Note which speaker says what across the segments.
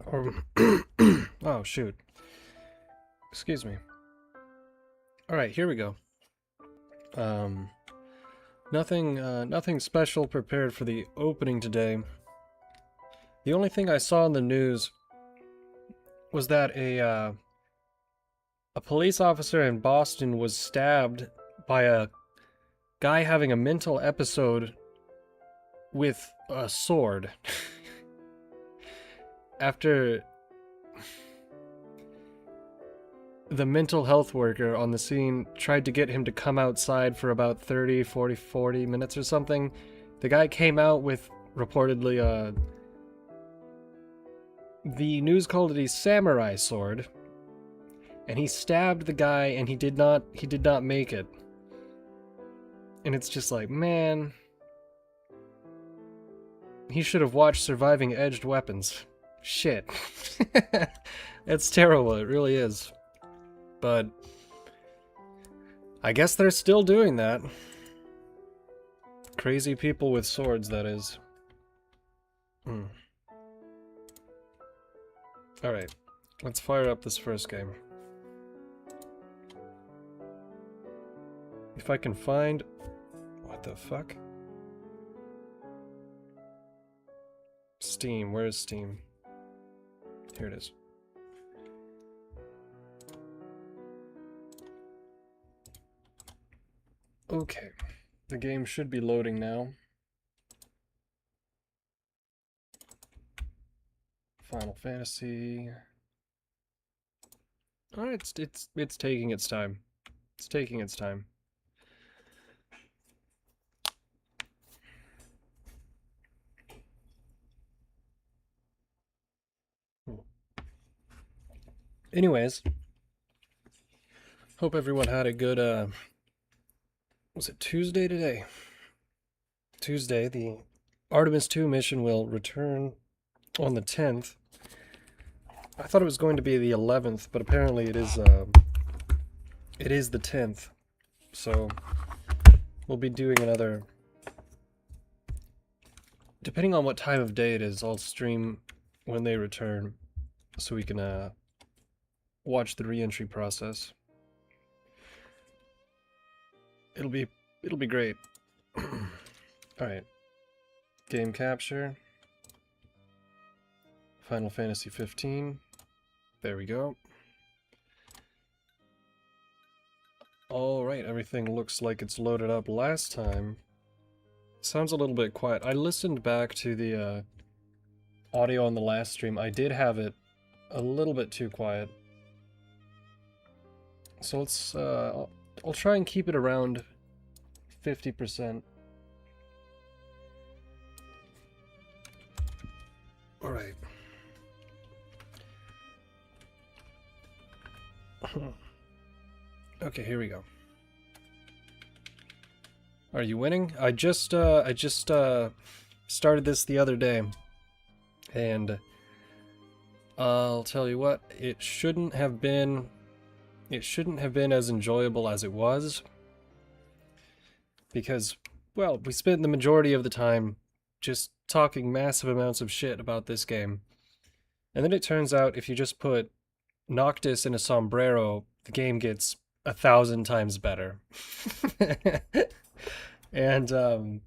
Speaker 1: Or oh shoot. Excuse me. Alright, here we go. Nothing special prepared for the opening today. The only thing I saw in the news was that a police officer in Boston was stabbed by a guy having a mental episode with a sword. After the mental health worker on the scene tried to get him to come outside for about 40 minutes or something. The guy came out with reportedly the news called it a samurai sword, and he stabbed the guy and he did not make it. And it's just like, man, he should have watched Surviving Edged Weapons. Shit. It's terrible, it really is. But I guess they're still doing that. Crazy people with swords, that is. Alright, let's fire up this first game. If I can find... What the fuck? Steam, where is Steam? Here it is. Okay, the game should be loading now. Final Fantasy. Alright, it's taking its time. It's taking its time. Anyways, hope everyone had a good was it Tuesday today? Tuesday, the Artemis II mission will return on the 10th. I thought it was going to be the 11th, but apparently it is the 10th. So we'll be doing another, depending on what time of day it is, I'll stream when they return so we can watch the re-entry process. It'll be great. Alright. Game capture. Final Fantasy 15. There we go. Alright, everything looks like it's loaded up. Last time, sounds a little bit quiet. I listened back to the audio on the last stream. I did have it a little bit too quiet. So let's, I'll try and keep it around 50%. Alright. Okay, here we go. Are you winning? I just started this the other day. And I'll tell you what, it shouldn't have been as enjoyable as it was, because, well, we spent the majority of the time just talking massive amounts of shit about this game, and then it turns out if you just put Noctis in a sombrero, the game gets 1,000 times better. And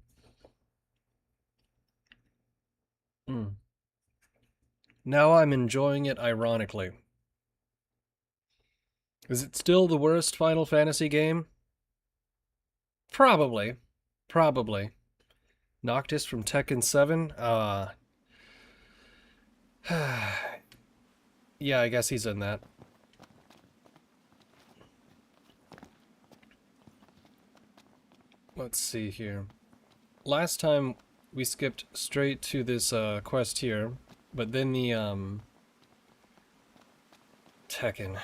Speaker 1: now I'm enjoying it ironically. Is it still the worst Final Fantasy game? Probably. Probably. Noctis from Tekken 7? Yeah, I guess he's in that. Let's see here. Last time we skipped straight to this quest here, but then the Tekken.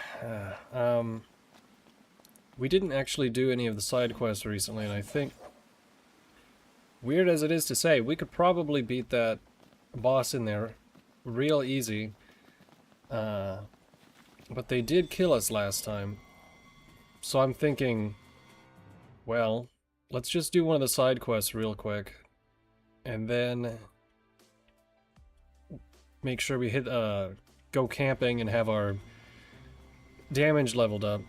Speaker 1: We didn't actually do any of the side quests recently, and I think, weird as it is to say, we could probably beat that boss in there real easy. But they did kill us last time. So I'm thinking, well, let's just do one of the side quests real quick. And then make sure we hit go camping and have our damage leveled up.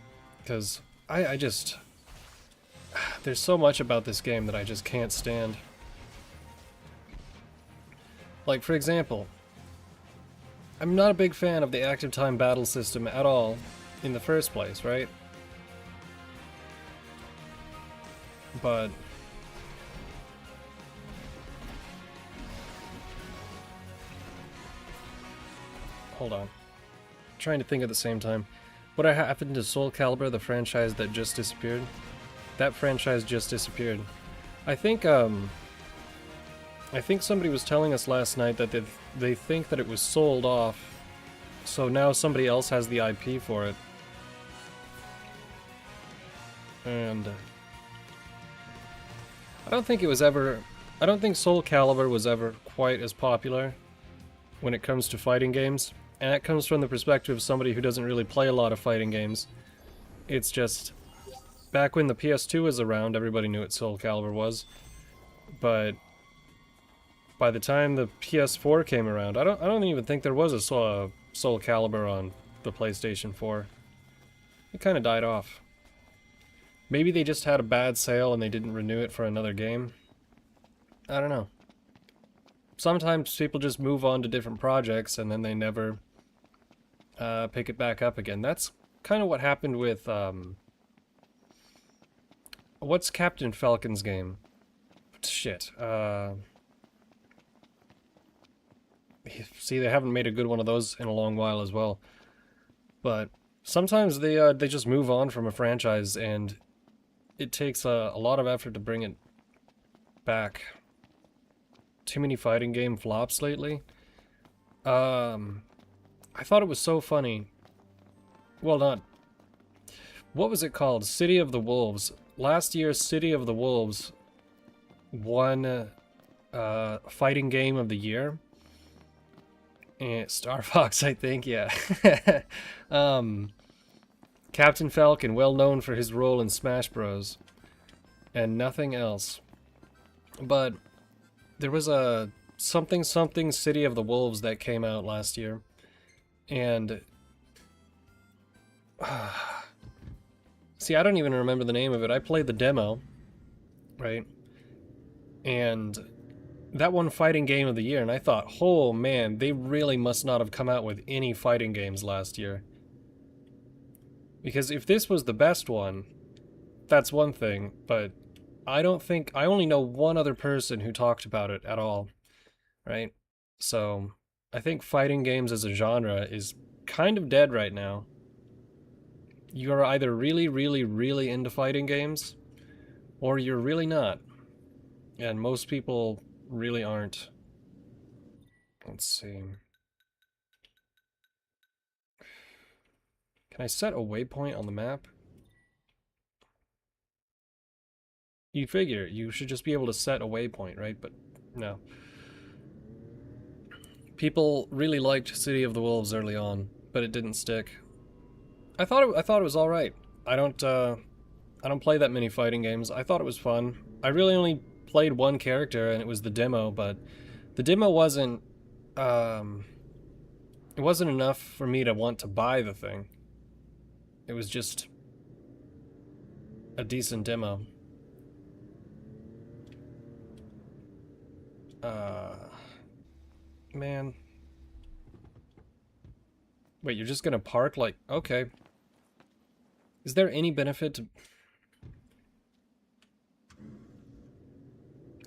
Speaker 1: Because I just... There's so much about this game that I just can't stand. Like, for example, I'm not a big fan of the active time battle system at all in the first place, right? But... Hold on. I'm trying to think at the same time. What happened to Soul Calibur, the franchise that just disappeared? That franchise just disappeared. I think somebody was telling us last night that they think that it was sold off, so now somebody else has the IP for it. And I don't think Soul Calibur was ever quite as popular when it comes to fighting games. And that comes from the perspective of somebody who doesn't really play a lot of fighting games. It's just, back when the PS2 was around, everybody knew what Soul Calibur was. But by the time the PS4 came around, I don't even think there was a Soul Calibur on the PlayStation 4. It kind of died off. Maybe they just had a bad sale and they didn't renew it for another game. I don't know. Sometimes people just move on to different projects and then they never pick it back up again. That's kind of what happened with, what's Captain Falcon's game? Shit. See, they haven't made a good one of those in a long while as well. But sometimes they just move on from a franchise and it takes a lot of effort to bring it back. Too many fighting game flops lately. I thought it was so funny. Well, not... What was it called? City of the Wolves. Last year, City of the Wolves won Fighting Game of the Year. And Star Fox, I think, yeah. Captain Falcon, well known for his role in Smash Bros. And nothing else. But there was a something City of the Wolves that came out last year. And... see, I don't even remember the name of it. I played the demo, right? And that won Fighting Game of the Year, and I thought, oh man, they really must not have come out with any fighting games last year. Because if this was the best one, that's one thing, but I only know one other person who talked about it at all, right? So, I think fighting games as a genre is kind of dead right now. You are either really, really, really into fighting games, or you're really not. And most people really aren't. Let's see. Can I set a waypoint on the map? You figure you should just be able to set a waypoint, right? But no. People really liked City of the Wolves early on, but it didn't stick. I thought it was all right. I don't play that many fighting games. I thought it was fun. I really only played one character, and it was the demo. But the demo wasn't. It wasn't enough for me to want to buy the thing. It was just a decent demo. Man. Wait, you're just gonna park? Like, okay. Is there any benefit to...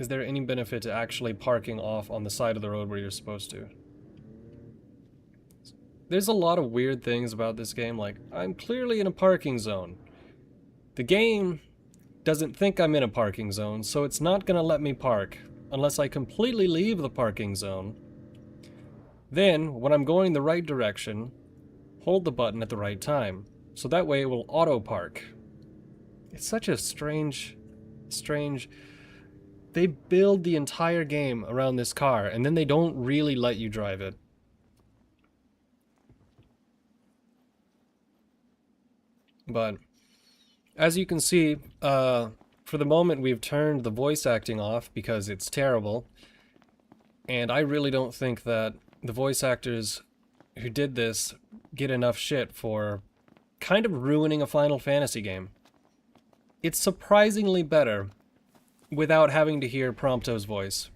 Speaker 1: Is there any benefit to actually parking off on the side of the road where you're supposed to? There's a lot of weird things about this game, like, I'm clearly in a parking zone. The game doesn't think I'm in a parking zone, so it's not gonna let me park unless I completely leave the parking zone. Then, when I'm going the right direction, hold the button at the right time, so that way it will auto-park. It's such a strange... They build the entire game around this car, and then they don't really let you drive it. But, as you can see, for the moment we've turned the voice acting off because it's terrible. And I really don't think that the voice actors who did this get enough shit for kind of ruining a Final Fantasy game. It's surprisingly better without having to hear Prompto's voice.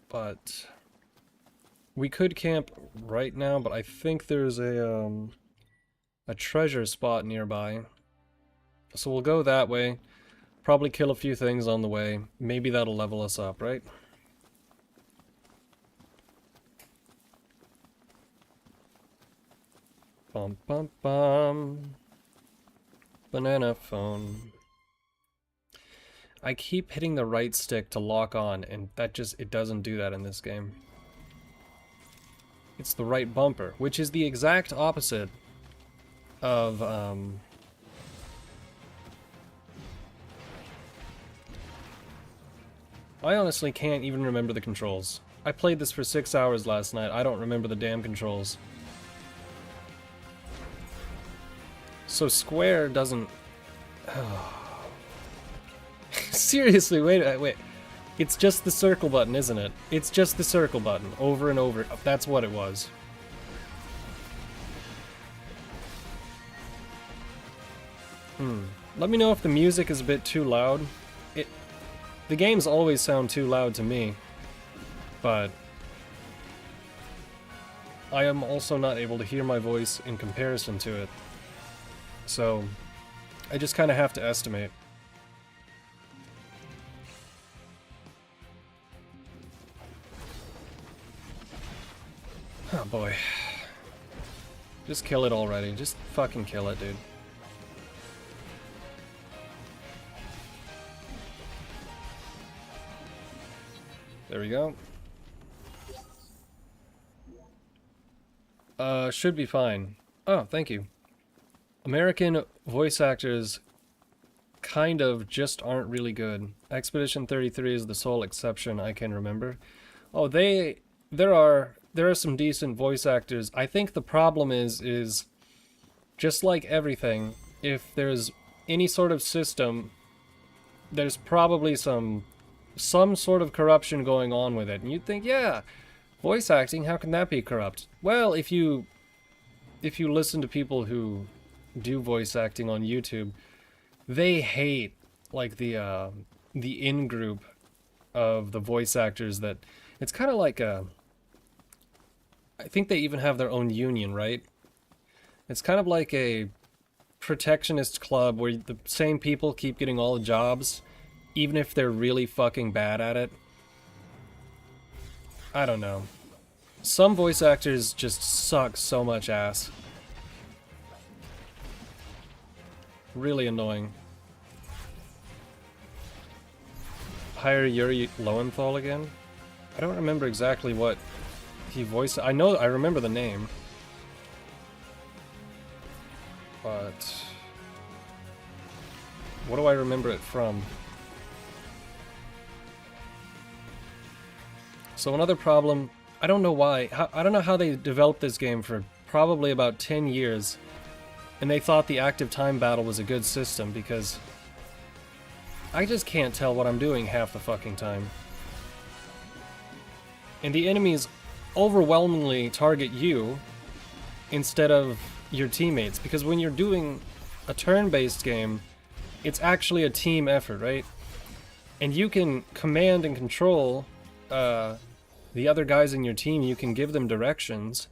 Speaker 1: But we could camp right now, but I think there's a treasure spot nearby. So we'll go that way. Probably kill a few things on the way. Maybe that'll level us up, right? Bum bum bum. Banana phone. I keep hitting the right stick to lock on, and that just, it doesn't do that in this game. It's the right bumper, which is the exact opposite of, I honestly can't even remember the controls. I played this for 6 hours last night, I don't remember the damn controls. So Square doesn't... Seriously, wait. It's just the circle button, isn't it? It's just the circle button, over and over. That's what it was. Let me know if the music is a bit too loud. The games always sound too loud to me, but I am also not able to hear my voice in comparison to it. So, I just kind of have to estimate. Oh boy. Just kill it already. Just fucking kill it, dude. There we go. Should be fine. Oh, thank you. American voice actors kind of just aren't really good. Expedition 33 is the sole exception I can remember. Oh, there are some decent voice actors. I think the problem is just like everything, if there's any sort of system, there's probably some sort of corruption going on with it. And you'd think, yeah, voice acting, how can that be corrupt? Well, if you listen to people who do voice acting on YouTube, they hate like the in-group of the voice actors. That it's kind of like a, I think they even have their own union, right? It's kind of like a protectionist club where the same people keep getting all the jobs, even if they're really fucking bad at it. I don't know. Some voice actors just suck so much ass. Really annoying. Hire Yuri Lowenthal again? I don't remember exactly what he voiced. I remember the name. But what do I remember it from? So another problem, I don't know why, I don't know how they developed this game for probably about 10 years, and they thought the active time battle was a good system, because I just can't tell what I'm doing half the fucking time. And the enemies overwhelmingly target you instead of your teammates, because when you're doing a turn-based game, it's actually a team effort, right? And you can command and control the other guys in your team, you can give them directions.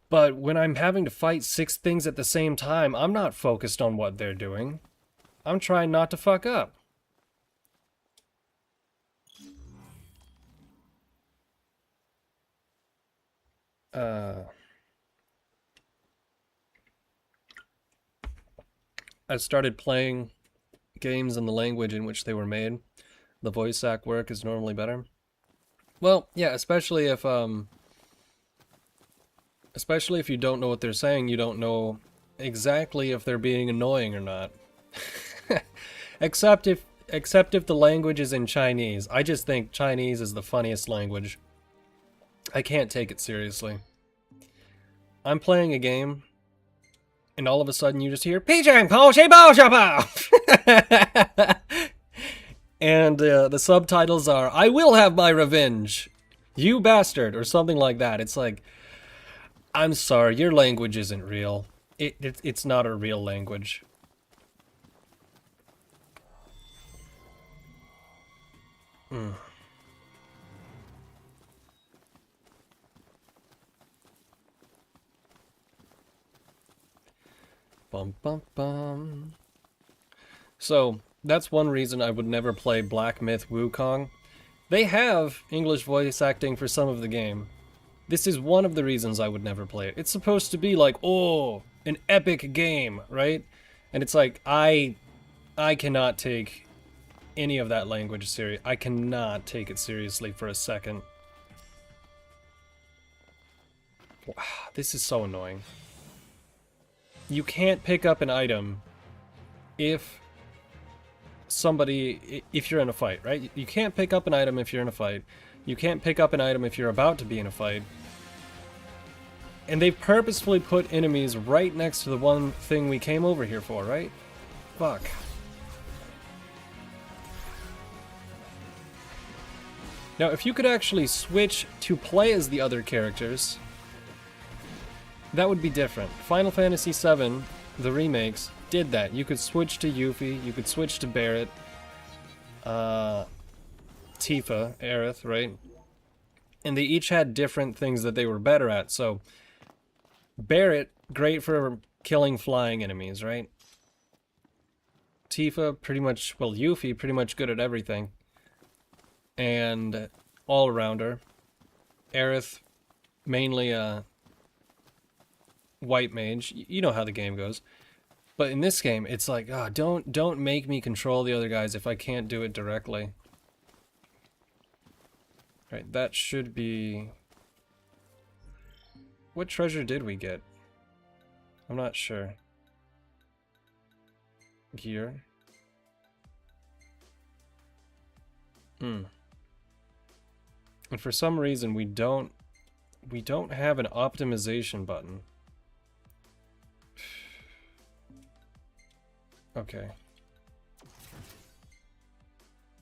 Speaker 1: But when I'm having to fight 6 things at the same time, I'm not focused on what they're doing. I'm trying not to fuck up. I started playing games in the language in which they were made. The voice act work is normally better. Well, yeah, especially if you don't know what they're saying, you don't know exactly if they're being annoying or not. Except if the language is in Chinese. I just think Chinese is the funniest language. I can't take it seriously. I'm playing a game, and all of a sudden you just hear "Pichang Po Shi Bao Sha Bao." And the subtitles are, "I will have my revenge, you bastard," or something like that. It's like, I'm sorry, your language isn't real. It's not a real language. Mm. Bum bum bum. So, that's one reason I would never play Black Myth Wukong. They have English voice acting for some of the game. This is one of the reasons I would never play it. It's supposed to be like, oh, an epic game, right? And it's like, I cannot take any of that language serious. I cannot take it seriously for a second. Wow, this is so annoying. You can't pick up an item if you're in a fight, right? You can't pick up an item if you're in a fight. You can't pick up an item if you're about to be in a fight. And they've purposefully put enemies right next to the one thing we came over here for, right? Fuck. Now, if you could actually switch to play as the other characters, that would be different. Final Fantasy VII, the remakes, did that. You could switch to Yuffie, you could switch to Barret, Tifa, Aerith, right? And they each had different things that they were better at, so Barret, great for killing flying enemies, right? Tifa, pretty much, well, Yuffie, pretty much good at everything. And all-arounder. Aerith, mainly a white mage. You know how the game goes. But in this game, it's like, don't make me control the other guys if I can't do it directly. Right, that should be... What treasure did we get? I'm not sure. Gear? And for some reason, we don't have an optimization button. Okay.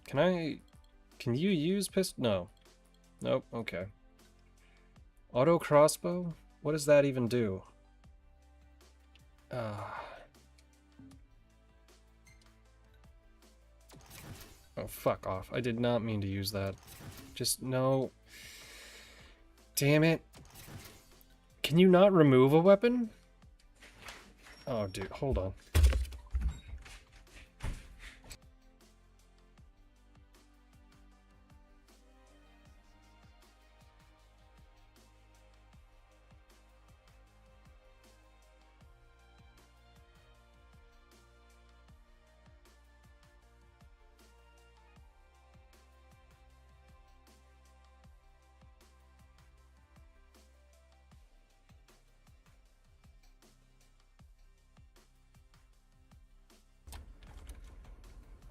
Speaker 1: Can you use pistol? No. Nope, okay. Auto crossbow? What does that even do? Oh, fuck off. I did not mean to use that. Just, no. Damn it. Can you not remove a weapon? Oh, dude, hold on.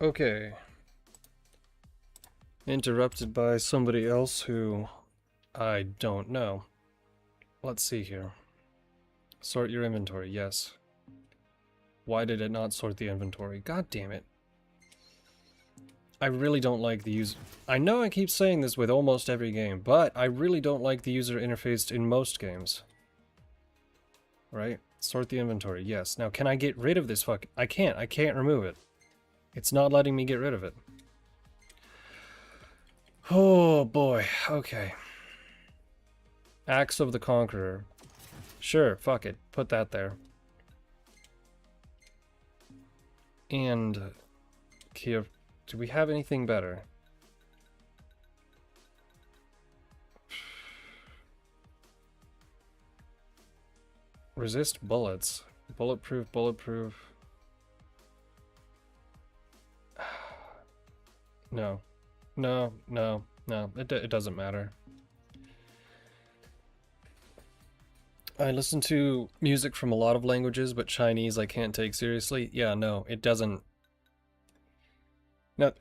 Speaker 1: Okay. Interrupted by somebody else who I don't know. Let's see here. Sort your inventory, yes. Why did it not sort the inventory? God damn it. I really don't like the user... I know I keep saying this with almost every game, but I really don't like the user interface in most games. Right? Sort the inventory, yes. Now, can I get rid of this fuck... I can't remove it. It's not letting me get rid of it. Oh boy, okay. Axe of the Conqueror. Sure, fuck it. Put that there. And... Kiev... Do we have anything better? Resist bullets. Bulletproof, bulletproof. No. No, no, no. It doesn't matter. I listen to music from a lot of languages, but Chinese I can't take seriously. Yeah, no, it doesn't. Now,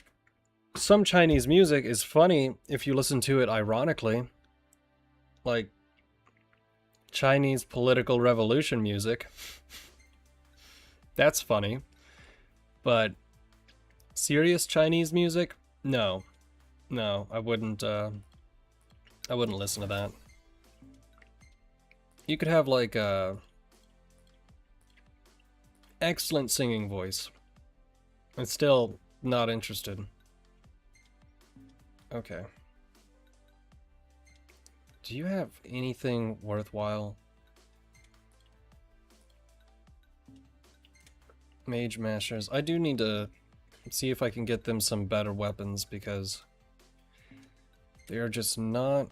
Speaker 1: some Chinese music is funny if you listen to it ironically. Like, Chinese political revolution music. That's funny. But Serious Chinese music? No. No, I wouldn't listen to that. You could have like a excellent singing voice. I'm still not interested. Okay. Do you have anything worthwhile? Mage Mashers. I do need to see if I can get them some better weapons because they are just not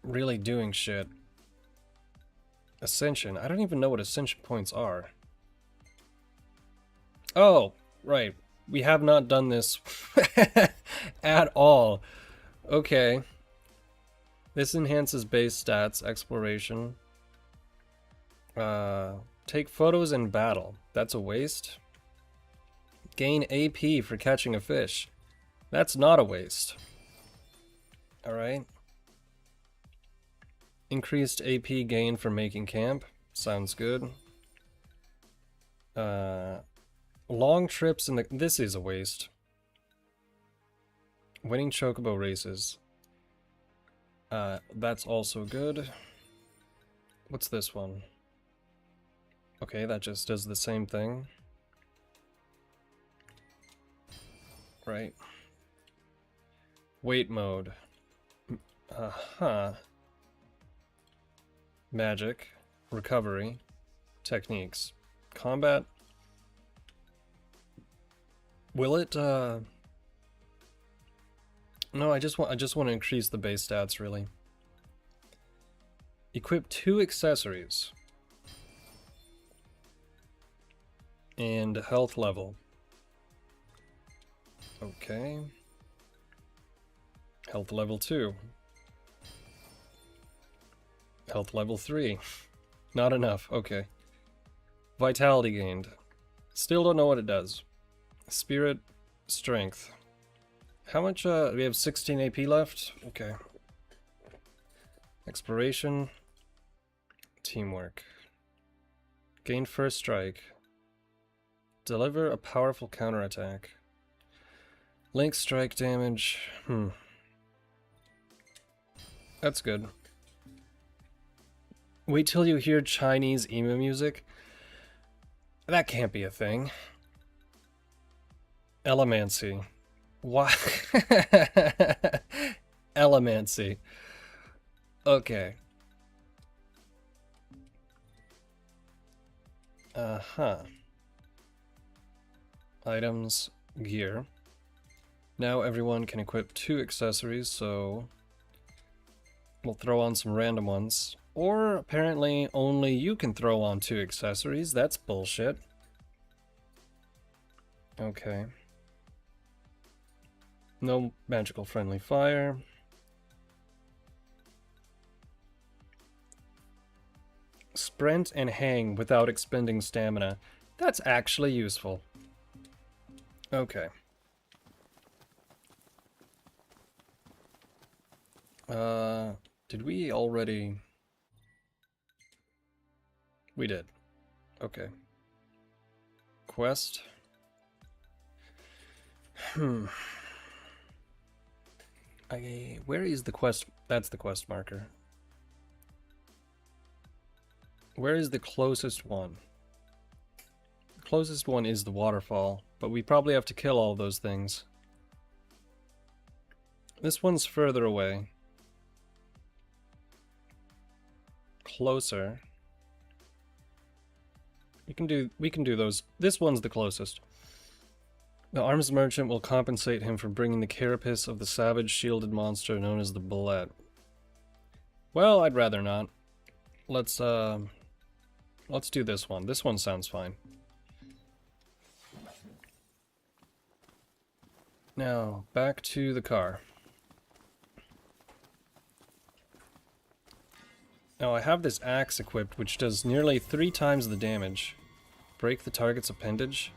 Speaker 1: really doing shit. Ascension. I don't even know what Ascension points are. Oh, right. We have not done this at all. Okay. This enhances base stats, exploration. Take photos in battle. That's a waste. Gain AP for catching a fish. That's not a waste. Alright. Increased AP gain for making camp. Sounds good. Long trips in the... This is a waste. Winning chocobo races. That's also good. What's this one? Okay, that just does the same thing. Right. Wait mode. Magic. Recovery. Techniques. Combat. Will it, No, I just want to increase the base stats, really. Equip 2 accessories. And health level. Okay. Health level 2. Health level 3. Not enough, okay. Vitality gained. Still don't know what it does. Spirit, strength. How much, we have 16 AP left? Okay. Exploration. Teamwork. Gain first strike. Deliver a powerful counterattack. Link strike damage. That's good. Wait till you hear Chinese emo music. That can't be a thing. Elemancy. Why? Elemancy. Okay. Items, gear. Now everyone can equip 2 accessories, so we'll throw on some random ones. Or apparently only you can throw on 2 accessories. That's bullshit. Okay. No magical friendly fire. Sprint and hang without expending stamina. That's actually useful. Okay. Did we already... We did. Okay. Quest. Where is the quest? That's the quest marker. Where is the closest one? The closest one is the waterfall, but we probably have to kill all those things. This one's further away. Closer. We can do those. This one's the closest. The arms merchant will compensate him for bringing the carapace of the savage shielded monster known as the bullet. Well, I'd rather not. Let's do this one. This one sounds fine. Now, back to the car. Now, I have this axe equipped, which does nearly 3 times the damage. Break the target's appendage.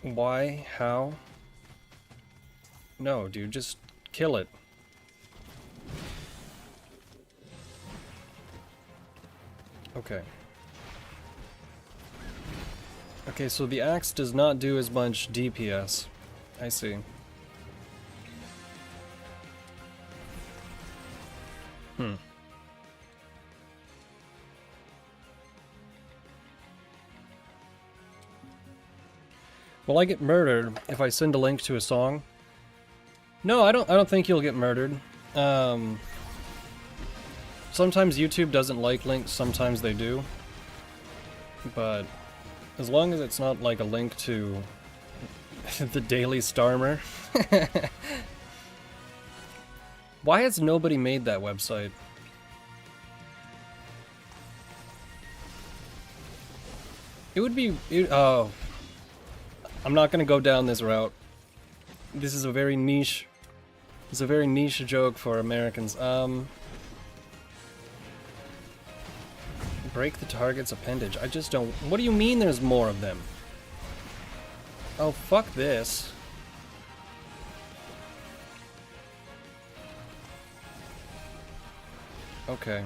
Speaker 1: Why? How? No, dude, just kill it. Okay. Okay, so the axe does not do as much DPS. I see. Hmm. Will I get murdered if I send a link to a song? No, I don't think you'll get murdered. Sometimes YouTube doesn't like links, sometimes they do. But as long as it's not like a link to the Daily Starmer. Why has nobody made that website? It would be... oh. I'm not gonna go down this route. This is a very niche... It's a very niche joke for Americans. Break the target's appendage. I just don't... What do you mean there's more of them? Oh, fuck this. Okay.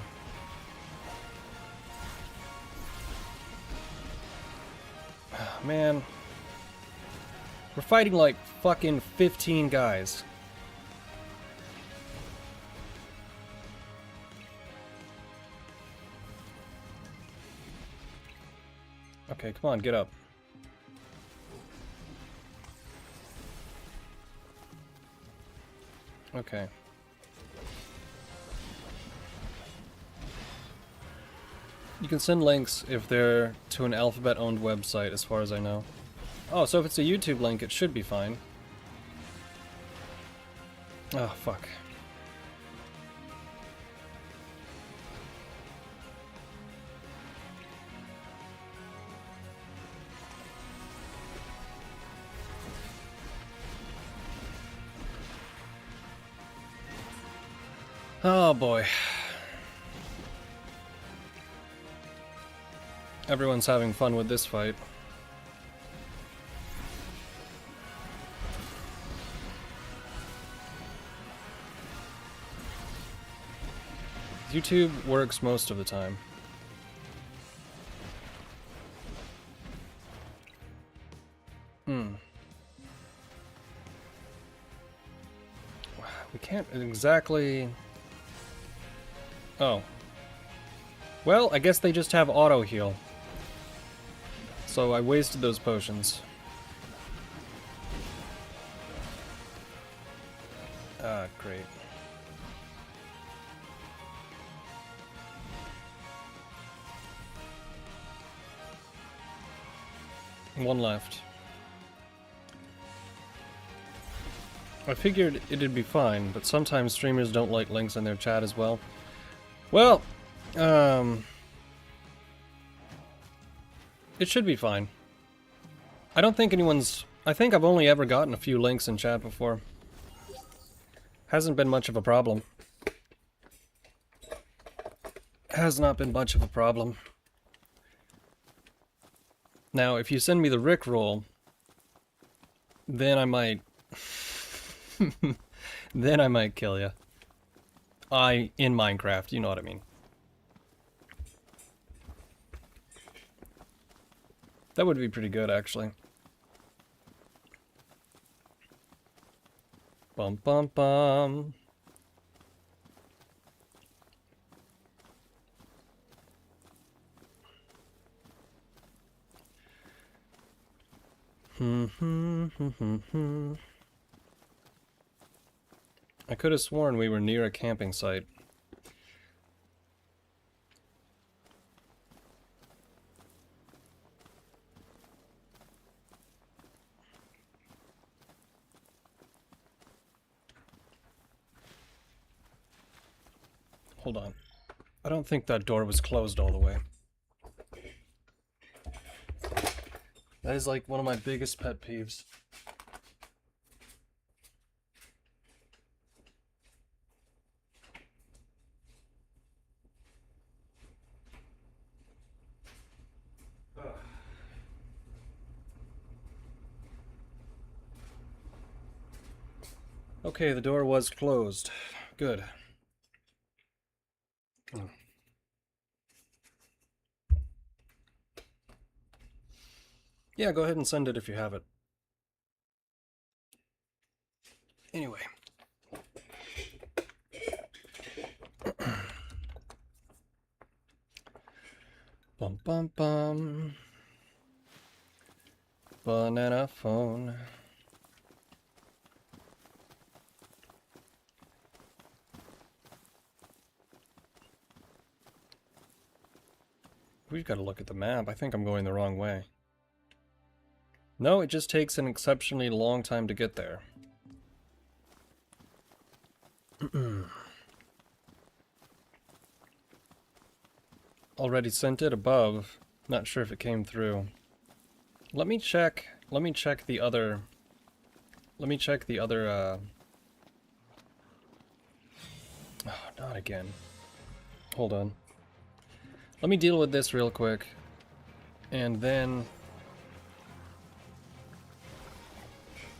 Speaker 1: Man. We're fighting like fucking 15 guys. Okay, come on, get up. Okay. You can send links if they're to an Alphabet-owned website, as far as I know. Oh, so if it's a YouTube link, it should be fine. Oh, fuck. Oh boy. Everyone's having fun with this fight. YouTube works most of the time. We can't exactly... Oh. Well, I guess they just have auto heal. So I wasted those potions. Ah, great. One left. I figured it'd be fine, but sometimes streamers don't like links in their chat as well. Well, it should be fine. I don't think anyone's... I think I've only ever gotten a few links in chat before. Hasn't been much of a problem. Has not been much of a problem. Now, if you send me the Rickroll, then I might... then I might kill you. In Minecraft, you know what I mean. That would be pretty good, actually. Bum bum bum. I could have sworn we were near a camping site. Hold on. I don't think that door was closed all the way. That is like one of my biggest pet peeves. Okay, the door was closed. Good. Hmm. Yeah, go ahead and send it if you have it. Anyway. Bum bum bum. Banana phone. We've got to look at the map. I think I'm going the wrong way. No, it just takes an exceptionally long time to get there. Already sent it above. Not sure if it came through. Let me check the other... Oh, not again. Hold on. Let me deal with this real quick. And then...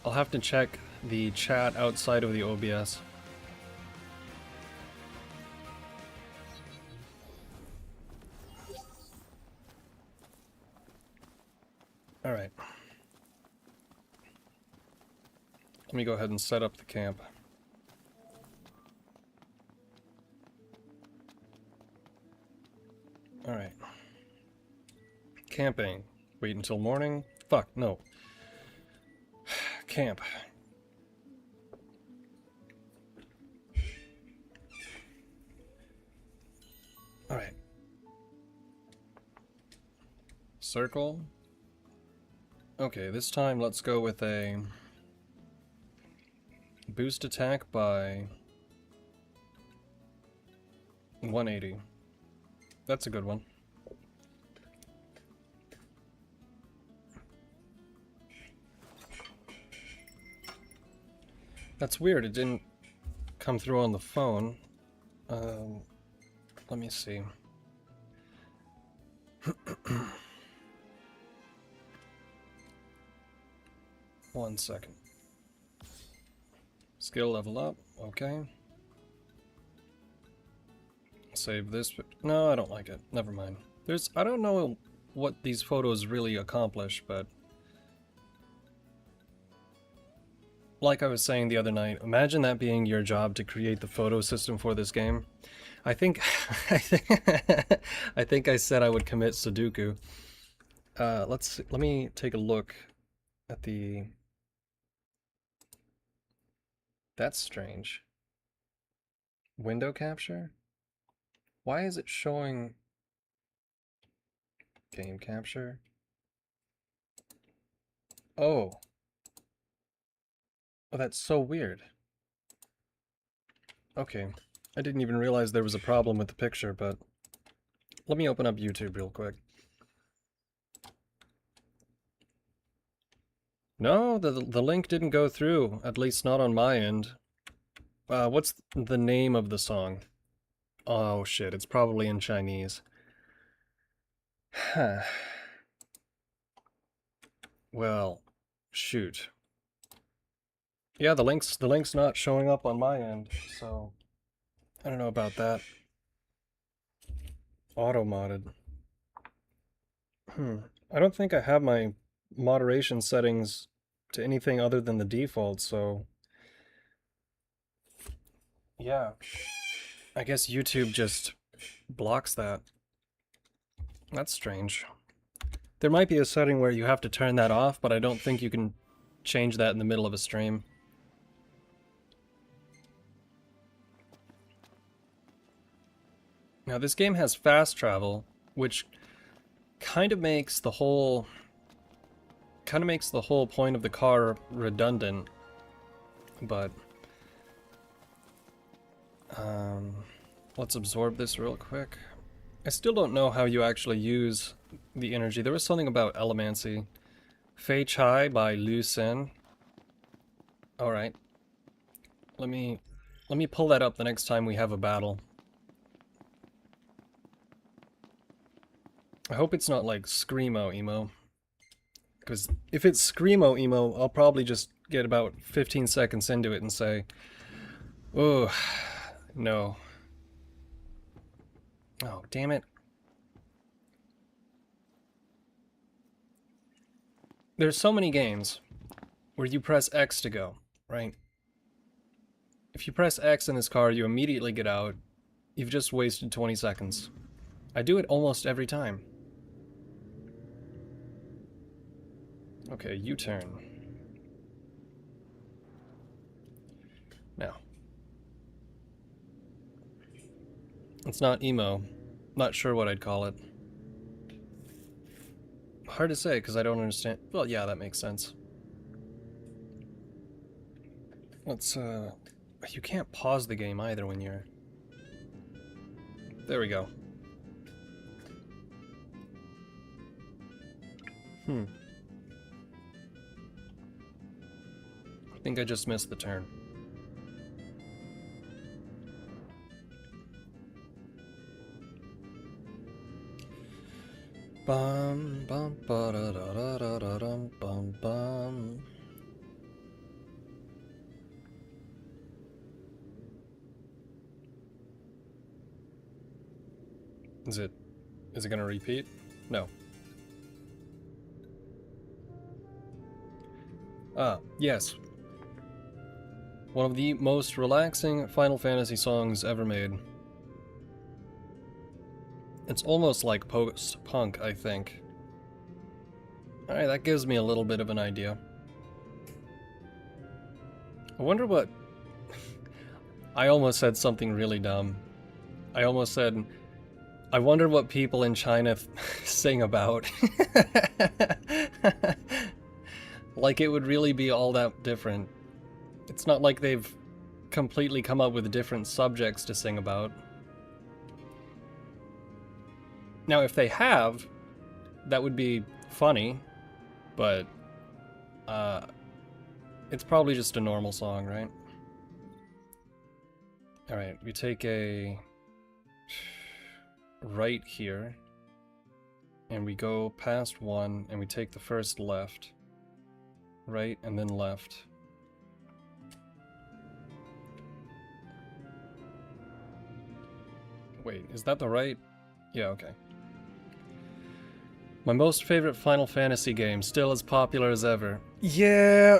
Speaker 1: I'll have to check the chat outside of the OBS. Alright. Let me go ahead and set up the camp. Alright. Camping. Wait until morning? Fuck, no. Camp. Alright. Circle. Okay, this time let's go with a boost attack by 180. That's a good one. That's weird, it didn't come through on the phone. Let me see. 1 second. Skill level up, okay. Save this, but no, I don't like it. Never mind. I don't know what these photos really accomplish, but like I was saying the other night, imagine that being your job to create the photo system for this game. I think I think I said I would commit Sudoku. Let me take a look at the... That's strange. Window capture? Why is it showing game capture? Oh. Oh, that's so weird. Okay. I didn't even realize there was a problem with the picture, but let me open up YouTube real quick. No, the link didn't go through, at least not on my end. What's the name of the song? Oh shit, it's probably in Chinese. Huh. Well, shoot. Yeah, the link's not showing up on my end, so I don't know about that. Auto-modded. I don't think I have my moderation settings to anything other than the default, so yeah. I guess YouTube just blocks that. That's strange. There might be a setting where you have to turn that off, but I don't think you can change that in the middle of a stream. Now this game has fast travel, which kind of makes the whole point of the car redundant, but let's absorb this real quick. I still don't know how you actually use the energy. There was something about Elemancy. Fei Chai by Liu Sen. Alright. Let me pull that up the next time we have a battle. I hope it's not like Screamo emo. Because if it's Screamo emo, I'll probably just get about 15 seconds into it and say, oh, no. Oh, damn it. There's so many games where you press X to go, right? If you press X in this car, you immediately get out. You've just wasted 20 seconds. I do it almost every time. Okay, U-turn. Now. It's not emo. Not sure what I'd call it. Hard to say, because I don't understand. Well, yeah, that makes sense. Let's, you can't pause the game either when you're... There we go. I think I just missed the turn. Bum bum ba da da da da da dum bum bum. Is it gonna repeat? No. Ah, yes. One of the most relaxing Final Fantasy songs ever made. It's almost like post-punk, I think. Alright, that gives me a little bit of an idea. I wonder what... I almost said something really dumb. I almost said, I wonder what people in China sing about. Like it would really be all that different. It's not like they've completely come up with different subjects to sing about. Now, if they have, that would be funny, but it's probably just a normal song, right? Alright, we take a right here, and we go past one, and we take the first left. Right, and then left. Wait, is that the right? Yeah, okay. My most favorite Final Fantasy game, still as popular as ever. Yeah!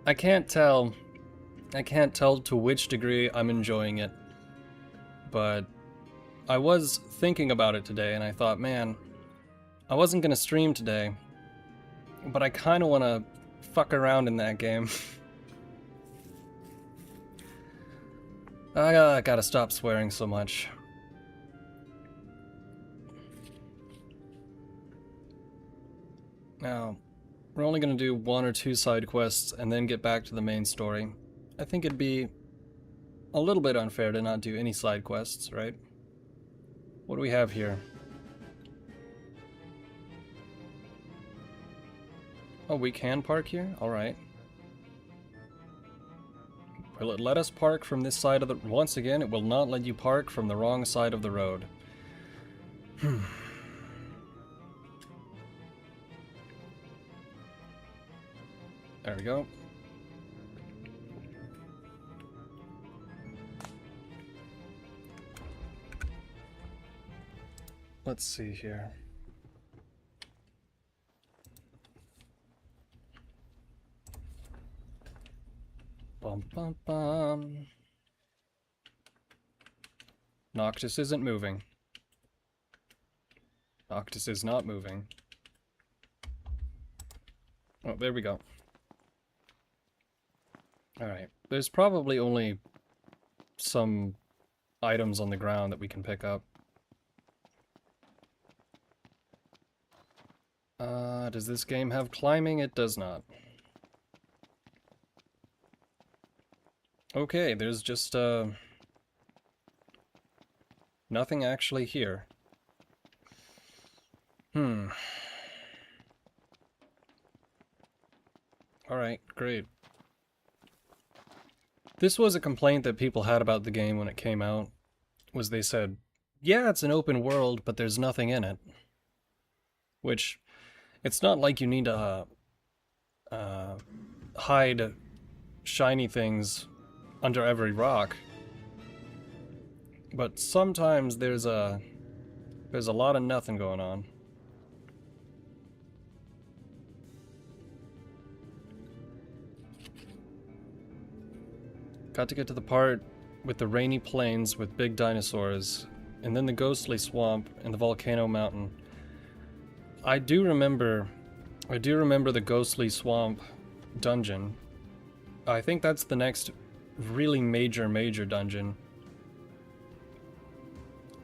Speaker 1: I can't tell to which degree I'm enjoying it. But I was thinking about it today and I thought, man, I wasn't gonna stream today, but I kinda wanna fuck around in that game. I gotta stop swearing so much. Now, we're only gonna do 1 or 2 side quests and then get back to the main story. I think it'd be a little bit unfair to not do any side quests, right? What do we have here? Oh, we can park here? Alright. Will it let us park from this side of the... Once again, it will not let you park from the wrong side of the road. There we go. Let's see here. Bum bum bum. Noctis isn't moving. Noctis is not moving. Oh, there we go. Alright, there's probably only some items on the ground that we can pick up. Does this game have climbing? It does not. Okay, there's just, nothing actually here. Alright, great. This was a complaint that people had about the game when it came out, was they said, yeah, it's an open world, but there's nothing in it. Which, it's not like you need to, hide shiny things under every rock. But sometimes there's a There's a lot of nothing going on. Got to get to the part with the rainy plains with big dinosaurs, and then the ghostly swamp and the volcano mountain. I do remember the ghostly swamp dungeon. I think that's the next really major dungeon.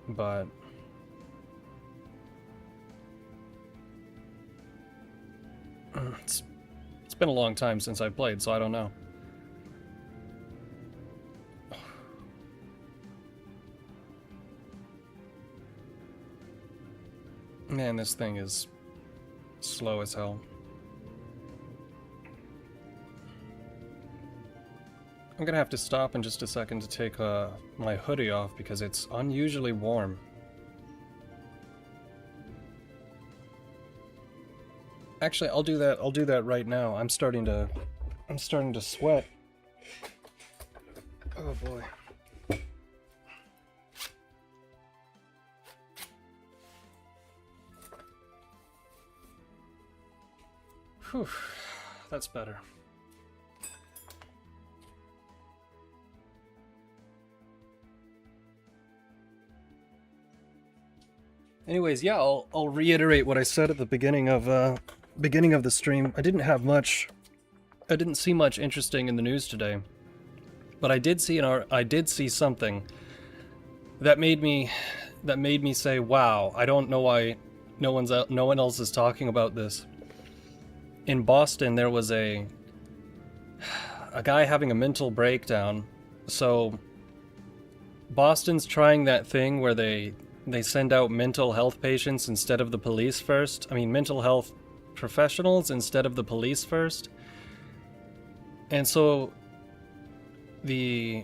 Speaker 1: But it's been a long time since I played, so I don't know. Man, this thing is slow as hell. I'm gonna have to stop in just a second to take my hoodie off because it's unusually warm. Actually, I'll do that right now. I'm starting to sweat. Oh boy. Whew, that's better. Anyways, yeah, I'll reiterate what I said at the beginning of the stream. I didn't see much interesting in the news today, but I did see something that made me say, "Wow!" I don't know why no one else is talking about this. In Boston, there was a guy having a mental breakdown. So Boston's trying that thing where they send out mental health patients instead of the police first. I mean, mental health professionals instead of the police first. And so the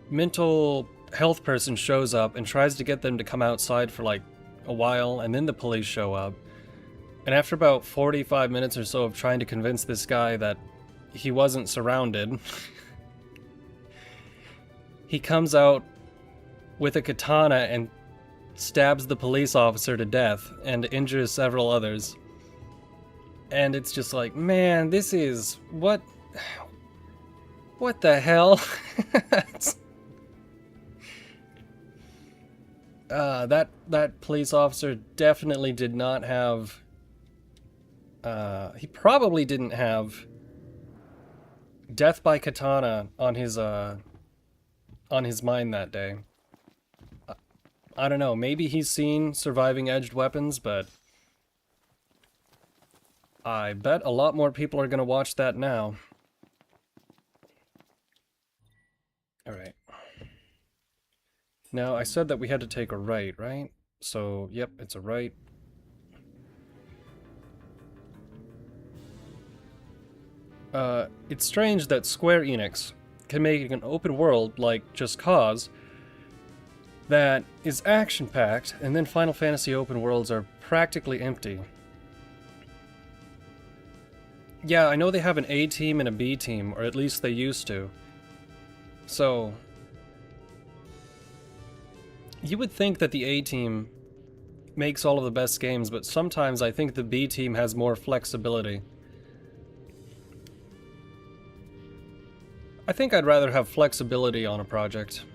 Speaker 1: mental health person shows up and tries to get them to come outside for like a while, and then the police show up. And after about 45 minutes or so of trying to convince this guy that he wasn't surrounded, he comes out with a katana and stabs the police officer to death and injures several others. And it's just like, man, this is... What the hell? That police officer definitely did not have... he probably didn't have death by katana on his mind that day. I don't know, maybe he's seen surviving edged weapons, but I bet a lot more people are gonna watch that now. Alright. Now, I said that we had to take a right, right? So, yep, it's a right. It's strange that Square Enix can make an open world like Just Cause that is action-packed, and then Final Fantasy open worlds are practically empty. Yeah, I know they have an A team and a B team, or at least they used to. So, you would think that the A team makes all of the best games, but sometimes I think the B team has more flexibility. I think I'd rather have flexibility on a project.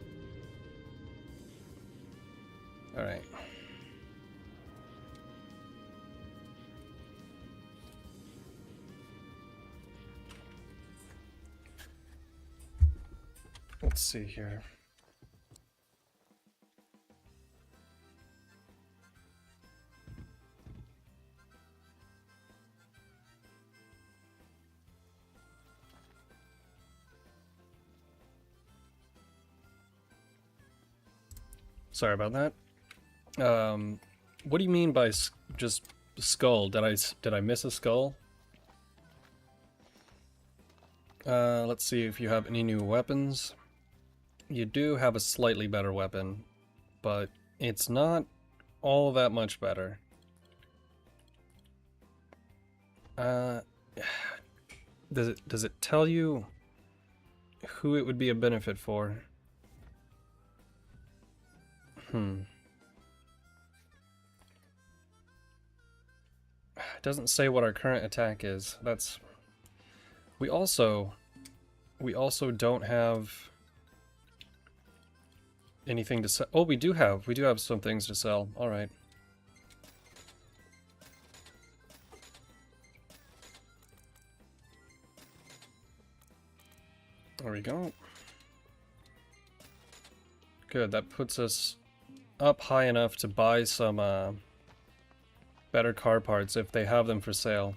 Speaker 1: Alright. Let's see here. Sorry about that. What do you mean by just skull? Did I miss a skull? Let's see if you have any new weapons. You do have a slightly better weapon, but it's not all that much better. Does it tell you who it would be a benefit for? doesn't say what our current attack is. That's... We also don't have anything to sell. Oh, we do have some things to sell. All right. There we go. Good, that puts us up high enough to buy some better car parts if they have them for sale.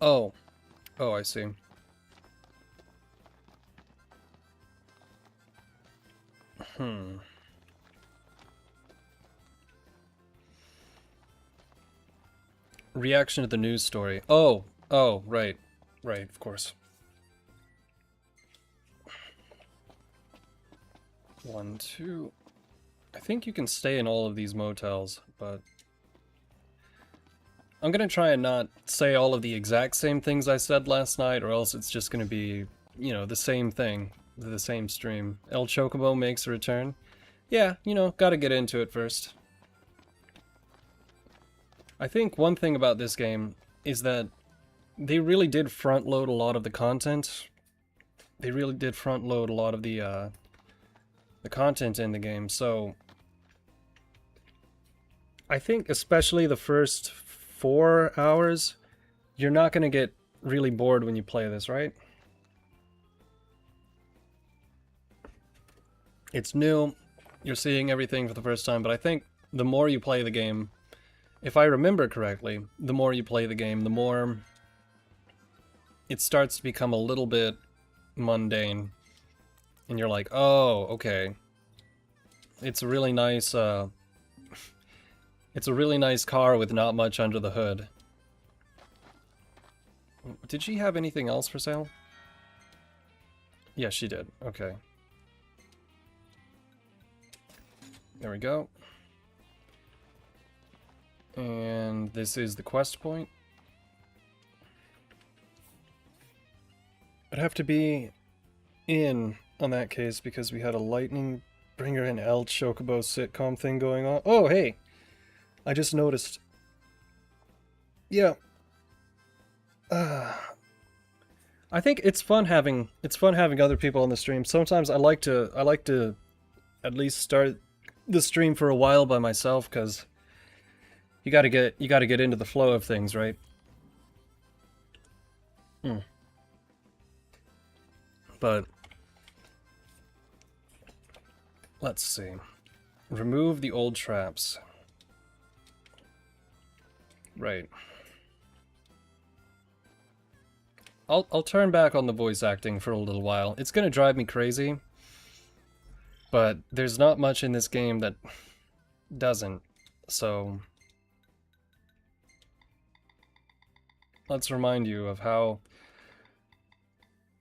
Speaker 1: Oh, I see. Reaction to the news story. Oh, right, of course. 1, 2. I think you can stay in all of these motels, but I'm gonna try and not say all of the exact same things I said last night, or else it's just gonna be, you know, the same thing, the same stream. El Chocobo makes a return. Yeah, you know, gotta get into it first. I think one thing about this game is that they really did front load a lot of the content. They really did front load a lot of the content in the game, so I think especially the first 4 hours, you're not gonna get really bored when you play this, right? It's new, you're seeing everything for the first time, but I think the more you play the game, if I remember correctly, the more you play the game, the more it starts to become a little bit mundane. And you're like, oh, okay. It's a really nice, it's a really nice car with not much under the hood. Did she have anything else for sale? Yes, she did. Okay. There we go. And this is the quest point. I'd have to be in on that case because we had a lightning bringer and El Chocobo sitcom thing going on. Oh, hey! I just noticed. Yeah. I think it's fun having other people on the stream. Sometimes I like to at least start the stream for a while by myself because you gotta get into the flow of things, right? But let's see. Remove the old traps. Right. I'll turn back on the voice acting for a little while. It's gonna drive me crazy, but there's not much in this game that doesn't, so let's remind you of how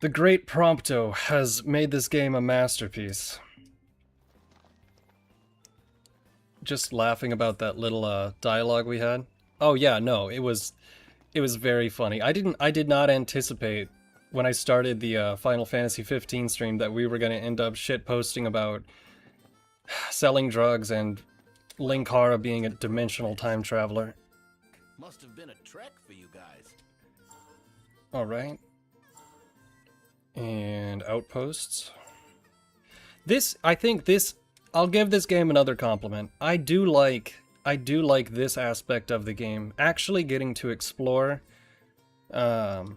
Speaker 1: the great Prompto has made this game a masterpiece. Just laughing about that little dialogue we had. Oh yeah, no, it was very funny. I did not anticipate when I started the Final Fantasy 15 stream that we were going to end up shitposting about selling drugs and Linkara being a dimensional time traveler.
Speaker 2: Must have been a trek for you guys.
Speaker 1: All right. And outposts. I think I'll give this game another compliment. I do like this aspect of the game. Actually getting to explore, talk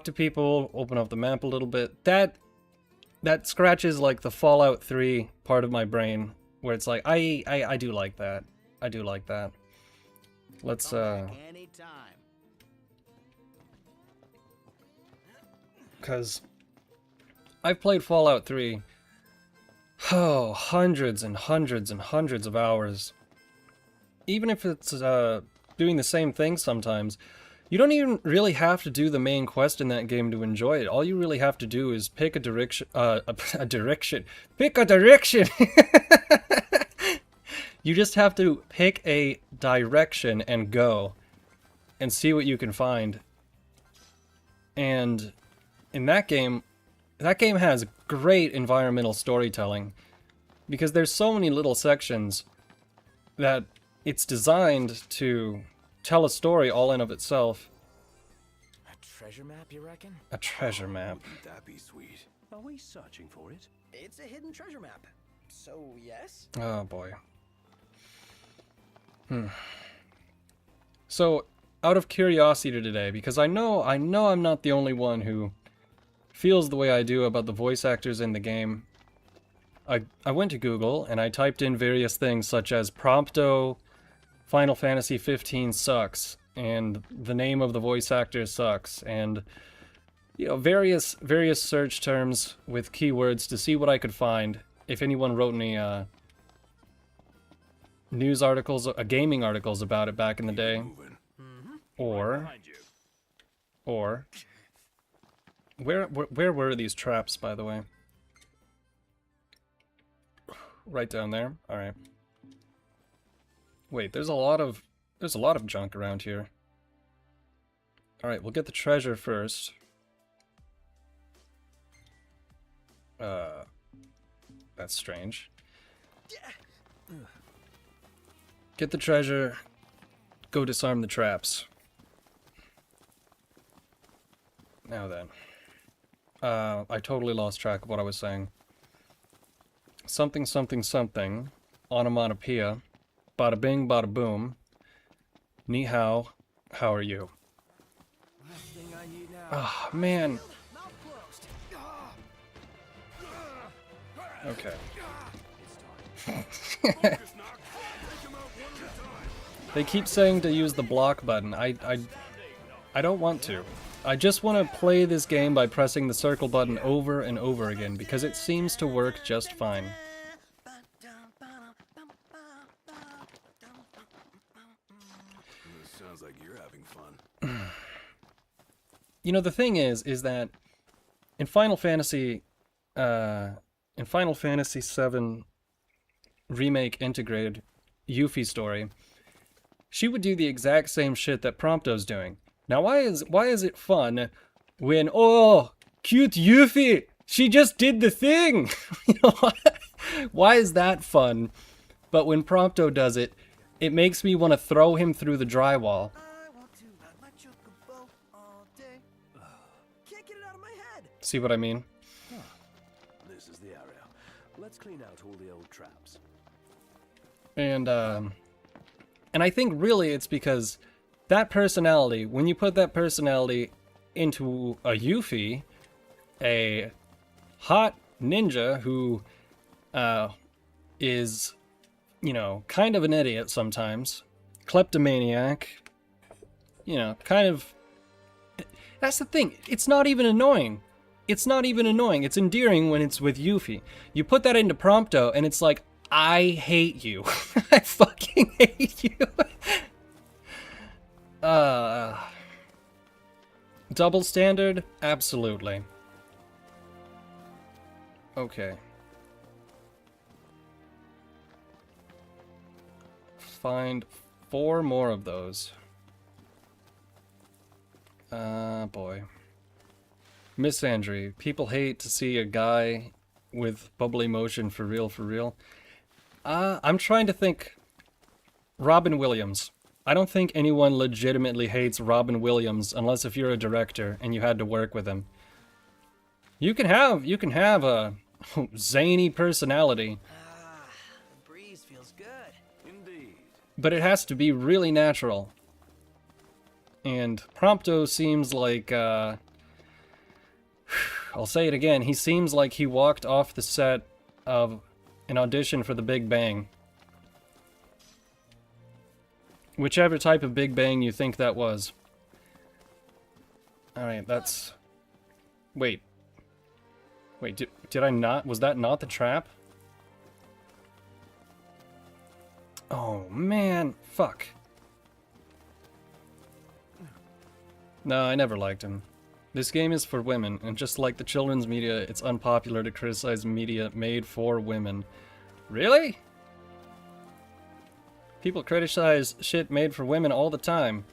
Speaker 1: to people, open up the map a little bit. That scratches like the Fallout 3 part of my brain, where it's like, I do like that. I do like that. Let's, because I've played Fallout 3, hundreds and hundreds and hundreds of hours. Even if it's doing the same thing sometimes, you don't even really have to do the main quest in that game to enjoy it. All you really have to do is pick a direction, pick a direction! You just have to pick a direction and go, and see what you can find. And in that game has great environmental storytelling because there's so many little sections that it's designed to tell a story all in of itself.
Speaker 2: A treasure map, you reckon?
Speaker 1: A treasure map.
Speaker 3: Wouldn't that be sweet? Are we searching for it?
Speaker 2: It's a hidden treasure map. So, yes?
Speaker 1: Oh boy. So, out of curiosity today, because I know I'm not the only one who feels the way I do about the voice actors in the game. I went to Google and I typed in various things such as Prompto, Final Fantasy 15 sucks, and the name of the voice actor sucks, and you know, various search terms with keywords to see what I could find. If anyone wrote any news articles, gaming articles about it back in the day, or where were these traps, by the way? Right down there. All right. Wait, there's a lot of junk around here. All right, we'll get the treasure first. That's strange. Get the treasure. Go disarm the traps. Now then. I totally lost track of what I was saying. Something, something, something. Onomatopoeia. Bada bing, bada boom. Ni hao. How are you? Ah, oh, man. Okay. They keep saying to use the block button. I don't want to. I just want to play this game by pressing the circle button over and over again because it seems to work just fine.
Speaker 3: Sounds like you're having fun.
Speaker 1: You know, the thing is that in Final Fantasy VII Remake Integrated Yuffie story, she would do the exact same shit that Prompto's doing. Now, why is it fun when, oh, cute Yuffie, she just did the thing? You know, why is that fun? But when Prompto does it, it makes me want to throw him through the drywall.
Speaker 2: Can't get it out of my head.
Speaker 1: See what I mean?
Speaker 3: This is the area. Let's clean out all the old traps.
Speaker 1: And I think really it's because that personality, when you put that personality into a Yuffie, a hot ninja who is, you know, kind of an idiot sometimes, kleptomaniac, you know, kind of... That's the thing, it's not even annoying. It's not even annoying, it's endearing when it's with Yuffie. You put that into Prompto and it's like, I hate you. I fucking hate you. Double standard? Absolutely. Okay. Find 4 more of those. Boy. Misandry. People hate to see a guy with bubbly motion for real. I'm trying to think. Robin Williams. I don't think anyone legitimately hates Robin Williams unless if you're a director and you had to work with him. You can have a zany personality.
Speaker 2: The breeze feels good.
Speaker 3: Indeed.
Speaker 1: But it has to be really natural. And Prompto seems like, I'll say it again, he seems like he walked off the set of an audition for the Big Bang. Whichever type of Big Bang you think that was. Alright, that's... Wait, did I not? Was that not the trap? Oh, man. Fuck. No, I never liked him. This game is for women, and just like the children's media, it's unpopular to criticize media made for women. Really? People criticize shit made for women all the time.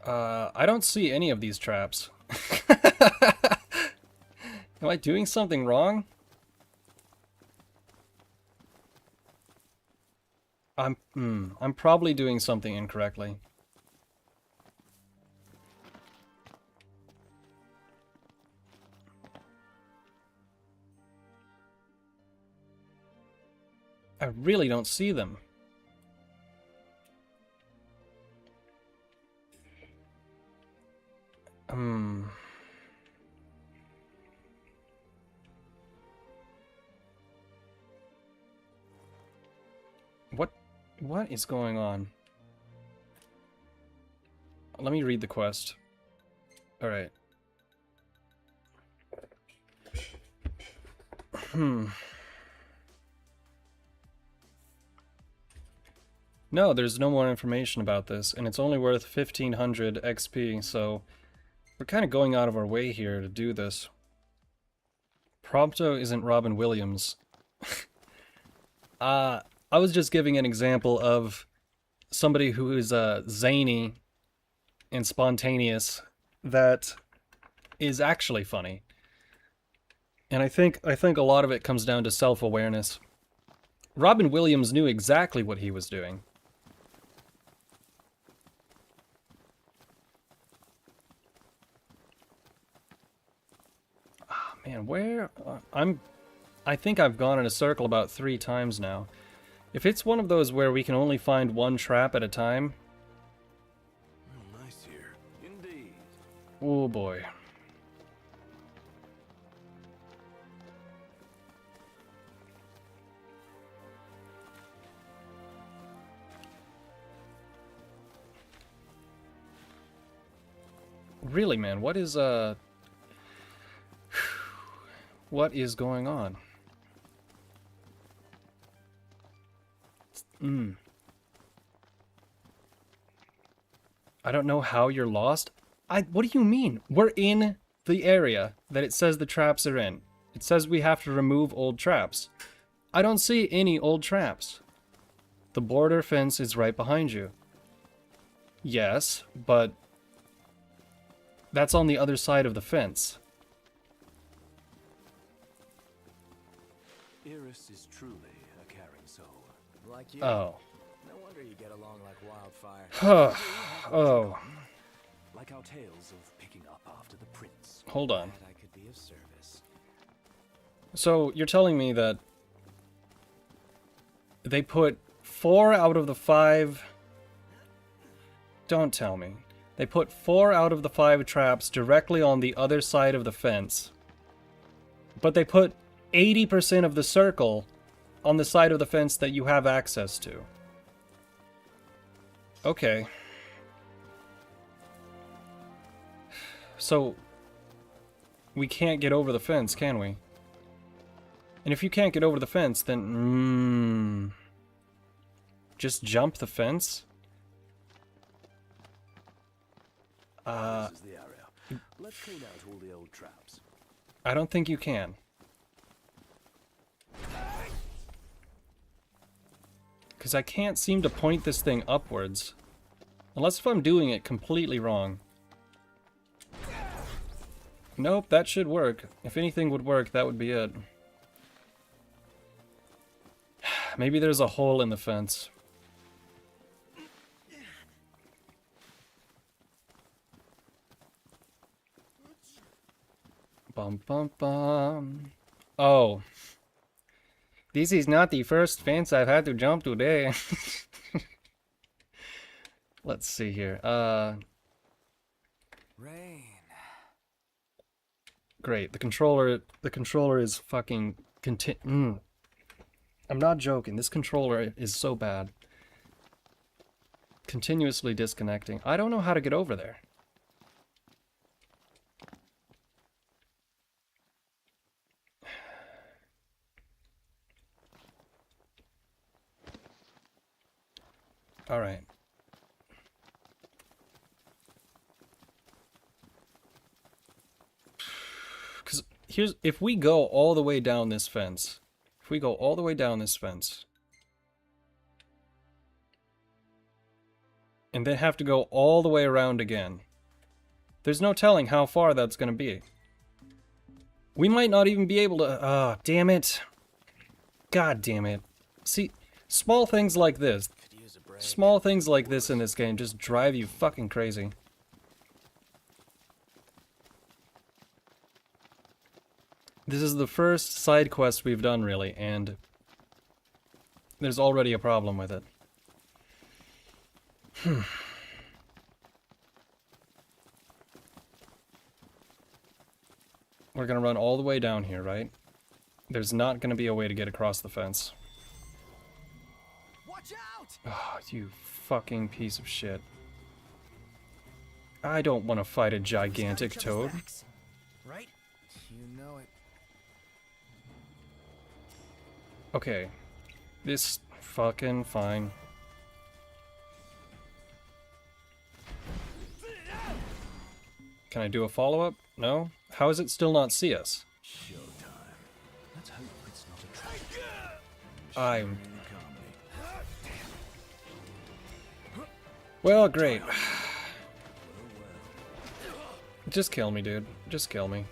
Speaker 1: I don't see any of these traps. Am I doing something wrong? I'm probably doing something incorrectly. I really don't see them. What is going on? Let me read the quest. Alright. No, there's no more information about this, and it's only worth 1500 XP, so we're kind of going out of our way here to do this. Prompto isn't Robin Williams. I was just giving an example of somebody who is zany and spontaneous that is actually funny. And I think a lot of it comes down to self-awareness. Robin Williams knew exactly what he was doing. Oh, man, where I think I've gone in a circle about 3 times now. If it's one of those where we can only find one trap at a time...
Speaker 3: Oh, nice here. Indeed.
Speaker 1: Oh boy. Really, man, what is going on? I don't know how you're lost. What do you mean? We're in the area that it says the traps are in. It says we have to remove old traps. I don't see any old traps. The border fence is right behind you. Yes, but that's on the other side of the fence.
Speaker 3: Iris is truly a caring soul.
Speaker 2: Like you.
Speaker 1: Oh.
Speaker 2: No wonder you get along like wildfire.
Speaker 1: Oh.
Speaker 3: Like our tales of picking up after the prince.
Speaker 1: Hold on.
Speaker 2: Glad I could be of service.
Speaker 1: So you're telling me that they put 4 out of the 5... Don't tell me. They put 4 out of the 5 traps directly on the other side of the fence. But they put 80% of the circle on the side of the fence that you have access to. Okay. So, we can't get over the fence, can we? And if you can't get over the fence, then... just jump the fence?
Speaker 3: This is the area. Let's clean out all the old traps.
Speaker 1: I don't think you can. Because I can't seem to point this thing upwards. Unless if I'm doing it completely wrong. Nope, that should work. If anything would work, that would be it. Maybe there's a hole in the fence. Bum bum bum. Oh. This is not the first fence I've had to jump today. Let's see here.
Speaker 2: Rain.
Speaker 1: Great. The controller is fucking I'm not joking. This controller is so bad. Continuously disconnecting. I don't know how to get over there. All right. Because here's, if we go all the way down this fence, and then have to go all the way around again. There's no telling how far that's going to be. We might not even be able to... Ah, damn it. God damn it. See, small things like this.
Speaker 2: Could use a break.
Speaker 1: Small things like this in this game just drive you fucking crazy. This is the first side quest we've done, really, and there's already a problem with it. We're gonna run all the way down here, right? There's not gonna be a way to get across the fence.
Speaker 2: Watch out!
Speaker 1: Oh, you fucking piece of shit. I don't want to fight a gigantic toad.
Speaker 2: Right? You know it.
Speaker 1: Okay. This fucking fine. Can I do a follow-up? No? How does it still not see us?
Speaker 3: Showtime. Let's hope it's not a trap.
Speaker 1: I'm...
Speaker 3: Comedy.
Speaker 1: Well, great. Just kill me, dude. Just kill me.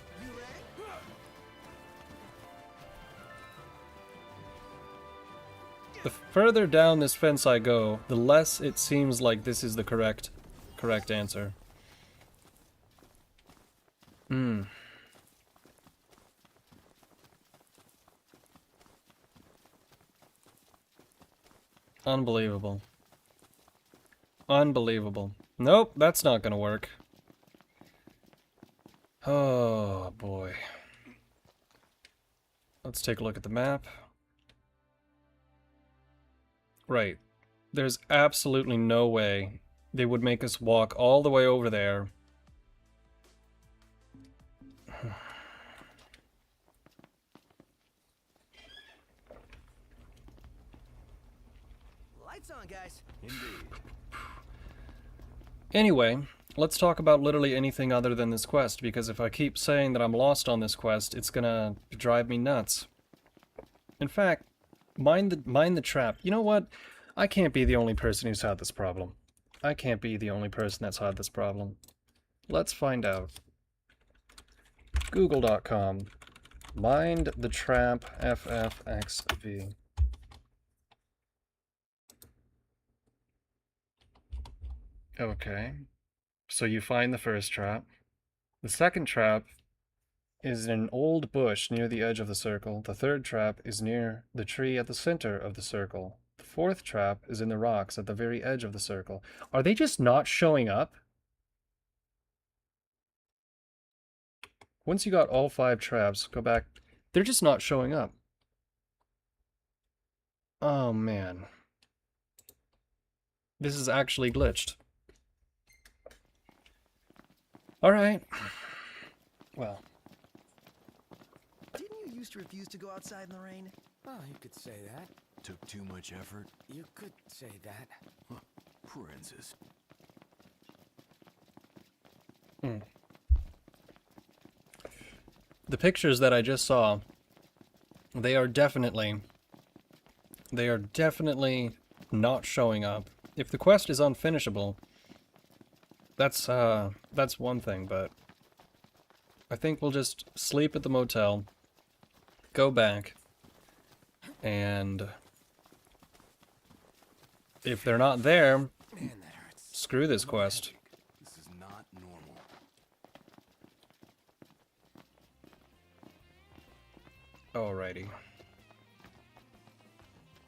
Speaker 1: The further down this fence I go, the less it seems like this is the correct answer. Unbelievable. Unbelievable. Nope, that's not gonna work. Oh, boy. Let's take a look at the map. Right. There's absolutely no way they would make us walk all the way over there.
Speaker 2: Lights on, guys.
Speaker 3: Indeed.
Speaker 1: Anyway, let's talk about literally anything other than this quest, because if I keep saying that I'm lost on this quest, it's gonna drive me nuts. In fact, mind the trap. You know what? I can't be the only person who's had this problem. I can't be the only person that's had this problem. Let's find out. Google.com. Mind the trap FFXV. Okay. So you find the first trap. The second trap is in an old bush near the edge of the circle. The third trap is near the tree at the center of the circle. The fourth trap is in the rocks at the very edge of the circle. Are they just not showing up? Once you got all 5 traps, go back. They're just not showing up. Oh, man. This is actually glitched. Alright. Well.
Speaker 4: Didn't you used to refuse to go outside in the rain?
Speaker 2: Well, you could say that.
Speaker 3: Took too much effort.
Speaker 2: You could say that.
Speaker 3: Huh. Princess.
Speaker 1: The pictures that I just saw, they are definitely not showing up. If the quest is unfinishable, that's one thing, but I think we'll just sleep at the motel, go back, and if they're not there,
Speaker 2: Man, that hurts.
Speaker 1: screw this quest.
Speaker 3: This is not normal.
Speaker 1: Alrighty.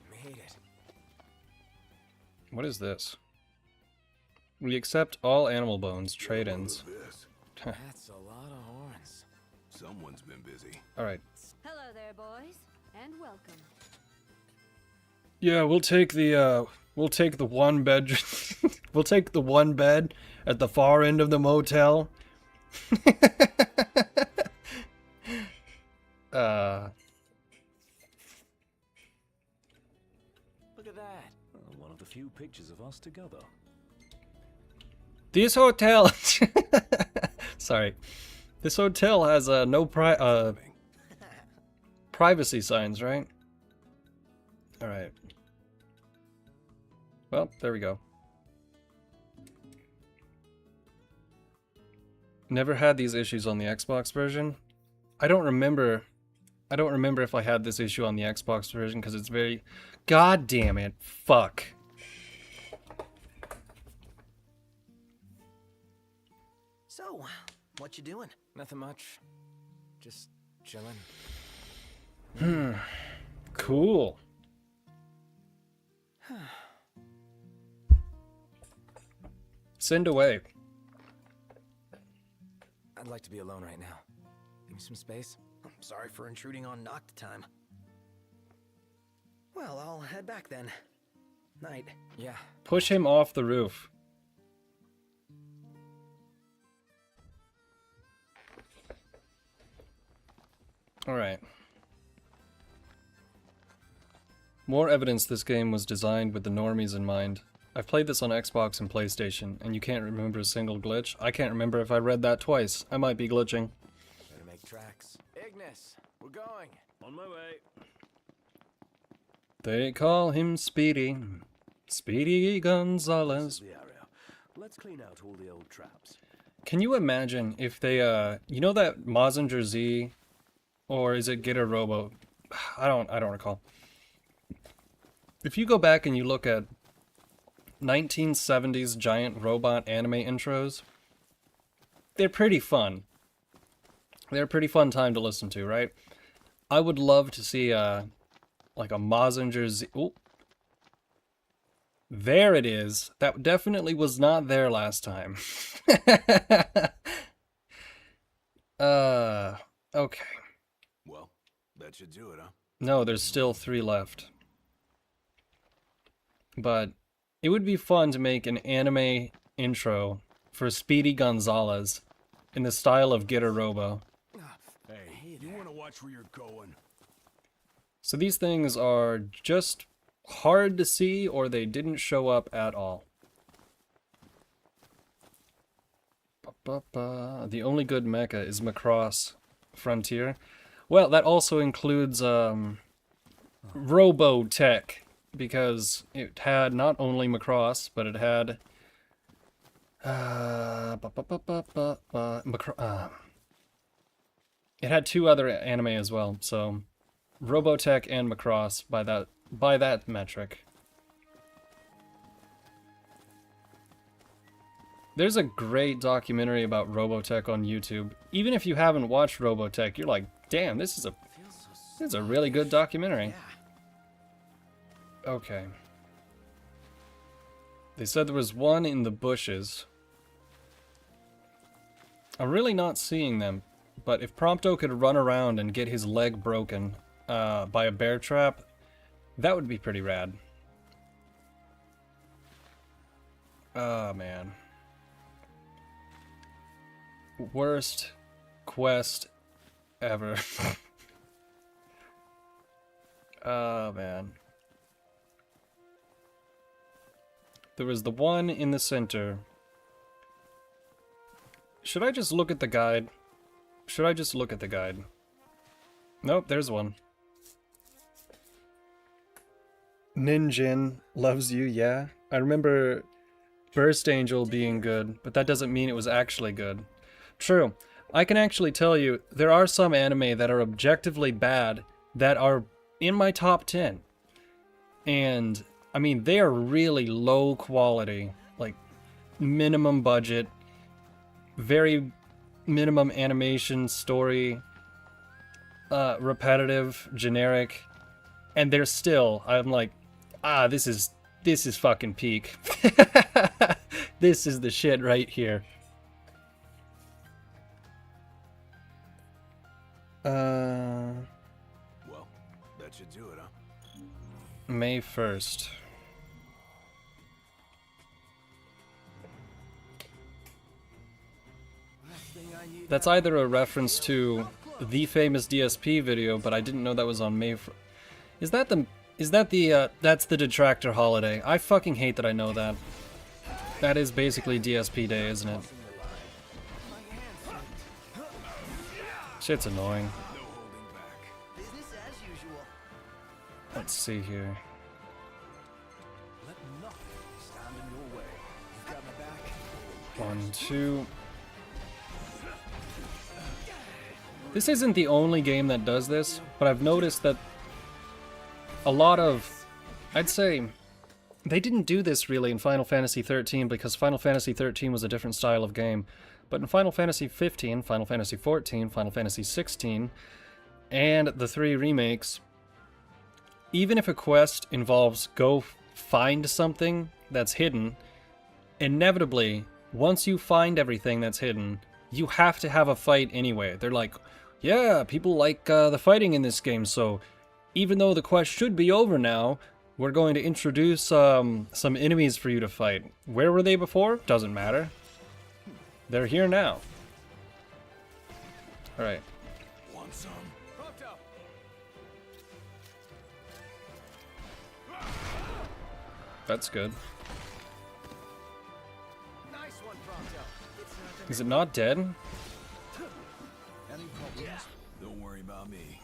Speaker 2: Made it.
Speaker 1: What is this? We accept all animal bones, trade-ins.
Speaker 3: What is this?
Speaker 2: That's a lot of horns.
Speaker 3: Someone's been busy.
Speaker 1: Alright.
Speaker 5: Hello there, boys, and welcome.
Speaker 1: Yeah, we'll take the one bed we'll take the one bed at the far end of the motel.
Speaker 2: Look at that.
Speaker 3: One of the few pictures of us together.
Speaker 1: This hotel sorry. This hotel has no privacy signs, right? Alright. Well, there we go. Never had these issues on the Xbox version. I don't remember if I had this issue on the Xbox version because it's very... God damn it. Fuck.
Speaker 4: So, what you doing?
Speaker 2: Nothing much. Just chilling.
Speaker 1: Cool. Send away.
Speaker 2: I'd like to be alone right now. Give me some space.
Speaker 4: I'm sorry for intruding on Noct time. Well, I'll head back then. Night.
Speaker 2: Yeah.
Speaker 1: Push him off the roof. Alright. More evidence this game was designed with the normies in mind. I've played this on Xbox and PlayStation, and you can't remember a single glitch. I can't remember if I read that twice. I might be glitching.
Speaker 2: Better make tracks. Ignis, we're going.
Speaker 3: On my way.
Speaker 1: They call him Speedy. Speedy
Speaker 3: This
Speaker 1: Gonzalez.
Speaker 3: is the area. Let's clean out all the old traps.
Speaker 1: Can you imagine if they, you know that Mazinger Z, or is it Get a Robo? I don't recall. If you go back and you look at 1970s giant robot anime intros, they're pretty fun. They're a pretty fun time to listen to, right? I would love to see, like a Mazinger Z. Ooh. There it is. That definitely was not there last time. Okay.
Speaker 3: Well, that should do it, huh?
Speaker 1: No, there's still 3 left. But it would be fun to make an anime intro for Speedy Gonzalez in the style of Get a Robo.
Speaker 3: Hey, you want to watch where you're going?
Speaker 1: So these things are just hard to see, or they didn't show up at all. The only good mecha is Macross Frontier. Well, that also includes Robotech, because it had not only Macross, but it had it had 2 other anime as well. So Robotech and Macross by that metric. There's a great documentary about Robotech on YouTube. Even if you haven't watched Robotech, you're like, damn, this is a really good documentary.
Speaker 4: Yeah.
Speaker 1: Okay. They said there was one in the bushes. I'm really not seeing them, but if Prompto could run around and get his leg broken by a bear trap, that would be pretty rad. Oh, man. Worst quest ever. Oh, man. There was the one in the center. Should I just look at the guide? Nope, there's one. Ninjin loves you, yeah. I remember Burst Angel being good, but that doesn't mean it was actually good. True. I can actually tell you, there are some anime that are objectively bad that are in my top 10. And, I mean, they are really low quality, like, minimum budget, very minimum animation, story, repetitive, generic, and they're still, I'm like, this is fucking peak. This is the shit right here.
Speaker 3: Well, that should do it, huh?
Speaker 1: May 1st. That's either a reference to the famous DSP video, but I didn't know that was on May 1st. That's the Detractor holiday. I fucking hate that I know that. That is basically DSP day, isn't it? Shit's annoying.
Speaker 4: Business as usual.
Speaker 1: Let's see here.
Speaker 3: Let nothing stand in your way. You've got my back.
Speaker 1: 1, 2. This isn't the only game that does this, but I've noticed that a lot of, I'd say, they didn't do this really in Final Fantasy XIII because Final Fantasy XIII was a different style of game. But in Final Fantasy XV, Final Fantasy XIV, Final Fantasy XVI, and the 3 remakes, even if a quest involves go find something that's hidden, inevitably, once you find everything that's hidden, you have to have a fight anyway. They're like, yeah, people like the fighting in this game, so even though the quest should be over now, we're going to introduce some enemies for you to fight. Where were they before? Doesn't matter. They're here now. Alright.
Speaker 3: Want some?
Speaker 2: Prompto.
Speaker 1: That's good.
Speaker 2: Nice one, Prompto.
Speaker 1: Is it not dead?
Speaker 3: Any problems? Don't worry about me.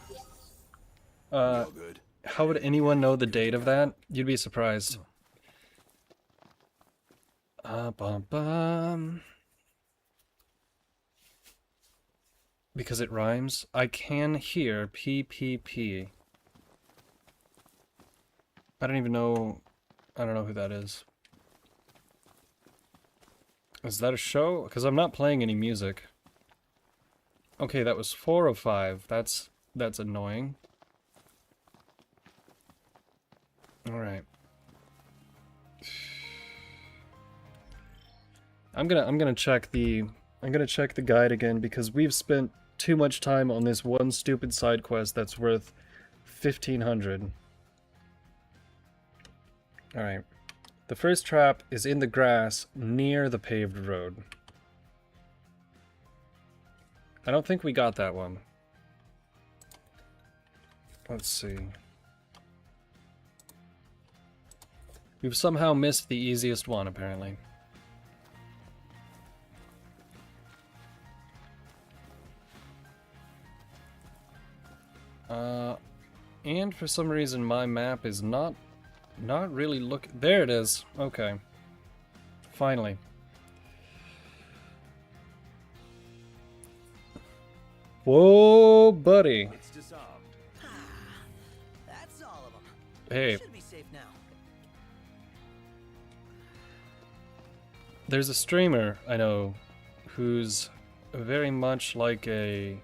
Speaker 1: Uh,
Speaker 3: All good.
Speaker 1: how would anyone know the date of that? You'd be surprised. Bum bum. Because it rhymes. I can hear PPP. I don't even know. I don't know who that is. Is that a show? Because I'm not playing any music. Okay, that was 4 of 5. That's annoying. Alright. I'm gonna check the guide again because we've spent too much time on this one stupid side quest that's worth 1,500. Alright. The first trap is in the grass near the paved road. I don't think we got that one. Let's see. We've somehow missed the easiest one, apparently. And for some reason my map is not really there it is. Okay. Finally. Whoa, buddy.
Speaker 3: It's disarmed.
Speaker 4: That's all of them.
Speaker 1: Hey,
Speaker 4: Should be safe now.
Speaker 1: there's a streamer I know who's very much like a...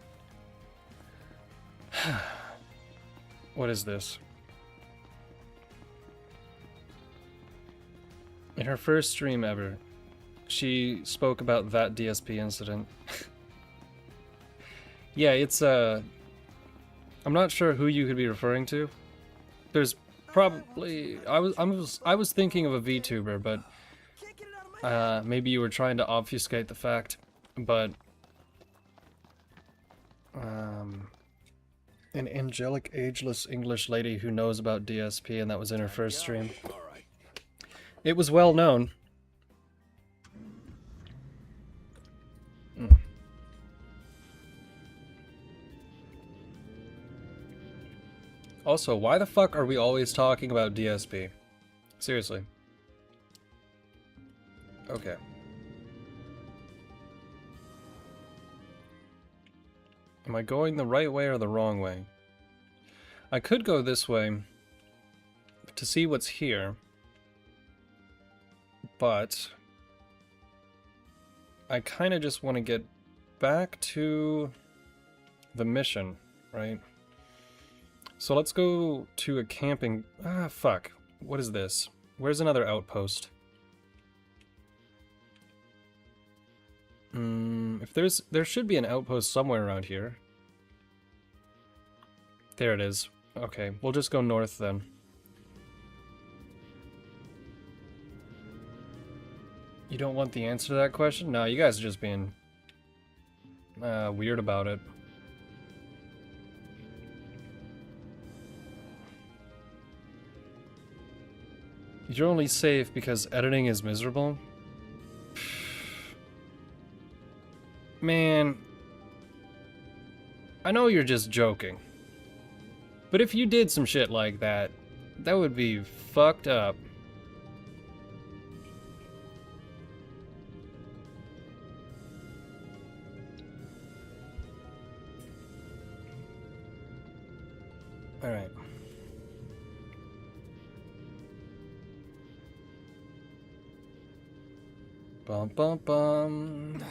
Speaker 1: What is this? In her first stream ever, she spoke about that DSP incident. Yeah, it's I'm not sure who you could be referring to. There's probably I was thinking of a VTuber, but maybe you were trying to obfuscate the fact, but an angelic, ageless English lady who knows about DSP, and that was in her first stream.
Speaker 3: All right.
Speaker 1: It was well known. Also, why the fuck are we always talking about DSP? Seriously. Okay. Am I going the right way or the wrong way? I could go this way to see what's here, but I kind of just want to get back to the mission, right? So let's go to a camping... Ah, fuck. What is this? Where's another outpost? There should be an outpost somewhere around here. There it is. Okay, we'll just go north then. You don't want the answer to that question? No, you guys are just being weird about it. You're only safe because editing is miserable? Man, I know you're just joking. But if you did some shit like that, that would be fucked up. Alright. Bum bum bum.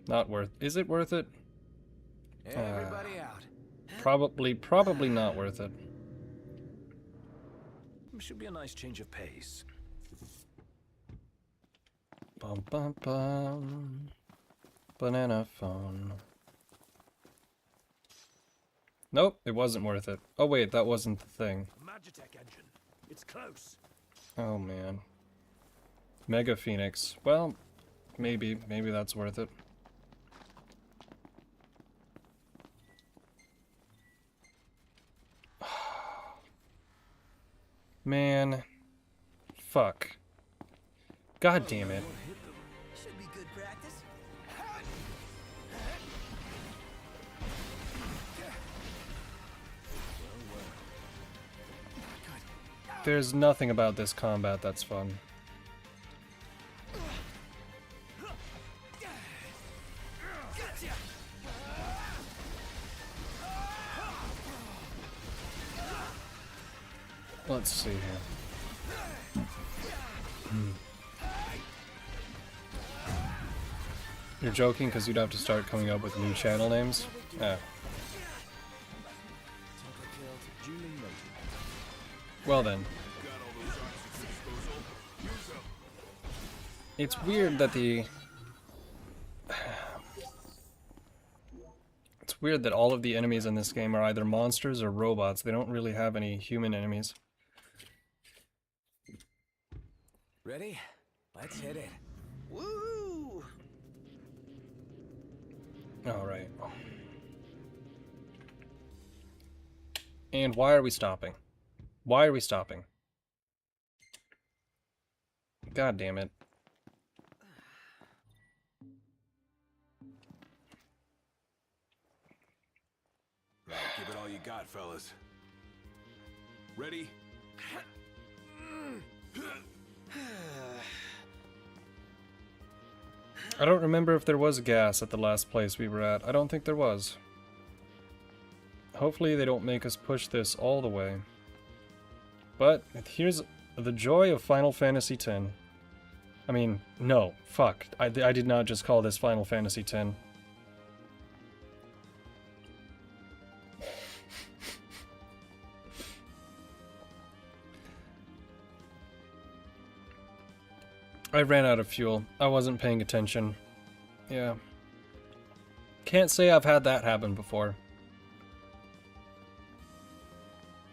Speaker 1: Not worth. Is it worth it?
Speaker 2: Everybody out.
Speaker 1: Probably not worth it.
Speaker 3: Should be a nice change of pace.
Speaker 1: Bum bum bum. Banana phone. Nope, it wasn't worth it. Oh wait, that wasn't the thing.
Speaker 3: Magitech engine. It's close.
Speaker 1: Oh man. Mega Phoenix. Well, maybe that's worth it. Man. Fuck. God damn it.
Speaker 4: Should be good practice.
Speaker 1: There's nothing about this combat that's fun. Let's see here. You're joking because you'd have to start coming up with new channel names? Yeah. Well then. It's weird that It's weird that all of the enemies in this game are either monsters or robots. They don't really have any human enemies.
Speaker 2: Ready? Let's hit it.
Speaker 4: Woo!
Speaker 1: Alright. And why are we stopping? Why are we stopping? God damn it.
Speaker 3: Right, give it all you got, fellas. Ready?
Speaker 1: I don't remember if there was gas at the last place we were at. I don't think there was. Hopefully they don't make us push this all the way. But here's the joy of Final Fantasy X. I mean, no, fuck. I did not just call this Final Fantasy X. I ran out of fuel. I wasn't paying attention. Yeah. Can't say I've had that happen before.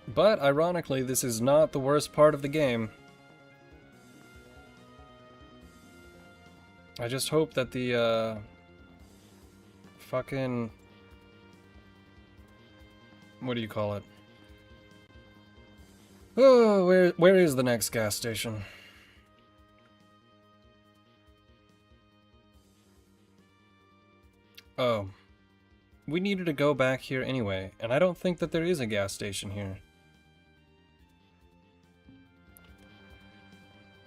Speaker 1: But, ironically, this is not the worst part of the game. I just hope that the, fucking... what do you call it? Oh, where is the next gas station? Oh. We needed to go back here anyway, and I don't think that there is a gas station here.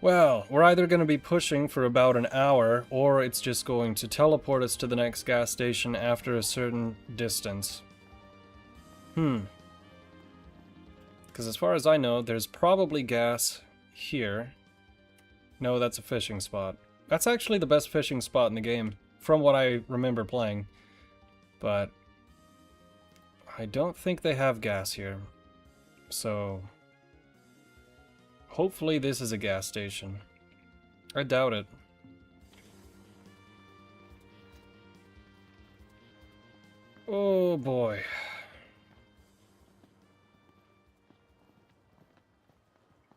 Speaker 1: Well, we're either going to be pushing for about an hour, or it's just going to teleport us to the next gas station after a certain distance. Because as far as I know, there's probably gas here. No, that's a fishing spot. That's actually the best fishing spot in the game, from what I remember playing. But I don't think they have gas here. So hopefully this is a gas station. I doubt it. Oh boy.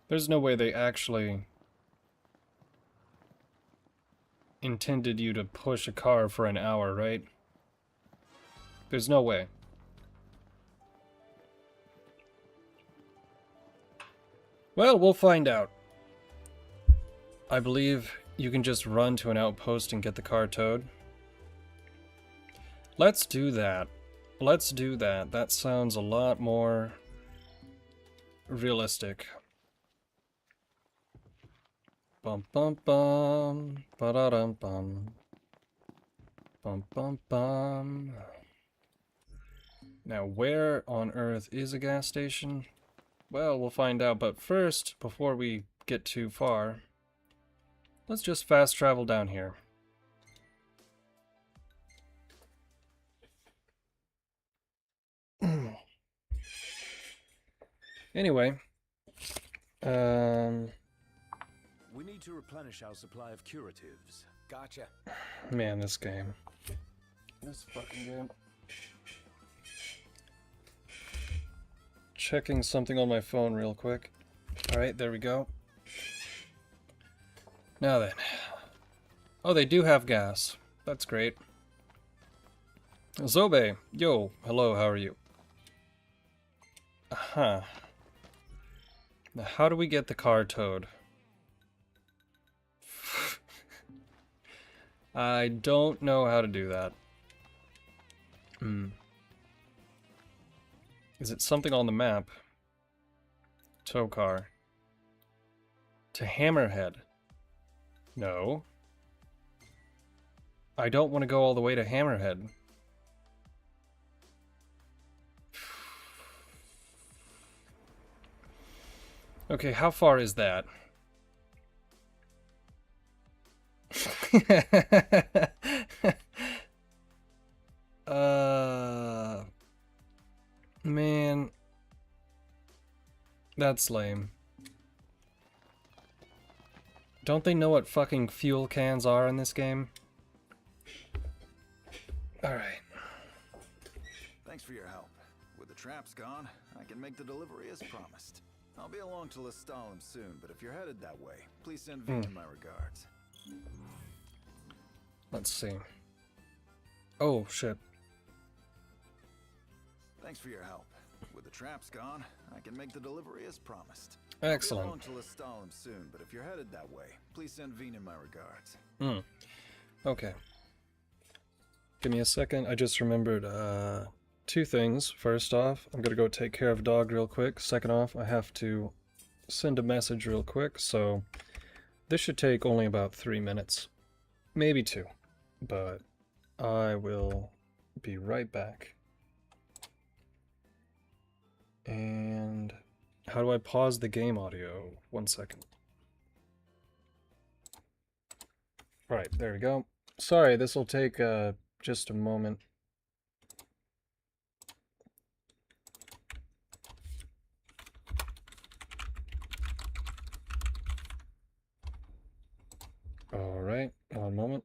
Speaker 1: There's no way they actually intended you to push a car for an hour, right? There's no way. Well, we'll find out. I believe you can just run to an outpost and get the car towed. Let's do that. Let's do that. That sounds a lot more realistic. Bum bum bum. Ba-da-dum bum. Bum bum bum. Now, where on earth is a gas station? Well, we'll find out, but first, before we get too far, let's just fast travel down here. Anyway,
Speaker 3: We need to replenish our supply of curatives.
Speaker 2: Gotcha.
Speaker 1: man, this game. This fucking game. Checking something on my phone real quick. Alright, there we go. Now then. Oh, they do have gas. That's great. Zobe, yo, hello, how are you? Huh. Now, how do we get the car towed? I don't know how to do that. Is it something on the map? Tow car. To Hammerhead. No. I don't want to go all the way to Hammerhead. Okay, how far is that? Man. That's lame. Don't they know what fucking fuel cans are in this game? Alright.
Speaker 2: Thanks for your help. With the traps gone, I can make the delivery as promised. I'll be along to Lestalem soon, but if you're headed that way, please send Vina my regards.
Speaker 1: Let's see. Oh, shit.
Speaker 2: Thanks for your help. With the traps gone, I can make the delivery as promised.
Speaker 1: Excellent.
Speaker 2: I'll be along to Lestalem soon, but if you're headed that way, please send Vina my regards.
Speaker 1: Okay. Give me a second. I just remembered two things. First off, I'm gonna go take care of dog real quick. Second off, I have to send a message real quick, so this should take only about 3 minutes. Maybe 2. But I will be right back. And how do I pause the game audio? 1 second. Right, there we go. Sorry, this will take just a moment. Alright, 1 moment.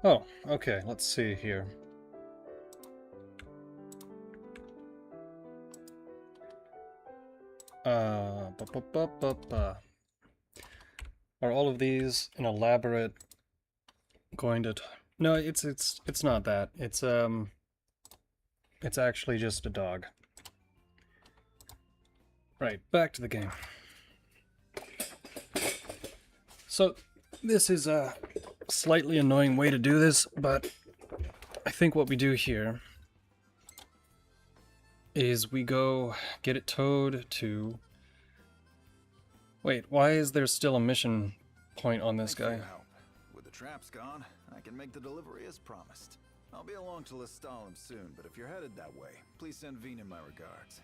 Speaker 1: Oh, okay, let's see here. Ba, ba, ba, ba, ba. Are all of these an elaborate going to no, it's not that. It's actually just a dog. Right, back to the game. So, this is a slightly annoying way to do this, but I think what we do here is we go get it towed to... Wait, why is there still a mission point on this
Speaker 2: Thanks for
Speaker 1: guy?
Speaker 2: your help. With the traps gone, I can make the delivery as promised. I'll be along to Lestalem soon, but if you're headed that way, please send Vina my regards.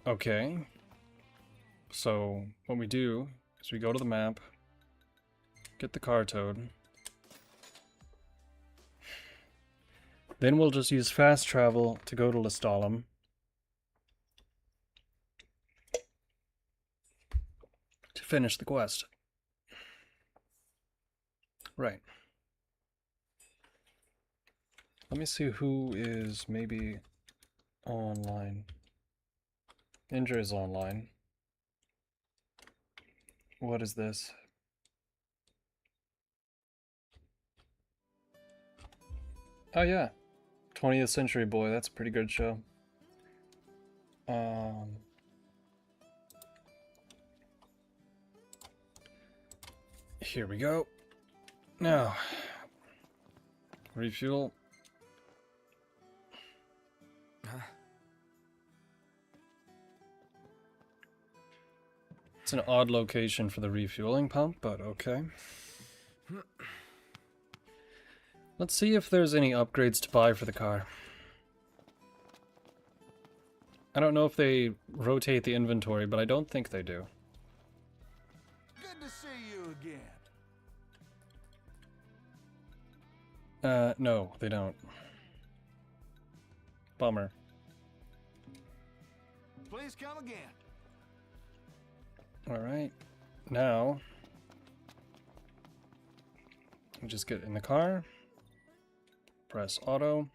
Speaker 1: Okay. So, what we do is we go to the map, get the car towed, then we'll just use fast travel to go to Lestalem. To finish the quest. Right. Let me see who is maybe online. Ninja is online. What is this? Oh yeah. 20th Century Boy, that's a pretty good show. Here we go. Now, refuel. It's an odd location for the refueling pump, but okay. Let's see if there's any upgrades to buy for the car. I don't know if they rotate the inventory, but I don't think they do.
Speaker 3: Good to see you again.
Speaker 1: No, they don't. Bummer.
Speaker 3: Please come again.
Speaker 1: Alright. Now, we just get in the car. Press auto.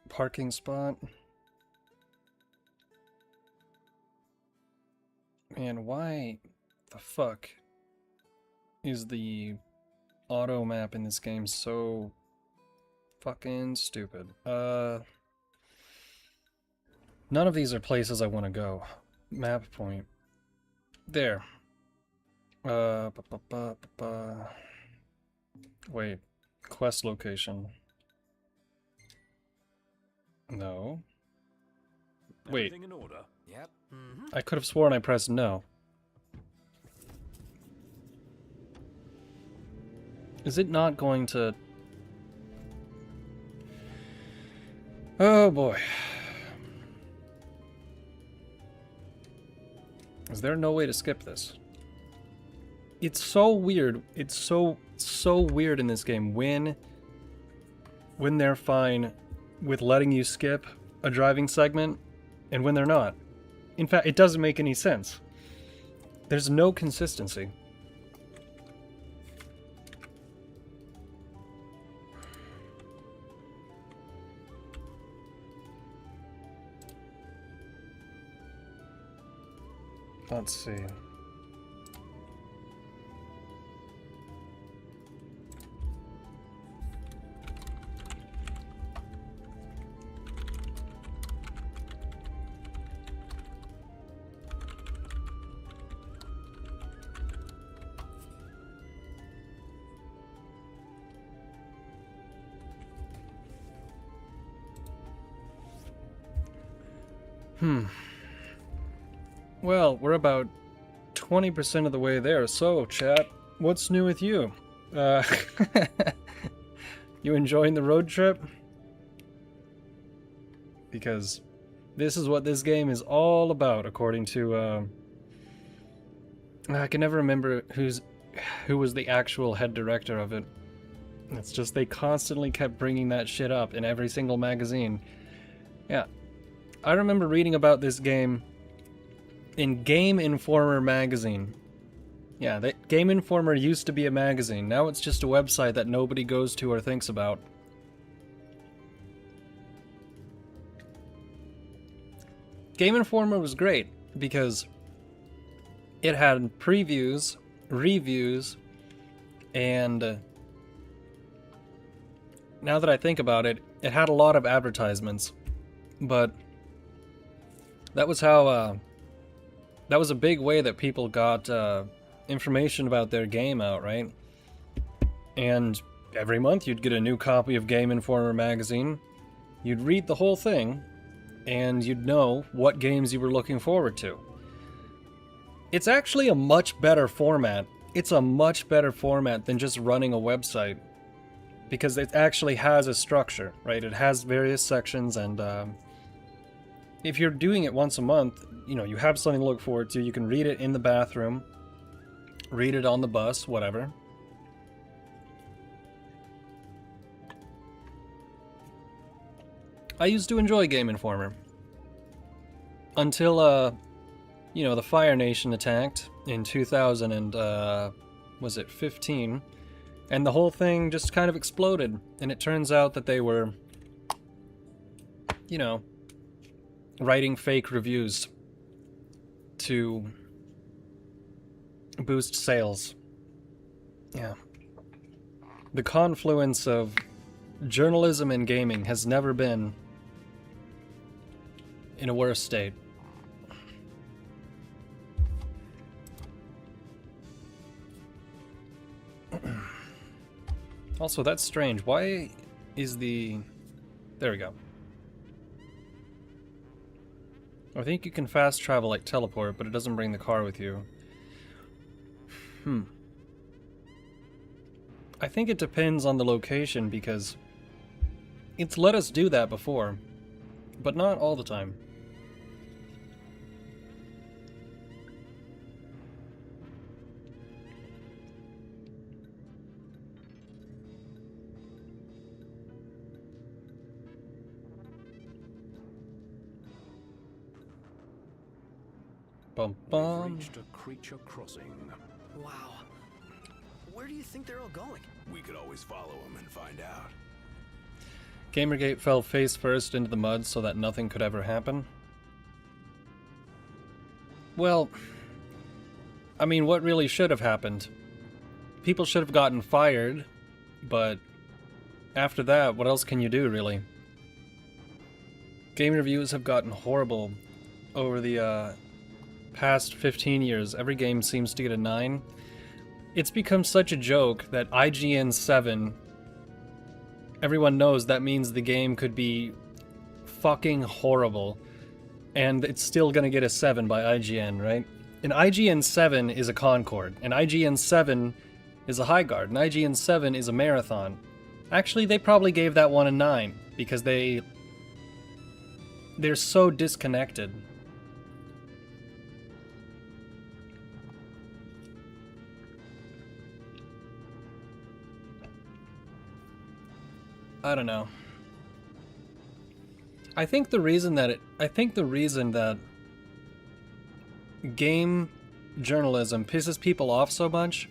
Speaker 1: Parking spot. Man, why the fuck is the auto map in this game so fucking stupid? None of these are places I want to go. Map point. There. Wait. Quest location. No. Wait.
Speaker 3: Everything in order?
Speaker 4: Yep.
Speaker 1: I could have sworn I pressed no. Is it not going to... Oh boy. Is there no way to skip this? It's so weird. It's so weird in this game when they're fine with letting you skip a driving segment and when they're not. In fact, it doesn't make any sense. There's no consistency. Let's see. Well, we're about 20% of the way there, so, chat, what's new with you? You enjoying the road trip? Because this is what this game is all about, according to, I can never remember who was the actual head director of it. It's just they constantly kept bringing that shit up in every single magazine. Yeah. I remember reading about this game in Game Informer magazine Yeah, Game Informer used to be a magazine. Now it's just a website that nobody goes to or thinks about. Game Informer was great because it had previews, reviews, and now that I think about it, it had a lot of advertisements. But that was how, that was a big way that people got information about their game out, right? And every month you'd get a new copy of Game Informer magazine. You'd read the whole thing, and you'd know what games you were looking forward to. It's actually a much better format. It's a much better format than just running a website, because it actually has a structure, right? It has various sections, and if you're doing it once a month, you know, you have something to look forward to. You can read it in the bathroom, read it on the bus, whatever. I used to enjoy Game Informer. Until, you know, the Fire Nation attacked in 2000 and, was it 15? And the whole thing just kind of exploded. And it turns out that they were, you know, writing fake reviews to boost sales. Yeah. The confluence of journalism and gaming has never been in a worse state. Also, that's strange. Why is the... There we go. I think you can fast travel like teleport, but it doesn't bring the car with you. I think it depends on the location, because it's let us do that before, but not all the time. Bum bum.
Speaker 3: Reached a creature crossing.
Speaker 4: Wow. Where do you think they're all going?
Speaker 3: We could always follow them and find out.
Speaker 1: Gamergate fell face first into the mud so that nothing could ever happen. Well, I mean, what really should have happened? People should have gotten fired, but after that, what else can you do, really? Game reviews have gotten horrible over the past 15 years. Every game seems to get a 9. It's become such a joke that IGN 7, everyone knows that means the game could be fucking horrible, and it's still gonna get a 7 by IGN, right? An IGN 7 is a Concord, an IGN 7 is a High Guard, an IGN 7 is a Marathon. Actually, they probably gave that one a 9, because they're so disconnected. I don't know. I think the reason that game journalism pisses people off so much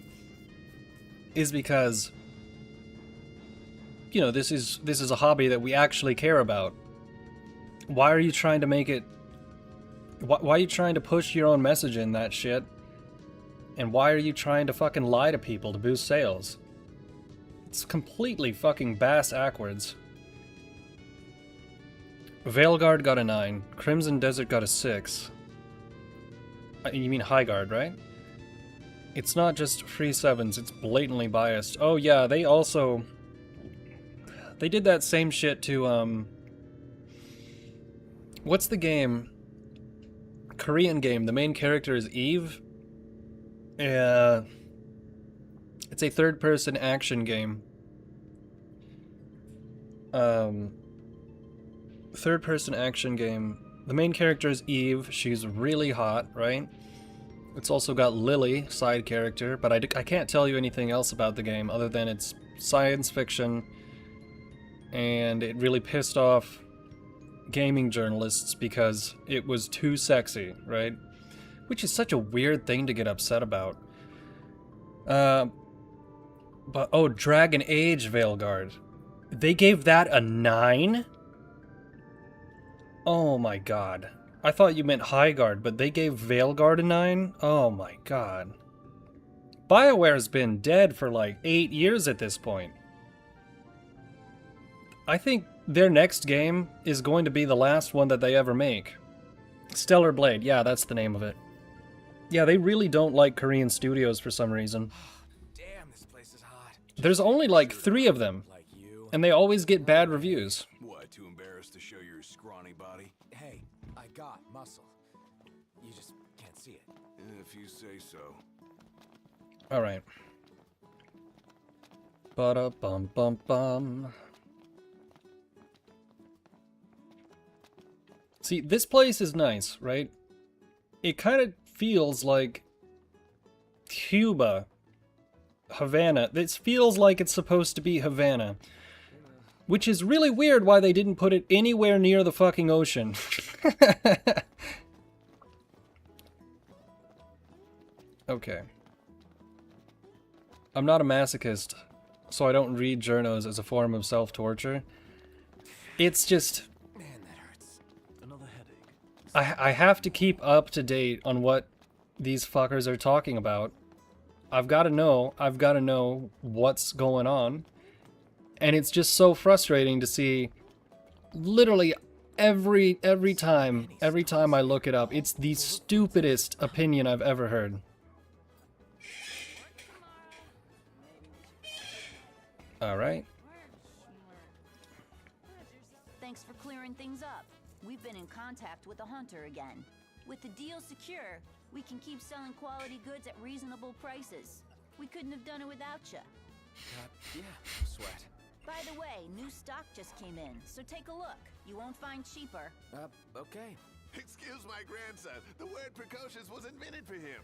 Speaker 1: is because, you know, this is a hobby that we actually care about. Why are you trying to make it... Why are you trying to push your own message in that shit? And why are you trying to fucking lie to people to boost sales? It's completely fucking bass-ackwards. Veilguard got a 9. Crimson Desert got a 6. You mean High Guard, right? It's not just free 7s, it's blatantly biased. Oh yeah, they also... They did that same shit to, what's the game? Korean game. The main character is Eve. It's a third-person action game. Third-person action game. The main character is Eve. She's really hot, right? It's also got Lily, side character, but I can't tell you anything else about the game other than it's science fiction, and it really pissed off gaming journalists because it was too sexy, right? Which is such a weird thing to get upset about. But oh, Dragon Age Veilguard. They gave that a 9? Oh my god. I thought you meant Highguard, but they gave Veilguard a 9? Oh my god. BioWare's been dead for like 8 years at this point. I think their next game is going to be the last one that they ever make. Stellar Blade, yeah, that's the name of it. Yeah, they really don't like Korean studios for some reason.
Speaker 3: Damn, this place is hot.
Speaker 1: There's only like 3 of them,
Speaker 3: Like you.
Speaker 1: and they always get bad reviews.
Speaker 2: What, too embarrassed to show your scrawny body?
Speaker 3: Hey, I got muscle. You just can't see it.
Speaker 2: If you say so.
Speaker 1: Alright. Ba-da-bum-bum-bum. See, this place is nice, right? It kind of feels like Cuba, Havana. This feels like it's supposed to be Havana. Which is really weird why they didn't put it anywhere near the fucking ocean. Okay. I'm not a masochist, so I don't read journos as a form of self-torture. It's just...
Speaker 3: Man, that hurts. Another headache.
Speaker 1: I have to keep up to date on what these fuckers are talking about. I've got to know what's going on. And it's just so frustrating to see literally every time I look it up, it's the stupidest opinion I've ever heard. Alright.
Speaker 5: Thanks for clearing things up. We've been in contact with the hunter again. With the deal secure, we can keep selling quality goods at reasonable prices. We couldn't have done it without you.
Speaker 3: Yeah, no sweat.
Speaker 5: By the way, new stock just came in, so take a look. You won't find cheaper.
Speaker 3: Okay.
Speaker 2: Excuse my grandson. The word precocious was invented for him.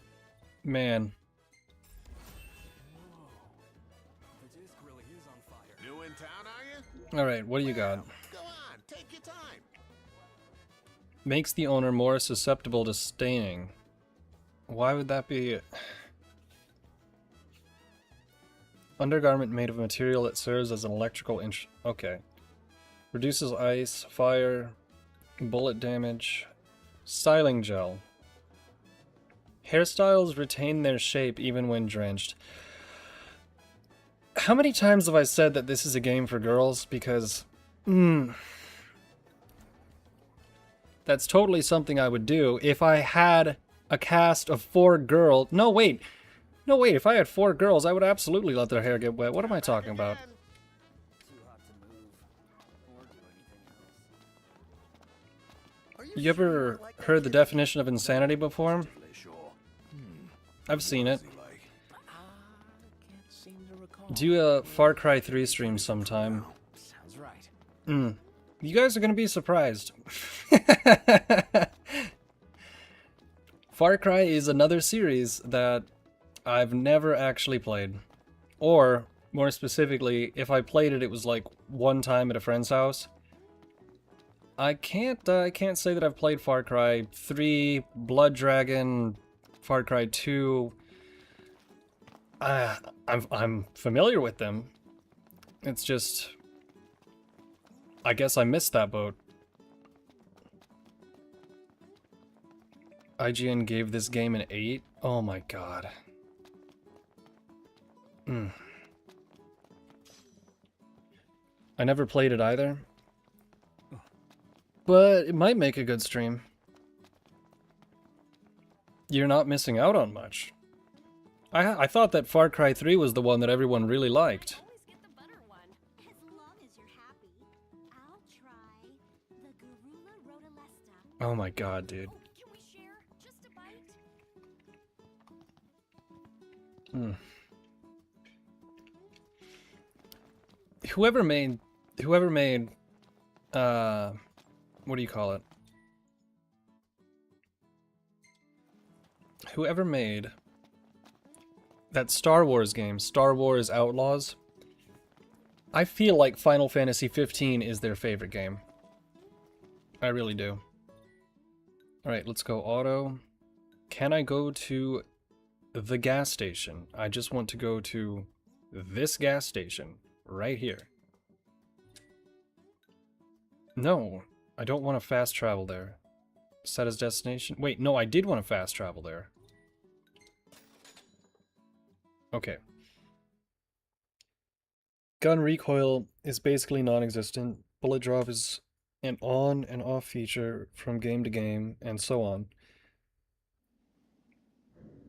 Speaker 1: Man.
Speaker 3: The disc really is on fire.
Speaker 2: New in town, are you?
Speaker 1: Alright, what do you got?
Speaker 2: Go on, take your time.
Speaker 1: Makes the owner more susceptible to staining. Why would that be? Undergarment made of material that serves as an electrical okay. Reduces ice, fire, bullet damage. Styling gel. Hairstyles retain their shape even when drenched. How many times have I said that this is a game for girls? Because... that's totally something I would do if I had a cast of 4 girls. No, wait. No, wait. If I had 4 girls, I would absolutely let their hair get wet. What am I talking about?
Speaker 4: Too hot to move or do anything else.
Speaker 1: You ever heard the definition of insanity before?
Speaker 2: Sure.
Speaker 1: I've seen it.
Speaker 2: Like,
Speaker 3: Can't seem to recall.
Speaker 1: Do a Far Cry 3 stream sometime.
Speaker 3: Sounds right.
Speaker 1: You guys are gonna be surprised. Far Cry is another series that I've never actually played. Or, more specifically, if I played it, it was like one time at a friend's house. I can't say that I've played Far Cry 3, Blood Dragon, Far Cry 2. I'm familiar with them. It's just... I guess I missed that boat. IGN gave this game an 8? Oh my god. I never played it either. But it might make a good stream. You're not missing out on much. I thought that Far Cry 3 was the one that everyone really liked.
Speaker 5: Always get the butter one. As long as you're happy. I'll try the Garula Rhodalesta.
Speaker 1: Oh my god, dude.
Speaker 5: Can we share just a bite?
Speaker 1: Whoever made, what do you call it? Whoever made that Star Wars game, Star Wars Outlaws, I feel like Final Fantasy 15 is their favorite game. I really do. Alright, let's go auto. Can I go to the gas station. I just want to go to this gas station right here. No, I don't want to fast travel there. Set as destination. Wait, no, I did want to fast travel there. Okay. Gun recoil is basically non-existent. Bullet drop is an on and off feature from game to game, and so on.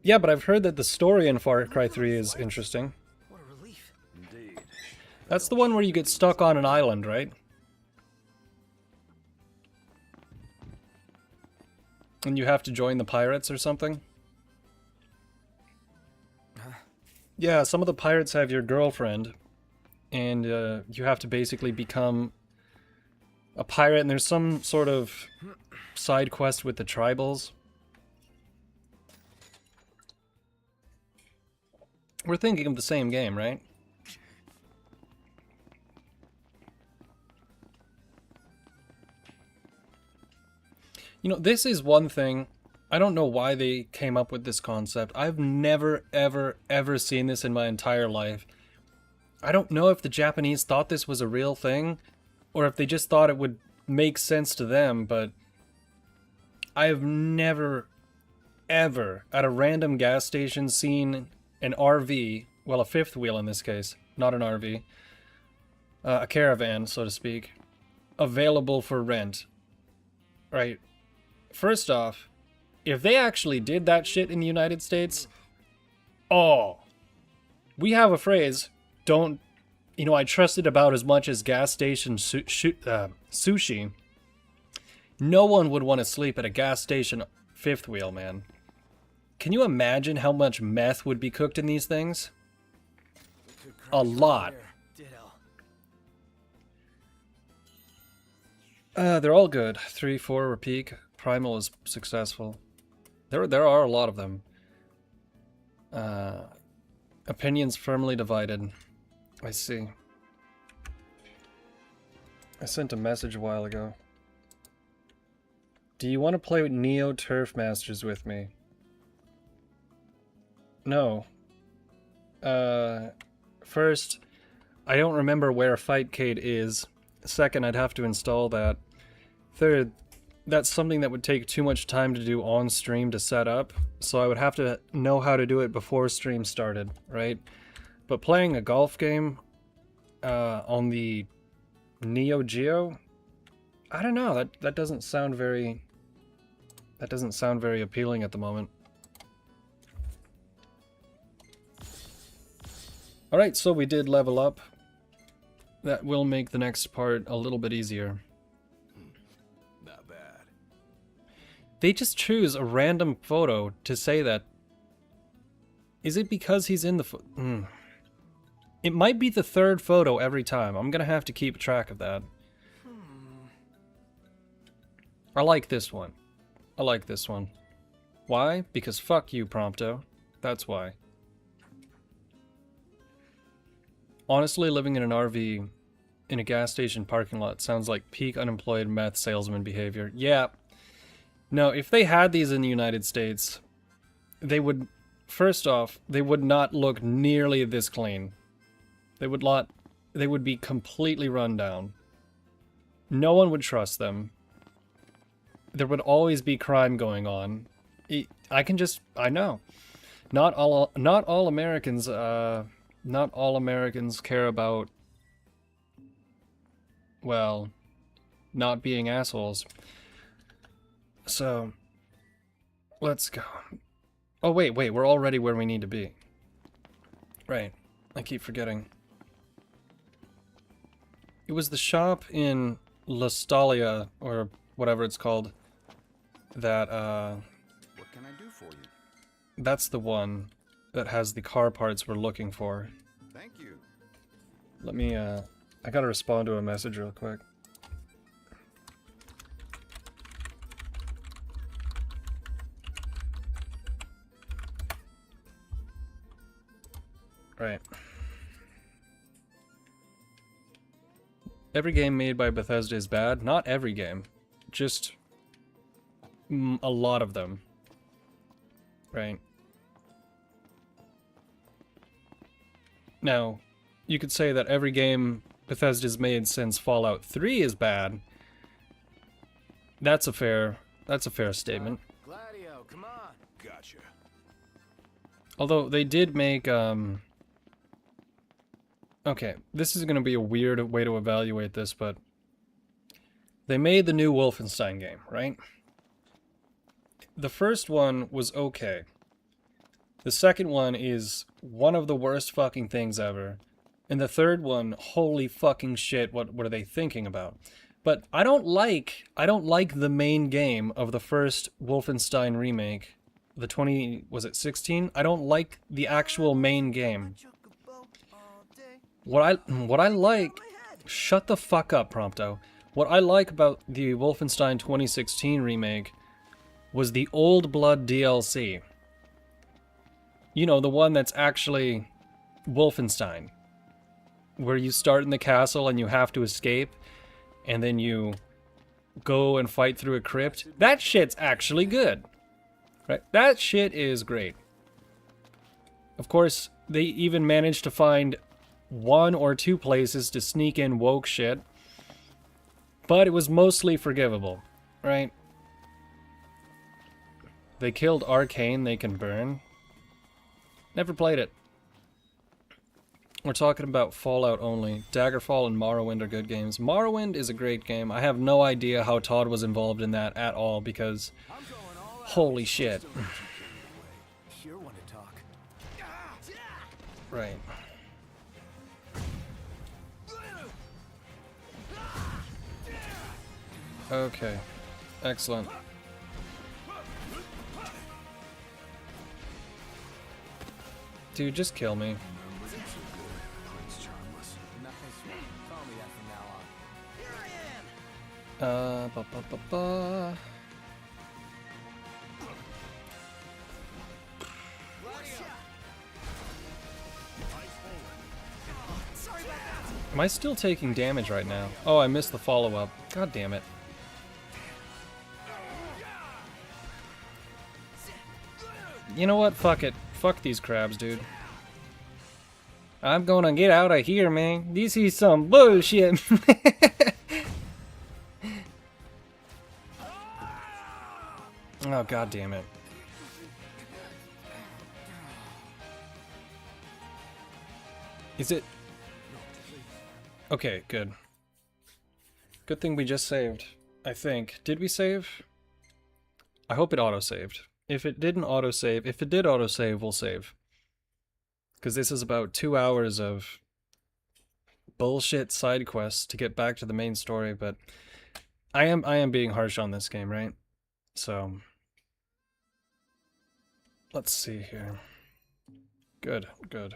Speaker 1: Yeah, but I've heard that the story in Far Cry 3 is interesting.
Speaker 4: What a relief.
Speaker 3: Indeed.
Speaker 1: That's the one where you get stuck on an island, right? And you have to join the pirates or something? Yeah, some of the pirates have your girlfriend, and you have to basically become a pirate, and there's some sort of side quest with the tribals. We're thinking of the same game, right? You know, this is one thing. I don't know why they came up with this concept. I've never, ever, ever seen this in my entire life. I don't know if the Japanese thought this was a real thing, or if they just thought it would make sense to them, but I have never, ever, at a random gas station, seen an RV, well, a fifth wheel in this case, not an RV, a caravan, so to speak, available for rent. Right. First off, if they actually did that shit in the United States, oh, we have a phrase, don't, you know, I trust it about as much as gas station sushi. No one would want to sleep at a gas station fifth wheel, man. Can you imagine how much meth would be cooked in these things? A lot.
Speaker 4: Ditto.
Speaker 1: They're all good. 3, 4 were peak. Primal is successful. There are a lot of them. Opinions firmly divided. I see. I sent a message a while ago. Do you want to play with Neo Turf Masters with me? No. First, I don't remember where Fightcade is. Second, I'd have to install that. Third, that's something that would take too much time to do on stream to set up, so I would have to know how to do it before stream started, right? But playing a golf game on the Neo Geo, I don't know, that doesn't sound very appealing at the moment. Alright, so we did level up. That will make the next part a little bit easier.
Speaker 3: Not bad.
Speaker 1: They just choose a random photo to say that. Is it because he's in the It might be the third photo every time. I'm gonna have to keep track of that. I like this one. I like this one. Why? Because fuck you, Prompto. That's why. Honestly, living in an RV in a gas station parking lot sounds like peak unemployed meth salesman behavior. Yeah. No, if they had these in the United States, they would, first off, they would not look nearly this clean. They would be completely run down. No one would trust them. There would always be crime going on. I know. Not all Americans care about, well, not being assholes. So, let's go. Oh, wait, we're already where we need to be. Right, I keep forgetting. It was the shop in Lestalia, or whatever it's called, that,
Speaker 2: What can I do for you?
Speaker 1: that's the one that has the car parts we're looking for.
Speaker 2: Thank you.
Speaker 1: Let me, I gotta respond to a message real quick. Right. Every game made by Bethesda is bad. Not every game. Just a lot of them. Right. Now, you could say that every game Bethesda's made since Fallout 3 is bad. That's a fair statement.
Speaker 3: Gladio, come on.
Speaker 2: Gotcha.
Speaker 1: Although they did make okay, this is going to be a weird way to evaluate this, but they made the new Wolfenstein game, right? The first one was okay. The second one is one of the worst fucking things ever. And the third one, holy fucking shit, what are they thinking about? But I don't like the main game of the first Wolfenstein remake. The 16? I don't like the actual main game. What I like, shut the fuck up, Prompto. What I like about the Wolfenstein 2016 remake was the Old Blood DLC. You know, the one that's actually Wolfenstein. Where you start in the castle and you have to escape, and then you go and fight through a crypt. That shit's actually good. Right? That shit is great. Of course, they even managed to find 1 or 2 places to sneak in woke shit. But it was mostly forgivable, right? They killed Arcane, they can burn. Never played it. We're talking about Fallout only. Daggerfall and Morrowind are good games. Morrowind is a great game. I have no idea how Todd was involved in that at all because... holy shit.
Speaker 3: Sure want to talk.
Speaker 1: Right. Okay. Excellent. Dude, just kill me. Ba. Am I still taking damage right now? Oh, I missed the follow-up. God damn it. You know what? Fuck it. Fuck these crabs, dude. I'm gonna get out of here, man. This is some bullshit. Oh, god damn it. Is it... Okay, good. Good thing we just saved, I think. Did we save? I hope it auto-saved. If it didn't auto-save, if it did auto-save, we'll save. Because this is about 2 hours of bullshit side quests to get back to the main story, but I am being harsh on this game, right? So let's see here. Good, good.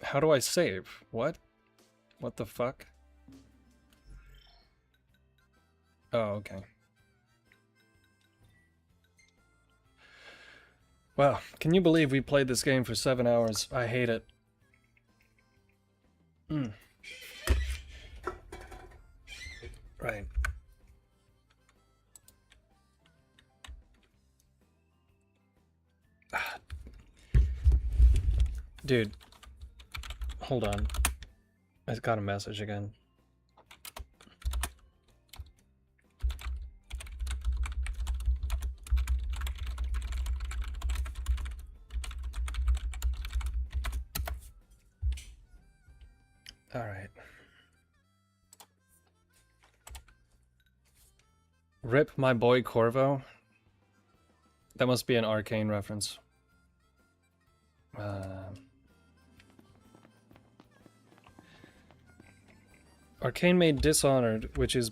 Speaker 1: How do I save? What? What the fuck? Oh, okay. Wow, can you believe we played this game for 7 hours? I hate it. Right. Dude. Hold on. I got a message again. All right. Rip my boy Corvo. That must be an Arcane reference. Arcane made Dishonored, which is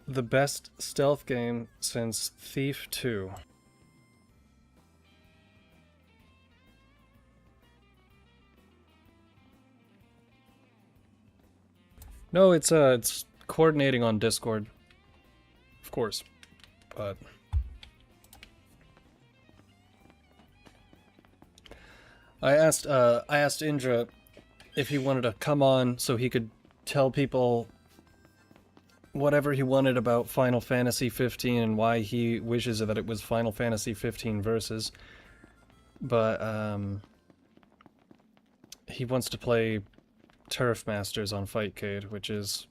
Speaker 1: the best stealth game since Thief 2. No, it's coordinating on Discord. Of course. But I asked Indra if he wanted to come on so he could tell people whatever he wanted about Final Fantasy 15 and why he wishes that it was Final Fantasy 15 Versus. but he wants to play Turf Masters on Fightcade, which is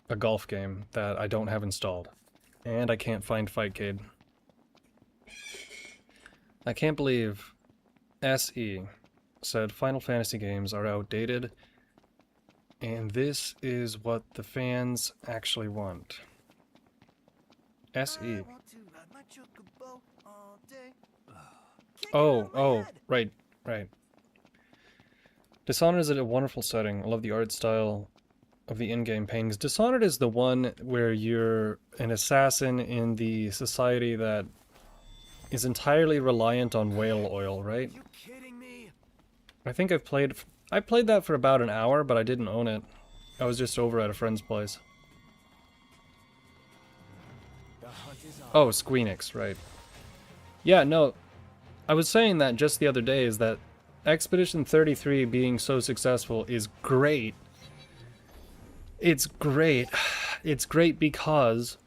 Speaker 1: a golf game that I don't have installed. And I can't find Fightcade. I can't believe SE said Final Fantasy games are outdated, and this is what the fans actually want. SE. Oh, right. Dishonored is a wonderful setting. I love the art style of the in-game paintings. Dishonored is the one where you're an assassin in the society that is entirely reliant on whale oil, right?
Speaker 3: You kidding me?
Speaker 1: I think I played that for about an hour, but I didn't own it. I was just over at a friend's place.
Speaker 3: The hunt is on.
Speaker 1: Oh, Squeenix, right. Yeah, no, I was saying that just the other day, is that Expedition 33 being so successful is great. It's great. It's great because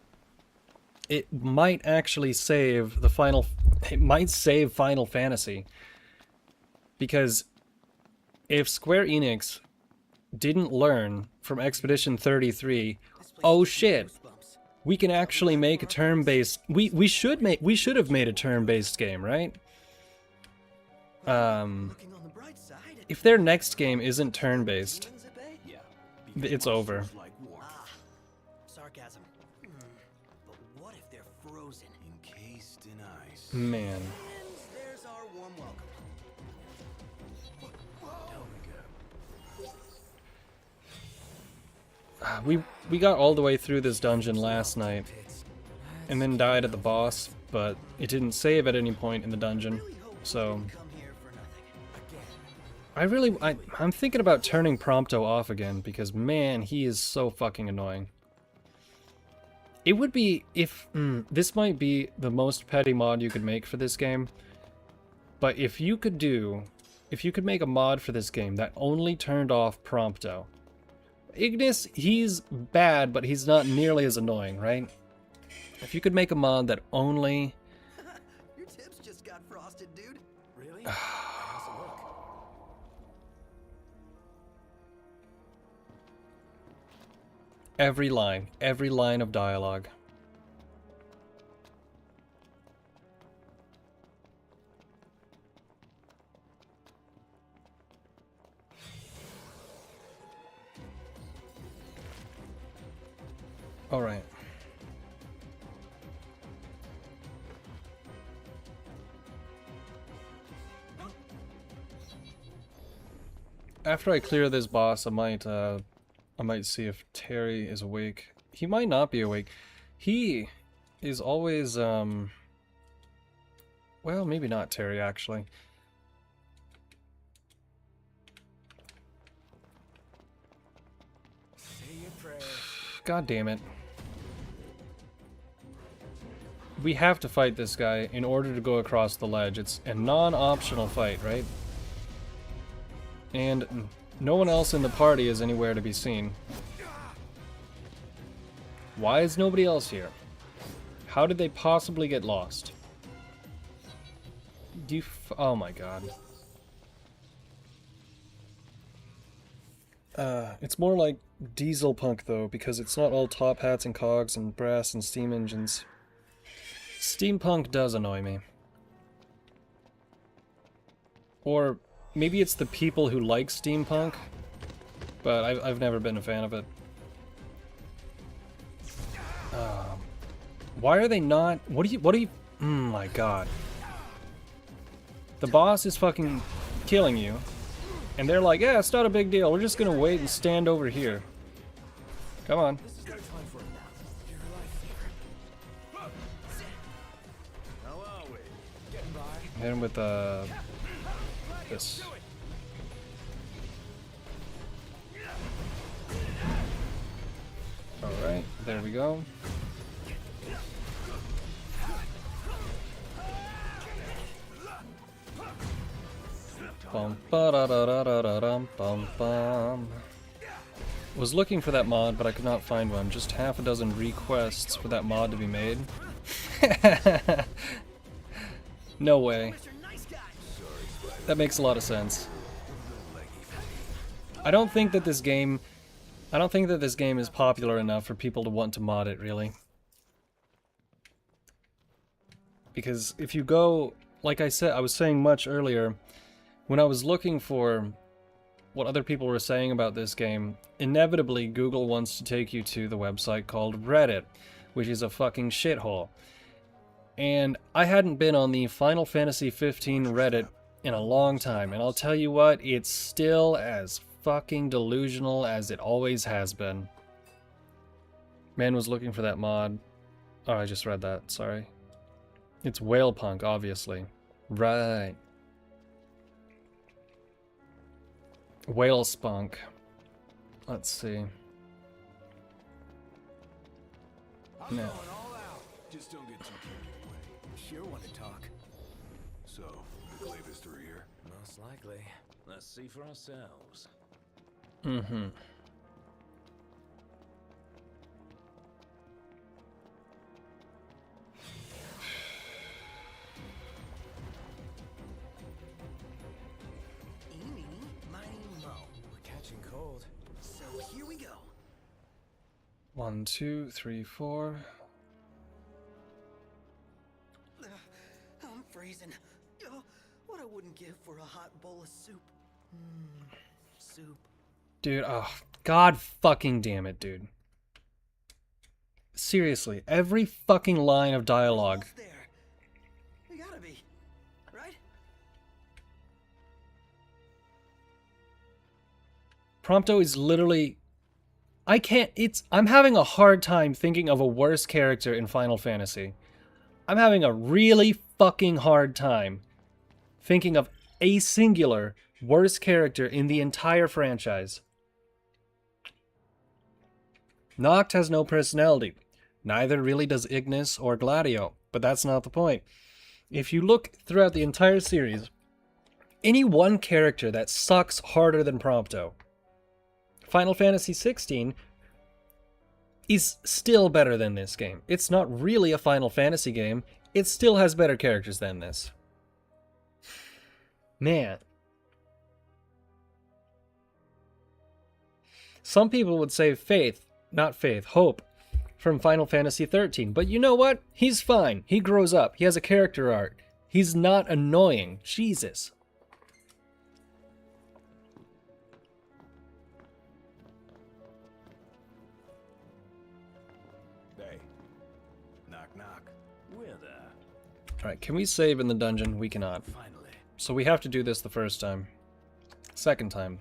Speaker 1: it might actually save the final... It might save Final Fantasy. Because if Square Enix didn't learn from Expedition 33, oh shit, we can actually make a turn-based... We should have made a turn-based game, right? If their next game isn't turn-based, it's over.
Speaker 4: Sarcasm. But what if they're frozen?
Speaker 2: Encased in ice.
Speaker 1: Man.
Speaker 4: And there's our warm welcome.
Speaker 1: We got all the way through this dungeon last night, and then died at the boss, but it didn't save at any point in the dungeon, so...
Speaker 4: Come here for nothing.
Speaker 1: I'm thinking about turning Prompto off again, because man, he is so fucking annoying. It would be, if, this might be the most petty mod you could make for this game, but if you could make a mod for this game that only turned off Prompto. Ignis, he's bad, but he's not nearly as annoying, right? If you could make a mod that only...
Speaker 4: Your tips just got frosted, dude.
Speaker 3: Really? How's it look?
Speaker 1: Every line of dialogue. All right. After I clear this boss, I might see if Terry is awake. He might not be awake. He is always, well, maybe not Terry, actually.
Speaker 3: Say your prayers.
Speaker 1: God damn it. We have to fight this guy in order to go across the ledge. It's a non-optional fight, right? And no one else in the party is anywhere to be seen. Why is nobody else here? How did they possibly get lost? Oh my god. It's more like Diesel Punk though, because it's not all top hats and cogs and brass and steam engines. Steampunk does annoy me. Or maybe it's the people who like steampunk, but I've never been a fan of it. Why are they not... What do you... Oh my god. The boss is fucking killing you, and they're like, yeah, it's not a big deal, we're just gonna wait and stand over here. Come on.
Speaker 3: This is no time for a nap. You're a lifesaver.
Speaker 2: How are we?
Speaker 3: Getting by.
Speaker 1: Hit him with this. Alright, there we go. Bum ba da da da da da dum bum bum. Was looking for that mod, but I could not find one. Just half a dozen requests for that mod to be made. No way.
Speaker 4: Mr. Nice Guy.
Speaker 1: That makes a lot of sense. I don't think that this game is popular enough for people to want to mod it, really. Because if you go, like I said, I was saying much earlier, when I was looking for what other people were saying about this game, inevitably Google wants to take you to the website called Reddit, which is a fucking shithole. And I hadn't been on the Final Fantasy 15 Reddit in a long time, and I'll tell you what, it's still as fucking delusional as it always has been. Man was looking for that mod. Oh, I just read that, sorry. It's Whale Punk, obviously. Right. Whale Spunk. Let's see.
Speaker 3: I'm
Speaker 1: No.
Speaker 3: going all out. Just don't get too carried away.
Speaker 4: Sure want to talk.
Speaker 3: So, the glaive is through here.
Speaker 4: Most likely.
Speaker 3: Let's see for ourselves.
Speaker 1: Mm-hmm.
Speaker 4: Eeny, miny, mo.
Speaker 3: We're catching cold.
Speaker 4: So here we go.
Speaker 1: 1, 2, 3, 4.
Speaker 4: I'm freezing. Oh, what I wouldn't give for a hot bowl of soup. Soup.
Speaker 1: Dude, oh, god fucking damn it, dude. Seriously, every fucking line of dialogue.
Speaker 4: Almost there. You gotta be, right?
Speaker 1: Prompto is literally... I'm having a hard time thinking of a worse character in Final Fantasy. I'm having a really fucking hard time thinking of a singular worst character in the entire franchise. Noct has no personality. Neither really does Ignis or Gladio, but that's not the point. If you look throughout the entire series, any one character that sucks harder than Prompto, Final Fantasy XVI is still better than this game. It's not really a Final Fantasy game. It still has better characters than this. Man. Some people would say Hope from Final Fantasy XIII. But you know what? He's fine. He grows up. He has a character arc. He's not annoying. Jesus.
Speaker 2: Hey. Knock, knock.
Speaker 3: We're there.
Speaker 1: Alright, can we save in the dungeon? We cannot.
Speaker 3: Finally.
Speaker 1: So we have to do this the first time. Second time.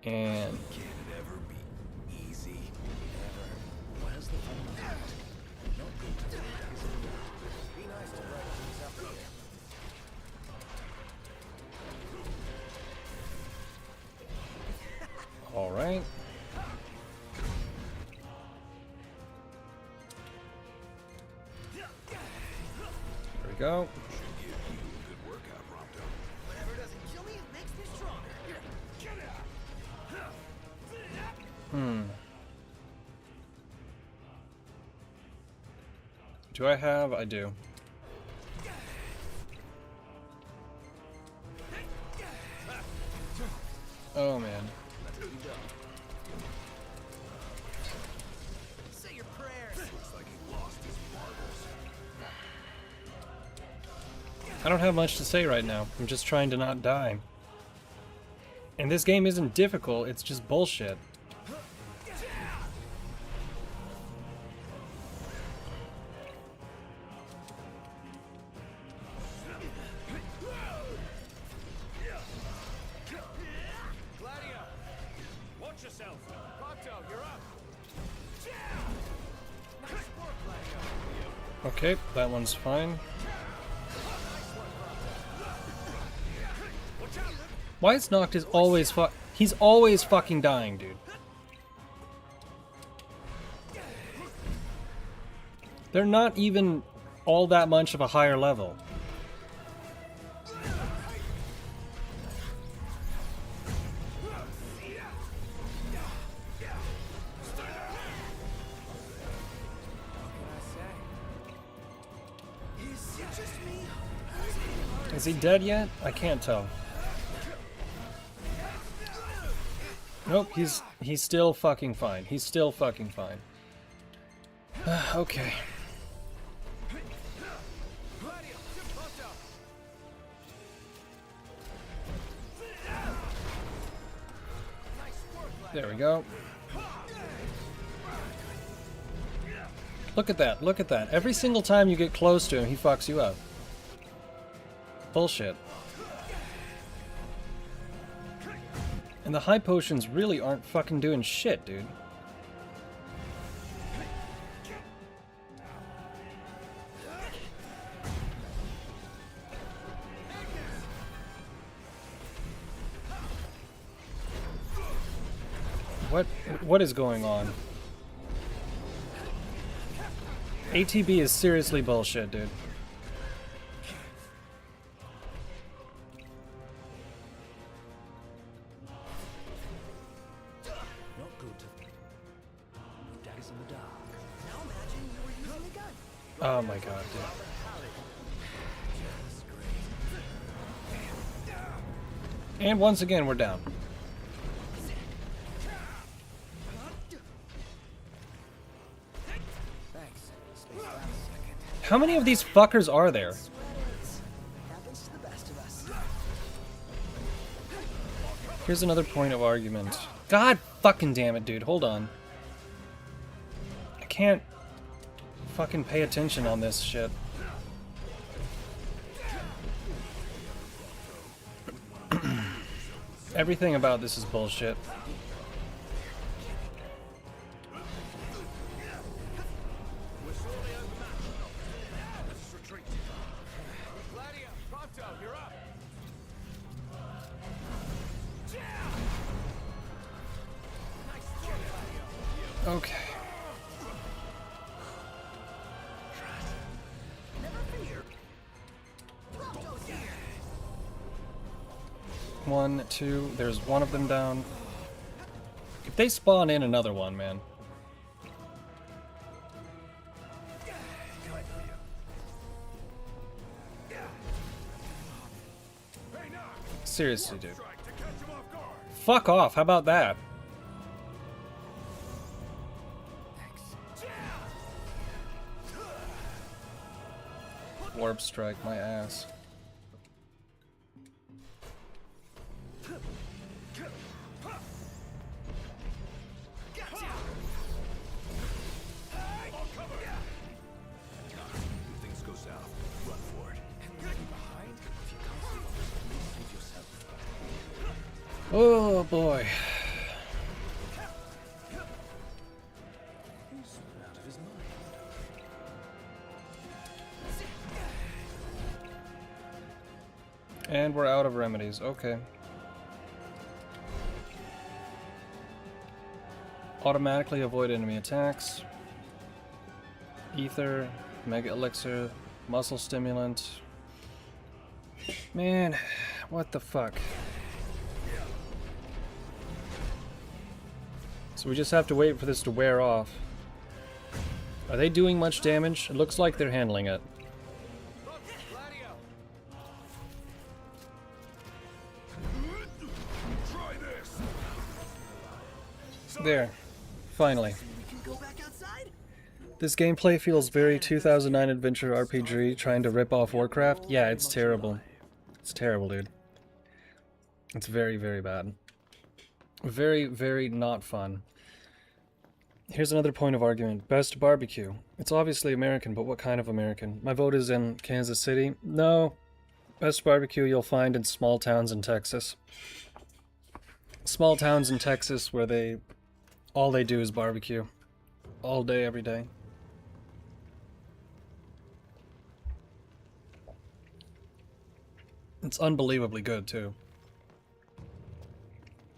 Speaker 1: And...
Speaker 2: Can it ever be easy?
Speaker 3: Never. Where's the fun in that? Not good to do that, is it? Be nice to break things up here.
Speaker 1: Alright. There we go.
Speaker 2: Should give you a good workout, Prompto.
Speaker 4: Whatever doesn't kill me, it makes me stronger.
Speaker 1: Do I have? I do. Oh man.
Speaker 4: Say your prayers.
Speaker 2: Looks like he lost his marbles.
Speaker 1: I don't have much to say right now. I'm just trying to not die. And this game isn't difficult, it's just bullshit.
Speaker 3: Gladio! Watch yourself! Prompto, you're up! Nice work, Gladio!
Speaker 1: Okay, that one's fine. Why is Noct always he's always fucking dying, dude. They're not even all that much of a higher level.
Speaker 4: Is it just me?
Speaker 1: Is he dead yet? I can't tell. Nope, he's still fucking fine. He's still fucking fine. Okay. There we go. Look at that, look at that. Every single time you get close to him, he fucks you up. Bullshit. And the high potions really aren't fucking doing shit, dude. What is going on? ATB is seriously bullshit, dude.
Speaker 3: Not good to... Daddy's in the dark.
Speaker 4: Now imagine you were using a gun.
Speaker 1: Oh my god, dude. And once again, we're down.
Speaker 3: Thanks. Space last second.
Speaker 1: How many of these fuckers are there?
Speaker 4: Happens to the best of us.
Speaker 1: Here's another point of argument. God fucking damn it, dude. Hold on. I can't fucking pay attention on this shit. Everything about this is bullshit. Okay. One, two, there's one of them down. If they spawn in another one, man. Seriously, dude. Fuck off, how about that? Warp strike my ass.
Speaker 3: Things go south. Run for it. Behind? If you can't see what save yourself.
Speaker 1: Oh boy.
Speaker 3: He's out of his mind.
Speaker 1: And we're out of remedies, okay. Automatically avoid enemy attacks. Ether, Mega Elixir, Muscle Stimulant. Man, what the fuck? So we just have to wait for this to wear off. Are they doing much damage? It looks like they're handling it. There. Finally.
Speaker 4: We can go back outside?
Speaker 1: This gameplay feels very 2009 adventure RPG trying to rip off Warcraft. Yeah, it's terrible. It's terrible, dude. It's very, very bad. Very, very not fun. Here's another point of argument. Best barbecue. It's obviously American, but what kind of American? My vote is in Kansas City. No. Best barbecue you'll find in small towns in Texas. Small towns in Texas where all they do is barbecue. All day, every day. It's unbelievably good, too.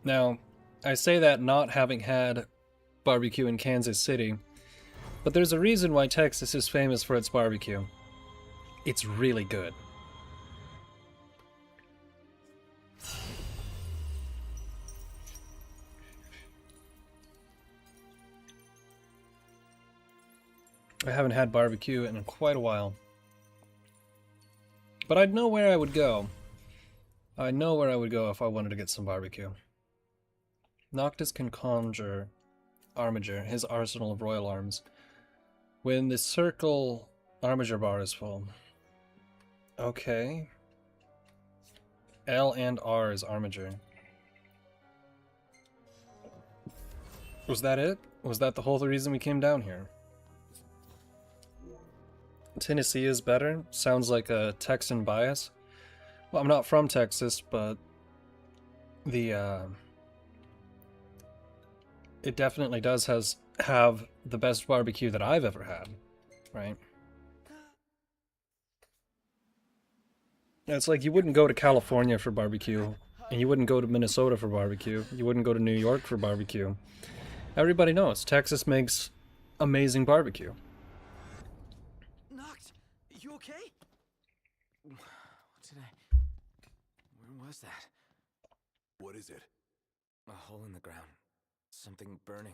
Speaker 1: Now, I say that not having had barbecue in Kansas City, but there's a reason why Texas is famous for its barbecue. It's really good. I haven't had barbecue in quite a while. But I'd know where I would go. I know where I would go if I wanted to get some barbecue. Noctis can conjure Armiger, his arsenal of royal arms, when the circle Armiger bar is full. Okay. L and R is Armiger. Was that it? Was that the whole reason we came down here? Tennessee is better? Sounds like a Texan bias. Well, I'm not from Texas, but the it definitely does have the best barbecue that I've ever had, right? It's like you wouldn't go to California for barbecue, and you wouldn't go to Minnesota for barbecue, you wouldn't go to New York for barbecue. Everybody knows Texas makes amazing barbecue.
Speaker 4: Noct, you okay?
Speaker 3: What did I... Where was that?
Speaker 2: What is it?
Speaker 3: A hole in the ground. Something burning.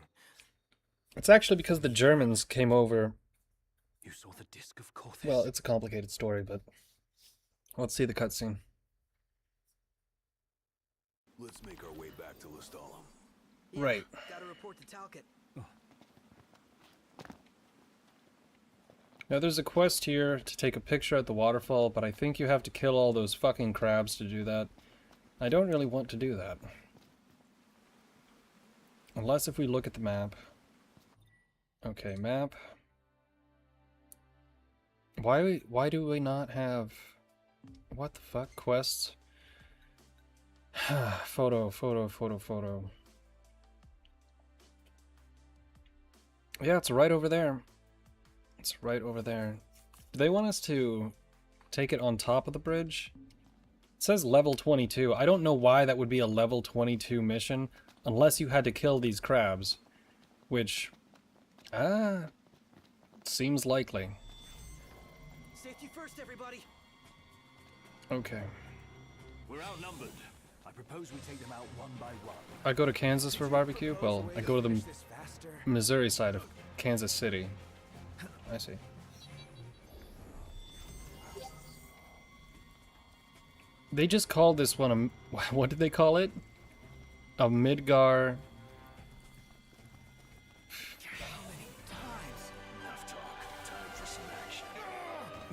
Speaker 1: It's actually because the Germans came over.
Speaker 3: You saw the disc of Corthus?
Speaker 1: Well, it's a complicated story, but let's see the cutscene.
Speaker 2: Let's make our way back to Lestalem.
Speaker 4: Yeah,
Speaker 1: Right.
Speaker 4: Gotta report to Talcott.
Speaker 1: Now there's a quest here to take a picture at the waterfall, but I think you have to kill all those fucking crabs to do that. I don't really want to do that. Unless if we look at the map. Okay, map. Why do we not have... What the fuck? Quests? Photo. Yeah, it's right over there. It's right over there. Do they want us to take it on top of the bridge? It says level 22. I don't know why that would be a level 22 mission unless you had to kill these crabs. Which, seems likely.
Speaker 4: Safety first, everybody.
Speaker 1: Okay.
Speaker 3: We're outnumbered. I propose we take them out one by one.
Speaker 1: I go to Kansas for barbecue? Well, I go to the
Speaker 3: Finish this faster.
Speaker 1: Missouri side of Kansas City. I see. They just called this one a... What did they call it? A Midgar...
Speaker 2: Enough talk. Time for some action.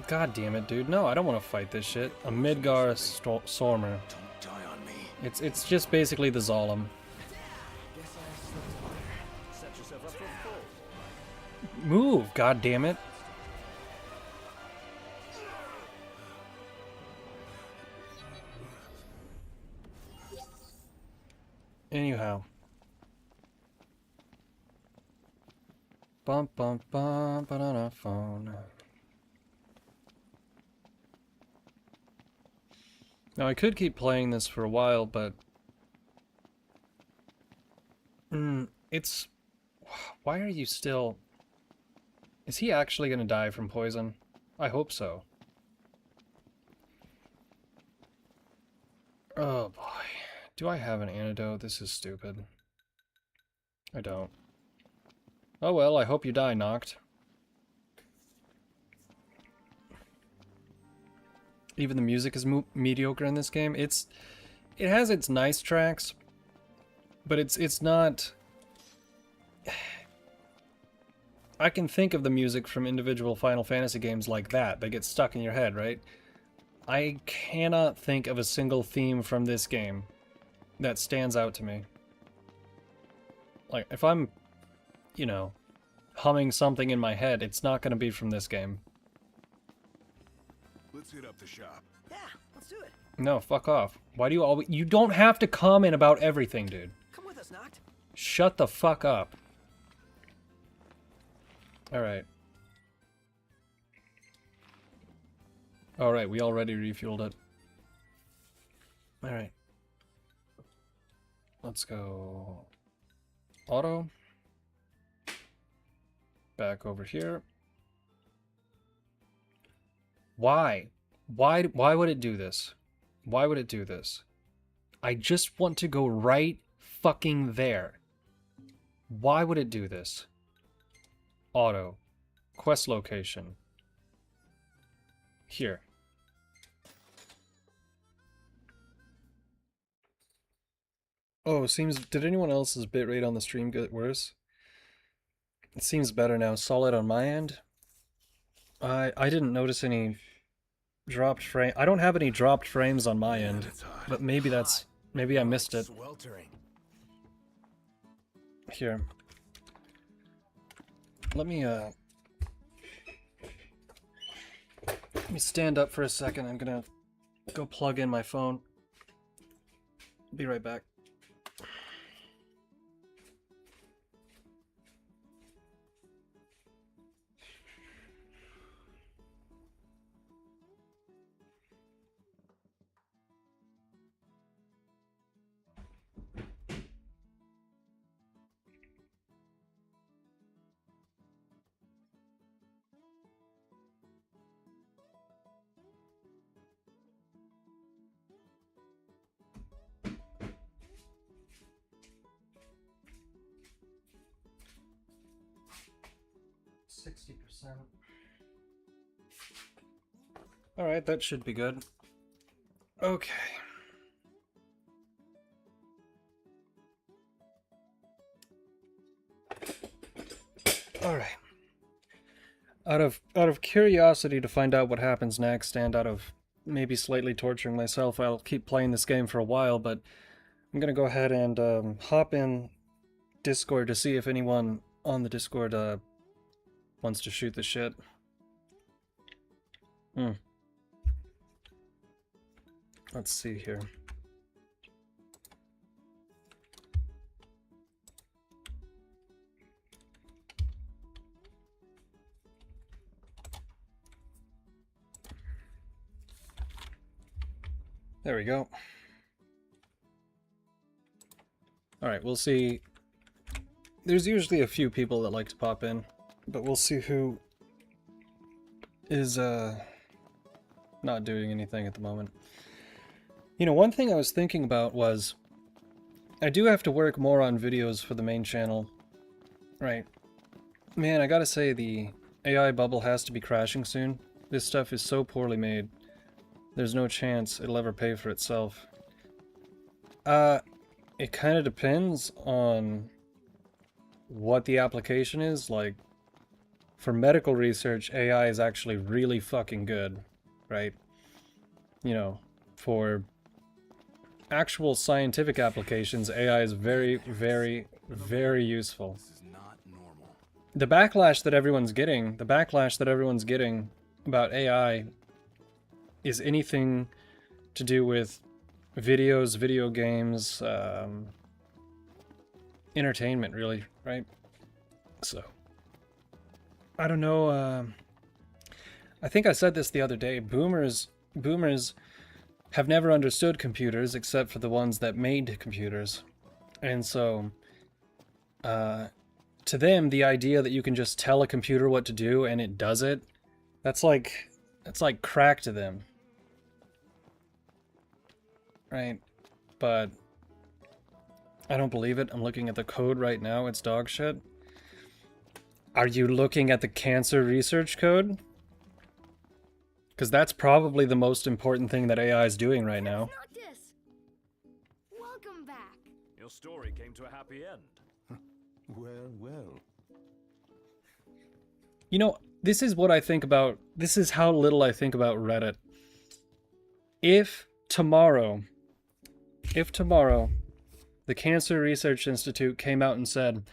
Speaker 1: God damn it, dude. No, I don't want to fight this shit. A Midgar Stormer.
Speaker 2: Don't die on me.
Speaker 1: It's just basically the Zolom.
Speaker 3: Guess I slipped water. Set yourself up for a fall.
Speaker 1: Move, god damn it. Anyhow. Bump bump bump on a phone. Now I could keep playing this for a while, but it's... Why are you still... Is he actually gonna die from poison? I hope so. Oh boy. Do I have an antidote? This is stupid. I don't. Oh well, I hope you die, Noct. Even the music is mediocre in this game. It has its nice tracks, but it's not... I can think of the music from individual Final Fantasy games like that get stuck in your head, right? I cannot think of a single theme from this game that stands out to me. Like, if I'm, you know, humming something in my head, it's not going to be from this game.
Speaker 2: Let's hit up the shop.
Speaker 4: Yeah, let's do it.
Speaker 1: No, fuck off. Why do you always... You don't have to comment about everything, dude.
Speaker 4: Come with us, Noct.
Speaker 1: Shut the fuck up. Alright. Alright, we already refueled it. Alright. Let's go... Auto. Back over here. Why? Why would it do this? Why would it do this? I just want to go right fucking there. Why would it do this? Auto. Quest location. Here. Oh, did anyone else's bitrate on the stream get worse? It seems better now. Solid on my end. I didn't notice any dropped frame. I don't have any dropped frames on my end, but maybe I missed it.
Speaker 3: Sweltering.
Speaker 1: Here. Let me stand up for a second. I'm gonna go plug in my phone. Be right back. Alright, that should be good. Okay. Alright. Out of curiosity to find out what happens next, and out of maybe slightly torturing myself, I'll keep playing this game for a while, but I'm gonna go ahead and hop in Discord to see if anyone on the Discord wants to shoot the shit. Let's see here. There we go. Alright, we'll see. There's usually a few people that like to pop in, but we'll see who is not doing anything at the moment. You know, one thing I was thinking about was I do have to work more on videos for the main channel. Right. Man, I gotta say the AI bubble has to be crashing soon. This stuff is so poorly made. There's no chance it'll ever pay for itself. It kind of depends on what the application is. Like, for medical research, AI is actually really fucking good, right? You know, for actual scientific applications, AI is very, very, very useful.
Speaker 3: This is not normal.
Speaker 1: The backlash that everyone's getting about AI is anything to do with videos, video games, entertainment, really, right? So, I don't know, I think I said this the other day, boomers have never understood computers except for the ones that made computers. And so, to them, the idea that you can just tell a computer what to do and it does it, that's like crack to them. Right? But I don't believe it. I'm looking at the code right now. It's dog shit. Are you looking at the cancer research code? Because that's probably the most important thing that AI is doing right now.
Speaker 6: Welcome back.
Speaker 3: Your story came to a happy end.
Speaker 2: Well.
Speaker 1: You know, this is what I think about. This is how little I think about Reddit. If tomorrow, the Cancer Research Institute came out and said,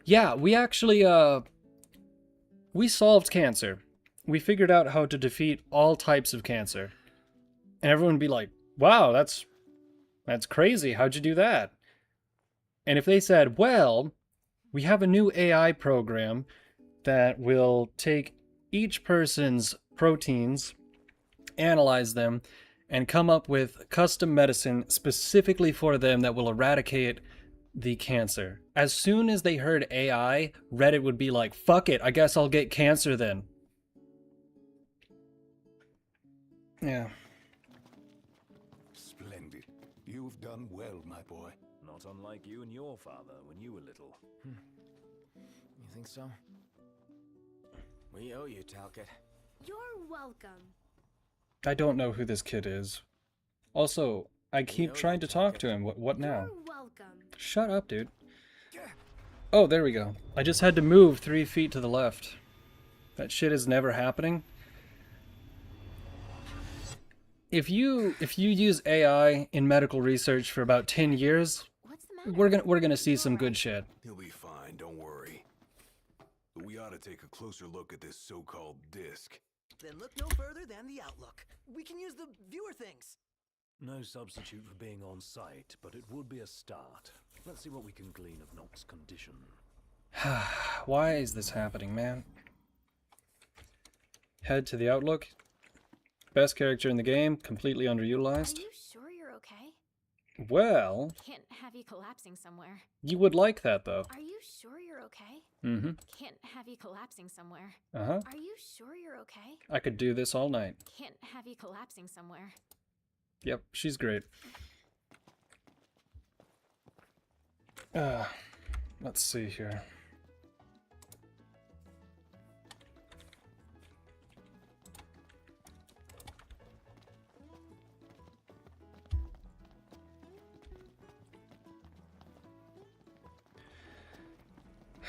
Speaker 1: yeah, we actually, we solved cancer. We figured out how to defeat all types of cancer. And everyone would be like, wow, that's crazy. How'd you do that? And if they said, well, we have a new AI program that will take each person's proteins, analyze them, and come up with custom medicine specifically for them that will eradicate the cancer. As soon as they heard AI, Reddit would be like, fuck it, I guess I'll get cancer then. Yeah.
Speaker 2: Splendid. You've done well, my boy.
Speaker 3: Not unlike you and your father when you were little.
Speaker 7: You think so? We owe you, Talcott.
Speaker 6: You're welcome.
Speaker 1: I don't know who this kid is. Also, I keep trying to talk to him. What now?
Speaker 6: You're welcome. welcome.
Speaker 1: Shut up, dude. Oh, there we go. I just had to move 3 feet to the left. That shit is never happening. If you use AI in medical research for about 10 years,
Speaker 5: What's the matter?
Speaker 1: we're gonna see some good shit.
Speaker 3: He'll be fine, don't worry. But we ought to take a closer look at this so-called disc.
Speaker 4: Then look no further than the Outlook. We can use the viewer things.
Speaker 8: No substitute for being on site, but it would be a start. Let's see what we can glean of Noct's condition.
Speaker 1: Why is this happening, man? Head to the Outlook. Best character in the game, completely underutilized.
Speaker 6: Are you sure you're okay?
Speaker 1: Well,
Speaker 6: Can't have you collapsing somewhere.
Speaker 1: you would like that, though.
Speaker 6: Are you sure you're okay?
Speaker 1: Mm-hmm.
Speaker 6: Can't have you collapsing somewhere.
Speaker 1: Uh-huh.
Speaker 6: Are you sure you're okay?
Speaker 1: I could do this all night.
Speaker 6: Can't have you collapsing somewhere.
Speaker 1: Yep, she's great. Let's see here.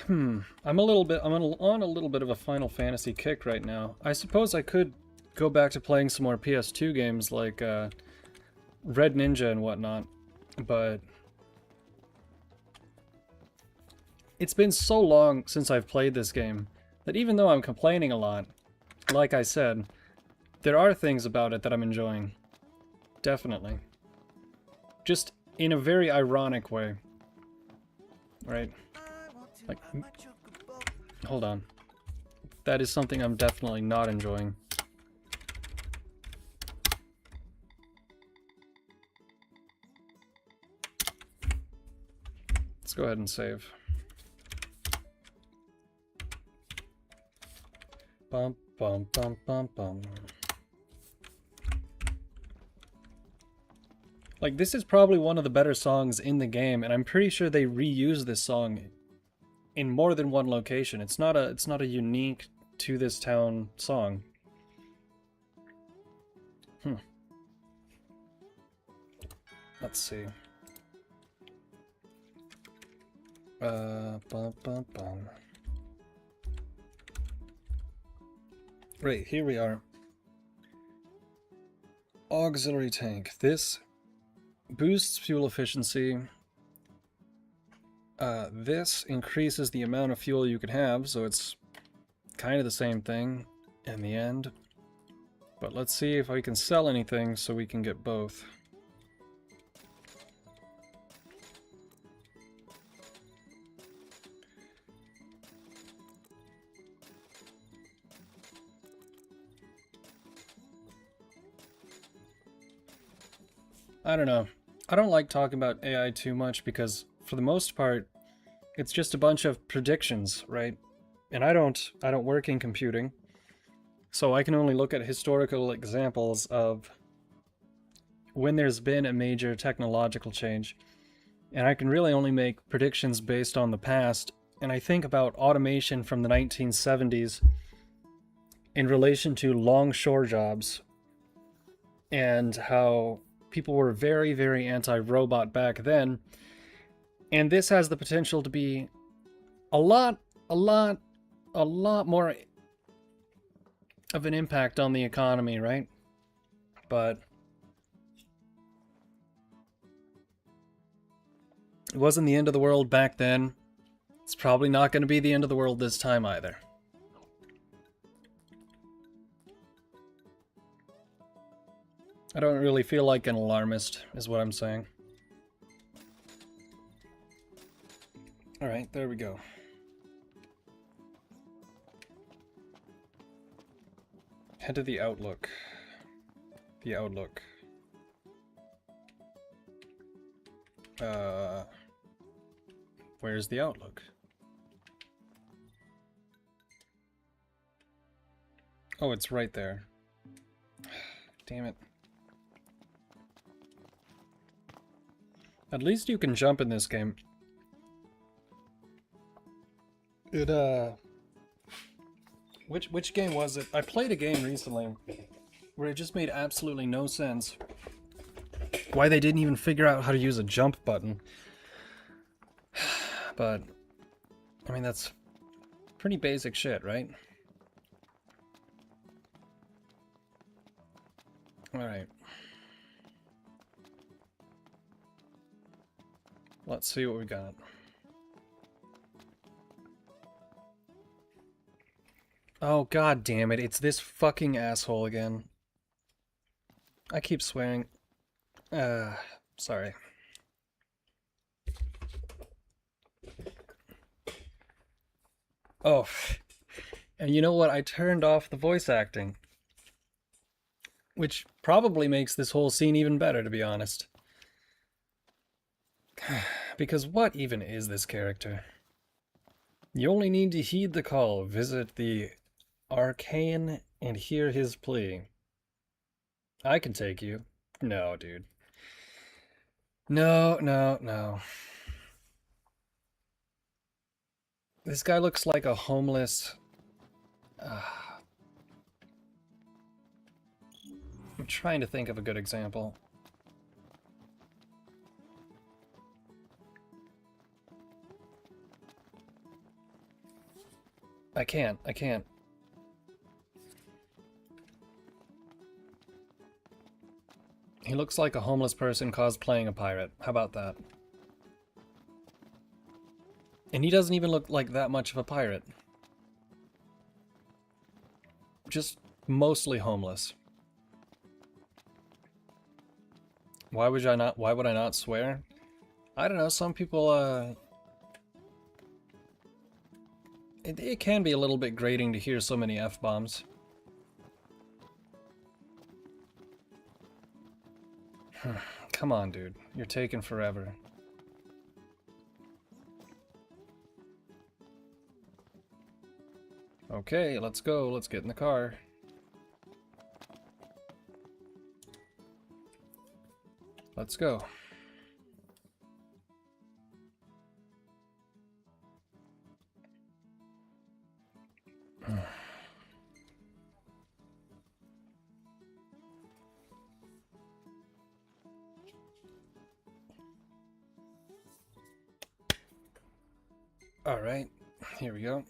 Speaker 1: I'm on a little bit of a Final Fantasy kick right now. I suppose I could go back to playing some more PS2 games like Red Ninja and whatnot, but it's been so long since I've played this game that even though I'm complaining a lot, like I said, there are things about it that I'm enjoying. Definitely. Just in a very ironic way. Right? Like, hold on. That is something I'm definitely not enjoying. Let's go ahead and save. Bum bum bum bum bum. Like, this is probably one of the better songs in the game, and I'm pretty sure they reuse this song in more than one location. It's not a unique to this town song. Let's see. Bum bum bum. Right, here we are. Auxiliary tank. This boosts fuel efficiency. This increases the amount of fuel you can have, so it's kind of the same thing in the end. But let's see if I can sell anything so we can get both. I don't know. I don't like talking about AI too much because, for the most part, it's just a bunch of predictions, right? And I don't work in computing, so I can only look at historical examples of when there's been a major technological change. And I can really only make predictions based on the past, and I think about automation from the 1970s in relation to longshore jobs and how people were very, very anti-robot back then. And this has the potential to be a lot more of an impact on the economy, right? But it wasn't the end of the world back then. It's probably not going to be the end of the world this time either. I don't really feel like an alarmist, is what I'm saying. Alright, there we go. Head to the Outlook. The Outlook. Where's the Outlook? Oh, it's right there. Damn it. At least you can jump in this game. Which game was it? I played a game recently where it just made absolutely no sense why they didn't even figure out how to use a jump button. but I mean, that's pretty basic shit, right? Alright. Let's see what we got. Oh, god damn it, it's this fucking asshole again. I keep swearing. Sorry. Oh, and you know what? I turned off the voice acting. Which probably makes this whole scene even better, to be honest. Because what even is this character? You only need to heed the call, visit the Arcane, and hear his plea. I can take you. No, dude. No, no, no. This guy looks like a homeless... I'm trying to think of a good example. I can't. He looks like a homeless person cosplaying a pirate. How about that? And he doesn't even look like that much of a pirate. Just mostly homeless. Why would I not swear? I don't know, some people, it can be a little bit grating to hear so many F-bombs. Come on, dude. You're taking forever. Okay, let's go. Let's get in the car. Let's go. All right, here we go.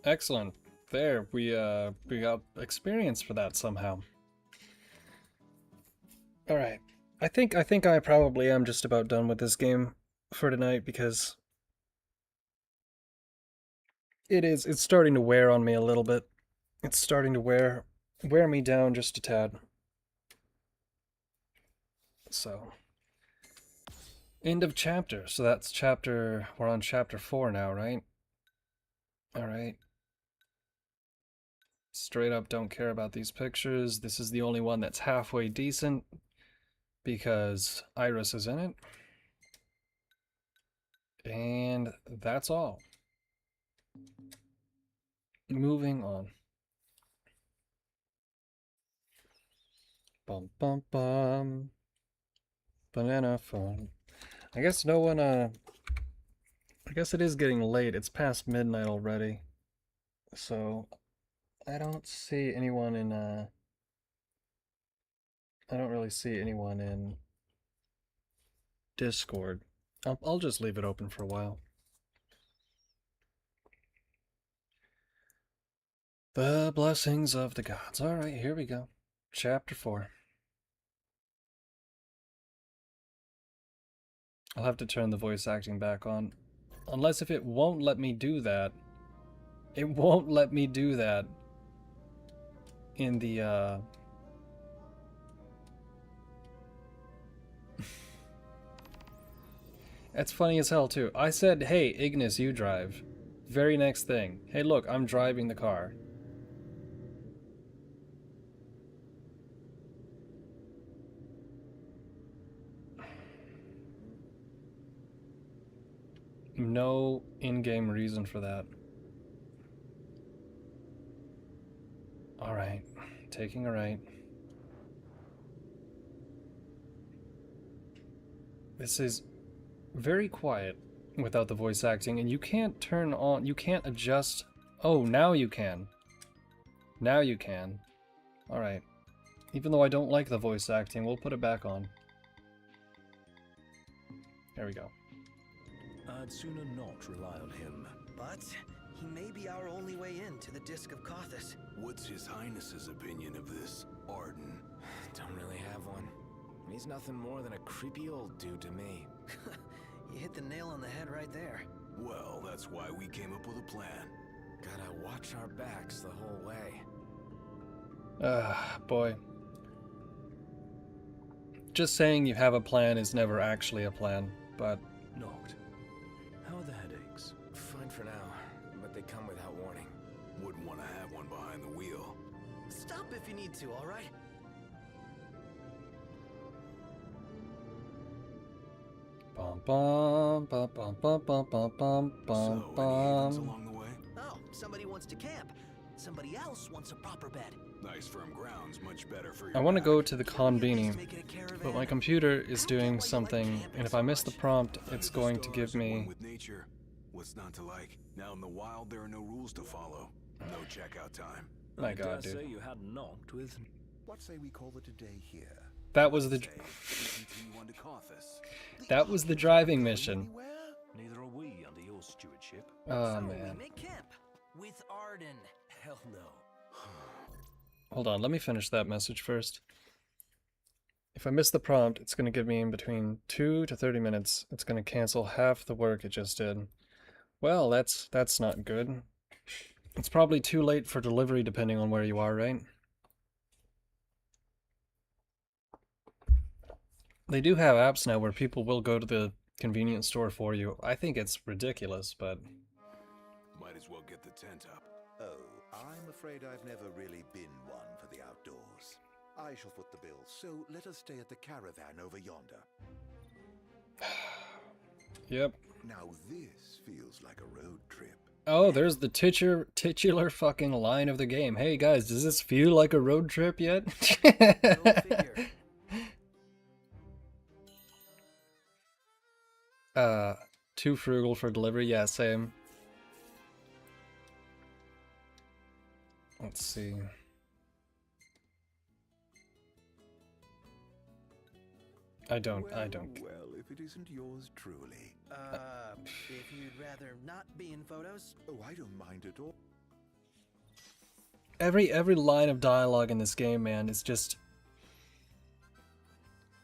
Speaker 1: Excellent. There, we got experience for that somehow. All right. I think I probably am just about done with this game for tonight because it's starting to wear on me a little bit. It's starting to wear me down just a tad. So, end of chapter. So that's we're on chapter 4 now, right? All right. Straight up don't care about these pictures. This is the only one that's halfway decent because Iris is in it. And that's all. Moving on. Bum bum bum. Banana phone. I guess no one, I guess it is getting late. It's past midnight already. So, I don't see anyone in, I don't really see anyone in Discord. I'll just leave it open for a while. The blessings of the gods. Alright, here we go. Chapter 4. I'll have to turn the voice acting back on. Unless if it won't let me do that. It won't let me do that in the, That's funny as hell, too. I said, hey, Ignis, you drive. Very next thing. Hey, look, I'm driving the car. No in-game reason for that. Alright. Taking a right. This is very quiet without the voice acting, and you can't turn on, you can't adjust. Oh, now you can. Now you can. Alright. Even though I don't like the voice acting, we'll put it back on. There we go.
Speaker 8: I'd sooner not rely on him.
Speaker 4: But he may be our only way in to the Disc of Cauthus.
Speaker 3: What's His Highness's opinion of this, Arden?
Speaker 7: Don't really have one. He's nothing more than a creepy old dude to me.
Speaker 4: You hit the nail on the head right there.
Speaker 3: Well, that's why we came up with a plan.
Speaker 7: Gotta watch our backs the whole way.
Speaker 1: Boy. Just saying you have a plan is never actually a plan, but...
Speaker 8: Noct. How are the headaches?
Speaker 7: Fine for now, but they come without warning.
Speaker 3: Wouldn't want to have one behind the wheel.
Speaker 4: Stop if you need to, alright?
Speaker 1: Bum bum bum bum bum bum bum bum bum
Speaker 3: So, any havens
Speaker 1: bum.
Speaker 3: along the way?
Speaker 4: Oh, somebody wants to camp. Somebody else wants a proper bed.
Speaker 3: Nice firm grounds, much better for your
Speaker 1: I want to go
Speaker 3: back.
Speaker 1: to the
Speaker 4: Can't we at
Speaker 1: conveni,
Speaker 4: least make it a caravan?
Speaker 1: but my computer is
Speaker 4: I don't get
Speaker 1: doing
Speaker 4: why you like
Speaker 1: something,
Speaker 4: camping
Speaker 1: and if
Speaker 4: so
Speaker 1: I miss the
Speaker 4: much.
Speaker 1: prompt,
Speaker 3: Under
Speaker 1: it's
Speaker 3: the
Speaker 1: going to
Speaker 3: stars,
Speaker 1: give
Speaker 3: one
Speaker 1: me...
Speaker 3: with nature. What's not to like? Now in the wild, there are no rules to follow. No checkout time.
Speaker 1: My
Speaker 8: I
Speaker 1: god,
Speaker 8: dare say
Speaker 1: dude.
Speaker 8: you had knocked with...
Speaker 9: What say we call it a day here?
Speaker 1: That was the...
Speaker 3: Say, we continue on to Cauthus.
Speaker 1: That was the driving mission.
Speaker 9: Anywhere?
Speaker 8: Neither are we under your stewardship.
Speaker 1: Oh,
Speaker 4: So
Speaker 1: man.
Speaker 4: we make camp with Arden.
Speaker 8: Hell no.
Speaker 1: Hold on, let me finish that message first. If I miss the prompt, it's going to give me in between 2 to 30 minutes. It's going to cancel half the work it just did. Well, that's not good. It's probably too late for delivery depending on where you are, right? They do have apps now where people will go to the convenience store for you. I think it's ridiculous, but...
Speaker 3: Might as well get the tent up.
Speaker 9: Oh, I'm afraid I've never really been one for the outdoors. I shall foot the bill, so let us stay at the caravan over yonder.
Speaker 1: Yep.
Speaker 9: Now this feels like a road trip.
Speaker 1: Oh, there's the titular fucking line of the game. Hey guys, does this feel like a road trip yet?
Speaker 4: Go figure.
Speaker 1: Too frugal for delivery. Yeah, same. Let's see. I don't.
Speaker 9: Well, if it isn't yours truly.
Speaker 4: If you'd rather not be in photos,
Speaker 9: Oh, I don't mind at all.
Speaker 1: Every line of dialogue in this game, man, is just...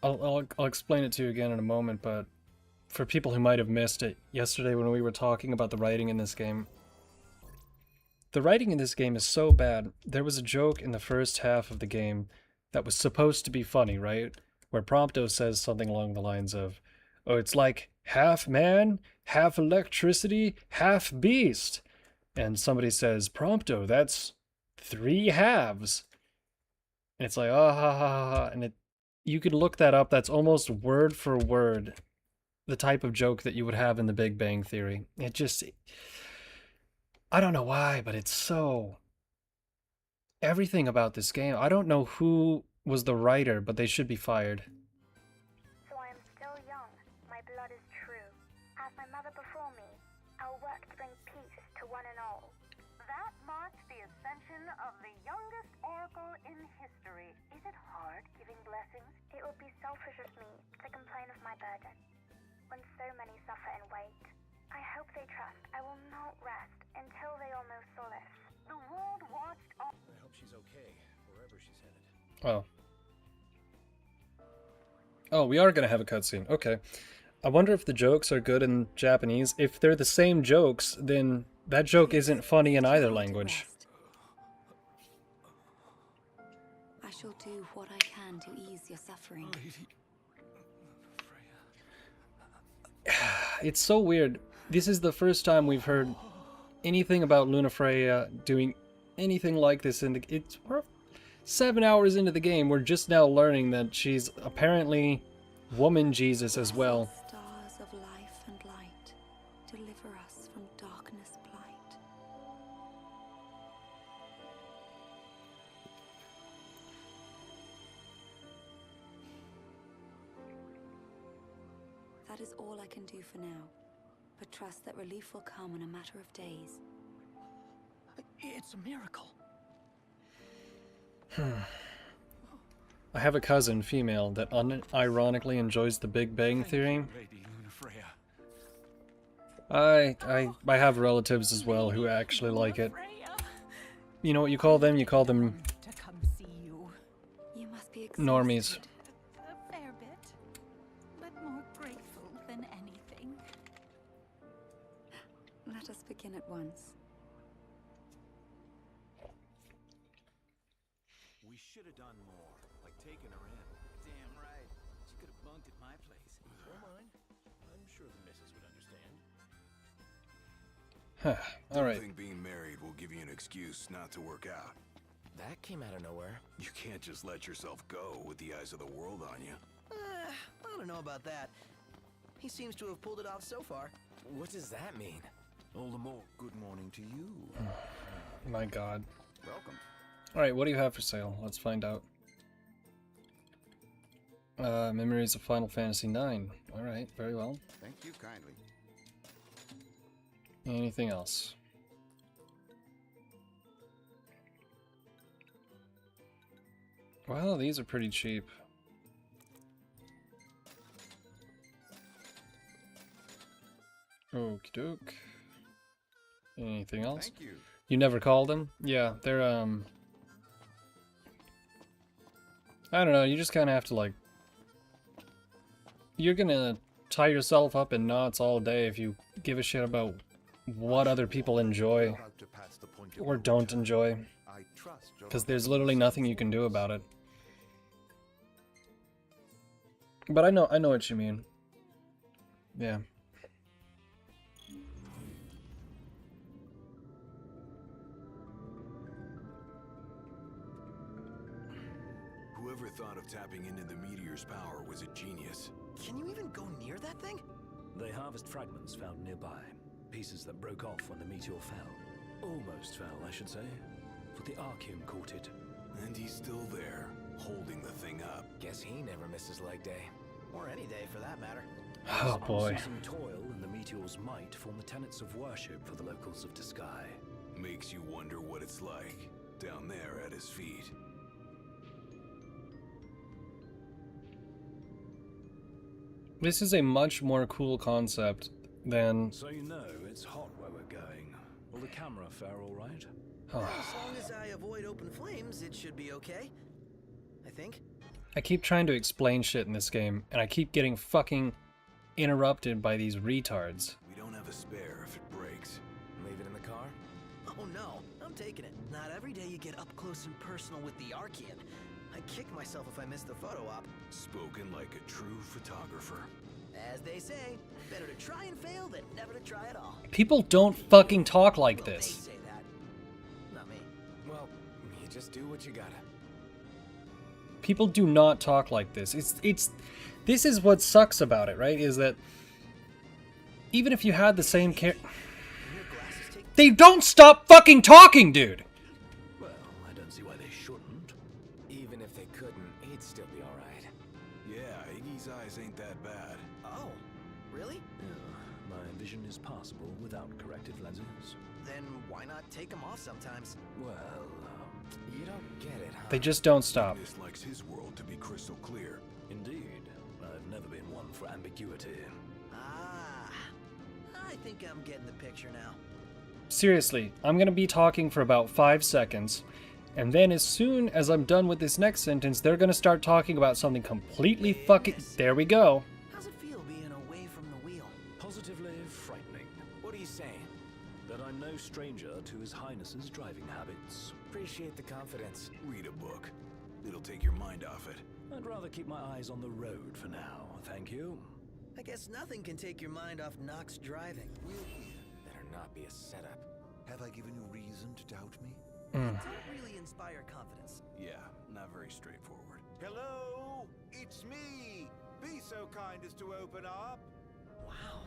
Speaker 1: I'll explain it to you again in a moment, but for people who might have missed it, yesterday when we were talking about the writing in this game, the writing in this game is so bad. There was a joke in the first half of the game that was supposed to be funny, right? Where Prompto says something along the lines of, oh, it's like half man, half electricity, half beast. And somebody says, Prompto, that's 3 halves. And it's like, ah, ha, ha, ha, ha. And you could look that up. That's almost word for word the type of joke that you would have in the Big Bang Theory. It just... I don't know why, but it's so... Everything about this game, I don't know who was the writer, but they should be fired.
Speaker 10: So I am still young. My blood is true. As my mother before me, I will work to bring peace to one and all.
Speaker 11: That marks the ascension of the youngest oracle in history. Is it hard giving blessings?
Speaker 10: It would be selfish of me to complain of my burden, when so many suffer and wait. I hope they trust I will not rest until they all know solace.
Speaker 11: The world watched all.
Speaker 8: I hope she's okay, wherever she's headed.
Speaker 1: Oh. Oh, we are going to have a cutscene. Okay. I wonder if the jokes are good in Japanese. If they're the same jokes, then that joke isn't funny in either language.
Speaker 12: I shall do what I can to ease your suffering.
Speaker 1: It's so weird. This is the first time we've heard anything about Lunafreya doing anything like this in the... We're 7 hours into the game. We're just now learning that she's apparently woman Jesus as well.
Speaker 12: Stars of life and light, deliver us from darkness blight. That is all I can do for now, but trust that relief will come in a matter of days.
Speaker 4: it's a miracle.
Speaker 1: I have a cousin, female, that unironically enjoys The Big Bang Theory. I have relatives as well who actually like it. You know what you call them? You call them
Speaker 12: You must be
Speaker 1: normies.
Speaker 13: A fair bit, but more grateful than anything.
Speaker 12: Let us begin at once.
Speaker 3: We should have done more, like taking her in.
Speaker 7: Damn right. She could have bunked at my place.
Speaker 3: Or mine. I'm sure the missus would understand.
Speaker 1: All right.
Speaker 2: Don't think being married will give you an excuse not to work out.
Speaker 7: That came out of nowhere.
Speaker 2: You can't just let yourself go with the eyes of the world on you.
Speaker 4: I don't know about that. He seems to have pulled it off so far.
Speaker 7: What does that mean?
Speaker 3: All the more good morning to you.
Speaker 1: My God.
Speaker 2: Welcome.
Speaker 1: All right, what do you have for sale? Let's find out. Memories of Final Fantasy IX. All right, very well.
Speaker 2: Thank you kindly.
Speaker 1: Anything else? Well, these are pretty cheap. Okie doke. Anything else?
Speaker 2: Thank you.
Speaker 1: You never called them? Yeah, they're I don't know, you just kind of have to like... You're gonna tie yourself up in knots all day if you give a shit about what other people enjoy or don't enjoy. Because there's literally nothing you can do about it. But I know what you mean. Yeah.
Speaker 2: Whoever thought of tapping into the meteor's power was a genius.
Speaker 4: Can you even go near that thing?
Speaker 8: They harvest fragments found nearby. Pieces that broke off when the meteor fell. Almost fell, I should say. But the Archeum caught it.
Speaker 2: And he's still there, holding the thing up.
Speaker 7: Guess he never misses leg day.
Speaker 4: Or any day, for that matter.
Speaker 1: Oh boy.
Speaker 8: Unceasing toil and the meteor's might form the tenets of worship for the locals of Disguise.
Speaker 2: Makes you wonder what it's like, down there at his feet.
Speaker 1: This is a much more cool concept than...
Speaker 8: So you know it's hot where we're going. Will the camera fare all right?
Speaker 4: As long as I avoid open flames, it should be okay. I think.
Speaker 1: I keep trying to explain shit in this game, and I keep getting fucking interrupted by these retards.
Speaker 2: We don't have a spare if it breaks.
Speaker 7: Leave it in the car?
Speaker 4: Oh no, I'm taking it. Not every day you get up close and personal with the Archeum. I'd kick myself if I missed the photo op.
Speaker 2: Spoken like a true photographer.
Speaker 4: As they say, better to try and fail than never to try at all.
Speaker 1: People don't fucking talk like
Speaker 4: Well,
Speaker 1: this.
Speaker 4: they say that. Not me.
Speaker 7: Well, you just do what you gotta.
Speaker 1: People do not talk like this. This is what sucks about it, right? Is that even if you had the same care, they don't stop fucking talking, dude.
Speaker 8: Well, I don't see why they shouldn't.
Speaker 7: Even if they couldn't, he'd still be alright.
Speaker 2: Yeah, Iggy's eyes ain't that bad.
Speaker 4: Oh, really?
Speaker 8: Yeah, my vision is passable without corrective lenses.
Speaker 4: Then why not take them off sometimes?
Speaker 8: Well,
Speaker 7: you don't get it, huh?
Speaker 1: They just don't stop.
Speaker 2: Ignis likes his world to be crystal clear.
Speaker 8: Indeed. I've never been one for ambiguity.
Speaker 4: Ah, I think I'm getting the picture now.
Speaker 1: Seriously, I'm gonna be talking for about 5 seconds, and then as soon as I'm done with this next sentence, they're gonna start talking about something completely fucking... There we go.
Speaker 4: How's it feel being away from the wheel?
Speaker 8: Positively frightening.
Speaker 7: What are you saying?
Speaker 8: That I'm no stranger to His Highness's driving habits.
Speaker 7: Appreciate the confidence.
Speaker 2: Read a book. It'll take your mind off it.
Speaker 8: I'd rather keep my eyes on the road for now, thank you.
Speaker 4: I guess nothing can take your mind off Nox driving.
Speaker 7: Better not be a setup.
Speaker 9: Have I given you reason to doubt me?
Speaker 4: Don't really inspire confidence.
Speaker 2: Yeah, not very straightforward.
Speaker 14: Hello, it's me. Be so kind as to open up.
Speaker 4: Wow,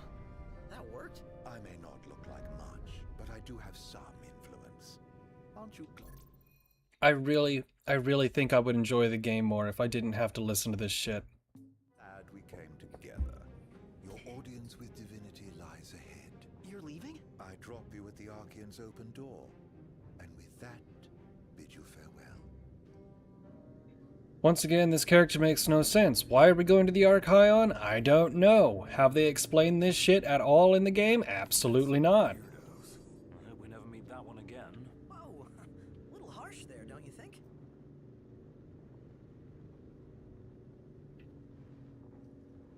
Speaker 4: that worked.
Speaker 9: I may not look like much, but I do have some influence. Aren't you glad?
Speaker 1: I really think I would enjoy the game more if I didn't have to listen to this shit.
Speaker 9: Glad we came together. Your audience with divinity lies ahead.
Speaker 4: You're leaving?
Speaker 9: I drop you at the Archean's open door, and with that, bid you farewell.
Speaker 1: Once again, this character makes no sense. Why are we going to the Archaion? I don't know. Have they explained this shit at all in the game? Absolutely not.
Speaker 8: I hope we never meet that one again.
Speaker 4: Whoa, a little harsh there, don't you think?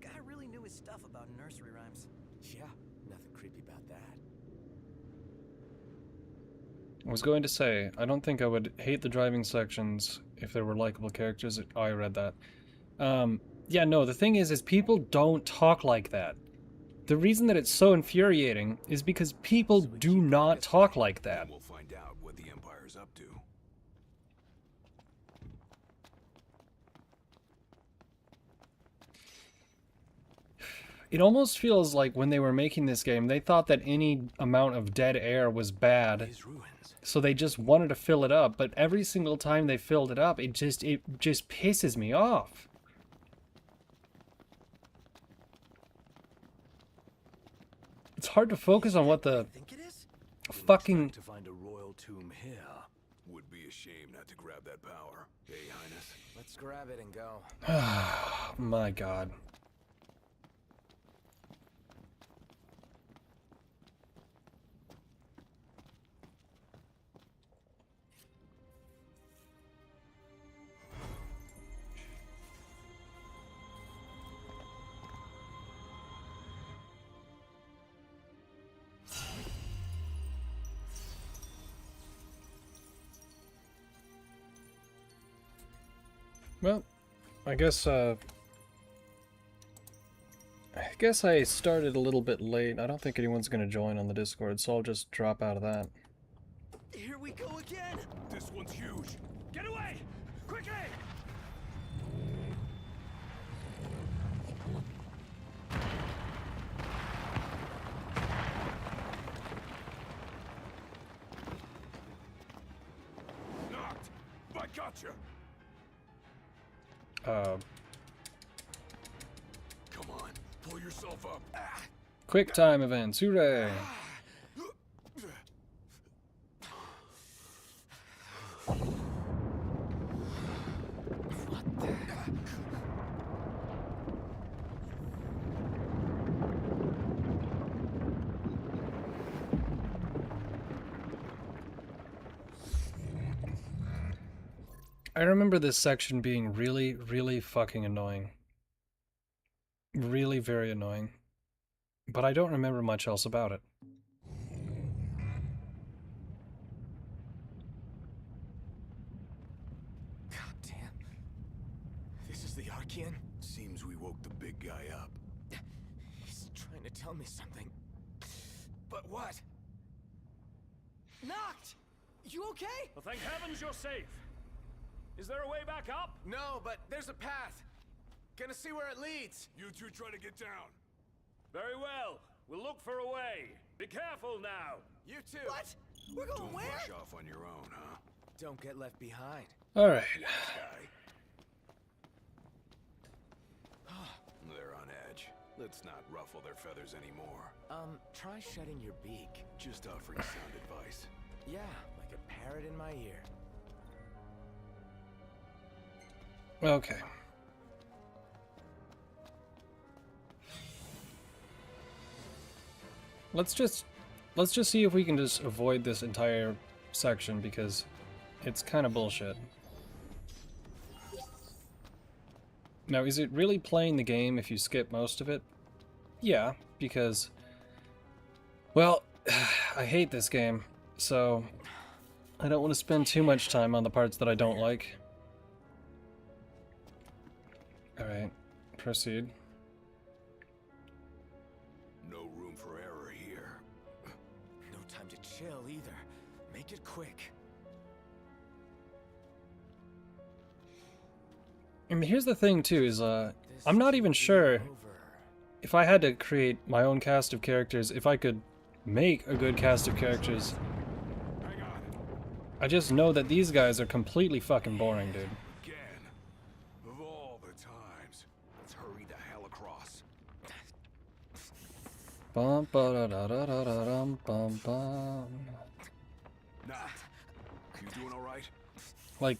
Speaker 4: Guy really knew his stuff about nursery rhymes.
Speaker 7: Yeah, nothing creepy about that.
Speaker 1: I was going to say, I don't think I would hate the driving sections if there were likable characters. Oh, I read that. Yeah, no, the thing is people don't talk like that. The reason that it's so infuriating is because people do not talk like that.
Speaker 3: We'll find out what the Empire's up to.
Speaker 1: It almost feels like when they were making this game, they thought that any amount of dead air was bad. So they just wanted to fill it up, but every single time they filled it up, it just pisses me off. It's hard to focus on what the fucking
Speaker 8: To find a royal tomb here.
Speaker 3: Would be a shame not to grab that power. Hey, Highness.
Speaker 7: Let's grab it and go.
Speaker 1: my God. Well, I guess I started a little bit late. I don't think anyone's gonna join on the Discord, so I'll just drop out of that.
Speaker 4: Here we go again!
Speaker 3: This one's huge.
Speaker 8: Get away! Quickly!
Speaker 3: Knocked. I gotcha. Come on, pull yourself up.
Speaker 1: Quick time events, hooray! I remember this section being really, really fucking annoying. Really very annoying. But I don't remember much else about it.
Speaker 7: God damn. This is the Archean?
Speaker 3: Seems we woke the big guy up.
Speaker 7: He's trying to tell me something. But what?
Speaker 4: Knocked! You okay?
Speaker 8: Well, thank heavens you're safe. Is there a way back up?
Speaker 7: No, but there's a path. Gonna see where it leads.
Speaker 3: You two try to get down.
Speaker 8: Very well. We'll look for a way. Be careful now.
Speaker 7: You too.
Speaker 4: What? We're going
Speaker 3: Don't
Speaker 4: where?
Speaker 3: rush off on your own, huh?
Speaker 7: Don't get left behind.
Speaker 1: Alright.
Speaker 3: They're on edge. Let's not ruffle their feathers anymore.
Speaker 7: Try shedding your beak.
Speaker 3: Just offering sound advice.
Speaker 7: Yeah, like a parrot in my ear.
Speaker 1: Okay. Let's just see if we can just avoid this entire section because it's kind of bullshit. Now, is it really playing the game if you skip most of it? Yeah, because, well, I hate this game, so I don't want to spend too much time on the parts that I don't like. Alright, proceed.
Speaker 3: No room for error here.
Speaker 7: No time to chill either. Make it quick.
Speaker 1: I mean, here's the thing too, is I'm not even sure if I had to create my own cast of characters, if I could make a good cast of characters. I just know that these guys are completely fucking boring, dude.
Speaker 3: Of all the times, let's hurry the hell across.
Speaker 1: Bum ba da da da da da dum bum bum.
Speaker 3: Nah, you doing all right?
Speaker 1: Like,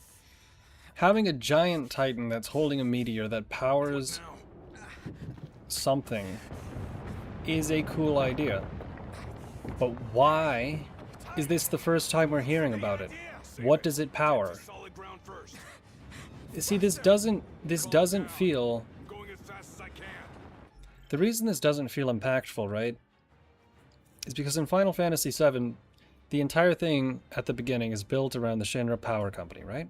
Speaker 1: Having a giant titan that's holding a meteor that powers something is a cool idea. But why is this the first time we're hearing about it? What does it power? See, this doesn't feel... The reason this doesn't feel impactful, right, is because in Final Fantasy VII, the entire thing at the beginning is built around the Shinra Power Company, right?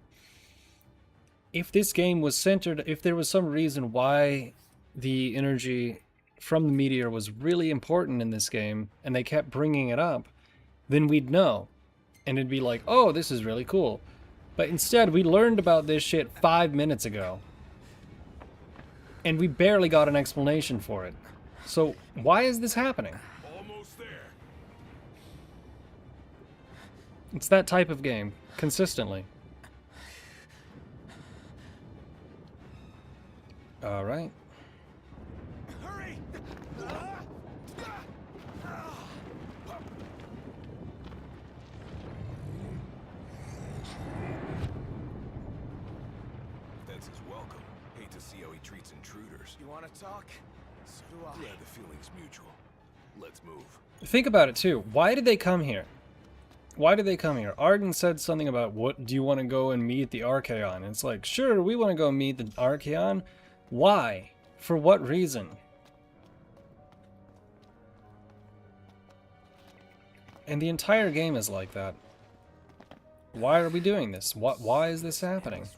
Speaker 1: If this game was centered, if there was some reason why the energy from the meteor was really important in this game, and they kept bringing it up, then we'd know. And it'd be like, oh, this is really cool. But instead, we learned about this shit 5 minutes ago. And we barely got an explanation for it. So, why is this happening?
Speaker 3: Almost there.
Speaker 1: It's that type of game, consistently. Alright.
Speaker 3: Hurry! That's his welcome. Hate to see how he treats intruders.
Speaker 7: You want to talk? So do I.
Speaker 3: Glad the feeling's mutual. Let's move.
Speaker 1: Think about it too. Why did they come here? Why did they come here? Arden said something about, what, do you want to go and meet the Archaeon? And it's like, sure, we want to go meet the Archaeon. Why? For what reason? And the entire game is like that. Why are we doing this? Why is this happening?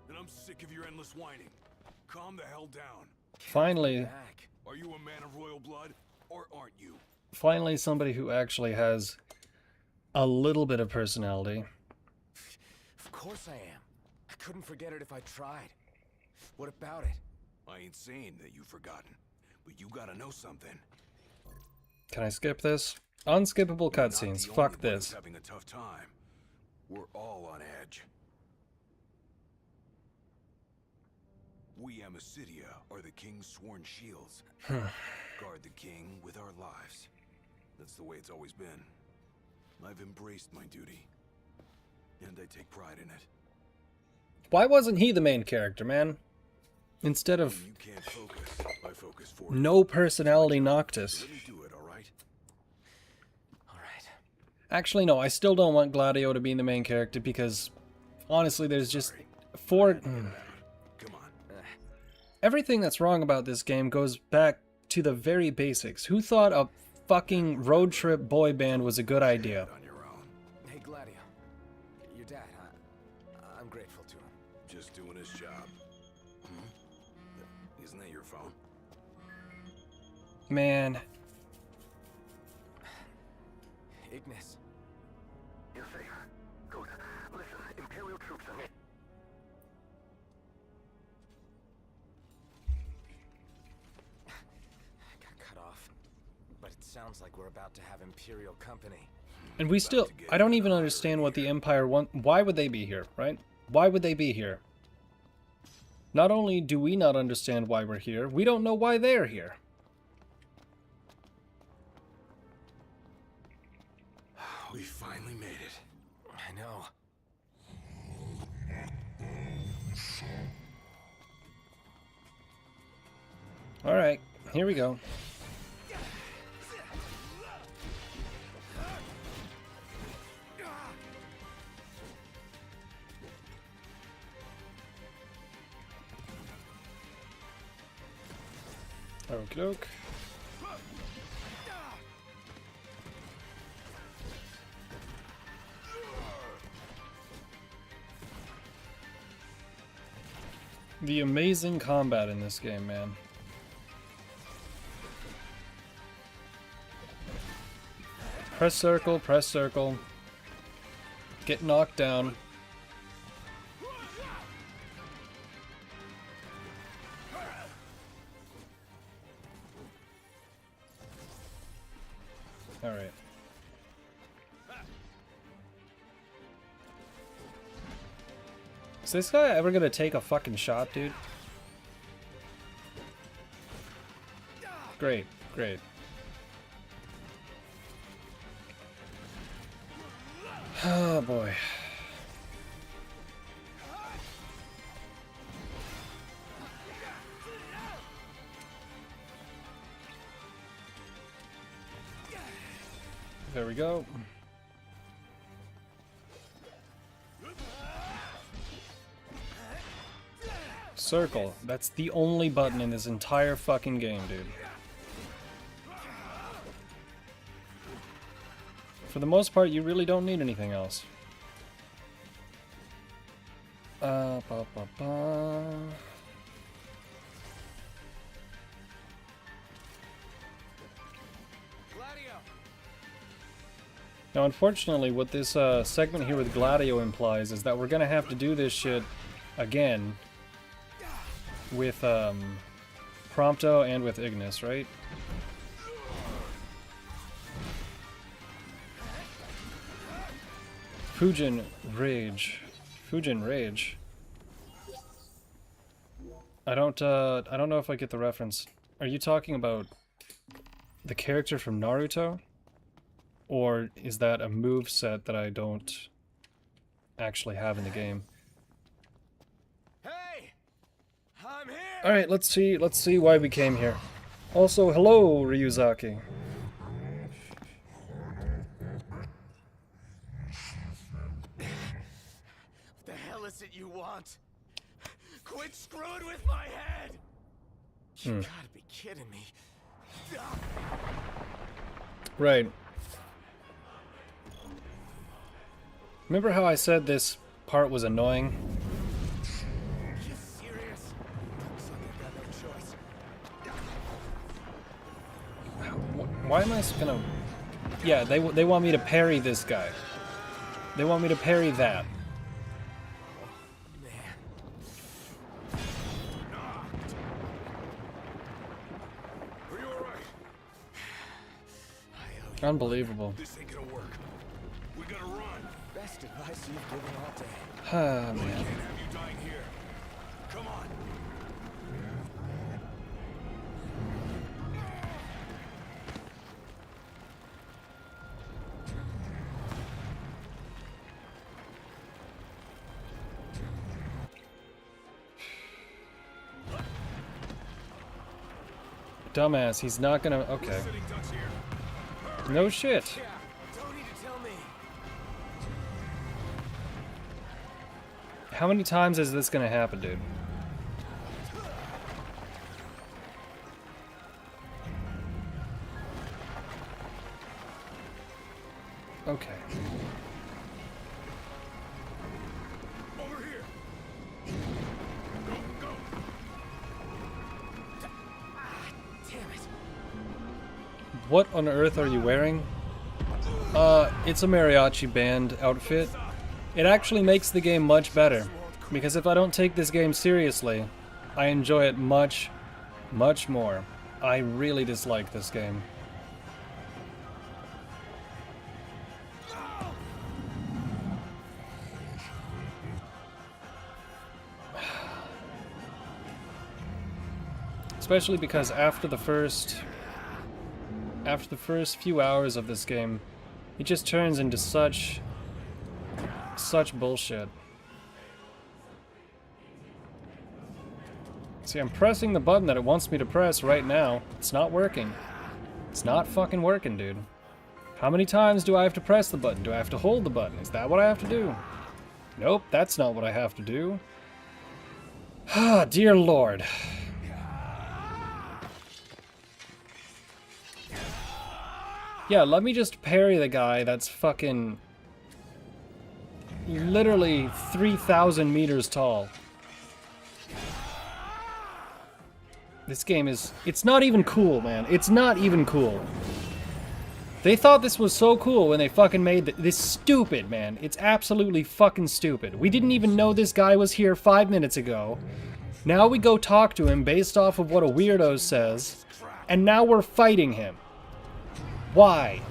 Speaker 3: And I'm sick of your endless whining. Calm the hell down.
Speaker 1: Finally,
Speaker 3: Are you a man of royal blood, or aren't you?
Speaker 1: finally somebody who actually has a little bit of personality.
Speaker 7: Of course I am. I couldn't forget it if I tried. What about it?
Speaker 3: I ain't saying that you've forgotten, but you gotta know something.
Speaker 1: Can I skip this? Unskippable cutscenes.
Speaker 3: You're not the
Speaker 1: Fuck
Speaker 3: only one
Speaker 1: this.
Speaker 3: who's having a tough time. We're all on edge. We Amicitia are the king's sworn shields. Guard the king with our lives. That's the way it's always been. I've embraced my duty, and I take pride in it.
Speaker 1: Why wasn't he the main character, man? Instead of
Speaker 3: When you can't focus, I focus for
Speaker 1: no personality Noctis.
Speaker 3: Let me do it, all right?
Speaker 1: Actually, no, I still don't want Gladio to be the main character because, honestly, there's just four...
Speaker 3: Come on.
Speaker 1: Everything that's wrong about this game goes back to the very basics. Who thought a fucking road trip boy band was a good idea?
Speaker 7: Hey, Gladio. Your dad, I'm grateful to him.
Speaker 3: Just doing his job. Isn't that your phone?
Speaker 1: Man.
Speaker 7: Ignis.
Speaker 15: You're safe. Good. Listen, Imperial troops are...
Speaker 7: Got cut off. But it sounds like we're about to have Imperial company.
Speaker 1: And we still... I don't even understand what the Empire want... Why would they be here, right? Why would they be here? Not only do we not understand why we're here, we don't know why they're here.
Speaker 3: We finally made it.
Speaker 7: I know.
Speaker 1: Alright, here we go. Okie doke. The amazing combat in this game, man. Press circle, get knocked down. Alright. Is this guy ever gonna take a fucking shot, dude? Great, great. Oh boy. we go. Circle. That's the only button in this entire fucking game, dude. For the most part, you really don't need anything else. Ba, ba, ba. Now, unfortunately, what this segment here with Gladio implies is that we're gonna have to do this shit again with Prompto and with Ignis, right? Fujin Rage. Fujin Rage. I don't know if I get the reference. Are you talking about the character from Naruto? Or is that a move set that I don't actually have in the game?
Speaker 7: Hey! I'm here!
Speaker 1: Alright, let's see why we came here. Also, hello, Ryuzaki.
Speaker 7: What the hell is it you want? Quit screwing with my head! You gotta be kidding me.
Speaker 1: Right. Remember how I said this part was annoying?
Speaker 7: You serious? Looks like I've got no choice.
Speaker 1: Why am I gonna... Yeah, they want me to parry this guy. They want me to parry that.
Speaker 3: Are you alright?
Speaker 1: Unbelievable.
Speaker 3: This ain't gonna work. We gotta run.
Speaker 7: Best advice you've given all day.
Speaker 1: Ah,
Speaker 3: We
Speaker 1: man.
Speaker 3: can't have you dying here. Come on.
Speaker 1: Dumbass, he's not gonna... Okay. No shit.
Speaker 7: Don't need to tell me.
Speaker 1: How many times is this gonna happen, dude? Okay.
Speaker 3: Over here. Go.
Speaker 7: Damn it.
Speaker 1: What on earth are you wearing? It's a mariachi band outfit. It actually makes the game much better, because if I don't take this game seriously, I enjoy it much, much more. I really dislike this game. Especially because after the first few hours of this game, it just turns into such bullshit. See, I'm pressing the button that it wants me to press right now. It's not working. It's not fucking working, dude. How many times do I have to press the button? Do I have to hold the button? Is that what I have to do? Nope, that's not what I have to do. Ah, dear Lord. Yeah, let me just parry the guy that's fucking literally 3,000 meters tall. This game is... It's not even cool, man. It's not even cool. They thought this was so cool when they fucking made this stupid, man. It's absolutely fucking stupid. We didn't even know this guy was here 5 minutes ago. Now we go talk to him based off of what a weirdo says. And now we're fighting him. Why?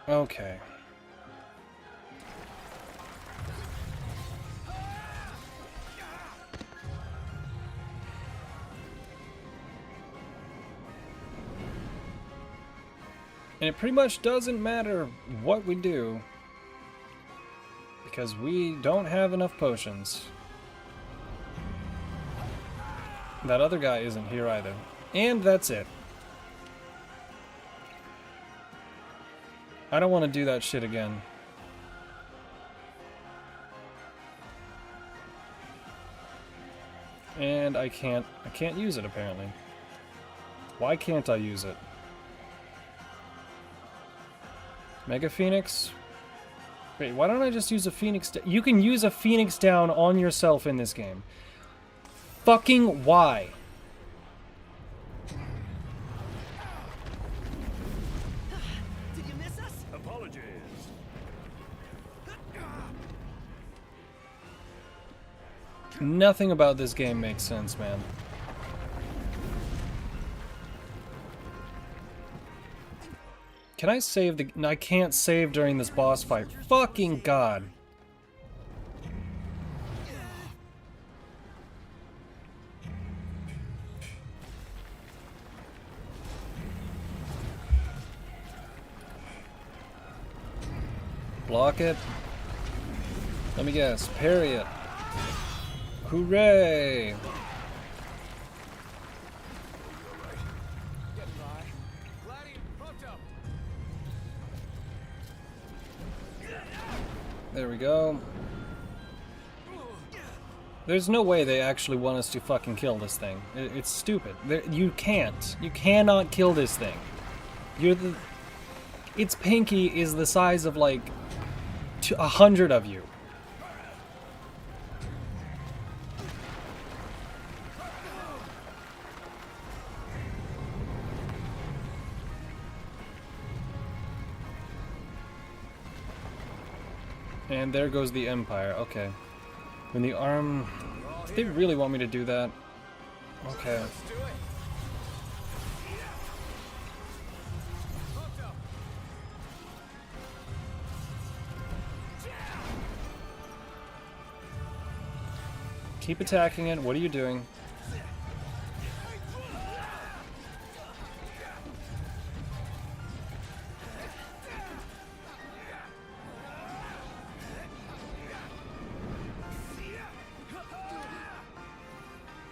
Speaker 1: Okay. And it pretty much doesn't matter what we do, because we don't have enough potions. That other guy isn't here either. And that's it. I don't want to do that shit again. And I can't use it apparently. Why can't I use it? Mega Phoenix? Wait, why don't I just use a Phoenix? You can use a Phoenix down on yourself in this game. Fucking why?
Speaker 4: Did you miss us?
Speaker 8: Apologies.
Speaker 1: Nothing about this game makes sense, man. Can I save the... I can't save during this boss fight. Fucking God. Block it. Let me guess. Parry it. Hooray! There we go. There's no way they actually want us to fucking kill this thing. It's stupid. You can't. You cannot kill this thing. Its pinky is the size of like 100 of you. And there goes the Empire. Okay. When the arm... They really want me to do that? Okay. Keep attacking it. What are you doing?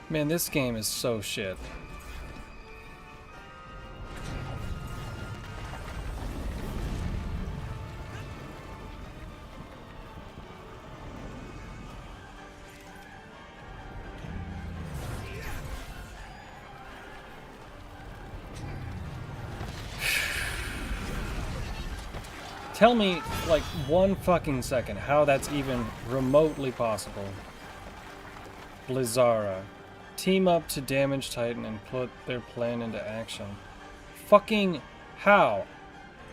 Speaker 1: Man, this game is so shit. Tell me, like, 1 fucking second how that's even remotely possible. Blizzara. Team up to damage Titan and put their plan into action. Fucking how?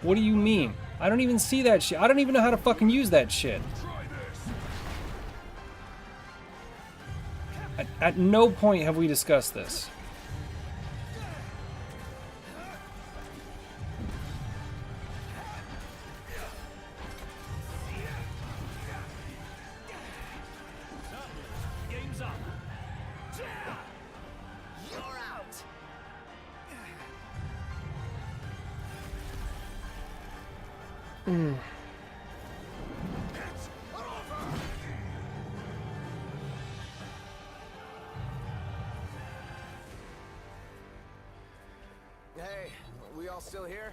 Speaker 1: What do you mean? I don't even see that shit. I don't even know how to fucking use that shit. At no point have we discussed this.
Speaker 7: Hey, we all still here?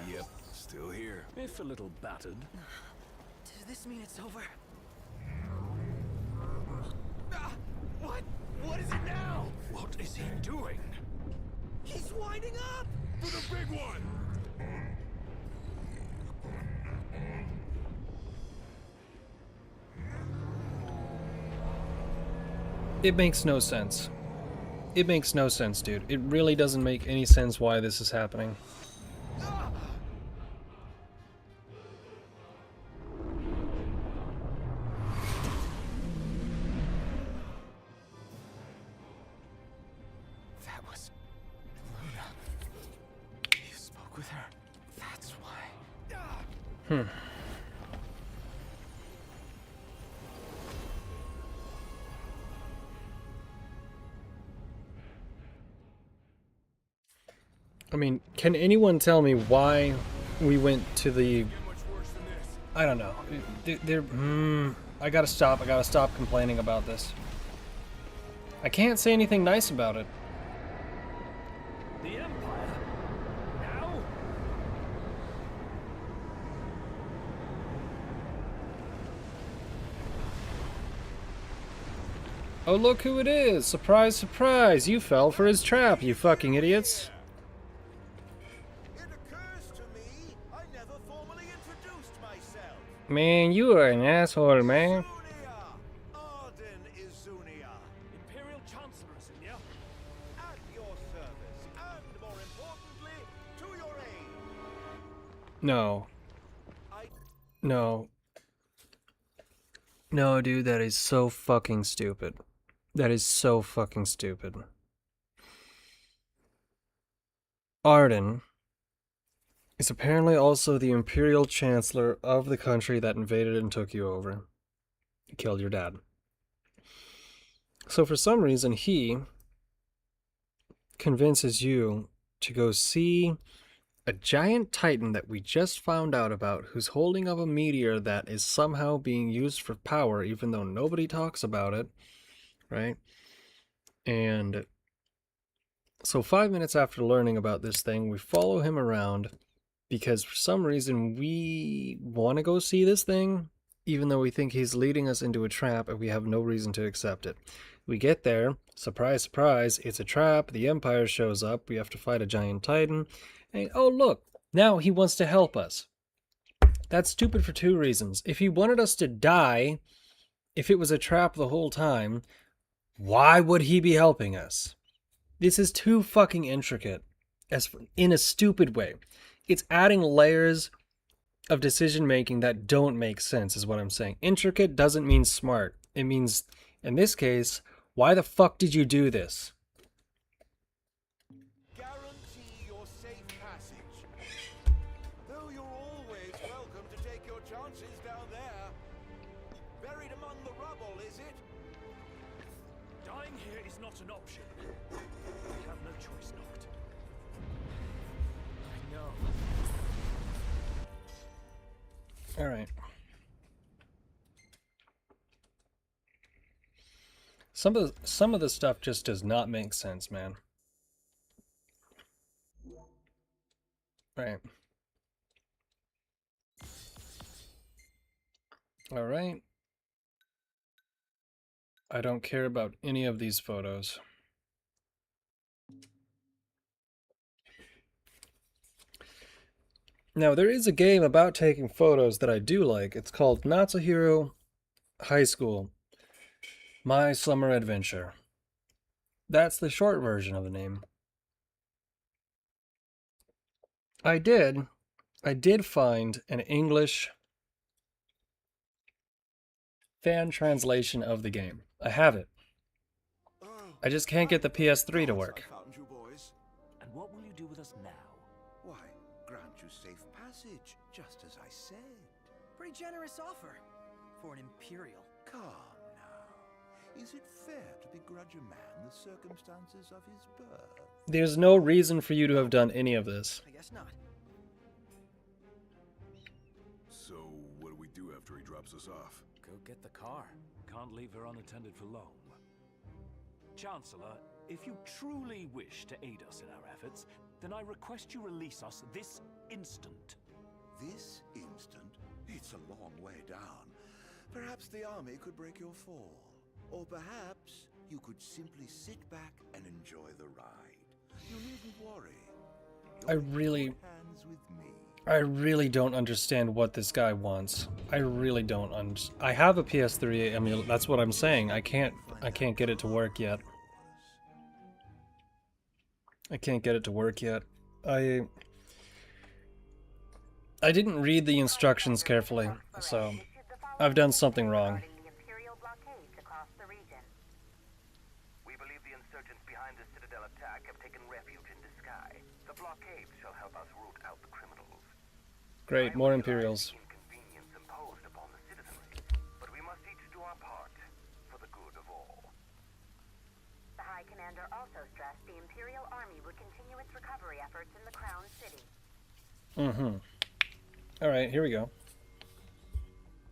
Speaker 3: Yep, still here.
Speaker 8: If a little battered.
Speaker 4: Does this mean it's over?
Speaker 7: What? What is it now?
Speaker 8: What is he doing?
Speaker 7: He's winding up!
Speaker 3: For the big one!
Speaker 1: It makes no sense. It makes no sense, dude. It really doesn't make any sense why this is happening.
Speaker 7: That was Luna. You spoke with her. That's why.
Speaker 1: I mean, can anyone tell me why we went to the... I don't know. I gotta stop complaining about this. I can't say anything nice about it.
Speaker 8: The Empire? Now?
Speaker 1: Oh, look who it is! Surprise, surprise! You fell for his trap, you fucking idiots!
Speaker 14: It occurs to me I never formally introduced myself.
Speaker 1: Man, you are an asshole, man.
Speaker 14: Arden is Zunia.
Speaker 8: Imperial Chancellor Xenia.
Speaker 14: At your service, and more importantly, to your aid.
Speaker 1: No. No. No, dude, that is so fucking stupid. That is so fucking stupid. Arden is apparently also the Imperial Chancellor of the country that invaded and took you over. Killed your dad. So for some reason, he convinces you to go see a giant titan that we just found out about, who's holding up a meteor that is somehow being used for power, even though nobody talks about it, right? And so 5 minutes after learning about this thing, we follow him around because for some reason we want to go see this thing, even though we think he's leading us into a trap and we have no reason to accept it. We get there, surprise, surprise, it's a trap, the Empire shows up, we have to fight a giant titan, and oh look, now he wants to help us. That's stupid for two reasons. If he wanted us to die, if it was a trap the whole time, why would he be helping us? This is too fucking intricate, in a stupid way. It's adding layers of decision making that don't make sense, is what I'm saying. Intricate doesn't mean smart. It means, in this case, why the fuck did you do this?
Speaker 14: Guarantee your safe passage. Though you're always welcome to take your chances down there. Buried among the rubble, is it?
Speaker 8: Dying here is not an option. We have no choice, Noct.
Speaker 4: I know.
Speaker 1: Alright. Some of the stuff just does not make sense, man. Right. Alright. I don't care about any of these photos. Now, there is a game about taking photos that I do like. It's called Natsuhiro High School My Summer Adventure. That's the short version of the name. I did find an English fan translation of the game. I have it. I just can't get the PS3 to work.
Speaker 14: Found you, boys.
Speaker 8: And what will you do with us now?
Speaker 14: Why, grant you safe passage, just as I said.
Speaker 4: Pretty generous offer for an Imperial.
Speaker 14: Calm now. Is it fair to begrudge a man the circumstances of his birth?
Speaker 1: There's no reason for you to have done any of this.
Speaker 4: I guess not.
Speaker 3: So, what do we do after he drops us off?
Speaker 8: Go get the car. Can't leave her unattended for long. Chancellor, if you truly wish to aid us in our efforts, then I request you release us this instant.
Speaker 14: This instant? It's a long way down. Perhaps the army could break your fall. Or perhaps you could simply sit back and enjoy the ride. You needn't worry.
Speaker 1: I really don't understand what this guy wants. I really don't I have a PS3 emulator. That's what I'm saying. I can't get it to work yet. I can't get it to work yet. I didn't read the instructions carefully, so I've done something wrong.
Speaker 15: We believe the insurgents behind the Citadel attack have taken refuge in the sky. The blockade shall help us root out the criminals.
Speaker 1: Great, more Imperials.
Speaker 15: Inconvenience imposed upon the citizenry, but we must each do our part for the good of all.
Speaker 11: The High Commander also stressed the Imperial Army would continue its recovery efforts in the Crown City.
Speaker 1: Alright, here we go.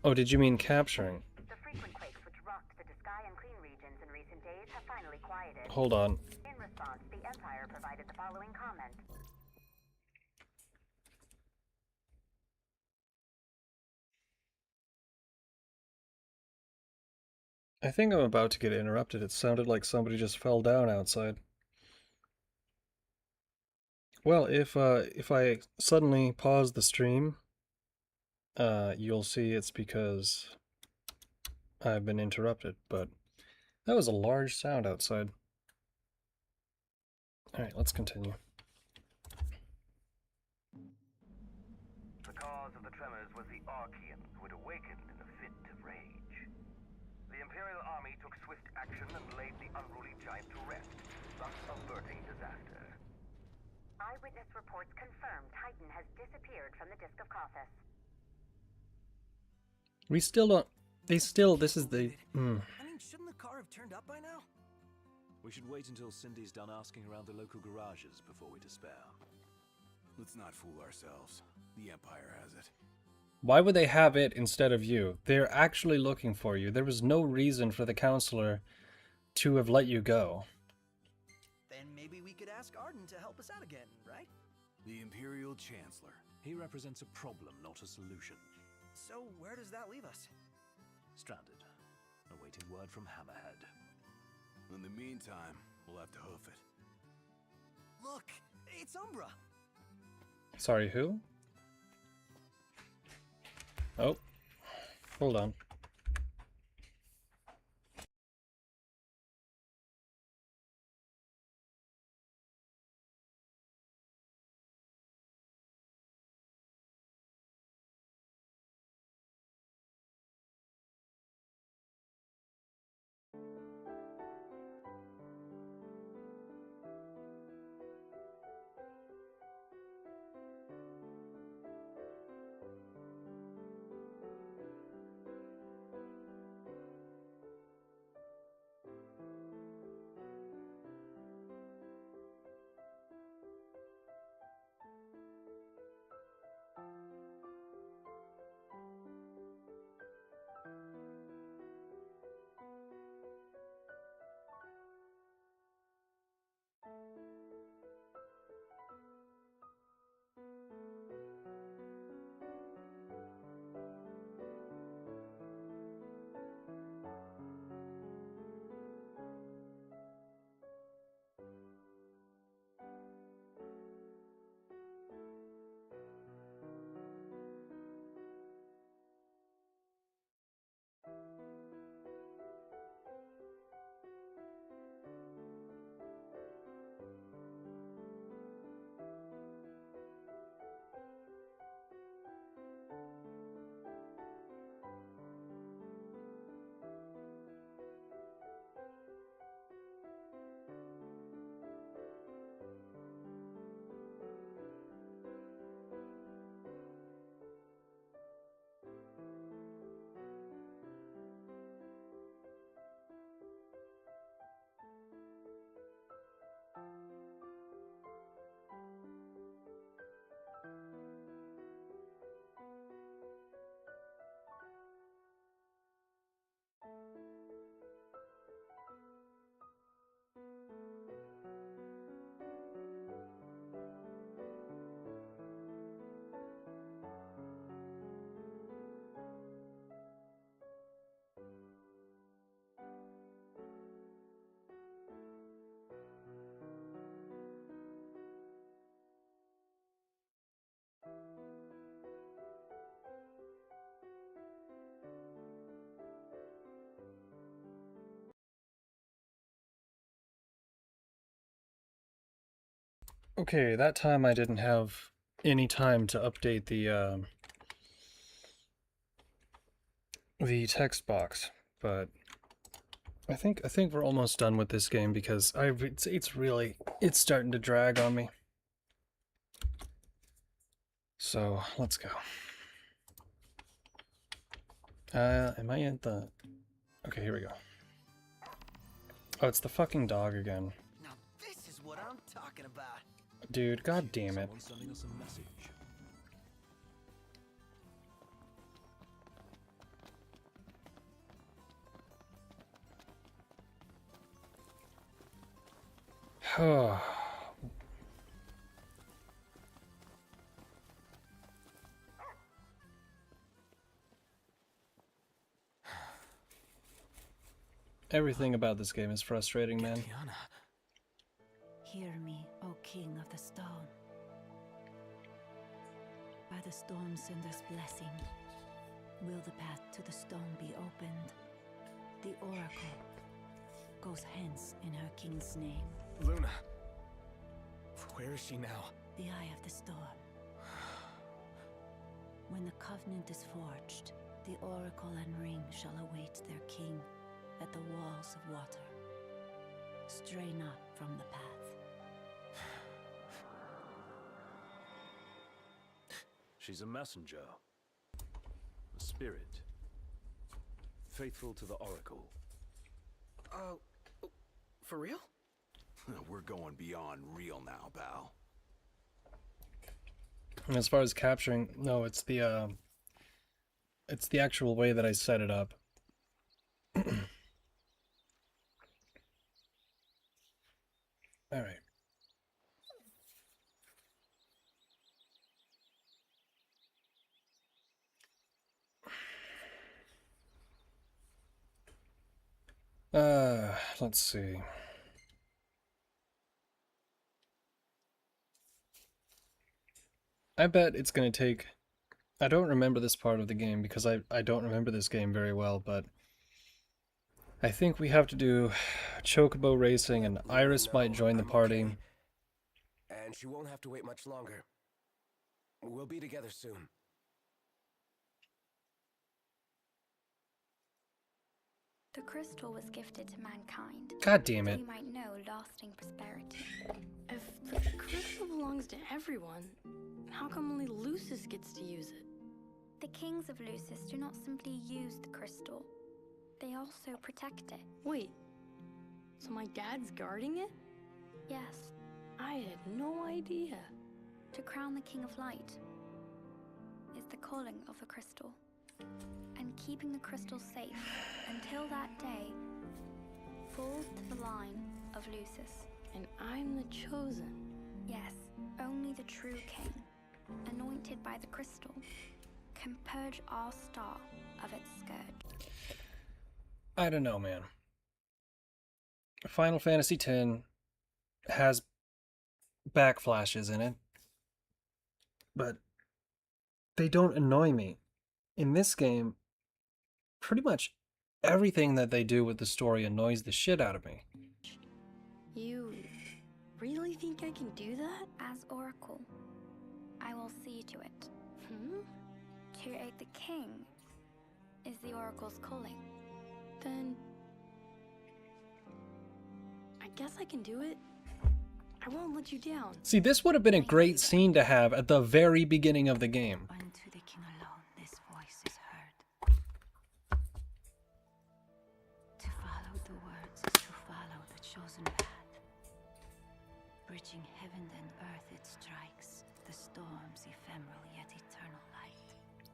Speaker 1: Oh, did you mean capturing?
Speaker 11: The frequent quakes which rocked the Disgaea and Clean regions in recent days have finally
Speaker 1: hold on.
Speaker 11: In response, the Empire provided the following comment.
Speaker 1: I think I'm about to get interrupted. It sounded like somebody just fell down outside. Well, if I suddenly pause the stream, you'll see it's because I've been interrupted, but that was a large sound outside. Alright, let's continue.
Speaker 15: The cause of the tremors was the Archeans, who had awakened in a fit of rage. The Imperial army took swift action and laid the unruly giant to rest, thus averting disaster.
Speaker 11: Eyewitness reports confirm Titan has disappeared from the Disc of Cauthus.
Speaker 1: We still don't... They still... This is the...
Speaker 4: I mean, shouldn't the car have turned up by now?
Speaker 8: We should wait until Cindy's done asking around the local garages before we despair.
Speaker 3: Let's not fool ourselves. The Empire has it.
Speaker 1: Why would they have it instead of you? They're actually looking for you. There was no reason for the counselor to have let you go.
Speaker 4: Then maybe we could ask Arden to help us out again, right?
Speaker 3: The Imperial Chancellor.
Speaker 8: He represents a problem, not a solution.
Speaker 4: So where does that leave us?
Speaker 8: Stranded, awaiting word from Hammerhead.
Speaker 3: In the meantime, we'll have to hoof it.
Speaker 4: Look, it's Umbra.
Speaker 1: Sorry, who? Oh, hold on. Okay, that time I didn't have any time to update the text box, but I think we're almost done with this game because it's starting to drag on me. So let's go. Am I at the? Okay, here we go. Oh, it's the fucking dog again.
Speaker 4: Now this is what I'm talking about.
Speaker 1: Dude, god damn it.
Speaker 8: Someone's sending us a message.
Speaker 1: Everything about this game is frustrating, man.
Speaker 16: Hear me, O King of the Stone. By the Stormsender's blessing, will the path to the stone be opened? The Oracle goes hence in her king's name.
Speaker 7: Luna. Where is she now?
Speaker 16: The eye of the storm. When the covenant is forged, the Oracle and ring shall await their king at the walls of water. Stray not from the path.
Speaker 8: She's a messenger. A spirit. Faithful to the Oracle.
Speaker 7: For real?
Speaker 3: We're going beyond real now, pal.
Speaker 1: As far as capturing, no, it's the actual way that I set it up. All right. Let's see. I bet it's gonna take... I don't remember this part of the game because I don't remember this game very well, but I think we have to do chocobo racing and Iris might join the party.
Speaker 7: And she won't have to wait much longer. We'll be together soon.
Speaker 10: The crystal was gifted to mankind.
Speaker 1: God damn it.
Speaker 10: We might know lasting prosperity.
Speaker 17: If the crystal belongs to everyone, how come only Lucis gets to use it?
Speaker 10: The kings of Lucis do not simply use the crystal. They also protect it.
Speaker 17: Wait, so my dad's guarding it?
Speaker 10: Yes.
Speaker 17: I had no idea.
Speaker 10: To crown the King of Light is the calling of the crystal. And keeping the crystal safe until that day falls to the line of Lucis.
Speaker 17: And I'm the chosen.
Speaker 10: Yes, only the true king, anointed by the crystal, can purge our star of its scourge.
Speaker 1: I don't know, man. Final Fantasy X has backflashes in it, but they don't annoy me. In this game, pretty much everything that they do with the story annoys the shit out of me.
Speaker 17: You really think I can do that?
Speaker 10: As Oracle, I will see to it. To aid the king is the Oracle's calling.
Speaker 17: Then I guess I can do it. I won't let you down.
Speaker 1: See, this would have been a great scene to have at the very beginning of the game.
Speaker 16: Unto the king alone this voice is heard. To follow the words is to follow the chosen path. Bridging heaven and earth it strikes, the storm's ephemeral yet eternal light.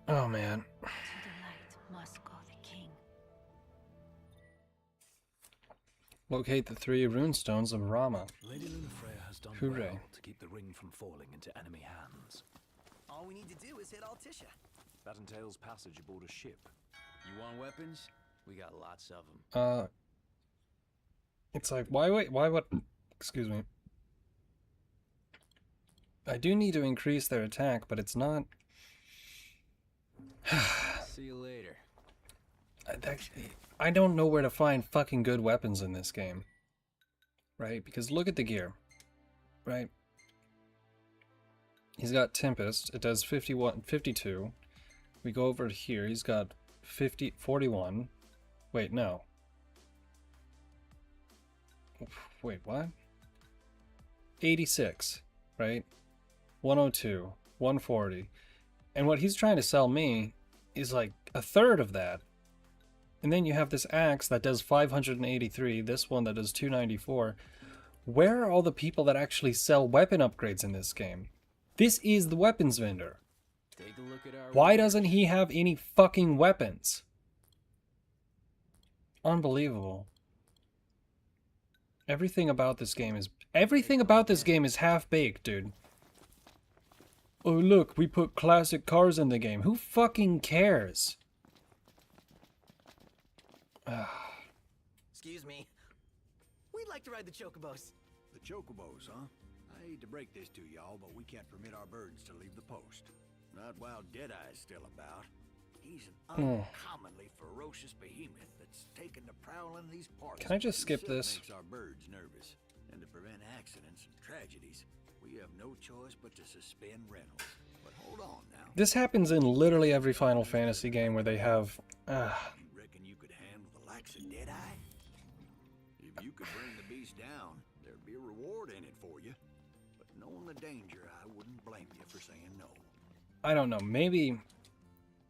Speaker 1: Oh man.
Speaker 16: To the light must go the king.
Speaker 1: Locate the 3 runestones of Rama.
Speaker 8: Lady Lunafreya has done
Speaker 1: Hooray.
Speaker 8: well to keep the ring from falling into enemy hands.
Speaker 4: All we need to do is hit Altisha.
Speaker 8: That entails passage aboard a ship.
Speaker 18: You want weapons? We got lots of them.
Speaker 1: It's like, why what? Excuse me. I do need to increase their attack, but it's not...
Speaker 18: See you later.
Speaker 1: I don't know where to find fucking good weapons in this game. Right? Because look at the gear. Right? He's got Tempest. It does 52. We go over to here. He's got 41. Wait, no. Wait, what? 86, right? 102, 140. And what he's trying to sell me is like a third of that. And then you have this axe that does 583, this one that does 294. Where are all the people that actually sell weapon upgrades in this game? This is the weapons vendor.
Speaker 18: Take a look at our
Speaker 1: Why doesn't he have any fucking weapons? Unbelievable. Everything about this game Everything about this game is half-baked, dude. Oh look, we put classic cars in the game. Who fucking cares?
Speaker 4: Excuse me. We'd like to ride the chocobos.
Speaker 19: The chocobos, huh? I hate to break this to y'all, but we can't permit our birds to leave the post. Not while Deadeye's still about. He's an uncommonly ferocious behemoth that's taken to prowling these parts.
Speaker 1: Can I just skip this?
Speaker 19: Makes our birds nervous. And to prevent accidents and tragedies, we have no choice but to suspend rentals. But hold on now.
Speaker 1: This happens in literally every Final Fantasy game where they have...
Speaker 19: You reckon you could handle the likes of Deadeye? If you could bring the beast down, there'd be a reward in it for you. But knowing the danger, I wouldn't blame you for saying no.
Speaker 1: I don't know, maybe...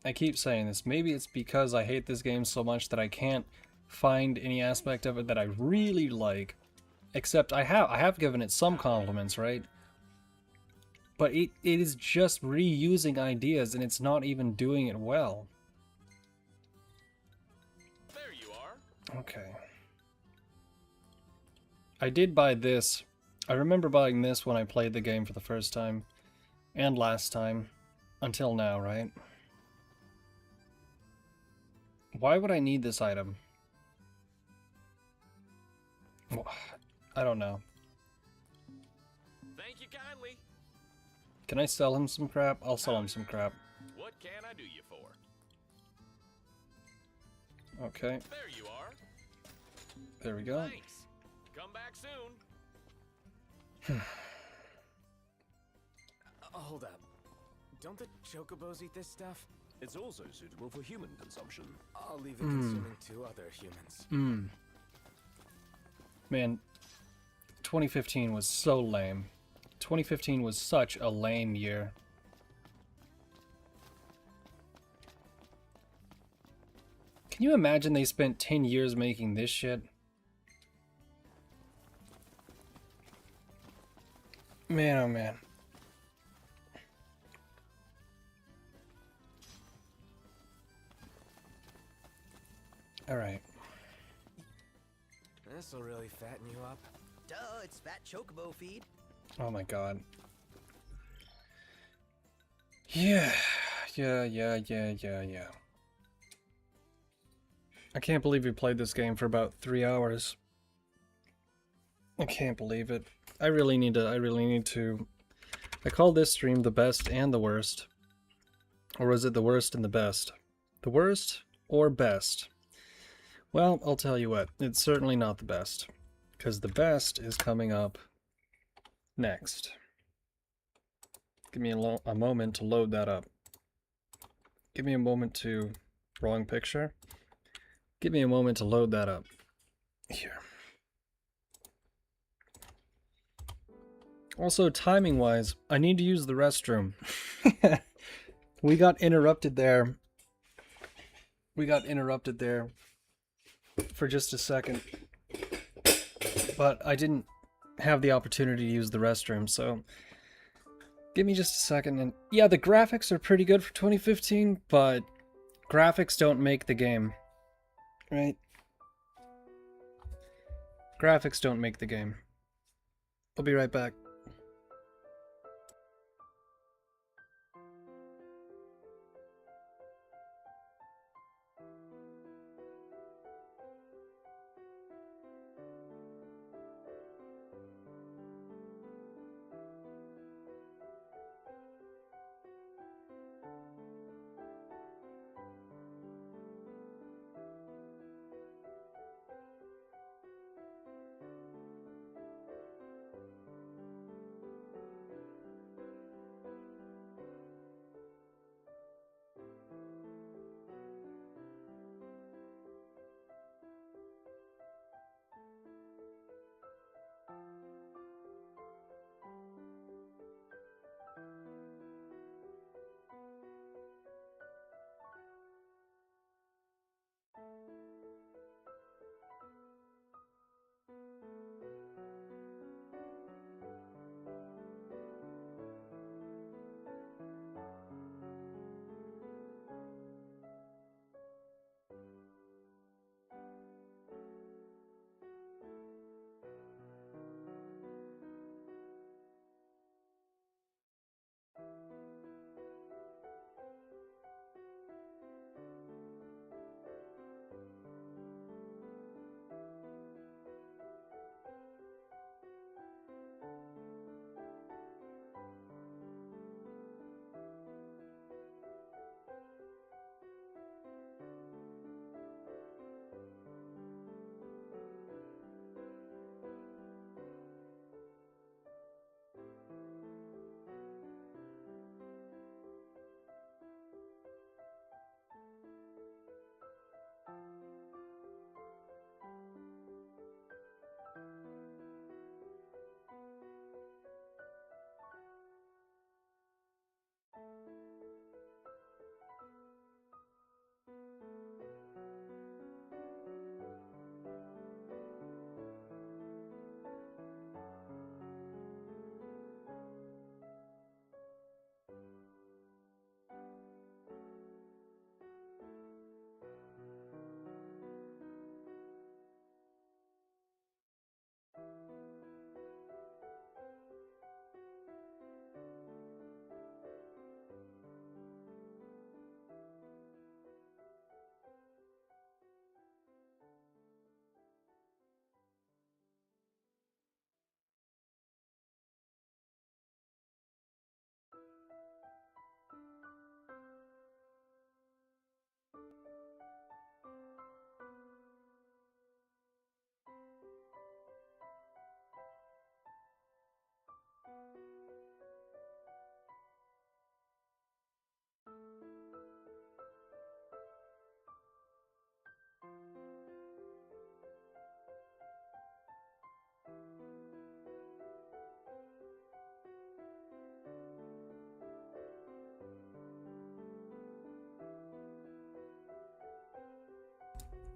Speaker 1: I keep saying this, maybe it's because I hate this game so much that I can't find any aspect of it that I really like. Except I have given it some compliments, right? But it is just reusing ideas and it's not even doing it well.
Speaker 8: There you are.
Speaker 1: Okay. I did buy this. I remember buying this when I played the game for the first time. And last time. Until now, right? Why would I need this item? Well, I don't know.
Speaker 8: Thank you kindly.
Speaker 1: Can I sell him some crap? I'll sell him some crap.
Speaker 8: What can I do you for?
Speaker 1: Okay.
Speaker 8: There you are.
Speaker 1: There we go.
Speaker 8: Thanks. Come back soon.
Speaker 7: Hold up. Don't the chocobos eat this stuff?
Speaker 8: It's also suitable for human consumption.
Speaker 7: I'll leave it consuming to other humans.
Speaker 1: Man, 2015 was so lame. 2015 was such a lame year. Can you imagine they spent 10 years making this shit? Man, oh man. Alright.
Speaker 7: This'll really fatten you up.
Speaker 4: Duh, it's fat chocobo feed.
Speaker 1: Oh my god. Yeah. I can't believe we played this game for about 3 hours. I can't believe it. I really need to... I call this stream the best and the worst. Or is it the worst and the best? The worst or best? Well, I'll tell you what, it's certainly not the best. Because the best is coming up next. Give me a moment to load that up. Give me a moment to... Wrong picture. Give me a moment to load that up. Here. Also, timing-wise, I need to use the restroom. We got interrupted there. For just a second. But I didn't have the opportunity to use the restroom, so... Give me just a second, and... Yeah, the graphics are pretty good for 2015, but... Graphics don't make the game. Right? Graphics don't make the game. I'll be right back.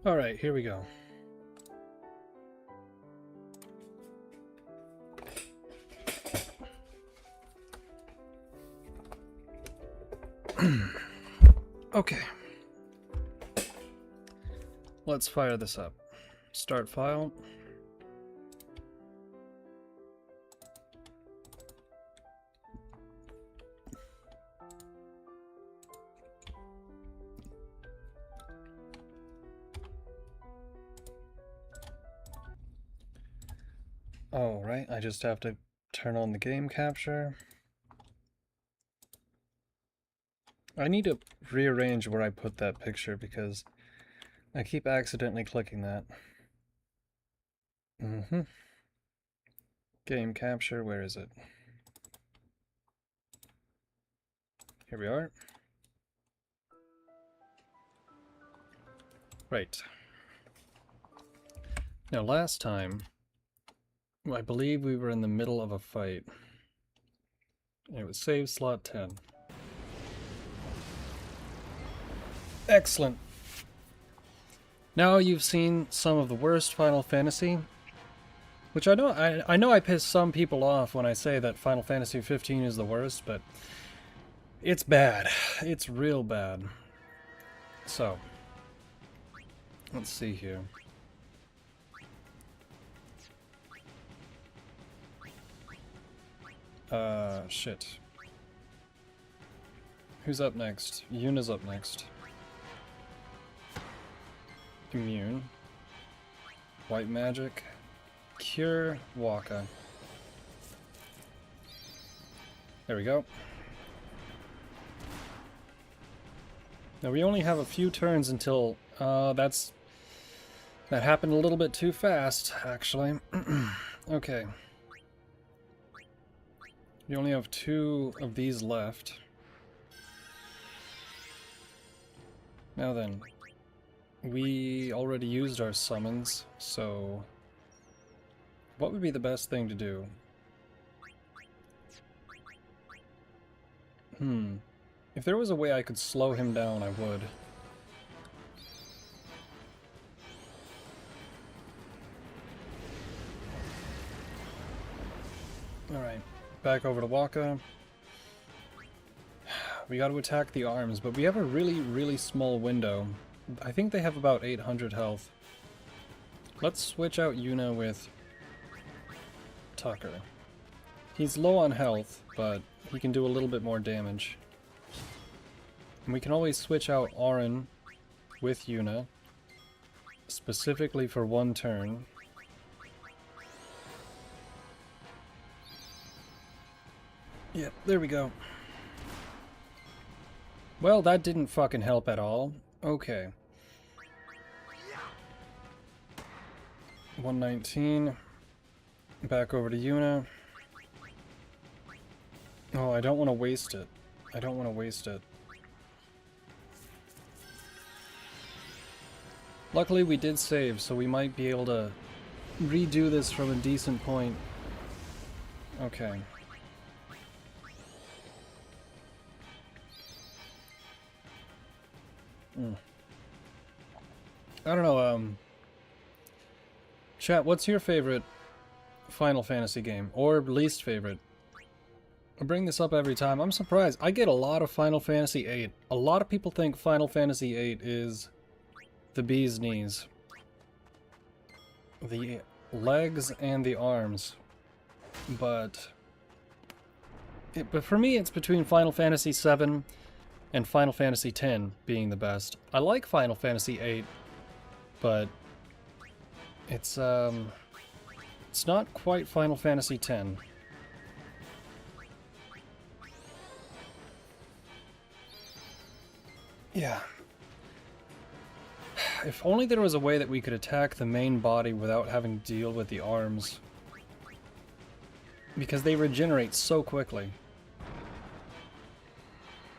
Speaker 1: Alright, here we go. Okay. Let's fire this up. Start file. Oh, right, I just have to turn on the game capture. I need to rearrange where I put that picture because I keep accidentally clicking that. Game capture, where is it? Here we are. Right. Now last time, I believe we were in the middle of a fight. It was save slot 10. Excellent. Now you've seen some of the worst Final Fantasy, which I know I piss some people off when I say that Final Fantasy 15 is the worst, but it's bad. It's real bad. So, let's see here. Shit. Who's up next? Yuna's up next. Immune. White Magic. Cure. Waka. There we go. Now we only have a few turns until, that happened a little bit too fast, actually. Okay. We only have 2 of these left. Now then, we already used our summons, so what would be the best thing to do? If there was a way I could slow him down, I would. Alright, back over to Waka. We got to attack the arms, but we have a really small window. I think they have about 800 health. Let's switch out Yuna with Tucker. He's low on health, but he can do a little bit more damage. And we can always switch out Auron with Yuna, specifically for 1 turn. Yep, there we go. Well, that didn't fucking help at all. Okay. 119. Back over to Yuna. Oh, I don't want to waste it. I don't want to waste it. Luckily we did save, so we might be able to redo this from a decent point. Okay. I don't know, chat, what's your favorite Final Fantasy game? Or least favorite? I bring this up every time. I'm surprised. I get a lot of Final Fantasy VIII. A lot of people think Final Fantasy VIII is the bee's knees. The legs and the arms. But for me, it's between Final Fantasy VII and Final Fantasy X being the best. I like Final Fantasy VIII, but it's not quite Final Fantasy X. Yeah. If only there was a way that we could attack the main body without having to deal with the arms. Because they regenerate so quickly.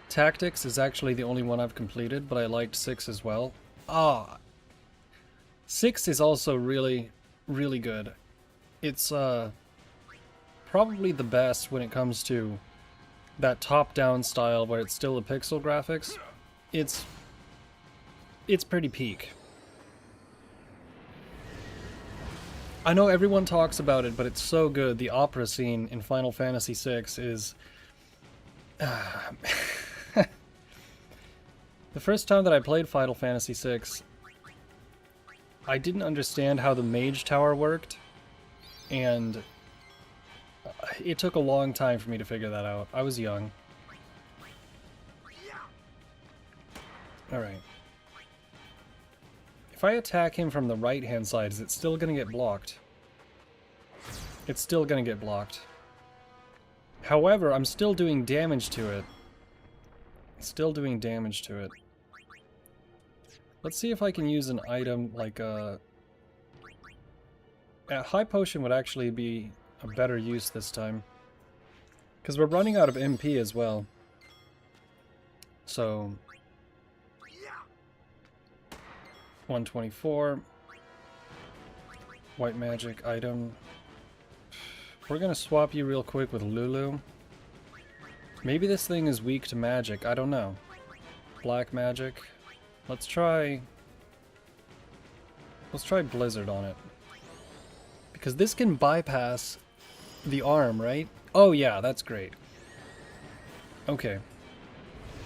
Speaker 1: Tactics is actually the only one I've completed, but I liked 6 as well. 6 is also really good. It's probably the best when it comes to that top-down style where it's still a pixel graphics. It's pretty peak. I know everyone talks about it, but it's so good. The opera scene in Final Fantasy VI is... The first time that I played Final Fantasy VI, I didn't understand how the mage tower worked, and it took a long time for me to figure that out. I was young. Alright. If I attack him from the right-hand side, is it still gonna get blocked? It's still gonna get blocked. However, I'm still doing damage to it. Still doing damage to it. Let's see if I can use an item like a... High Potion would actually be a better use this time. Because we're running out of MP as well. So... 124. White magic item. We're gonna swap you real quick with Lulu. Maybe this thing is weak to magic, I don't know. Black magic. Let's try Blizzard on it. Because this can bypass the arm, right? Oh yeah, that's great. Okay.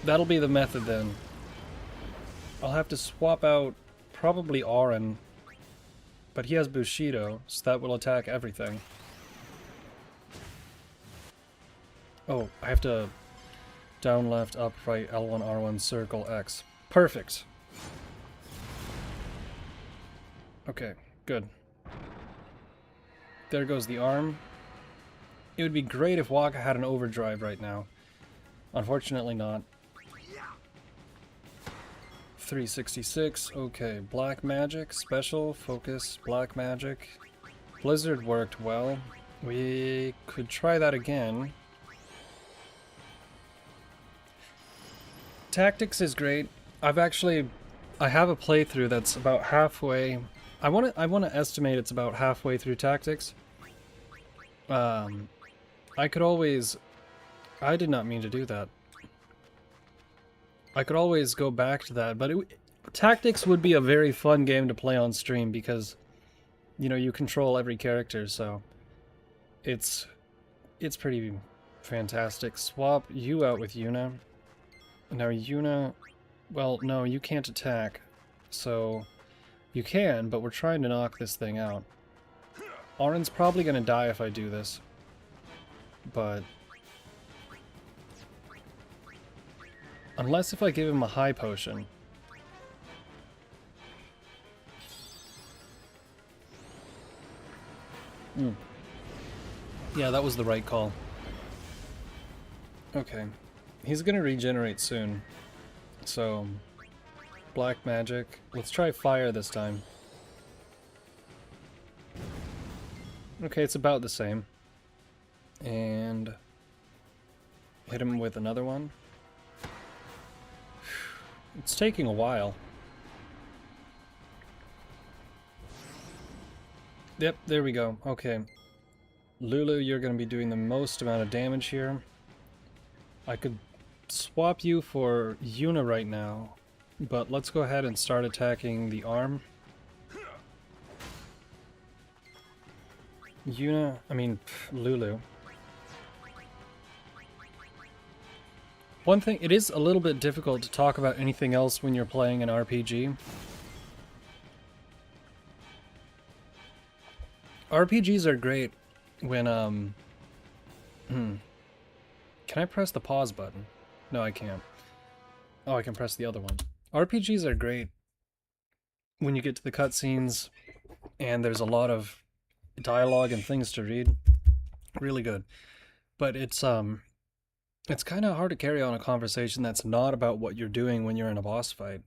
Speaker 1: That'll be the method then. I'll have to swap out probably Auron, but he has Bushido, so that will attack everything. Oh, I have to down, left, up, right, L1, R1, circle, X. Perfect. Okay, good. There goes the arm. It would be great if Waka had an overdrive right now. Unfortunately not. 366, okay, black magic, special, focus, black magic. Blizzard worked well. We could try that again. Tactics is great. I have a playthrough that's about halfway. I want to estimate it's about halfway through Tactics. I did not mean to do that. I could always go back to that, but Tactics would be a very fun game to play on stream because, you know, you control every character, so it's pretty fantastic. Swap you out with Yuna. Now Yuna, well, no, you can't attack, so you can, but we're trying to knock this thing out. Auron's probably gonna die if I do this, but unless if I give him a high potion. Yeah, that was the right call. Okay. He's gonna regenerate soon. So, black magic. Let's try fire this time. Okay, it's about the same. And hit him with another one. It's taking a while. Yep, there we go. Okay. Lulu, you're going to be doing the most amount of damage here. I could swap you for Yuna right now, but let's go ahead and start attacking the arm. Lulu. One thing, it is a little bit difficult to talk about anything else when you're playing an RPG. RPGs are great when, Can I press the pause button? No, I can't. Oh, I can press the other one. RPGs are great when you get to the cutscenes and there's a lot of dialogue and things to read. Really good. But it's kind of hard to carry on a conversation that's not about what you're doing when you're in a boss fight.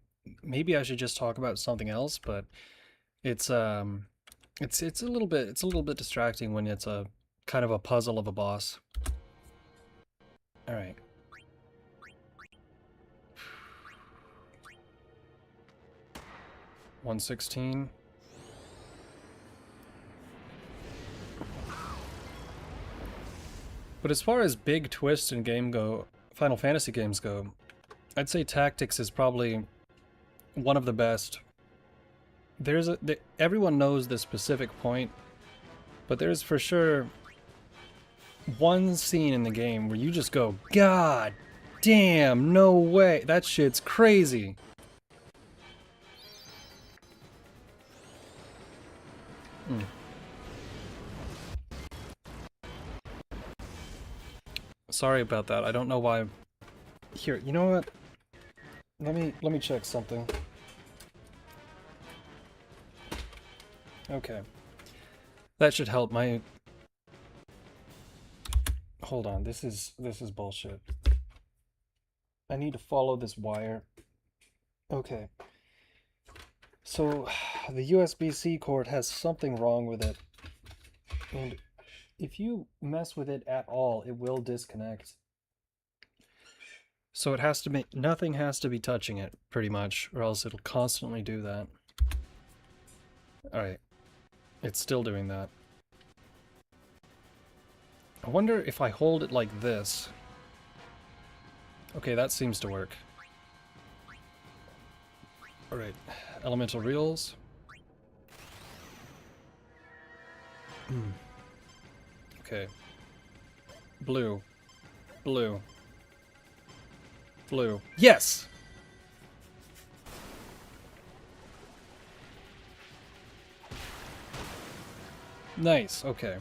Speaker 1: Maybe I should just talk about something else, but it's a little bit distracting when it's a kind of a puzzle of a boss. All right. $116. But as far as big twists in Final Fantasy games go, I'd say Tactics is probably one of the best. Everyone knows the specific point But there's for sure one scene in the game where you just go, God damn, no way, that shit's crazy. Sorry about that. I don't know why. Here, you know what? Let me check something. Okay. That should help. My Hold on. This is bullshit. I need to follow this wire. Okay. So the USB-C cord has something wrong with it. And if you mess with it at all, it will disconnect. So it has to be, nothing has to be touching it, pretty much, or else it'll constantly do that. Alright. It's still doing that. I wonder if I hold it like this. Okay, that seems to work. Alright. Elemental reels. Okay. Blue. Blue. Blue. Yes! Nice, okay.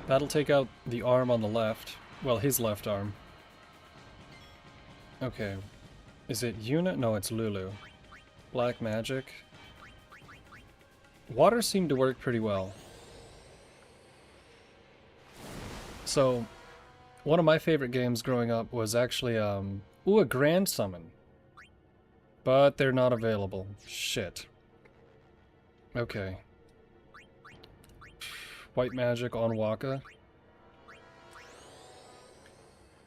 Speaker 1: That'll take out the arm on the left. Well, his left arm. Okay. Is it Yuna? No, it's Lulu. Black magic. Water seemed to work pretty well. So, one of my favorite games growing up was actually, ooh, a Grand Summon. But they're not available. Shit. Okay. White magic on Waka.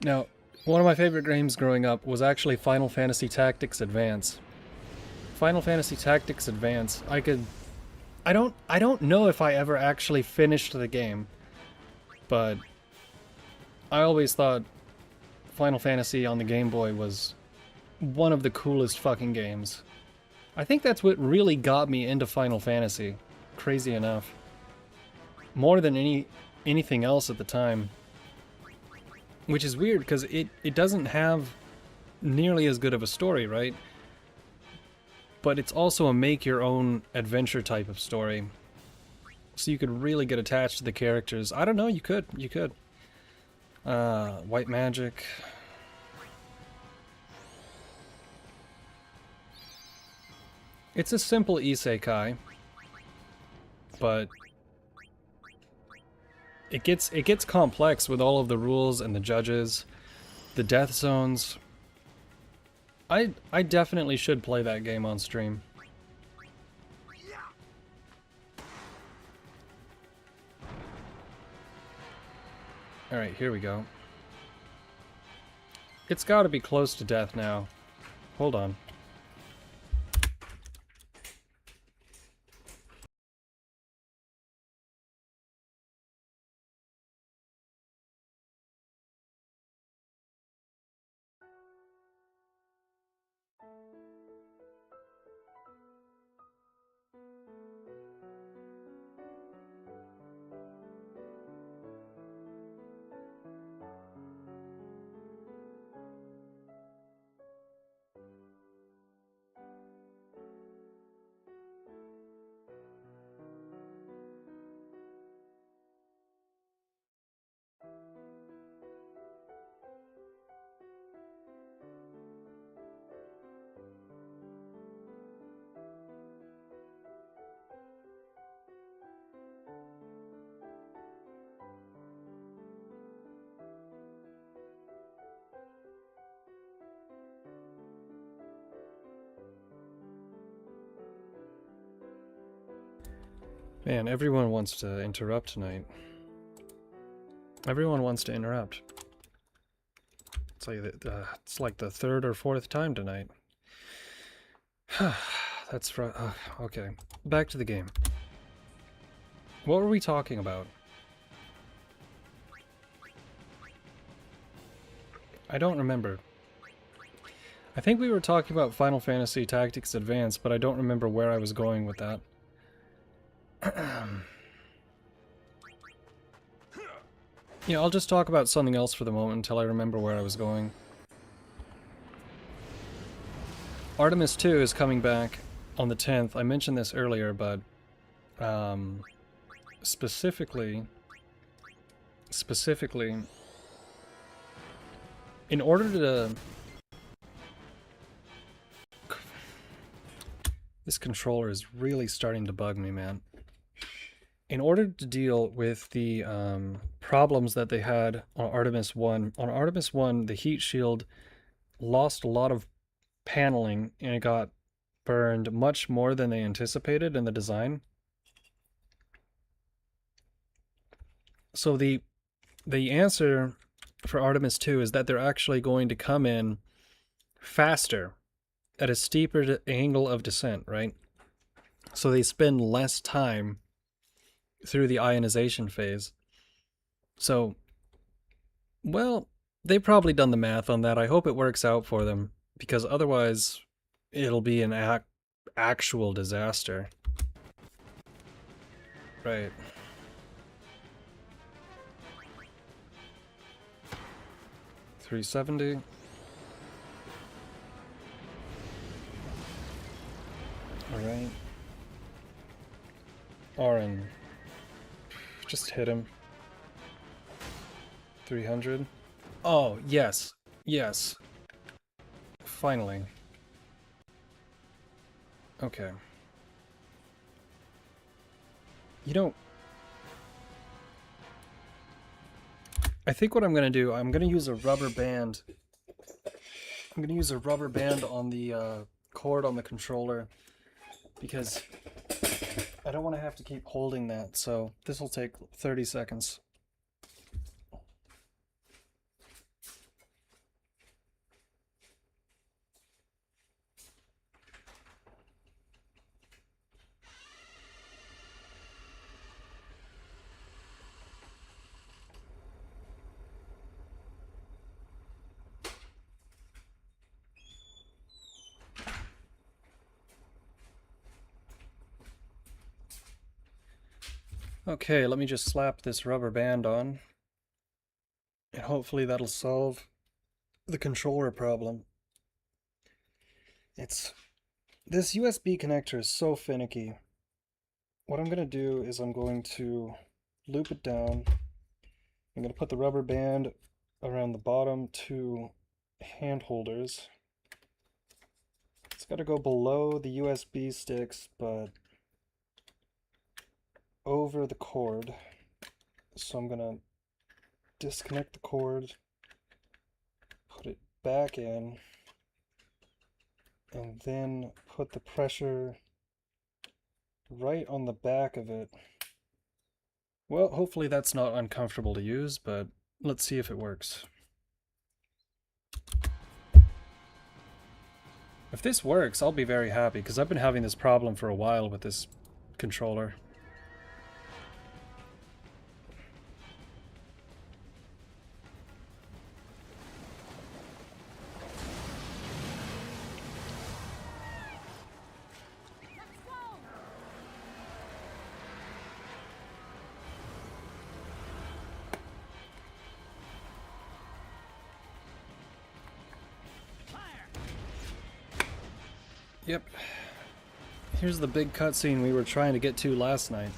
Speaker 1: Now, one of my favorite games growing up was actually Final Fantasy Tactics Advance. Final Fantasy Tactics Advance, I don't know if I ever actually finished the game, but I always thought Final Fantasy on the Game Boy was one of the coolest fucking games. I think that's what really got me into Final Fantasy, crazy enough. More than anything else at the time. Which is weird, because it doesn't have nearly as good of a story, right? But it's also a make-your-own adventure type of story. So you could really get attached to the characters. I don't know, you could. White magic. It's a simple isekai. But it gets complex with all of the rules and the judges, the death zones. I definitely should play that game on stream. Alright, here we go. It's gotta be close to death now. Hold on. Man, everyone wants to interrupt tonight. Everyone wants to interrupt. It's like the third or fourth time tonight. That's right. Okay, back to the game. What were we talking about? I don't remember. I think we were talking about Final Fantasy Tactics Advance, but I don't remember where I was going with that. Yeah, I'll just talk about something else for the moment until I remember where I was going. Artemis II is coming back on the 10th. I mentioned this earlier, but specifically, in order to... This controller is really starting to bug me, man. In order to deal with the problems that they had on Artemis 1, the heat shield lost a lot of paneling and it got burned much more than they anticipated in the design. So the answer for Artemis 2 is that they're actually going to come in faster at a steeper angle of descent, right? So they spend less time through the ionization phase. So, well, they've probably done the math on that. I hope it works out for them, because otherwise it'll be an actual disaster. Right. $370. Alright. Orin. Just hit him. 300. Oh, yes. Yes. Finally. Okay. You know, I think what I'm going to do, I'm going to use a rubber band. I'm going to use a rubber band on the cord on the controller, because I don't want to have to keep holding that, so this will take 30 seconds. Okay, let me just slap this rubber band on, and hopefully that'll solve the controller problem. This USB connector is so finicky. What I'm going to do is I'm going to loop it down. I'm going to put the rubber band around the bottom two hand holders. It's got to go below the USB sticks, but over the cord. So I'm gonna disconnect the cord, put it back in, and then put the pressure right on the back of it. Well, hopefully that's not uncomfortable to use, but let's see if it works. If this works, I'll be very happy, because I've been having this problem for a while with this controller. Yep. Here's the big cutscene we were trying to get to last night.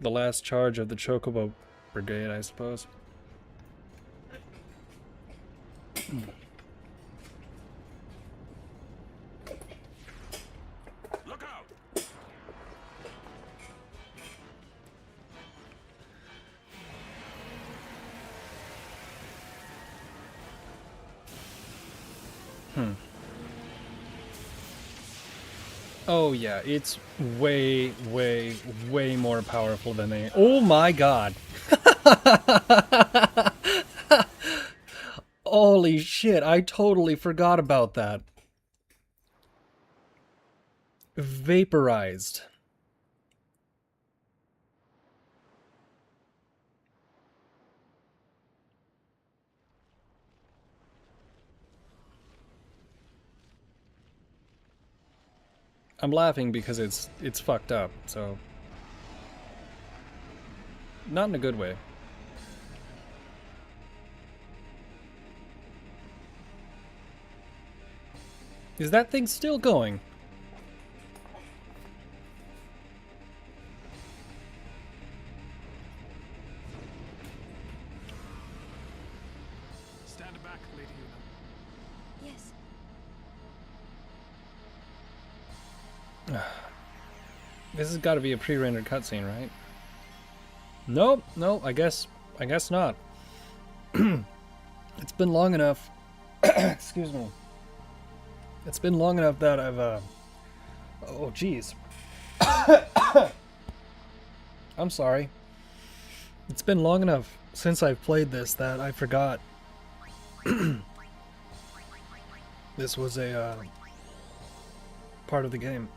Speaker 1: The last charge of the Chocobo Brigade, I suppose. Oh yeah, it's way, way, way more powerful than they... Oh my god! Holy shit, I totally forgot about that. Vaporized. I'm laughing because it's fucked up, so not in a good way. Is that thing still going?
Speaker 20: Stand back, Lady Una.
Speaker 12: Yes.
Speaker 1: This has got to be a pre-rendered cutscene, right? Nope, no, I guess not. It's been long enough. Excuse me. It's been long enough that I've oh jeez. I'm sorry. It's been long enough since I've played this that I forgot this was a part of the game.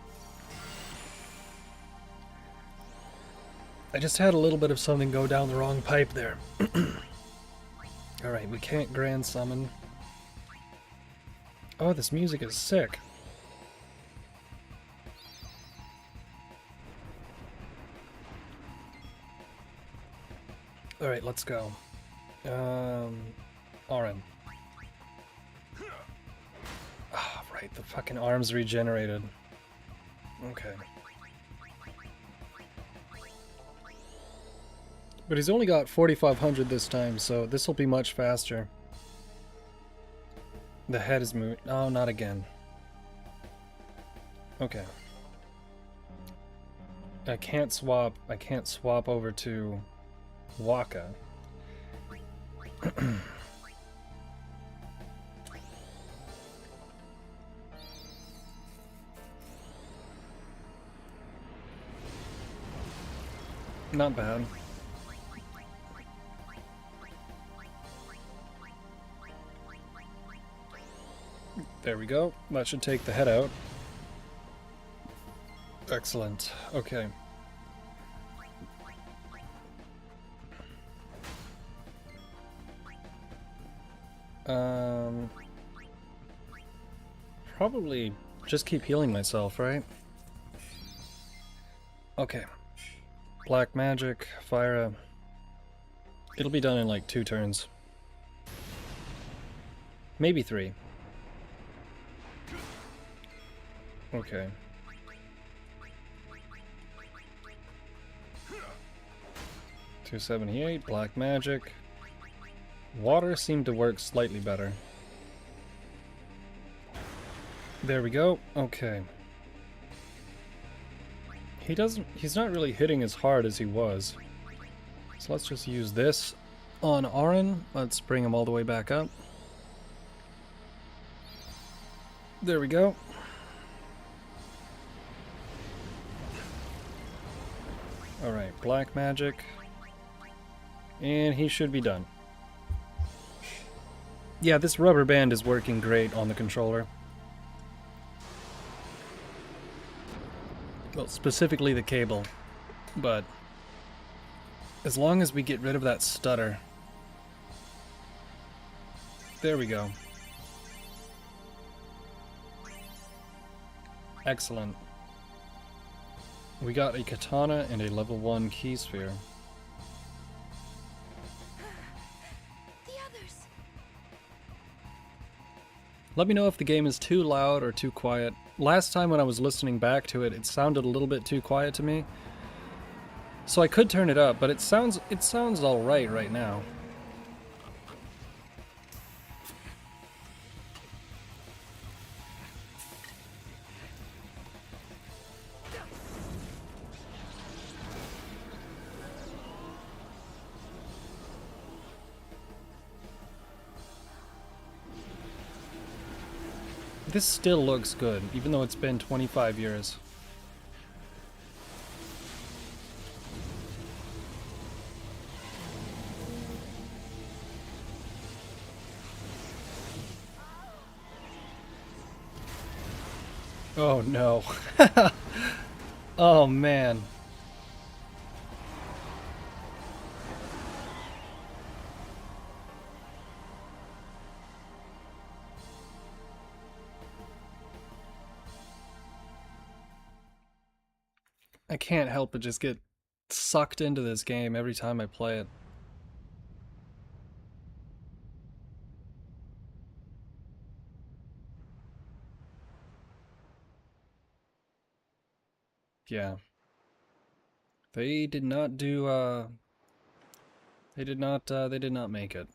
Speaker 1: I just had a little bit of something go down the wrong pipe there. Alright, we can't grand summon. Oh, this music is sick. Alright, let's go. Auron. Ah, right, the fucking arms regenerated. Okay. But he's only got 4,500 this time, so this will be much faster. The head is moving. Oh, not again. Okay. I can't swap over to Waka. Not bad. There we go. That should take the head out. Excellent. Okay. Probably just keep healing myself, right? Okay. Black magic, fire. It'll be done in like 2 turns. Maybe 3. Okay. $278, black magic. Water seemed to work slightly better. There we go. Okay. He's not really hitting as hard as he was. So let's just use this on Auron. Let's bring him all the way back up. There we go. Alright, black magic. And he should be done. Yeah, this rubber band is working great on the controller. Well, specifically the cable. But as long as we get rid of that stutter. There we go. Excellent. We got a katana and a level 1 key sphere.
Speaker 12: The others.
Speaker 1: Let me know if the game is too loud or too quiet. Last time when I was listening back to it, it sounded a little bit too quiet to me. So I could turn it up, but it sounds all right now. This still looks good, even though it's been 25 years. Oh no. Oh man. I can't help but just get sucked into this game every time I play it. Yeah. They did not do, they did not make it.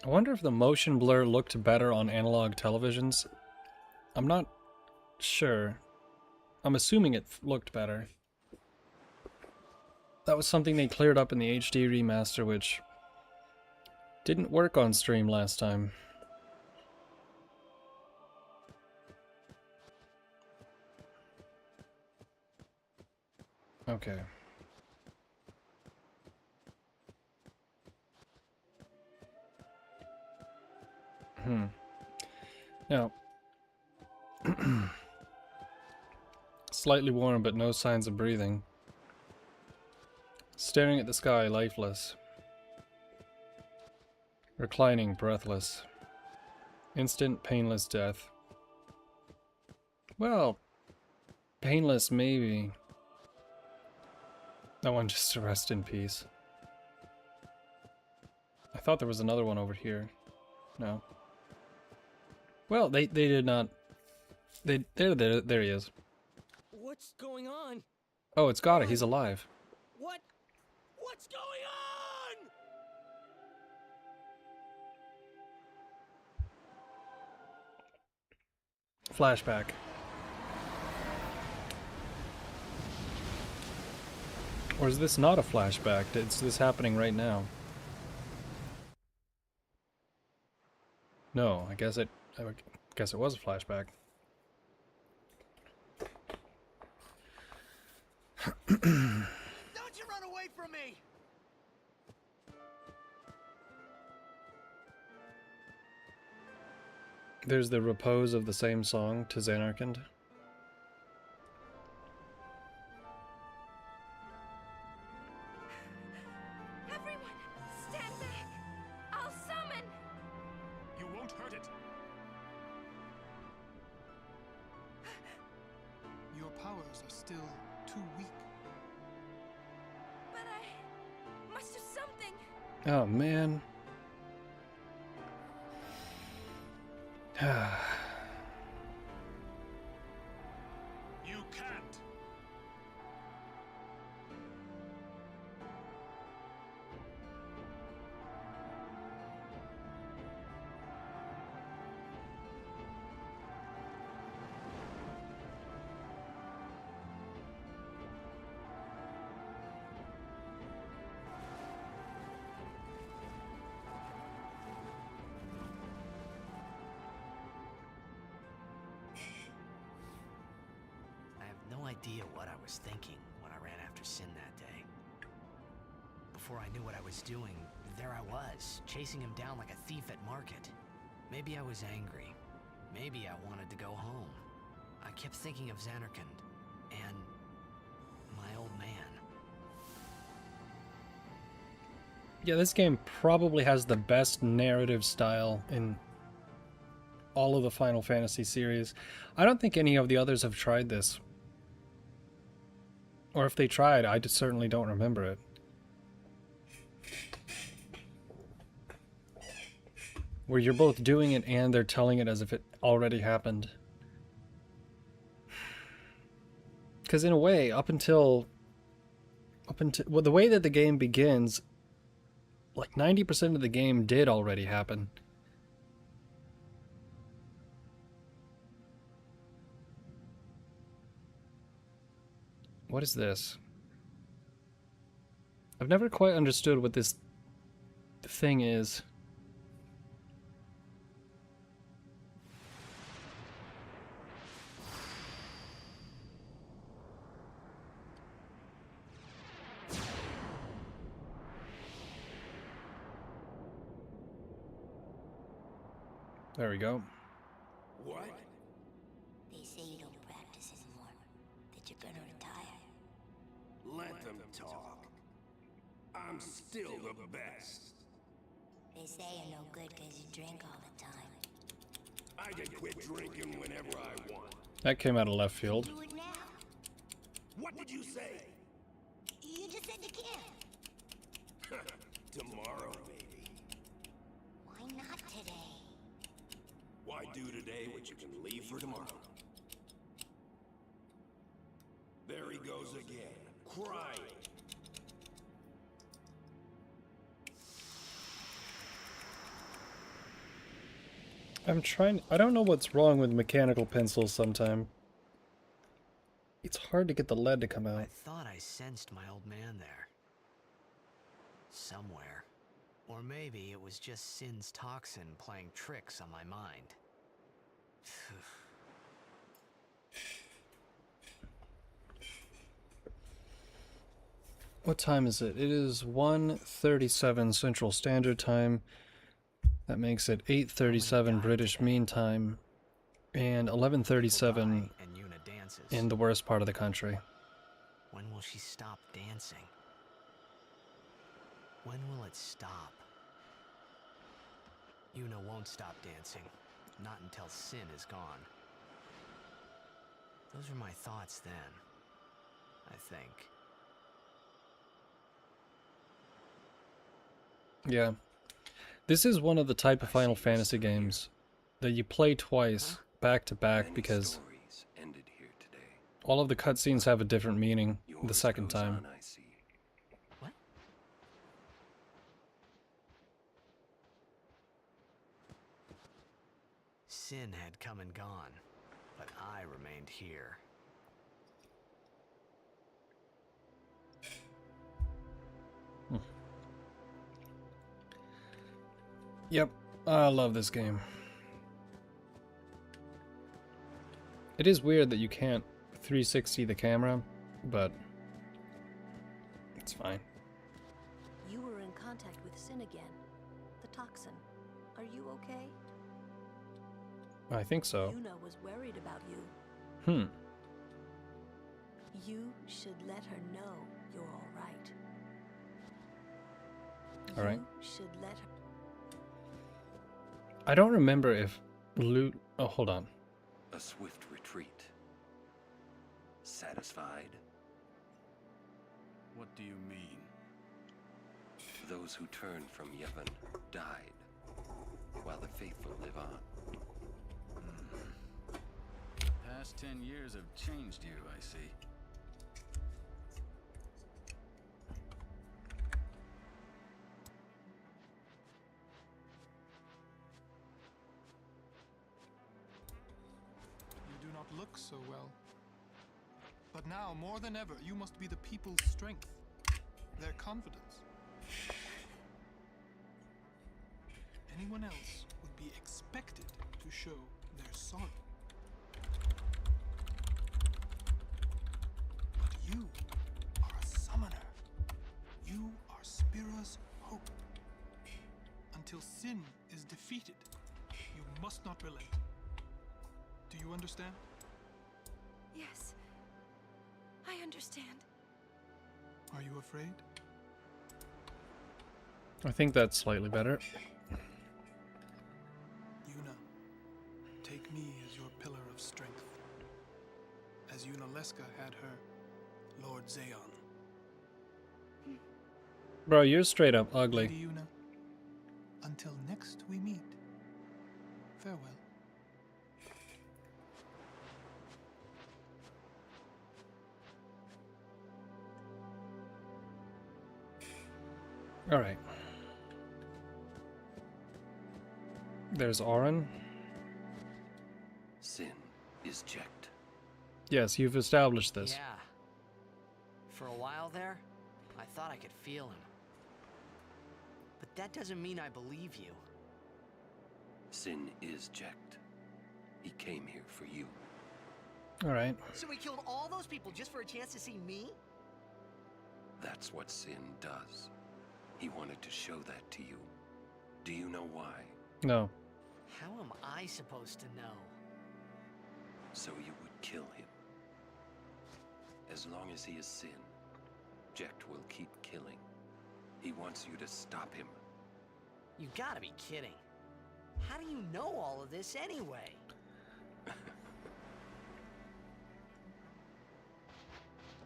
Speaker 1: I wonder if the motion blur looked better on analog televisions. I'm not sure. I'm assuming it looked better. That was something they cleared up in the HD remaster, which didn't work on stream last time. Okay. Now, slightly warm but no signs of breathing. Staring at the sky, lifeless. Reclining, breathless. Instant, painless death. Well, painless maybe. That one just to rest in peace. I thought there was another one over here. No. Well, they did not. There he is.
Speaker 7: What's going on?
Speaker 1: Oh, it's got it. He's alive.
Speaker 7: What's going on?
Speaker 1: Flashback. Or is this not a flashback? Is this happening right now? No, I guess it was a flashback.
Speaker 7: Don't you run away from me!
Speaker 1: There's the repose of the same song to Xanarkand.
Speaker 6: Everyone, stand back! I'll summon!
Speaker 20: You won't hurt it. Your powers are still too weak.
Speaker 6: But I must do something!
Speaker 1: Oh, man.
Speaker 20: You can't.
Speaker 4: No idea what I was thinking when I ran after Sin that day. Before I knew what I was doing, there I was, chasing him down like a thief at market. Maybe I was angry. Maybe I wanted to go home. I kept thinking of Xanarkand and my old man.
Speaker 1: Yeah, this game probably has the best narrative style in all of the Final Fantasy series. I don't think any of the others have tried this. Or if they tried, I just certainly don't remember it. Where you're both doing it and they're telling it as if it already happened. Because in a way, up until well, the way that the game begins, like 90% of the game did already happen. What is this? I've never quite understood what this thing is. There we go.
Speaker 3: What?
Speaker 21: They say you don't practice anymore. That you're gonna retire.
Speaker 3: Let them talk. I'm still the best.
Speaker 21: They say you're no good because you drink all the time.
Speaker 3: I can quit drinking whenever I want.
Speaker 1: That came out of left field.
Speaker 21: Do it now.
Speaker 3: What did you say?
Speaker 21: You just said you can't.
Speaker 3: Tomorrow, maybe.
Speaker 21: Why not today?
Speaker 3: Why do today what you can leave for tomorrow? There he goes again, crying.
Speaker 1: I don't know what's wrong with mechanical pencils sometimes. It's hard to get the lead to come out.
Speaker 4: I thought I sensed my old man there. Somewhere. Or maybe it was just Sin's toxin playing tricks on my mind.
Speaker 1: What time is it? It is 1:37 Central Standard Time. That makes it 8:37 British Mean Time. And 11:37 in the worst part of the country.
Speaker 4: When will she stop dancing? When will it stop? Yuna won't stop dancing. Not until Sin is gone. Those were my thoughts then, I think.
Speaker 1: Yeah. This is one of the type of Final Fantasy games that you play twice, back to back, because all of the cutscenes have a different meaning the second time.
Speaker 4: What? Sin had come and gone, but I remained here.
Speaker 1: Yep, I love this game. It is weird that you can't 360 the camera, but it's fine.
Speaker 22: You were in contact with Sin again. The toxin. Are you okay?
Speaker 1: I think so.
Speaker 22: Yuna was worried about you. You should let her know you're all right.
Speaker 1: All right.
Speaker 22: You should let her.
Speaker 1: I don't remember if loot... Oh, hold on.
Speaker 23: A swift retreat. Satisfied?
Speaker 19: What do you mean?
Speaker 23: Those who turned from Yevon died, while the faithful live on.
Speaker 19: Past 10 years have changed you, I see.
Speaker 20: You do not look so well. But now, more than ever, you must be the people's strength, their confidence. Anyone else would be expected to show their sorrow. But you are a summoner. You are Spira's hope. Until sin is defeated, you must not relent. Do you understand?
Speaker 6: Yes. I understand.
Speaker 20: Are you afraid?
Speaker 1: I think that's slightly better.
Speaker 20: Yuna, take me as your pillar of strength, as Yunaleska had her Lord Xeon.
Speaker 1: Bro, you're straight up ugly.
Speaker 20: Lady Yuna, until next we meet, farewell.
Speaker 1: Alright. There's Auron.
Speaker 23: Sin is checked.
Speaker 1: Yes, you've established this.
Speaker 4: Yeah. For a while there, I thought I could feel him. But that doesn't mean I believe you.
Speaker 23: Sin is checked. He came here for you.
Speaker 1: Alright.
Speaker 4: So he killed all those people just for a chance to see me?
Speaker 23: That's what Sin does. He wanted to show that to you. Do you know why?
Speaker 1: No.
Speaker 4: How am I supposed to know?
Speaker 23: So you would kill him. As long as he is Sin, Jecht will keep killing. He wants you to stop him.
Speaker 4: You gotta be kidding. How do you know all of this anyway?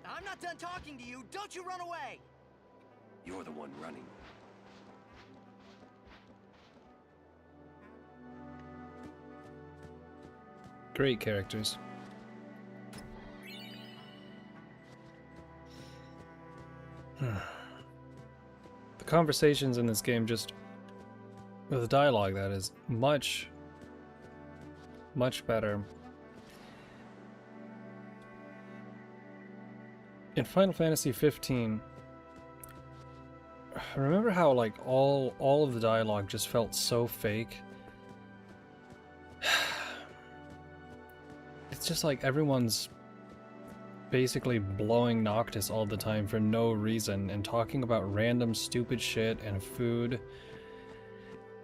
Speaker 4: I'm not done talking to you. Don't you run away!
Speaker 23: You're the one running.
Speaker 1: Great characters. The conversations in this game just... with the dialogue, that is much better. In Final Fantasy 15, remember how like all of the dialogue just felt so fake? It's just like everyone's basically blowing Noctis all the time for no reason and talking about random stupid shit and food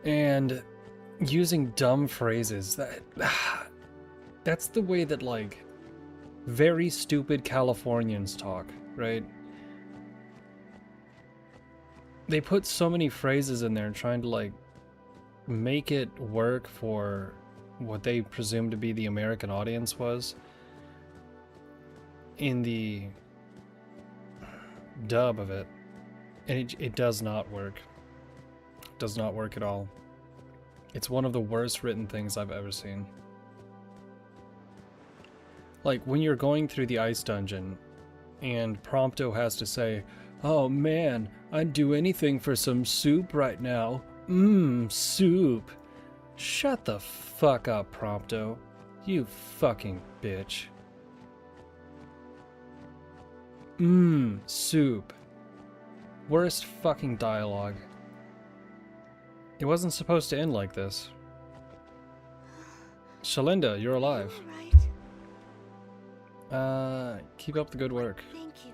Speaker 1: and using dumb phrases. That's the way that like very stupid Californians talk, right? They put so many phrases in there trying to like make it work for what they presume to be the American audience was. In the dub of it, and it does not work. It does not work at all. It's one of the worst written things I've ever seen. Like when you're going through the ice dungeon and Prompto has to say, "Oh man, I'd do anything for some soup right now. Soup." Shut the fuck up, Prompto. You fucking bitch. Soup. Worst fucking dialogue. It wasn't supposed to end like this. Shalinda, you're alive. Keep up the good work.
Speaker 22: Thank you.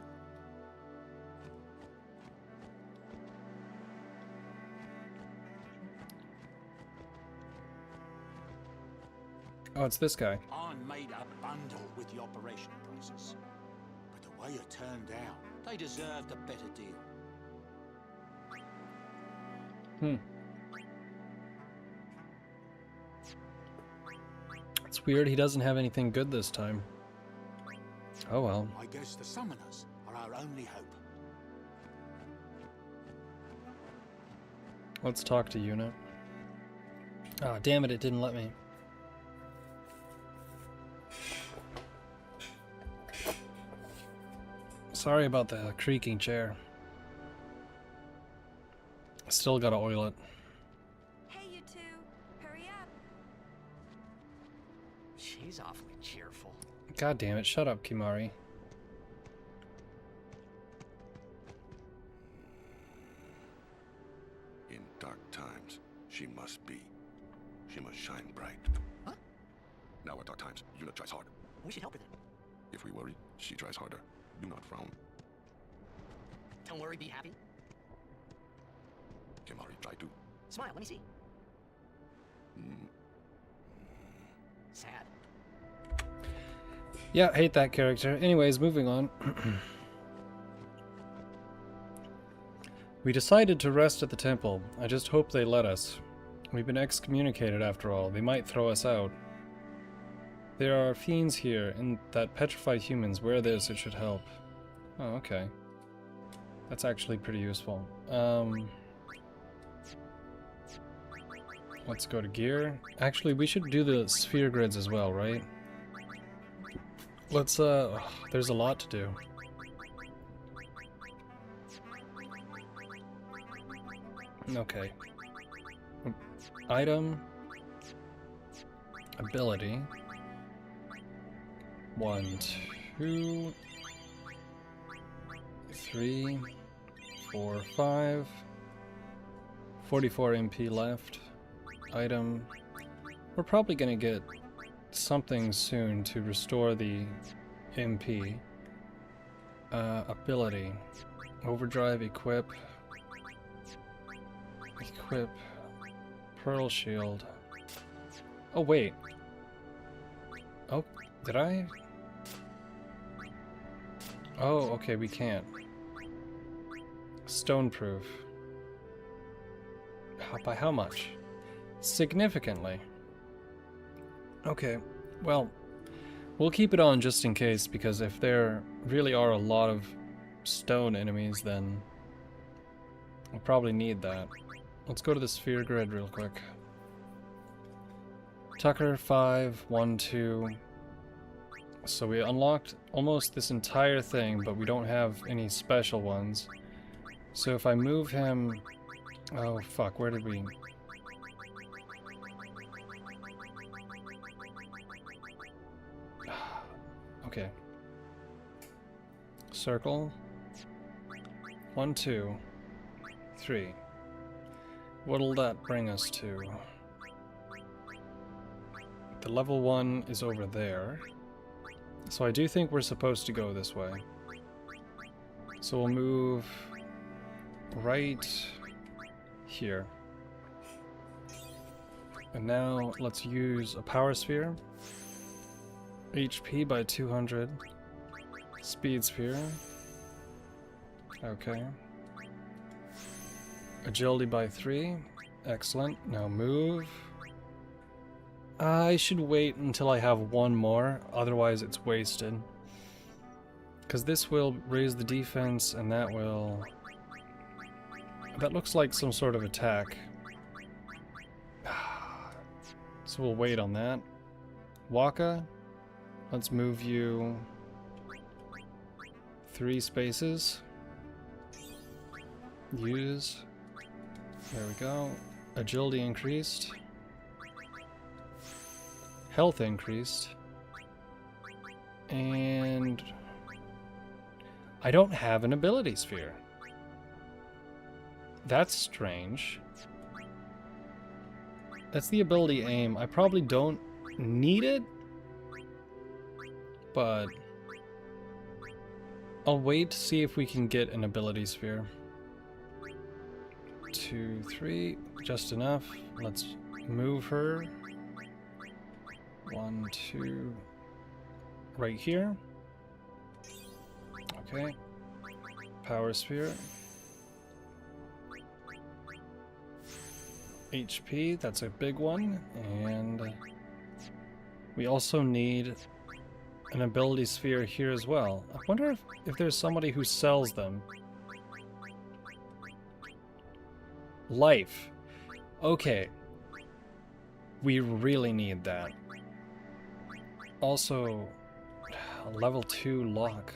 Speaker 1: Oh, it's this guy.
Speaker 2: I made a bundle with the operation process. But the way it turned out, they deserved a better deal.
Speaker 1: It's weird he doesn't have anything good this time. Oh well.
Speaker 2: I guess the summoners are our only hope.
Speaker 1: Let's talk to Yuna. Ah, damn it, it didn't let me. Sorry about the creaking chair. Still gotta oil it.
Speaker 6: Hey, you two, hurry up.
Speaker 4: She's awfully cheerful.
Speaker 1: God damn it, shut up, Kimari.
Speaker 14: In dark times, she must be. She must shine bright.
Speaker 4: Huh?
Speaker 14: Now at dark times, Yuna tries hard.
Speaker 4: We should help her then.
Speaker 14: If we worry, she tries harder. Do not frown.
Speaker 4: Don't worry, be happy.
Speaker 14: Kimari, try to.
Speaker 4: Smile, let me see. Sad.
Speaker 1: Yeah, hate that character. Anyways, moving on. We decided to rest at the temple. I just hope they let us. We've been excommunicated after all. They might throw us out. There are fiends here and that petrify humans. Wear this, it should help. Oh, okay. That's actually pretty useful. Let's go to gear. Actually, we should do the sphere grids as well, right? Let's, there's a lot to do. Okay. Item. Ability. 1, 2, 3, 4, 5. 44 MP left. Item. We're probably gonna get something soon to restore the MP. Ability. Overdrive, equip. Equip. Pearl shield. Oh, wait. Oh, did I? Oh, okay, we can't. Stoneproof. By how much? Significantly. Okay, well, we'll keep it on just in case, because if there really are a lot of stone enemies, then we'll probably need that. Let's go to the sphere grid real quick. Tucker, 5, 1, 2. So we unlocked almost this entire thing, but we don't have any special ones. So if I move him... Oh, fuck, where did we... Okay. Circle. 1, 2, 3. What'll that bring us to? The level 1 is over there. So I do think we're supposed to go this way. So we'll move right here. And now let's use a power sphere. HP by 200. Speed sphere. Okay. Agility by 3. Excellent. Now move. I should wait until I have one more, otherwise it's wasted. Because this will raise the defense, and that will... That looks like some sort of attack. So we'll wait on that. Waka, let's move you 3 spaces. Use. There we go. Agility increased. Health increased. And I don't have an ability sphere. That's strange. That's the ability aim. I probably don't need it, but I'll wait to see if we can get an ability sphere. 2, 3, just enough. Let's move her. 1, 2, right here. Okay. Power sphere. HP, that's a big one. And we also need an ability sphere here as well. I wonder if there's somebody who sells them. Life. Okay. We really need that. Also, level 2 lock.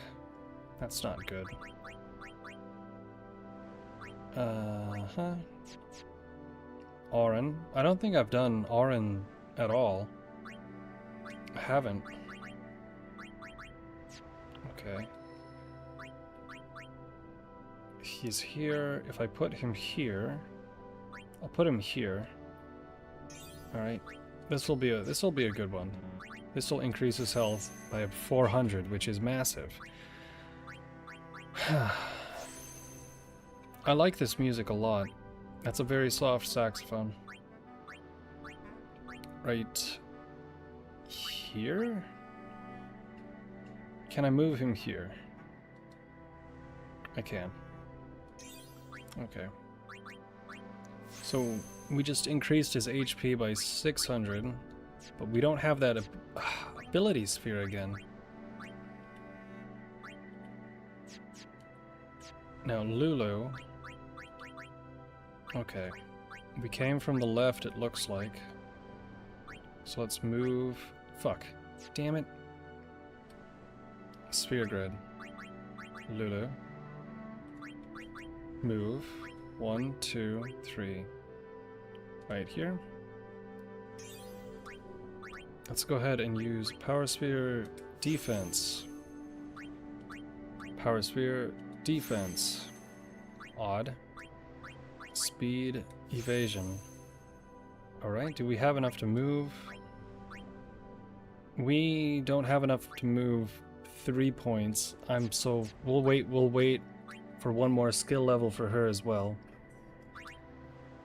Speaker 1: That's not good. Auron. I don't think I've done Auron at all. I haven't. Okay. He's here. If I put him here, I'll put him here. All right. This will be a good one. This will increase his health by 400, which is massive. I like this music a lot. That's a very soft saxophone. Right here? Can I move him here? I can. Okay. So we just increased his HP by 600. But we don't have that ability sphere again. Now Lulu. Okay. We came from the left, it looks like. So let's move... Fuck. Damn it. Sphere grid. Lulu. Move. 1, 2, 3. Right here. Let's go ahead and use Power Sphere Defense. Power Sphere Defense. Odd. Speed Evasion. Alright, do we have enough to move? We don't have enough to move 3 points. We'll wait for one more skill level for her as well.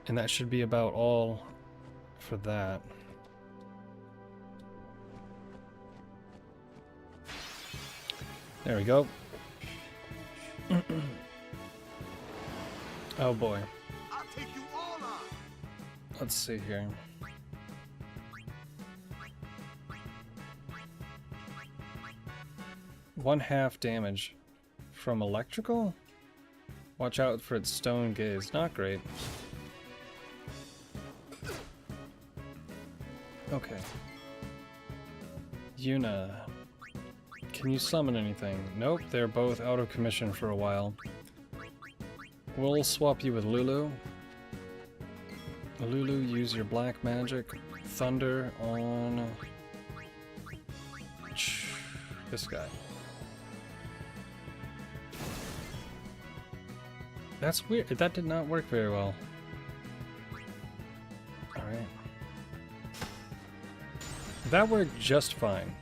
Speaker 1: And that should be about all for that. There we go. Oh boy.
Speaker 7: I'll take you all on.
Speaker 1: Let's see here. One-half damage from electrical? Watch out for its stone gaze. Not great. Okay. Yuna. Can you summon anything? Nope, they're both out of commission for a while. We'll swap you with Lulu. Lulu, use your black magic. Thunder on this guy. That's weird. That did not work very well. Alright. That worked just fine.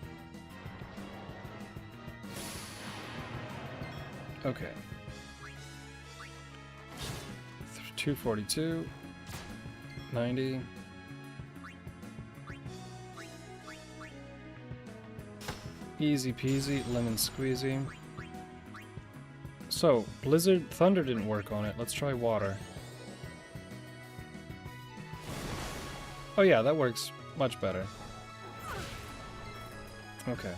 Speaker 1: Okay. 242. 90. Easy peasy, lemon squeezy. So, Blizzard Thunder didn't work on it. Let's try water. Oh yeah, that works much better. Okay.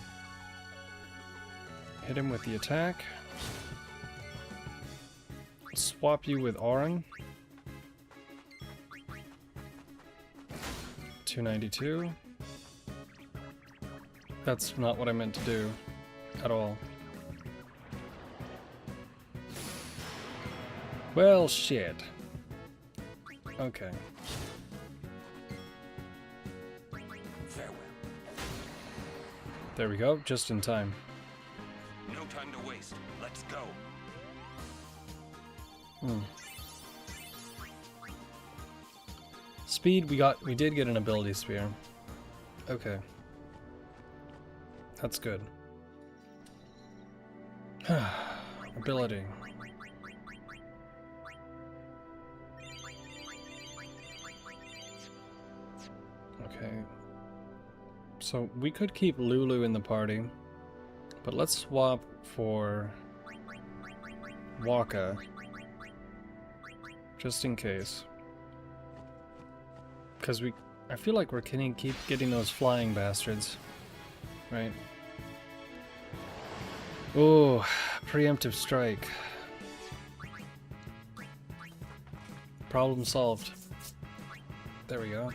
Speaker 1: Hit him with the attack. Swap you with Auron. 292. That's not what I meant to do at all. Well, shit. Okay.
Speaker 23: Farewell.
Speaker 1: There we go, just in time.
Speaker 23: No time to waste. Let's go.
Speaker 1: Speed, we did get an ability sphere. Okay. That's good. Ability. Okay. So we could keep Lulu in the party, but let's swap for Waka, just in case. Because I feel like we're keep getting those flying bastards, right? Oh, preemptive strike. Problem solved. There we go.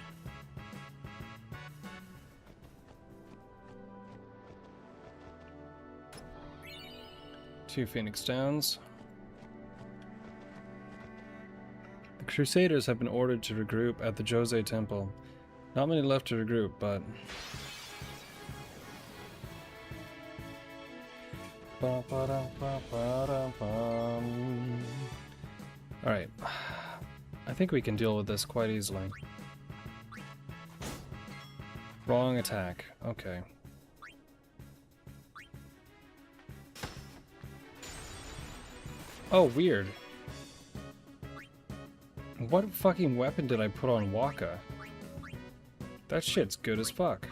Speaker 1: Two Phoenix Downs. The Crusaders have been ordered to regroup at the Jose Temple. Not many left to regroup, but... Alright. I think we can deal with this quite easily. Wrong attack. Okay. Oh, weird. What fucking weapon did I put on Waka? That shit's good as fuck.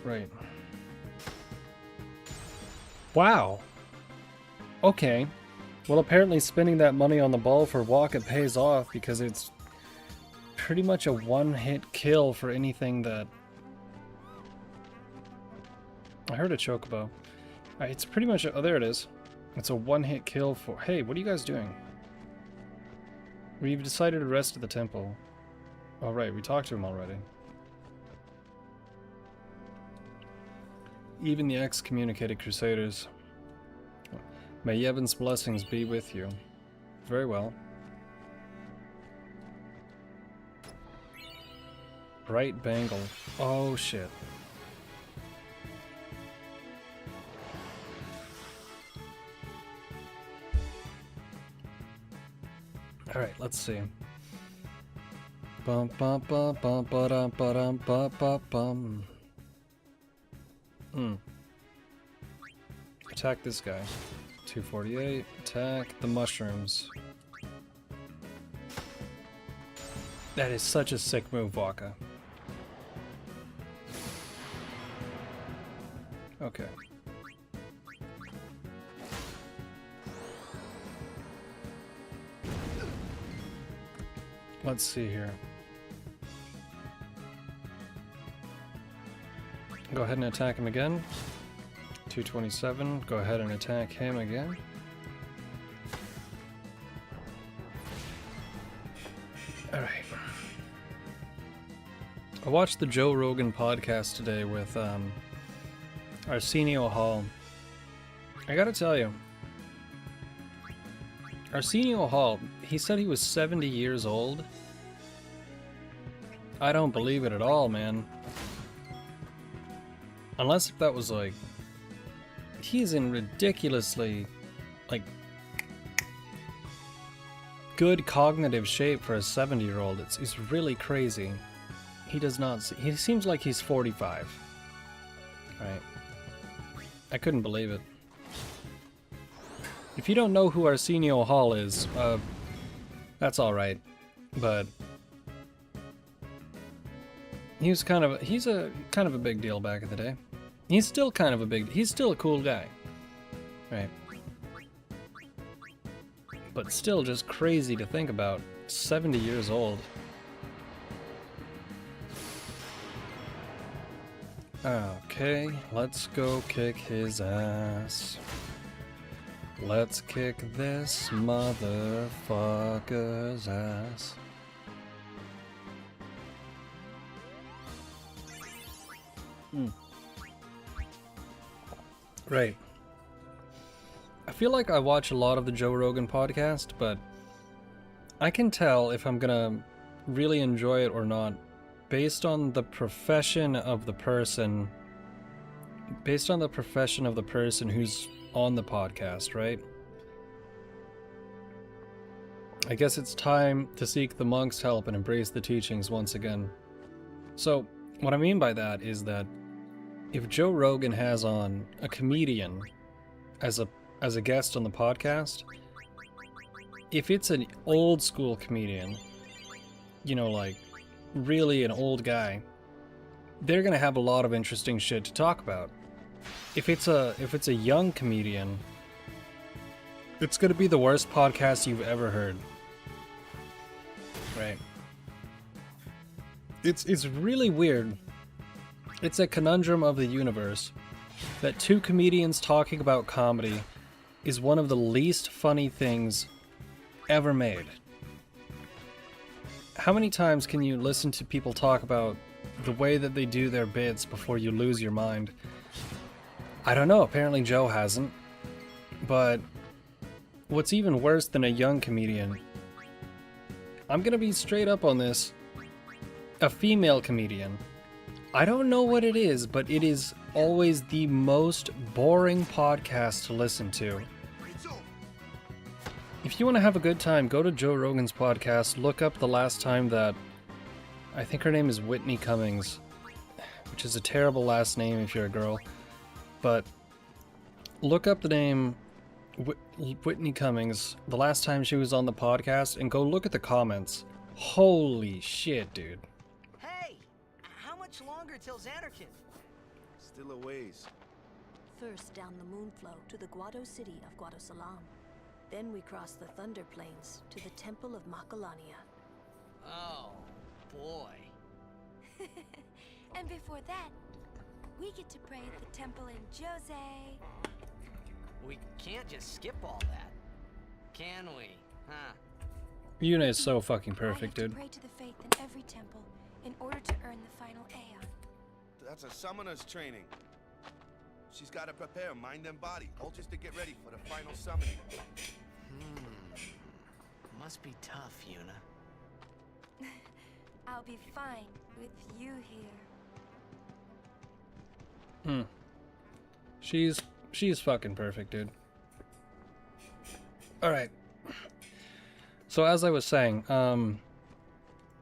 Speaker 1: Right. Wow. Okay. Well, apparently spending that money on the ball for Waka pays off because it's pretty much a one-hit kill for anything that... I heard a chocobo. It's pretty much oh, there it is. It's a one-hit kill for... Hey, what are you guys doing? We've decided to rest at the temple. Oh, right, we talked to him already. Even the excommunicated Crusaders. May Yevon's blessings be with you. Very well. Bright bangle. Oh, shit. Alright, let's see. Bum bum bum bum ba-dum ba-dum ba-ba-bum. Attack this guy. 248. Attack the mushrooms. That is such a sick move, Waka. Okay. Let's see here. Go ahead and attack him again. 227. Go ahead and attack him again. Alright. I watched the Joe Rogan podcast today with Arsenio Hall. I gotta tell you, Arsenio Hall, he said he was 70 years old. I don't believe it at all, man. Unless if that was like, he's in ridiculously, like, good cognitive shape for a 70-year-old. It's really crazy. He does not, he seems like he's 45. Right. I couldn't believe it. If you don't know who Arsenio Hall is, that's alright. But he's kind of a big deal back in the day. He's still a cool guy. Right. But still just crazy to think about. 70 years old. Okay, let's go kick his ass. Let's kick this motherfucker's ass. Right. I feel like I watch a lot of the Joe Rogan podcast, but I can tell if I'm gonna really enjoy it or not based on the profession of the person. Based on the profession of the person who's on the podcast, right? I guess it's time to seek the monk's help and embrace the teachings once again. So, what I mean by that is that if Joe Rogan has on a comedian as a guest on the podcast, if it's an old school comedian, you know, like really an old guy, they're gonna have a lot of interesting shit to talk about. If it's a young comedian, it's gonna be the worst podcast you've ever heard. Right. It's really weird. It's a conundrum of the universe that two comedians talking about comedy is one of the least funny things ever made. How many times can you listen to people talk about the way that they do their bits before you lose your mind? I don't know, apparently Joe hasn't. But what's even worse than a young comedian, I'm gonna be straight up on this, a female comedian. I don't know what it is, but it is always the most boring podcast to listen to. If you want to have a good time, go to Joe Rogan's podcast, look up the last time that, I think her name is Whitney Cummings, which is a terrible last name if you're a girl, but look up the name Whitney Cummings, the last time she was on the podcast, and go look at the comments. Holy shit, dude.
Speaker 5: Hey! How much longer till Xanarkin?
Speaker 7: Still a ways.
Speaker 22: First down the Moonflow to the Guado city of Guadosalam. Then we cross the Thunder Plains to the Temple of Makalania.
Speaker 5: Oh, boy.
Speaker 6: And before that, we get to pray at the temple in Jose.
Speaker 5: We can't just skip all that, can we? Huh?
Speaker 1: Yuna is so fucking perfect, dude.
Speaker 6: Pray to the faith in every temple in order to earn the final Aeon.
Speaker 7: That's a summoner's training. She's got to prepare mind and body, all just to get ready for the final summoning.
Speaker 4: Must be tough, Yuna.
Speaker 6: I'll be fine with you here.
Speaker 1: She's fucking perfect, dude. Alright. So as I was saying,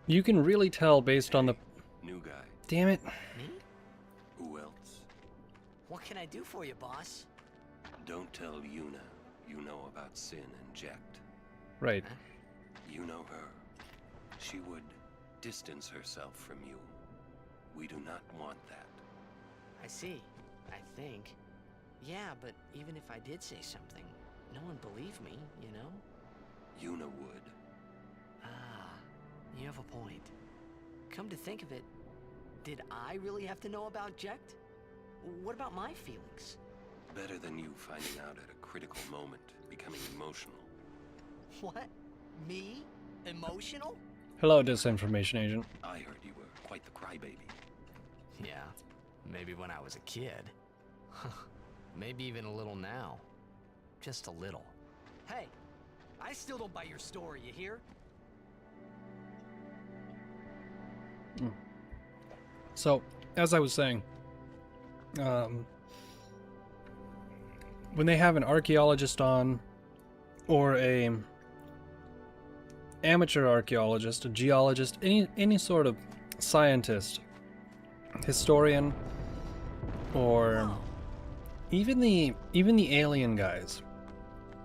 Speaker 1: you can really tell based on the...
Speaker 23: New guy.
Speaker 1: Damn it.
Speaker 4: Me?
Speaker 23: Who else?
Speaker 4: What can I do for you, boss?
Speaker 23: Don't tell Yuna you know about Sin and Jekt.
Speaker 1: Right.
Speaker 23: You know her. She would distance herself from you. We do not want that.
Speaker 4: I see. I think. Yeah, but even if I did say something, no one believed me, you know?
Speaker 23: Yuna would.
Speaker 4: Ah, you have a point. Come to think of it, did I really have to know about Jekt? What about my feelings?
Speaker 23: Better than you finding out at a critical moment, becoming emotional.
Speaker 4: What? Me? Emotional?
Speaker 1: Hello, disinformation agent.
Speaker 23: I heard you were quite the crybaby.
Speaker 4: Yeah, maybe when I was a kid. Maybe even a little now. Just a little. Hey, I still don't buy your story, you hear?
Speaker 1: So, as I was saying, when they have an archaeologist on, or a amateur archaeologist, a geologist, any sort of scientist, historian, or even the alien guys,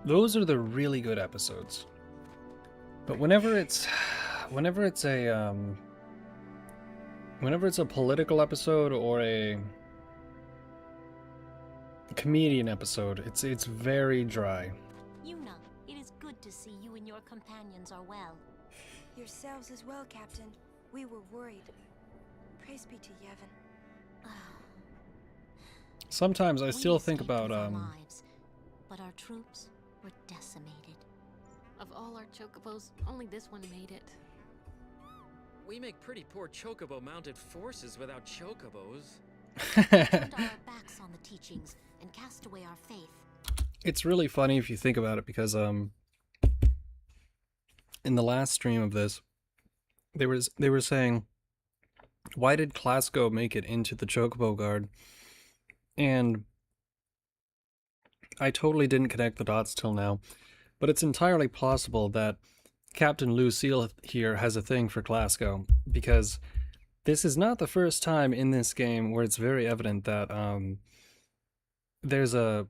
Speaker 1: those are the really good episodes. But whenever it's a political episode or a comedian episode, it's very dry.
Speaker 21: Yuna, it is good to see you and your companions are well.
Speaker 6: Yourselves as well, Captain. We were worried. Praise be to Yevon.
Speaker 1: Sometimes I still think about
Speaker 21: lives, but our troops were decimated.
Speaker 17: Of all our chocobos, only this one made it.
Speaker 9: We make pretty poor chocobo-mounted forces without chocobos.
Speaker 21: Turned our backs on the teachings and cast away our faith.
Speaker 1: It's really funny if you think about it, because in the last stream of this, they were saying, why did Clasco make it into the Chocobo Guard? And I totally didn't connect the dots till now, but it's entirely possible that Captain Lucille here has a thing for Clasco, because this is not the first time in this game where it's very evident that there's a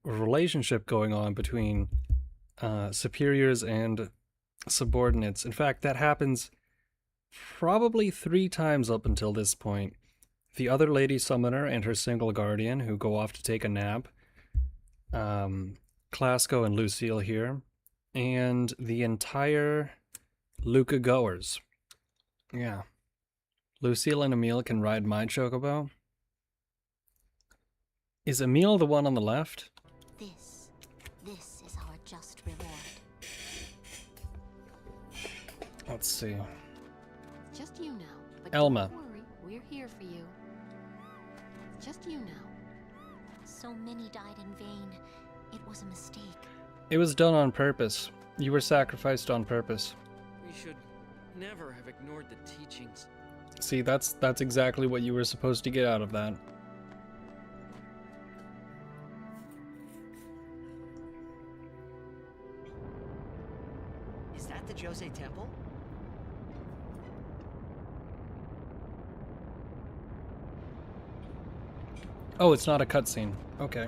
Speaker 1: relationship going on between superiors and subordinates. In fact, that happens probably 3 times up until this point. The other lady summoner and her single guardian who go off to take a nap, Clasco and Lucille here, and the entire Luca goers. Yeah. Lucille and Emile can ride my chocobo. Is Emile the one on the left?
Speaker 21: This is our just reward.
Speaker 1: Let's see.
Speaker 17: It's just you now, but
Speaker 1: Elma.
Speaker 17: don't worry, we're here for you. It's just you now.
Speaker 21: So many died in vain. It was a mistake.
Speaker 1: It was done on purpose. You were sacrificed on purpose.
Speaker 9: We should never have ignored the teachings.
Speaker 1: See, that's exactly what you were supposed to get out of that.
Speaker 4: Is that the Jose Temple?
Speaker 1: Oh, it's not a cutscene. Okay.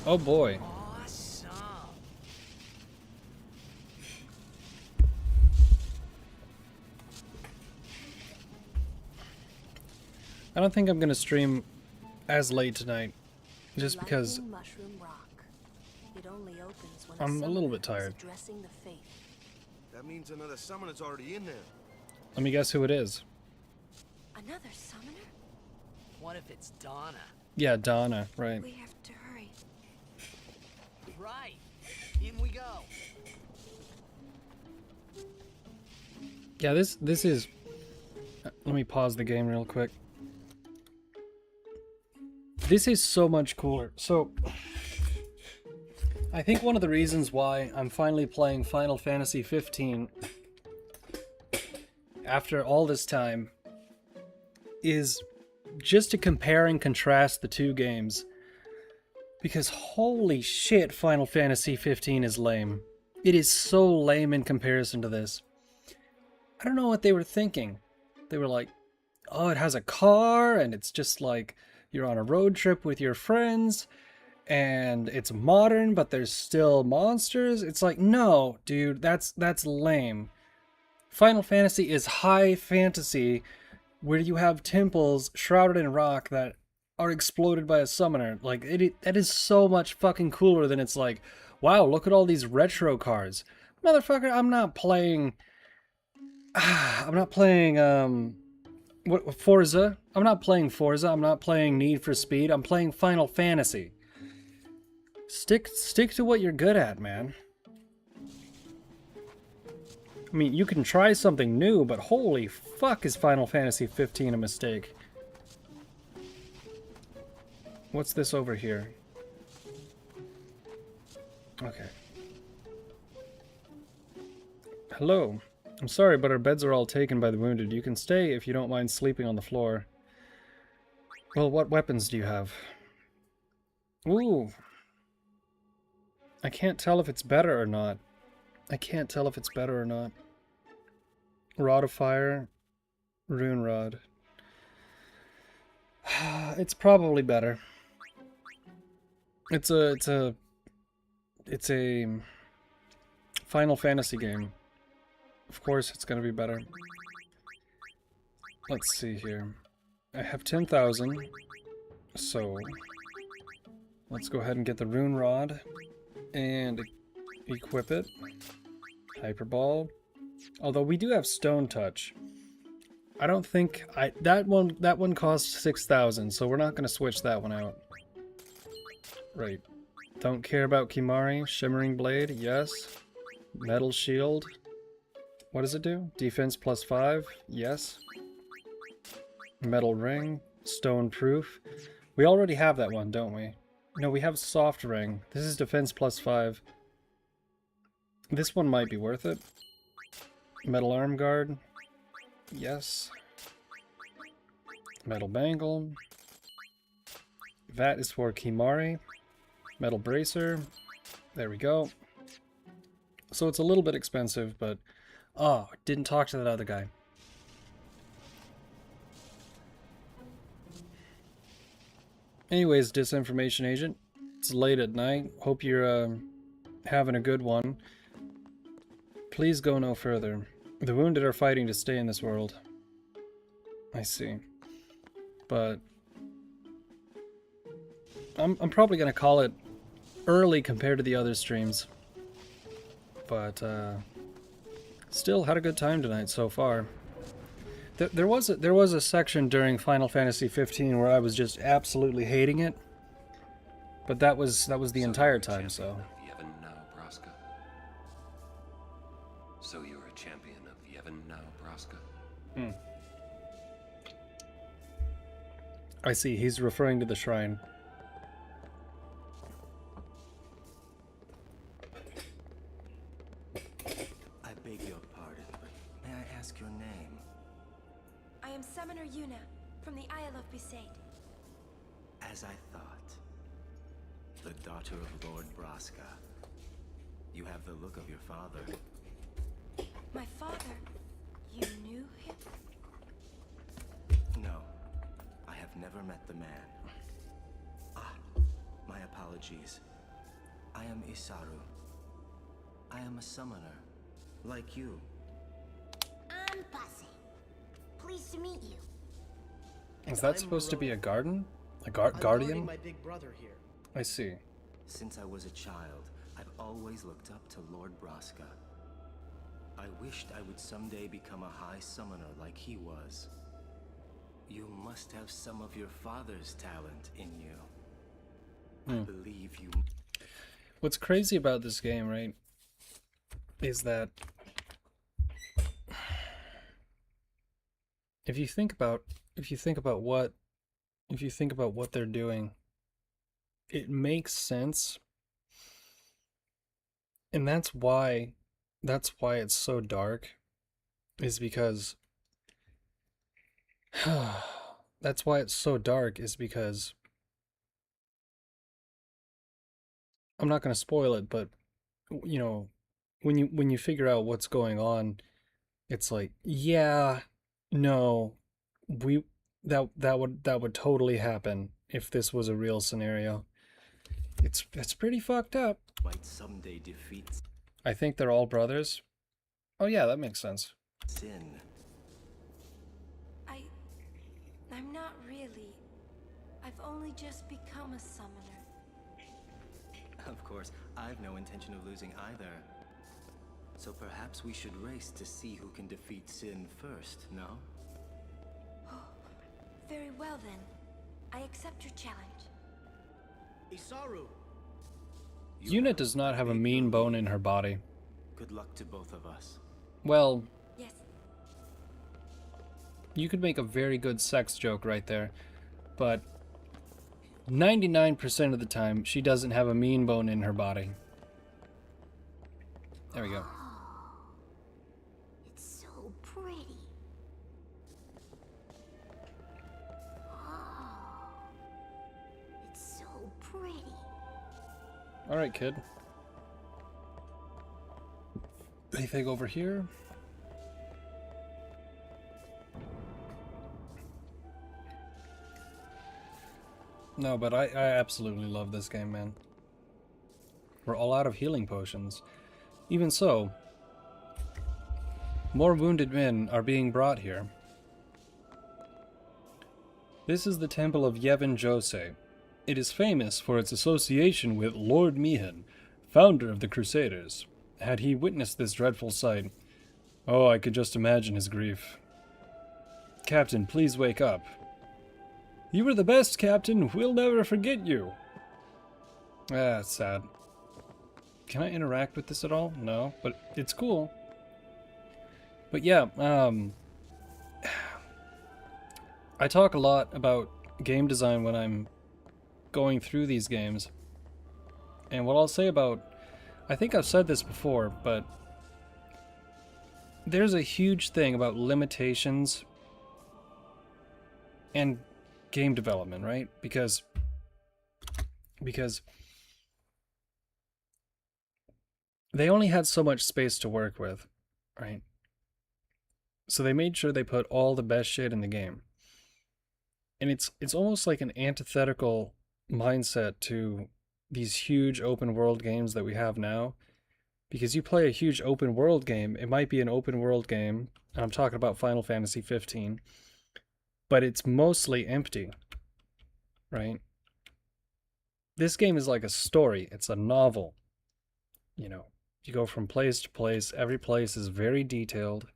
Speaker 1: Oh boy.
Speaker 4: Awesome.
Speaker 1: I don't think I'm gonna stream as late tonight, just because
Speaker 22: Mushroom Rock. It only opens when
Speaker 1: I'm a little bit
Speaker 22: summoner is
Speaker 1: tired.
Speaker 22: addressing the faith.
Speaker 13: That means another summoner's already in there.
Speaker 1: Let me guess who it is.
Speaker 6: Another summoner?
Speaker 4: What if it's Donna?
Speaker 1: Yeah, Donna, right.
Speaker 6: We have to hurry.
Speaker 4: Right. In we go.
Speaker 1: Yeah, this is... Let me pause the game real quick. This is so much cooler. So, I think one of the reasons why I'm finally playing Final Fantasy 15 after all this time is just to compare and contrast the two games. Because holy shit, Final Fantasy 15 is lame. It is so lame in comparison to this. I don't know what they were thinking. They were like, oh, it has a car, and it's just like you're on a road trip with your friends, and it's modern, but there's still monsters. It's like, no, dude, that's lame. Final Fantasy is high fantasy, where you have temples shrouded in rock that are exploded by a summoner. Like, that is so much fucking cooler than it's like, wow, look at all these retro cars. Motherfucker, I'm not playing... Forza? I'm not playing Forza, I'm not playing Need for Speed, I'm playing Final Fantasy. Stick to what you're good at, man. I mean, you can try something new, but holy fuck is Final Fantasy 15 a mistake. What's this over here? Okay. Hello. I'm sorry, but our beds are all taken by the wounded. You can stay if you don't mind sleeping on the floor. Well, what weapons do you have? Ooh. I can't tell if it's better or not. I can't tell if it's better or not. Rod of Fire. Rune Rod. It's probably better. It's a Final Fantasy game. Of course it's gonna be better. Let's see here. I have 10,000, so let's go ahead and get the Rune Rod and equip it. Hyperball. Although we do have Stone Touch. I don't think that one costs 6,000, so we're not gonna switch that one out. Right. Don't care about Kimahri. Shimmering Blade, yes. Metal Shield. What does it do? Defense +5, yes. Metal Ring. Stone Proof. We already have that one, don't we? No, we have Soft Ring. This is defense +5. This one might be worth it. Metal Arm Guard. Yes. Metal Bangle. That is for Kimahri. Metal Bracer. There we go. So it's a little bit expensive, but... Oh, didn't talk to that other guy. Anyways, Disinformation Agent. It's late at night. Hope you're having a good one. Please go no further. The wounded are fighting to stay in this world. I see. But... I'm probably gonna call it early compared to the other streams. But, still had a good time tonight so far. There was a section during Final Fantasy 15 where I was just absolutely hating it. But that was the entire time, so...
Speaker 23: Yevon now, Braska. So you're a champion of Yevon now, Braska.
Speaker 1: Hmm. I see, he's referring to the shrine.
Speaker 10: I beg your pardon, but may I ask your name?
Speaker 6: I am Summoner Yuna, from the Isle of Besaid.
Speaker 10: As I thought. The daughter of Lord Braska. You have the look of your father.
Speaker 6: My father? You knew him?
Speaker 10: No. I have never met the man. Ah, my apologies. I am Isaru. I am a summoner, like you.
Speaker 21: I'm Pussy. Pleased to meet you.
Speaker 1: Is that supposed to be a garden? A guardian?
Speaker 11: My big brother here.
Speaker 1: I see.
Speaker 10: Since I was a child, I've always looked up to Lord Braska. I wished I would someday become a high summoner like he was. You must have some of your father's talent in you. I believe you...
Speaker 1: What's crazy about this game, right, is that if you think about what they're doing, it makes sense. And that's why it's so dark, is because that's why it's so dark, is because I'm not going to spoil it, but you know, when you figure out what's going on, it's like, yeah, no, that would totally happen if this was a real scenario. It's pretty fucked up.
Speaker 10: Might someday defeat
Speaker 1: I think they're all brothers. Oh yeah, that makes sense.
Speaker 10: sin.
Speaker 6: I'm not really. I've only just become a summoner.
Speaker 10: Of course, I've no intention of losing either. So perhaps we should race to see who can defeat sin first, no?
Speaker 6: Very well then. I accept your challenge.
Speaker 7: Isaru!
Speaker 1: Yuna does not have a mean bone in her body.
Speaker 10: Good luck to both of us.
Speaker 1: Well,
Speaker 6: yes.
Speaker 1: You could make a very good sex joke right there, but 99% of the time, she doesn't have a mean bone in her body. There we go.
Speaker 21: It's so pretty. Oh, it's so pretty.
Speaker 1: Alright, kid. Anything over here? No, but I absolutely love this game, man. We're all out of healing potions. Even so, more wounded men are being brought here. This is the temple of Yevon Jose. It is famous for its association with Lord Mihan, founder of the Crusaders. Had he witnessed this dreadful sight, oh, I could just imagine his grief. Captain, please wake up. You were the best, Captain. We'll never forget you. Ah, it's sad. Can I interact with this at all? No, but it's cool. But yeah, I talk a lot about game design when I'm going through these games. And what I'll say about... I think I've said this before, but there's a huge thing about limitations and game development, right? Because they only had so much space to work with, right? So they made sure they put all the best shit in the game. And it's almost like an antithetical mindset to these huge open world games that we have now. Because you play a huge open world game, it might be an open world game, and I'm talking about Final Fantasy 15, but it's mostly empty, right? This game is like a story, it's a novel. You know, you go from place to place, every place is very detailed.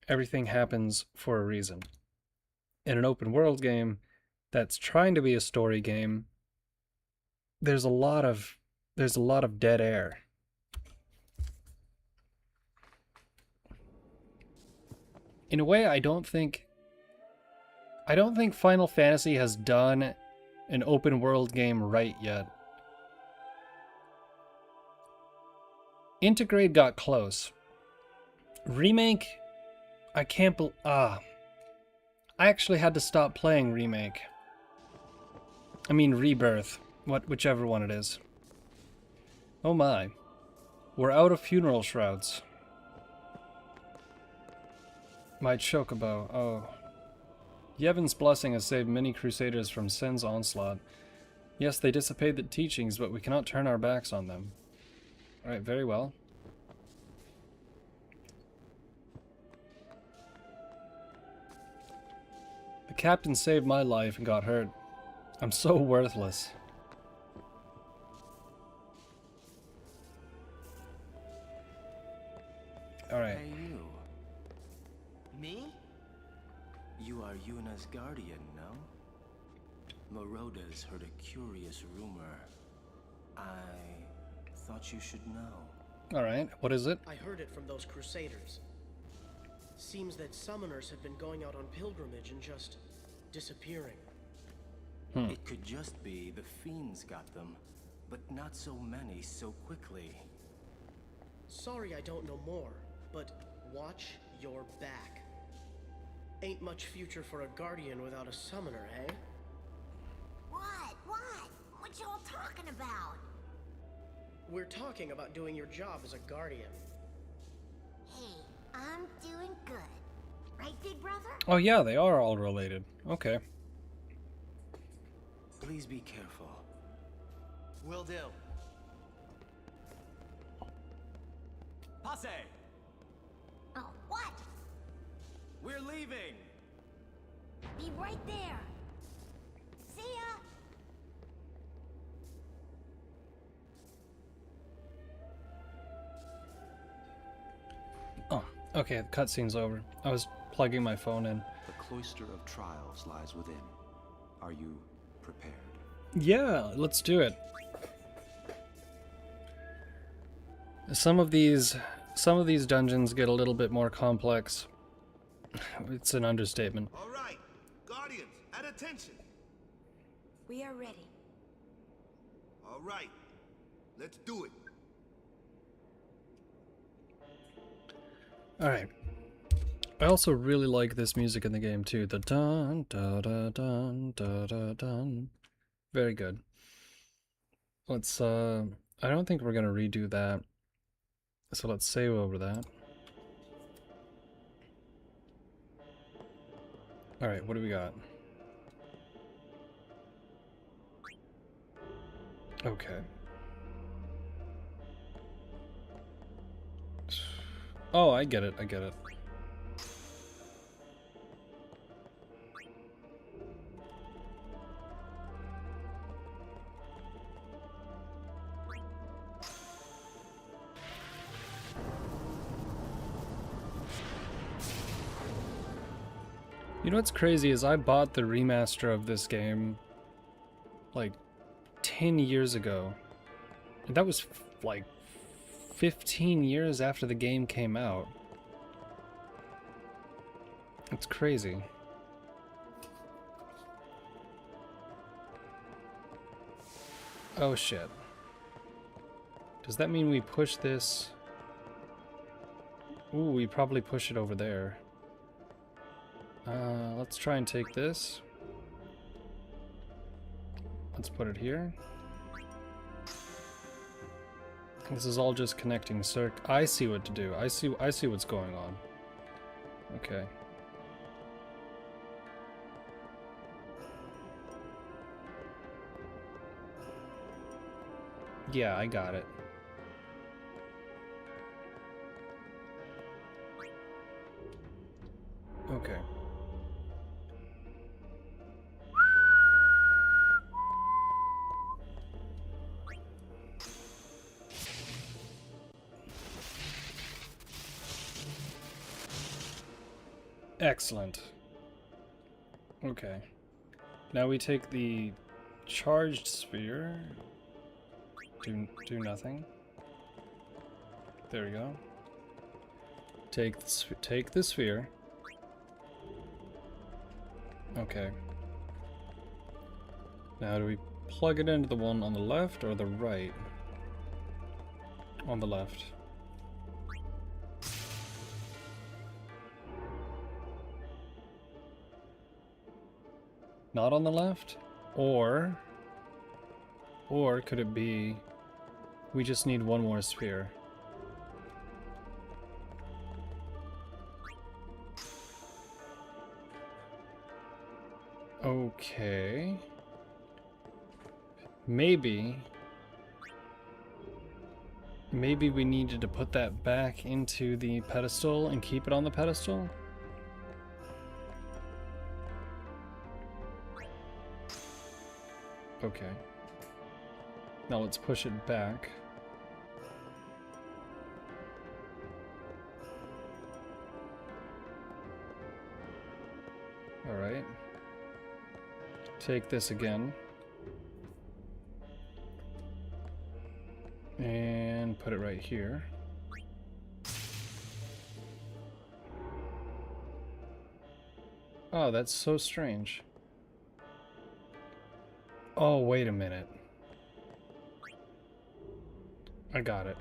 Speaker 1: Everything happens for a reason. In an open world game that's trying to be a story game, there's a lot of dead air. In a way, I don't think Final Fantasy has done an open world game right yet. Integrate got close. Remake, I can't I actually had to stop playing Remake. I mean Rebirth, whichever one it is. Oh my. We're out of funeral shrouds. My chocobo, oh. Yevon's blessing has saved many crusaders from sin's onslaught. Yes, they dissipate the teachings, but we cannot turn our backs on them. Alright, very well. The captain saved my life and got hurt. I'm so worthless. Alright.
Speaker 10: Hey, you.
Speaker 4: Me?
Speaker 10: You are Yuna's guardian, no? Moroda's heard a curious rumor. I thought you should know.
Speaker 1: Alright, what is it?
Speaker 7: I heard it from those crusaders. Seems that summoners have been going out on pilgrimage and just disappearing.
Speaker 10: It could just be the fiends got them, but not so many so quickly.
Speaker 7: Sorry I don't know more, but watch your back. Ain't much future for a guardian without a summoner, eh?
Speaker 21: What? What y'all talking about?
Speaker 7: We're talking about doing your job as a guardian.
Speaker 21: Hey, I'm doing good. Right, big brother?
Speaker 1: Oh yeah, they are all related. Okay.
Speaker 10: Please be careful.
Speaker 11: Will do. Passe!
Speaker 21: Oh, what?
Speaker 11: We're leaving!
Speaker 21: Be right there. See ya.
Speaker 1: Oh, okay, the cutscene's over. I was plugging my phone in.
Speaker 15: The cloister of trials lies within. Are you prepared?
Speaker 1: Yeah, let's do it. Some of these dungeons get a little bit more complex. It's an understatement.
Speaker 13: All right, Guardians, at attention.
Speaker 6: We are ready.
Speaker 13: All right, let's do it.
Speaker 1: Alright. I also really like this music in the game too. The dun da da dun da da dun. Very good. Let's I don't think we're gonna redo that. So let's save over that. Alright, what do we got? Okay. Oh, I get it, I get it. You know what's crazy is I bought the remaster of this game like 10 years ago. And that was like 15 years after the game came out. It's crazy. Oh shit. Does that mean we push this? Ooh, we probably push it over there. Let's try and take this. Let's put it here. This is all just connecting circuit. I see what to do. I see what's going on. Okay. Yeah, I got it. Okay. Excellent. Okay. Now we take the charged sphere. Do nothing. There we go. Take the sphere. Okay. Now do we plug it into the one on the left or the right? On the left. Not on the left? Or could it be we just need one more sphere? Okay. Maybe we needed to put that back into the pedestal and keep it on the pedestal? Okay. Now let's push it back. Alright. Take this again. And put it right here. Oh, that's so strange. Oh, wait a minute. I got it.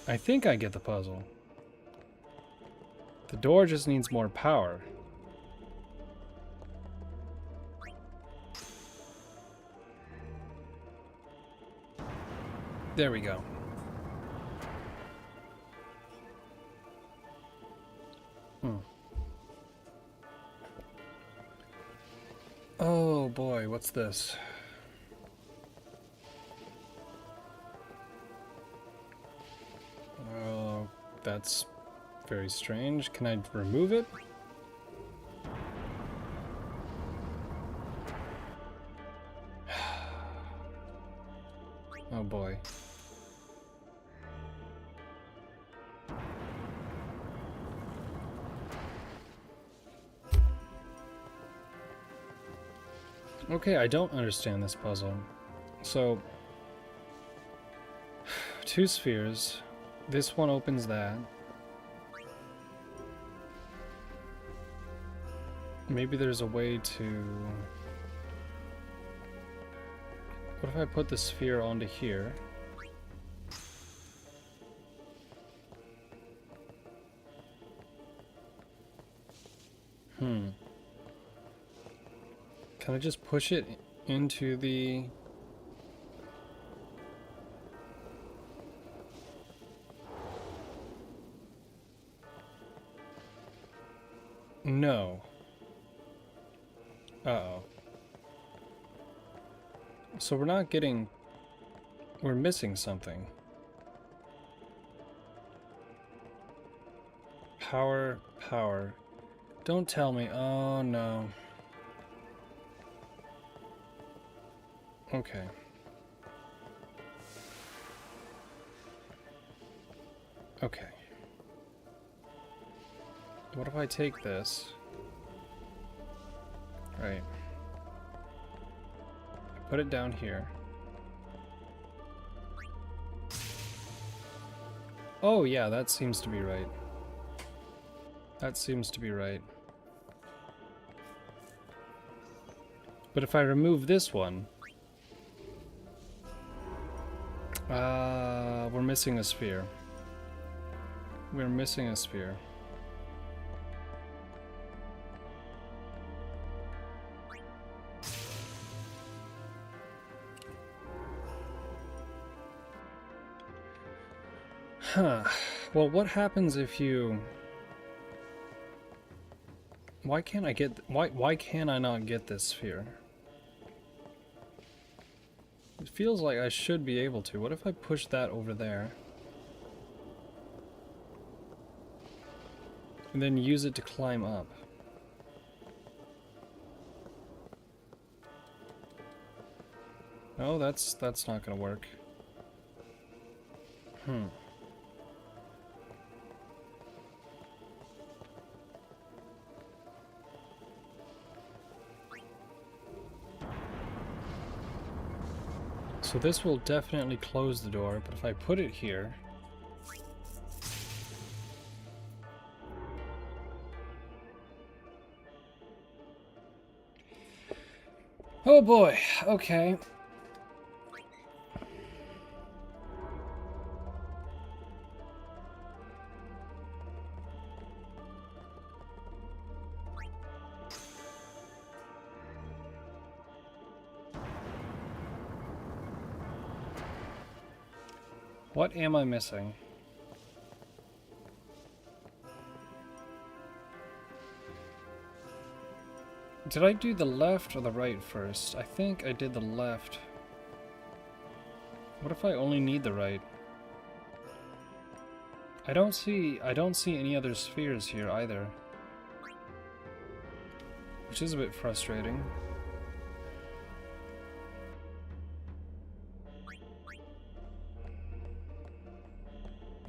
Speaker 1: I think I get the puzzle. The door just needs more power. There we go. Oh boy, what's this? Oh, that's very strange. Can I remove it? Oh boy. Okay, I don't understand this puzzle. So, 2 spheres. This one opens that. Maybe there's a way to... What if I put the sphere onto here? Can I just push it into the... No. Uh-oh. So we're not getting... We're missing something. Power, power. Don't tell me. Oh no. Okay. Okay. What if I take this? Right. Put it down here. Oh yeah, that seems to be right. That seems to be right. But if I remove this one... we're missing a sphere. We're missing a sphere. Huh. Well, what happens if you... Why can't I get... Why can I not get this sphere? It feels like I should be able to. What if I push that over there? And then use it to climb up. No, that's not gonna work. So this will definitely close the door, but if I put it here... Oh boy, okay. What am I missing? Did I do the left or the right first? I think I did the left. What if I only need the right? I don't see any other spheres here either. Which is a bit frustrating.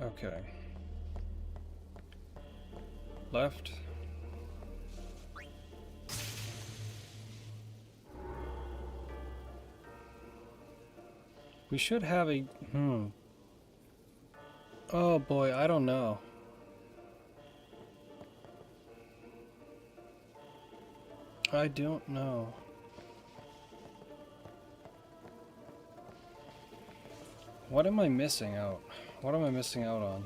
Speaker 1: Okay. Left. We should have a... Oh boy, I don't know. I don't know. What am I missing out? What am I missing out on?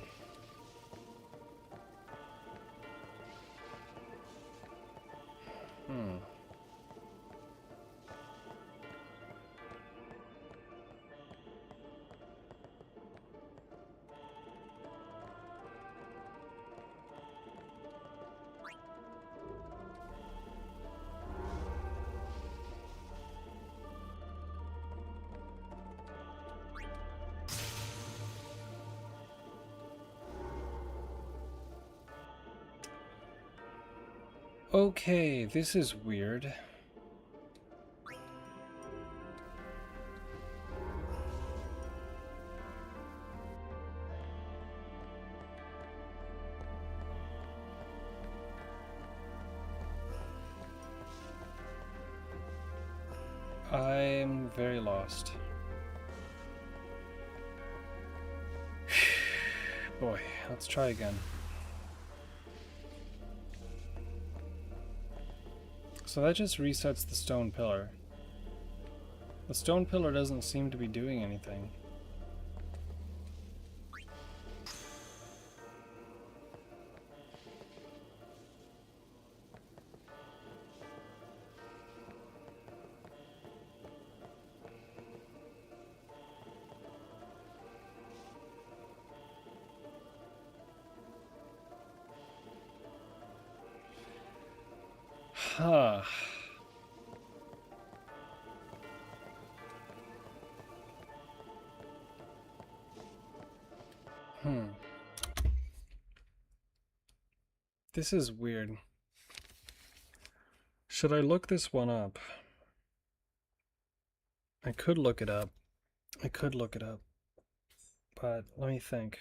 Speaker 1: Okay, this is weird. I'm very lost. Boy, let's try again. So that just resets the stone pillar. The stone pillar doesn't seem to be doing anything. Huh. This is weird. Should I look this one up? I could look it up. But let me think.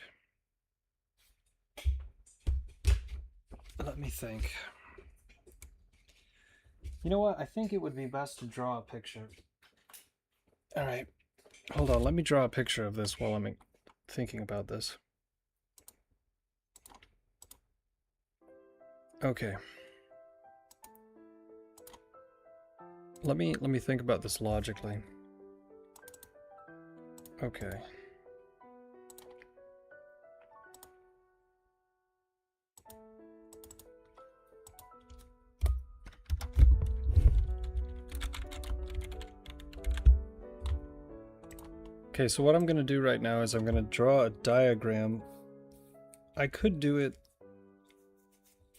Speaker 1: You know what? I think it would be best to draw a picture. Alright. Hold on. Let me draw a picture of this while I'm thinking about this. Okay. Let me think about this logically. Okay. Okay, so what I'm going to do right now is I'm going to draw a diagram. I could do it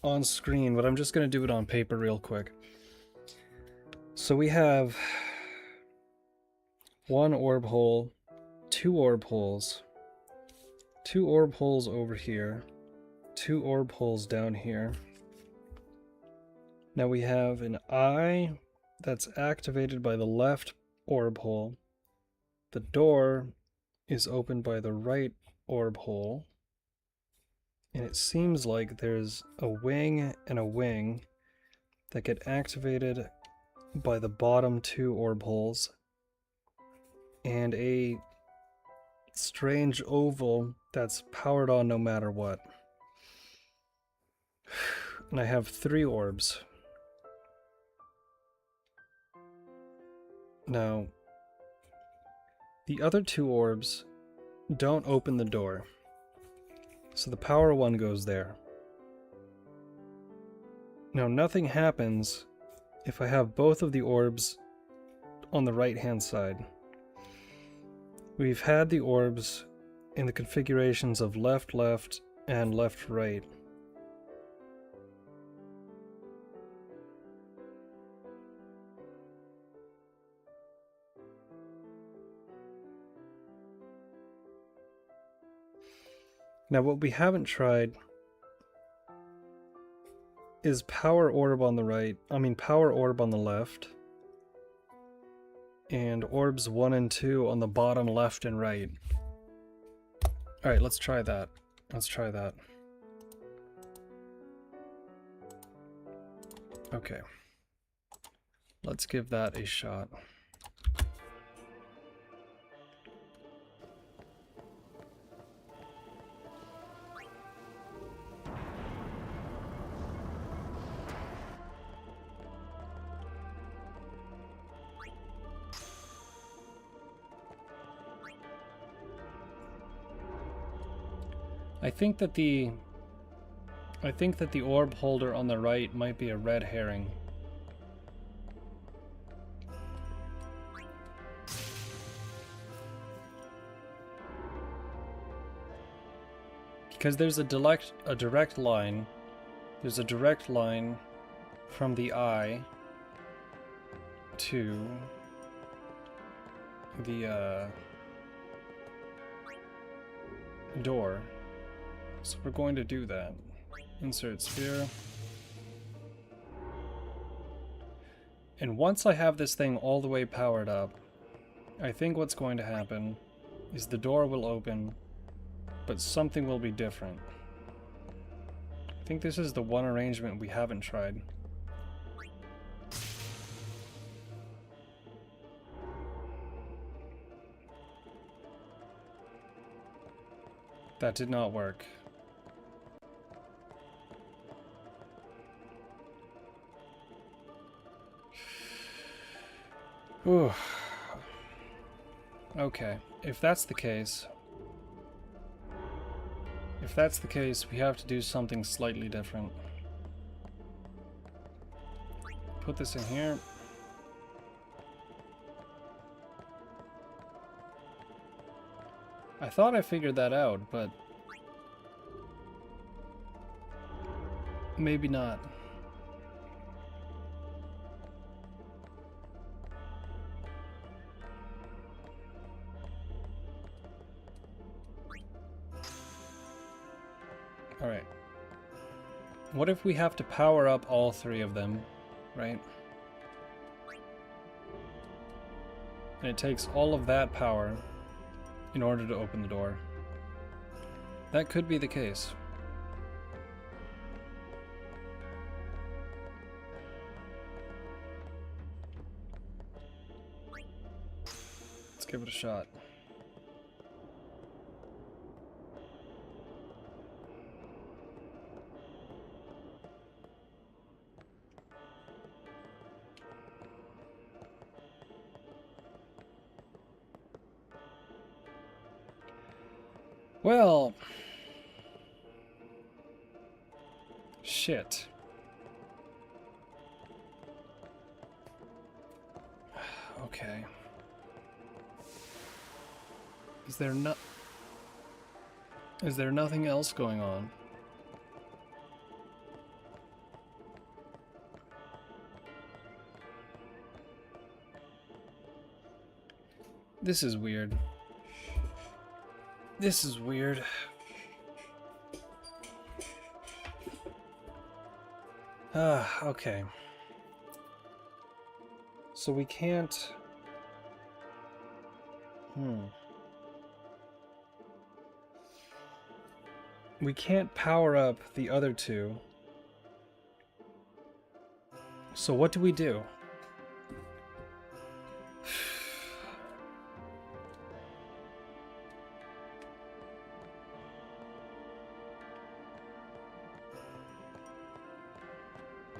Speaker 1: on screen, but I'm just going to do it on paper real quick. So we have one orb hole, two orb holes over here, two orb holes down here. Now we have an eye that's activated by the left orb hole. The door is opened by the right orb hole. And it seems like there's a wing and a wing that get activated by the bottom two orb holes. And a strange oval that's powered on no matter what. And I have 3 orbs. Now, the other 2 orbs don't open the door. So the power one goes there. Now nothing happens if I have both of the orbs on the right hand side. We've had the orbs in the configurations of left, left, and left, right. Now what we haven't tried is power orb on the left, and orbs 1 and 2 on the bottom left and right. Alright, let's try that. Okay. Let's give that a shot. I think that the orb holder on the right might be a red herring. Because there's a direct line. There's a direct line from the eye to the door. So we're going to do that. Insert sphere. And once I have this thing all the way powered up, I think what's going to happen is the door will open, but something will be different. I think this is the one arrangement we haven't tried. That did not work. Ooh. Okay, if that's the case, we have to do something slightly different. Put this in here. I thought I figured that out, but maybe not. Alright. What if we have to power up all three of them, right? And it takes all of that power in order to open the door. That could be the case. Let's give it a shot. Well, shit. Okay. Is there nothing else going on? This is weird. This is weird. Okay. So we can't... We can't power up the other two. So what do we do?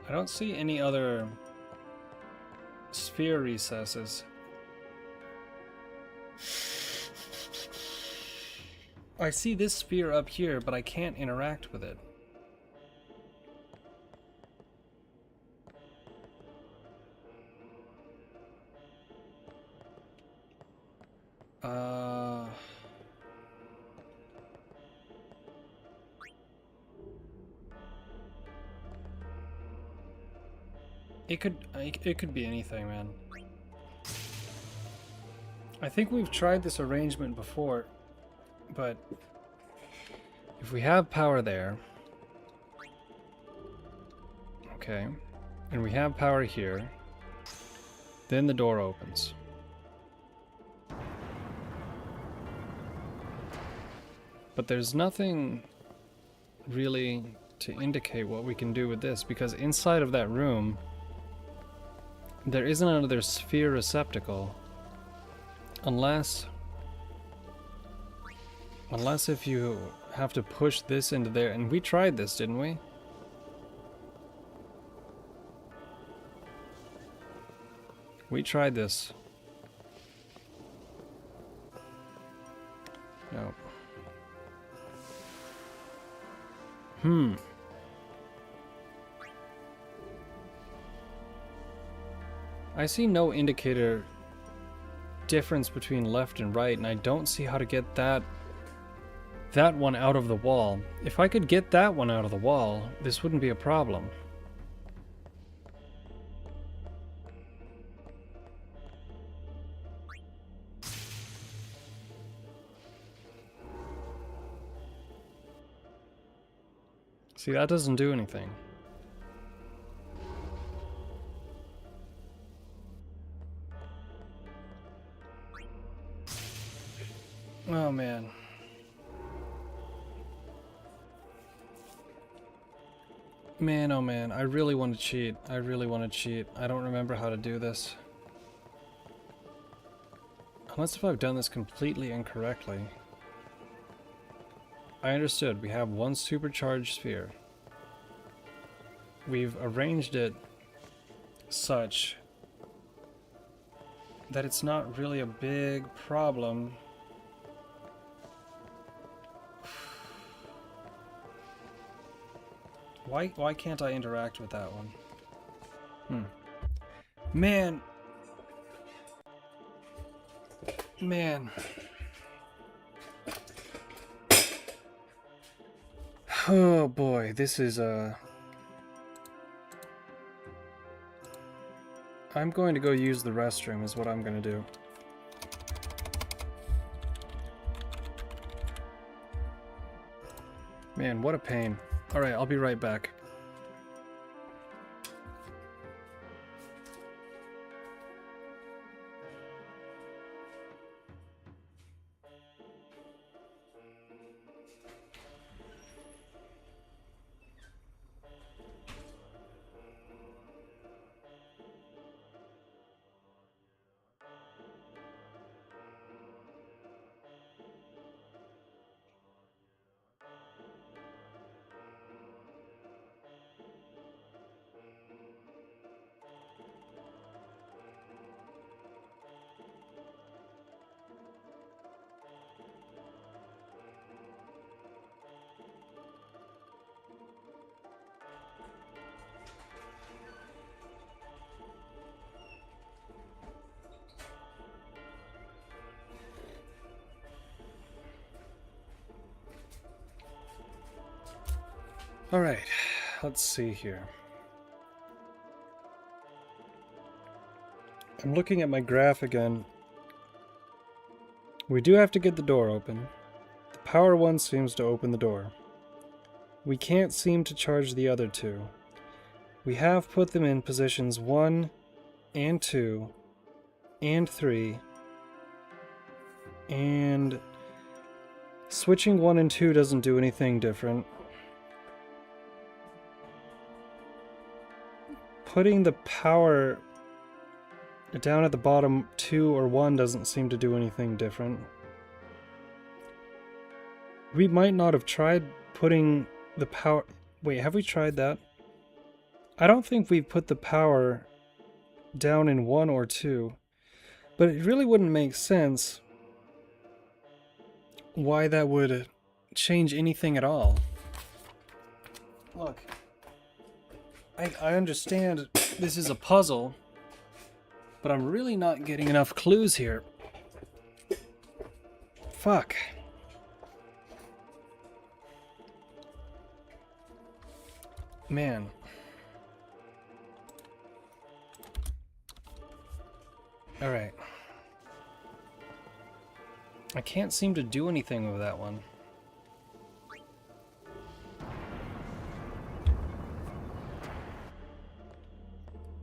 Speaker 1: I don't see any other sphere recesses. I see this sphere up here, but I can't interact with it. It could be anything, man. I think we've tried this arrangement before, but if we have power there, okay, and we have power here, then the door opens. But there's nothing really to indicate what we can do with this, because inside of that room there isn't another sphere receptacle, unless if you have to push this into there, and we tried this, didn't we? We tried this. No. I see no indicator difference between left and right, and I don't see how to get that one out of the wall. If I could get that one out of the wall, this wouldn't be a problem. See, that doesn't do anything. Oh man. Man, oh man, I really want to cheat. I really want to cheat. I don't remember how to do this. Unless if I've done this completely incorrectly. I understood. We have one supercharged sphere. We've arranged it such that it's not really a big problem. Why can't I interact with that one? Man. Man. Oh boy, this is I'm going to go use the restroom is what I'm going to do. Man, what a pain. Alright, I'll be right back. Alright, let's see here. I'm looking at my graph again. We do have to get the door open. The power one seems to open the door. We can't seem to charge the other two. We have put them in positions 1 and 2 and 3, and switching 1 and 2 doesn't do anything different. Putting the power down at the bottom 2 or 1 doesn't seem to do anything different. We might not have tried putting the power... Wait, have we tried that? I don't think we've put the power down in 1 or 2, but it really wouldn't make sense why that would change anything at all. Look. I understand this is a puzzle, but I'm really not getting enough clues here. Fuck. Man. Alright. I can't seem to do anything with that one.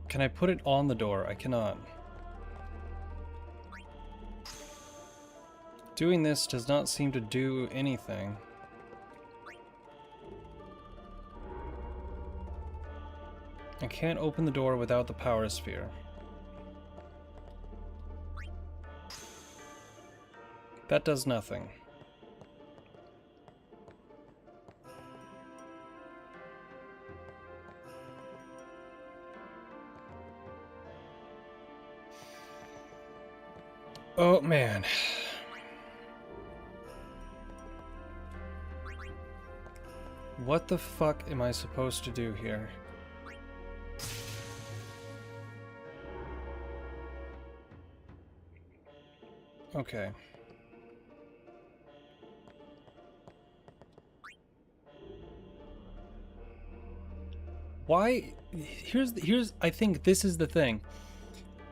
Speaker 1: Can I put it on the door? I cannot. Doing this does not seem to do anything. I can't open the door without the power sphere. That does nothing. Oh man. What the fuck am I supposed to do here? Okay. Why? Here's I think this is the thing.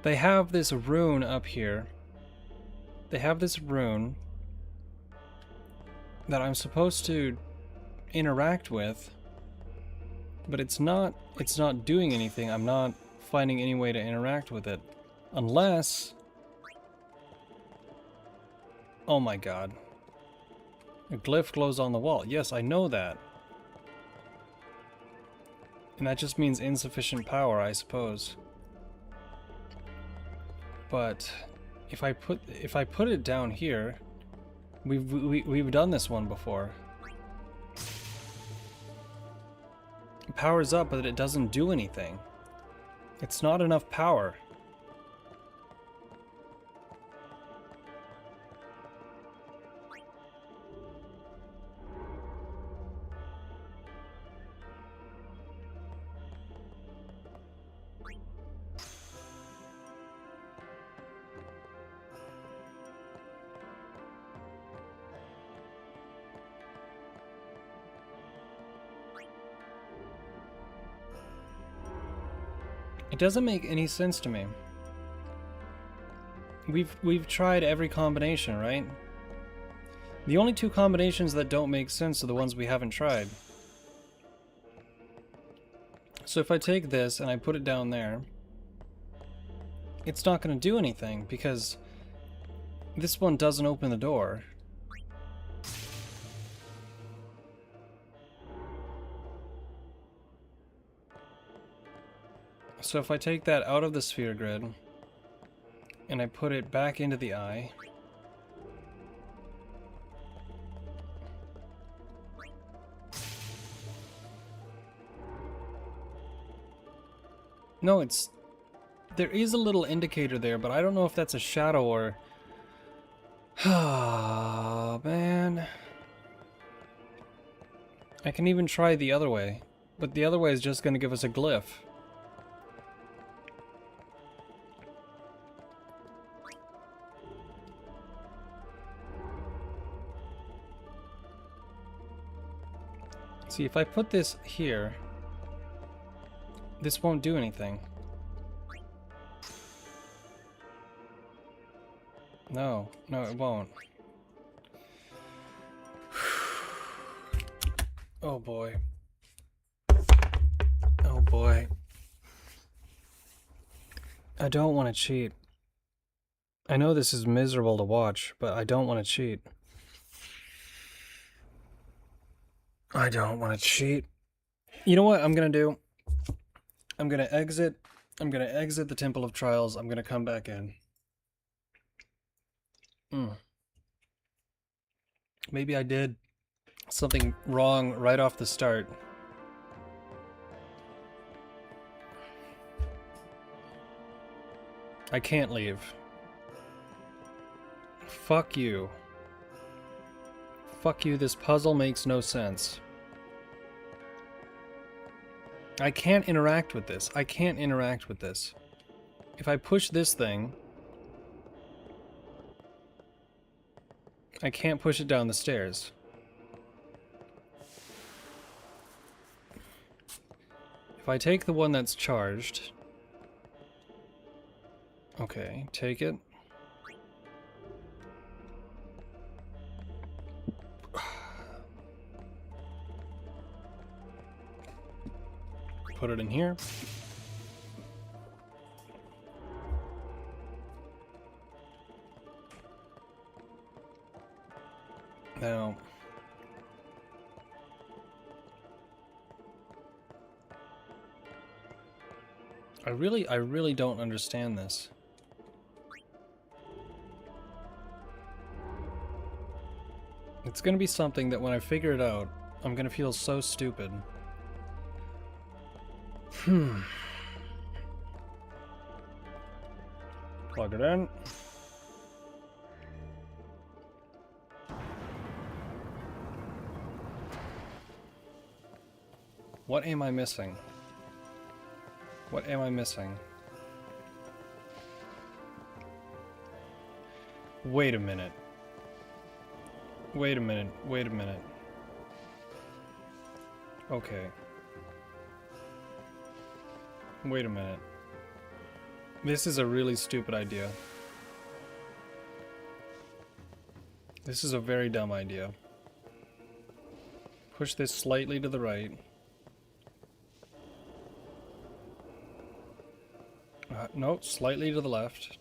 Speaker 1: They have this rune up here. They have this rune that I'm supposed to interact with, but it's not doing anything. I'm not finding any way to interact with it. Unless... Oh my god. A glyph glows on the wall. Yes, I know that. And that just means insufficient power, I suppose. But if I put it down here, we've done this one before. It powers up, but it doesn't do anything. It's not enough power. It doesn't make any sense to me. We've tried every combination, right? The only two combinations that don't make sense are the ones we haven't tried. So if I take this and I put it down there, it's not going to do anything because this one doesn't open the door. So if I take that out of the sphere grid and I put it back into the eye, no, there is a little indicator there, but I don't know if that's a shadow or... Ah, man. I can even try the other way, but the other way is just going to give us a glyph. See, if I put this here, this won't do anything. No, it won't. Oh boy. Oh boy. I don't want to cheat. I know this is miserable to watch, but I don't want to cheat. I don't want to cheat. You know what I'm gonna do? I'm gonna exit the Temple of Trials. I'm gonna come back in. Maybe I did something wrong right off the start. I can't leave. Fuck you. Fuck you, this puzzle makes no sense. I can't interact with this. I can't interact with this. If I push this thing, I can't push it down the stairs. If I take the one that's charged... Okay, take it. Put it in here. Now, I really don't understand this. It's gonna be something that when I figure it out, I'm gonna feel so stupid. Plug it in. What am I missing? What am I missing? Wait a minute. Wait a minute. Wait a minute. Okay. Wait a minute. This is a really stupid idea. This is a very dumb idea. Push this slightly to the right. No, slightly to the left.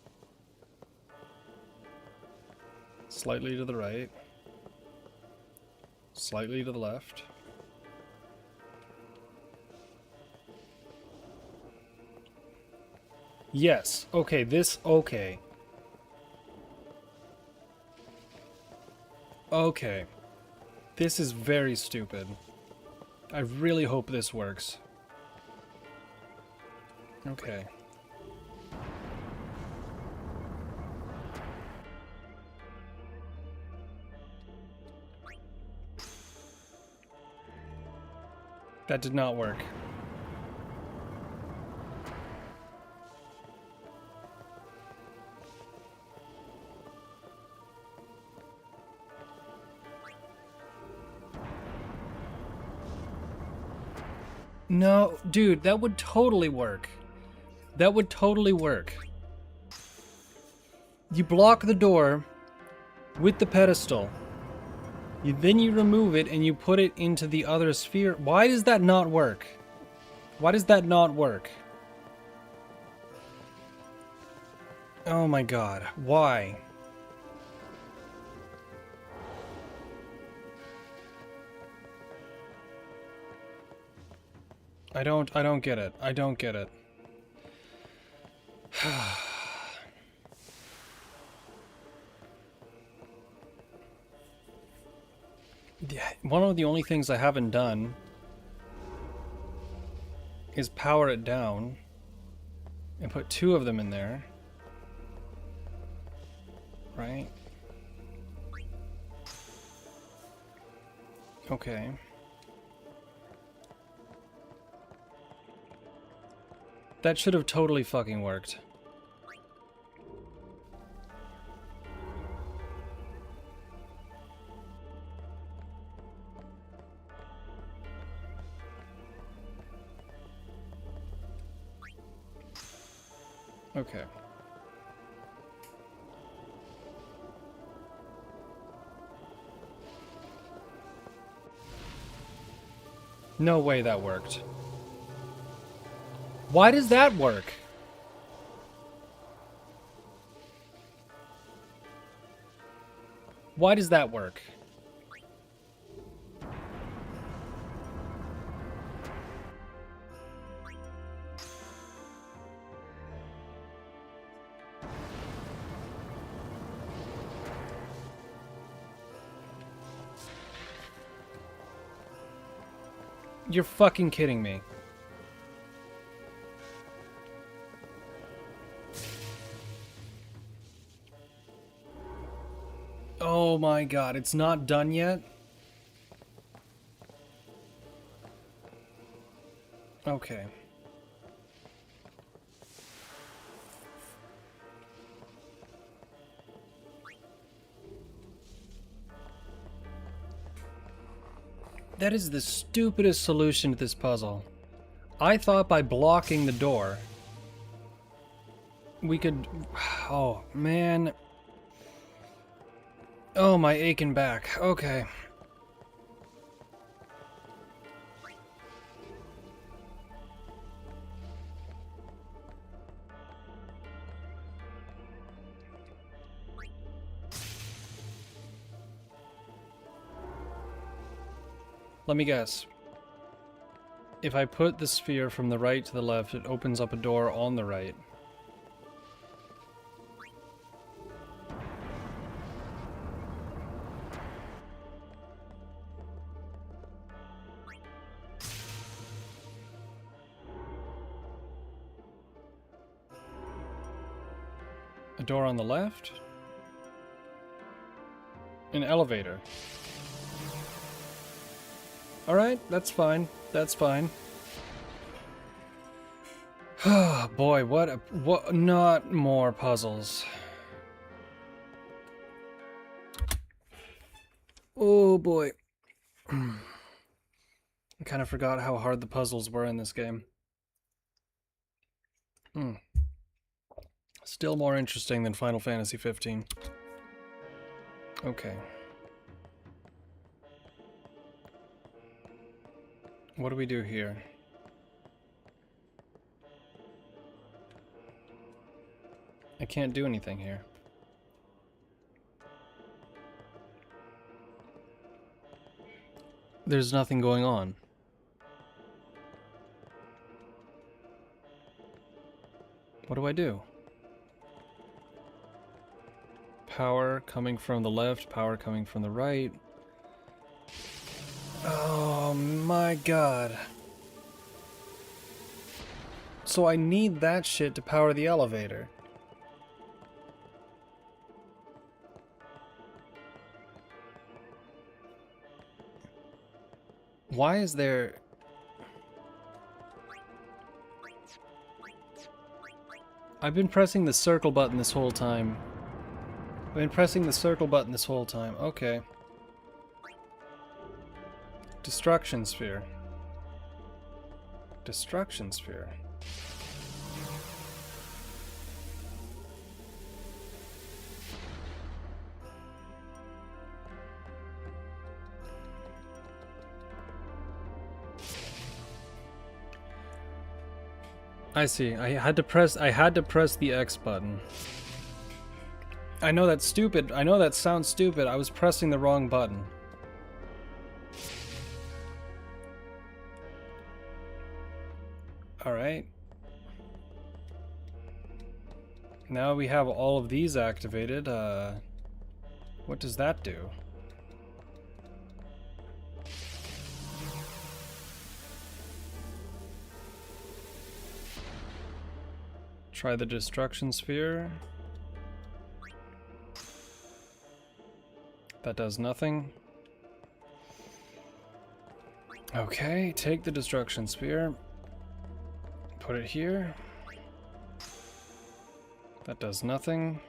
Speaker 1: Slightly to the right. Slightly to the left. Yes. Okay, okay. Okay. This is very stupid. I really hope this works. Okay. That did not work. No, dude, that would totally work. That would totally work. You block the door with the pedestal. Then you remove it and you put it into the other sphere. Why does that not work? Why does that not work? Oh my god, why? I don't get it. I don't get it. Yeah, one of the only things I haven't done is power it down and put 2 of them in there. Right? Okay. That should have totally fucking worked. Okay. No way that worked. Why does that work? Why does that work? You're fucking kidding me. Oh my god, it's not done yet? Okay. That is the stupidest solution to this puzzle. I thought by blocking the door, we could... Oh, man. Oh, my aching back. Okay. Let me guess. If I put the sphere from the right to the left, it opens up a door on the right. A door on the left? An elevator. Alright, that's fine. That's fine. Oh boy, what not more puzzles. Oh boy. I kind of forgot how hard the puzzles were in this game. Still more interesting than Final Fantasy 15. Okay. What do we do here? I can't do anything here. there's nothing going on. What do I do? Power coming from the left, power coming from the right. Oh my god. So I need that shit to power the elevator. Why is there... I've been pressing the circle button this whole time. I've been pressing the circle button this whole time. Okay. Destruction sphere. Destruction sphere. I see. I had to press the X button. I know that's stupid. I know that sounds stupid. I was pressing the wrong button. All right. Now we have all of these activated. What does that do? Try the destruction sphere. That does nothing. Okay, take the destruction sphere. Put it here. That does nothing.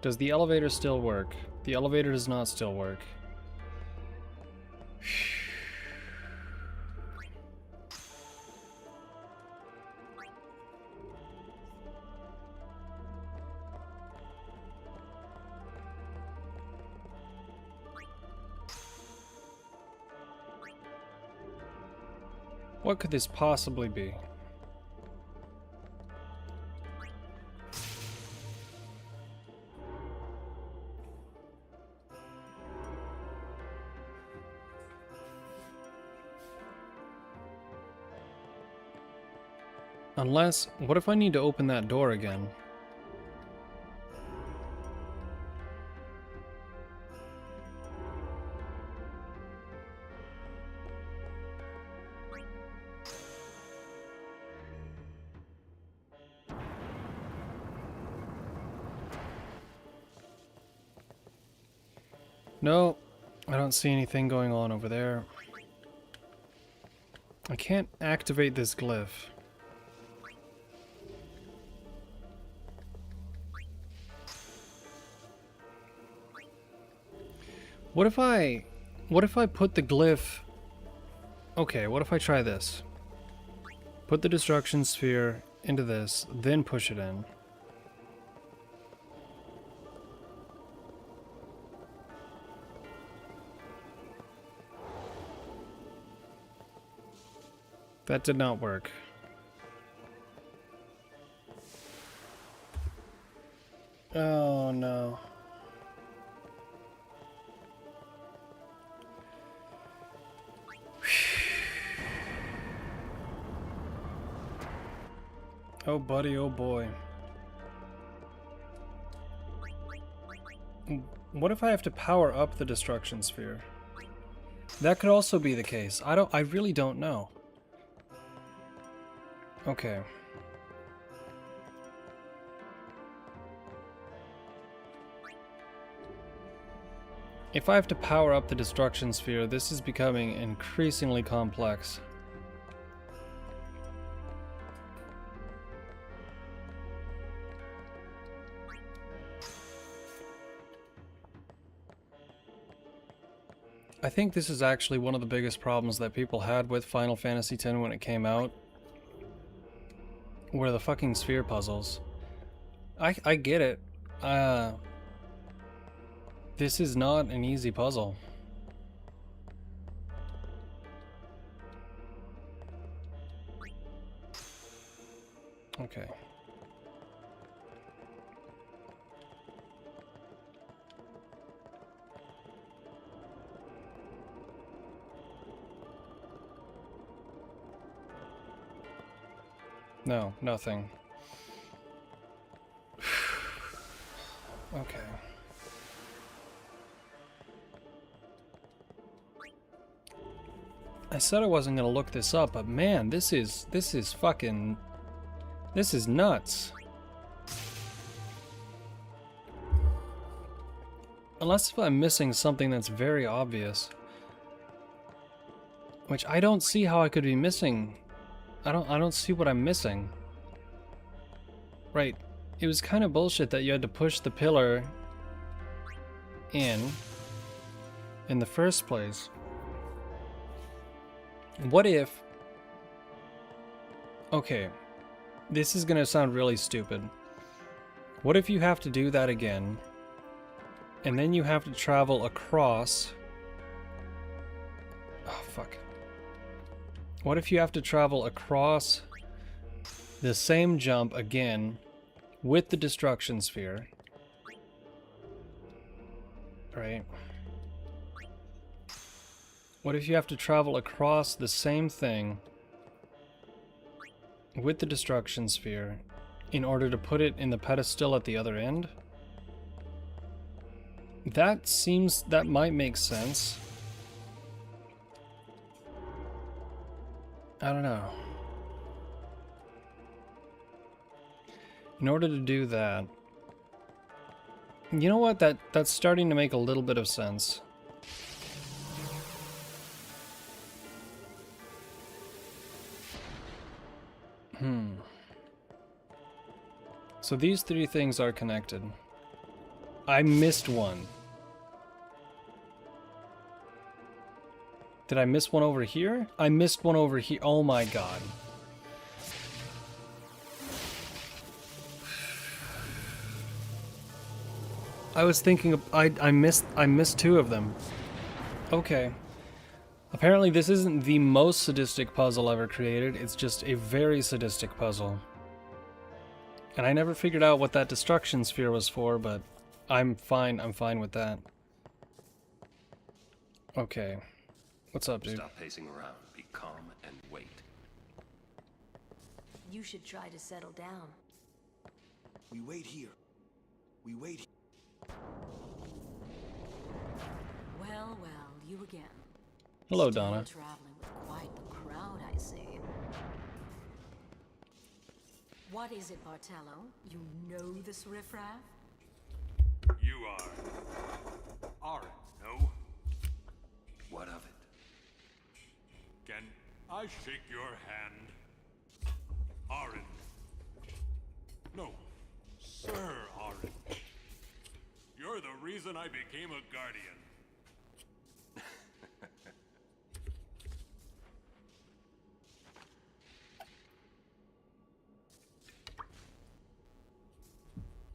Speaker 1: Does the elevator still work? The elevator does not still work. What could this possibly be? Unless, what if I need to open that door again? No, I don't see anything going on over there. I can't activate this glyph. What if I put the glyph... Okay, what if I try this? Put the destruction sphere into this, then push it in. That did not work. Oh no. Oh buddy, oh boy. What if I have to power up the destruction sphere? That could also be the case. I really don't know. Okay. If I have to power up the destruction sphere, this is becoming increasingly complex. I think this is actually one of the biggest problems that people had with Final Fantasy X when it came out. Were the fucking sphere puzzles. I get it. This is not an easy puzzle. Okay. No, nothing. Okay. I said I wasn't gonna look this up, but man, this is fucking... This is nuts. Unless if I'm missing something that's very obvious. Which I don't see how I could be missing. I don't see what I'm missing. Right. It was kind of bullshit that you had to push the pillar in the first place. What if... Okay. This is gonna sound really stupid. What if you have to do that again, and then you have to travel across... Oh, fuck. What if you have to travel across the same jump again with the destruction sphere? Right? What if you have to travel across the same thing with the destruction sphere in order to put it in the pedestal at the other end? That might make sense. I don't know. In order to do that... You know what? That's starting to make a little bit of sense. So these three things are connected. I missed one. Did I miss one over here? I missed one over here. Oh my god. I was thinking of, I missed two of them. Okay. Apparently this isn't the most sadistic puzzle ever created, it's just a very sadistic puzzle. And I never figured out what that destruction sphere was for, but I'm fine with that. Okay. What's up, dude?
Speaker 23: Stop pacing around. Be calm and wait.
Speaker 22: You should try to settle down.
Speaker 13: We wait here. We wait.
Speaker 22: Well, you again.
Speaker 1: Hello, Donna.
Speaker 22: Traveling with quite the crowd, I see. What is it, Bartello? You know this riffraff?
Speaker 8: You are no?
Speaker 23: What of it?
Speaker 8: Can I shake your hand? Arin. No, Sir Arin. You're the reason I became a guardian.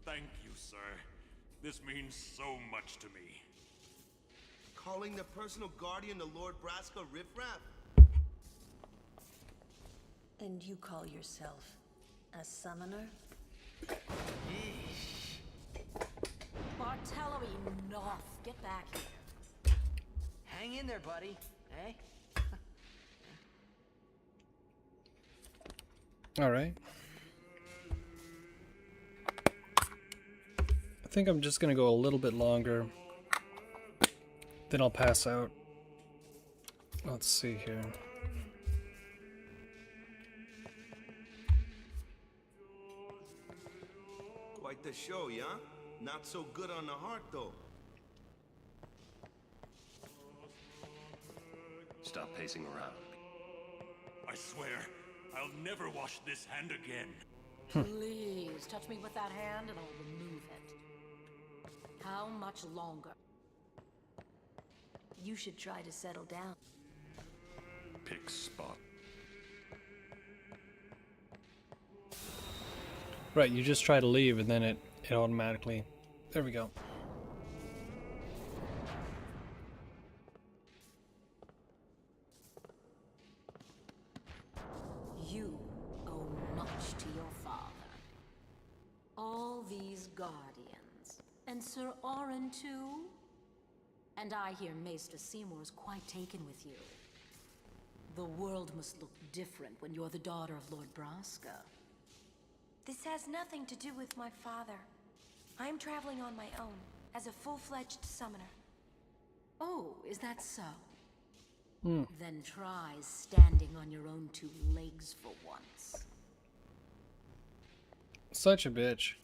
Speaker 8: Thank you, sir. This means so much to me.
Speaker 13: Calling the personal guardian of Lord Braska riffraff?
Speaker 22: And you call yourself a summoner? Bartello, enough. Get back here.
Speaker 5: Hang in there, buddy. Eh?
Speaker 1: Alright. I think I'm just gonna go a little bit longer. Then I'll pass out. Let's see here.
Speaker 13: Quite the show, yeah? Not so good on the heart, though.
Speaker 23: Stop pacing around.
Speaker 8: I swear, I'll never wash this hand again.
Speaker 22: Please, touch me with that hand and I'll remove it. How much longer? You should try to settle down.
Speaker 23: Pick spot.
Speaker 1: Right, you just try to leave and then it automatically... There we go.
Speaker 22: You owe much to your father. All these guardians. And Sir Arin too? And I hear Maester Seymour's quite taken with you. The world must look different when you're the daughter of Lord Braska.
Speaker 6: This has nothing to do with my father. I am traveling on my own, as a full-fledged summoner.
Speaker 22: Oh, is that so?
Speaker 1: Hmm.
Speaker 22: Then try standing on your own two legs for once.
Speaker 1: Such a bitch.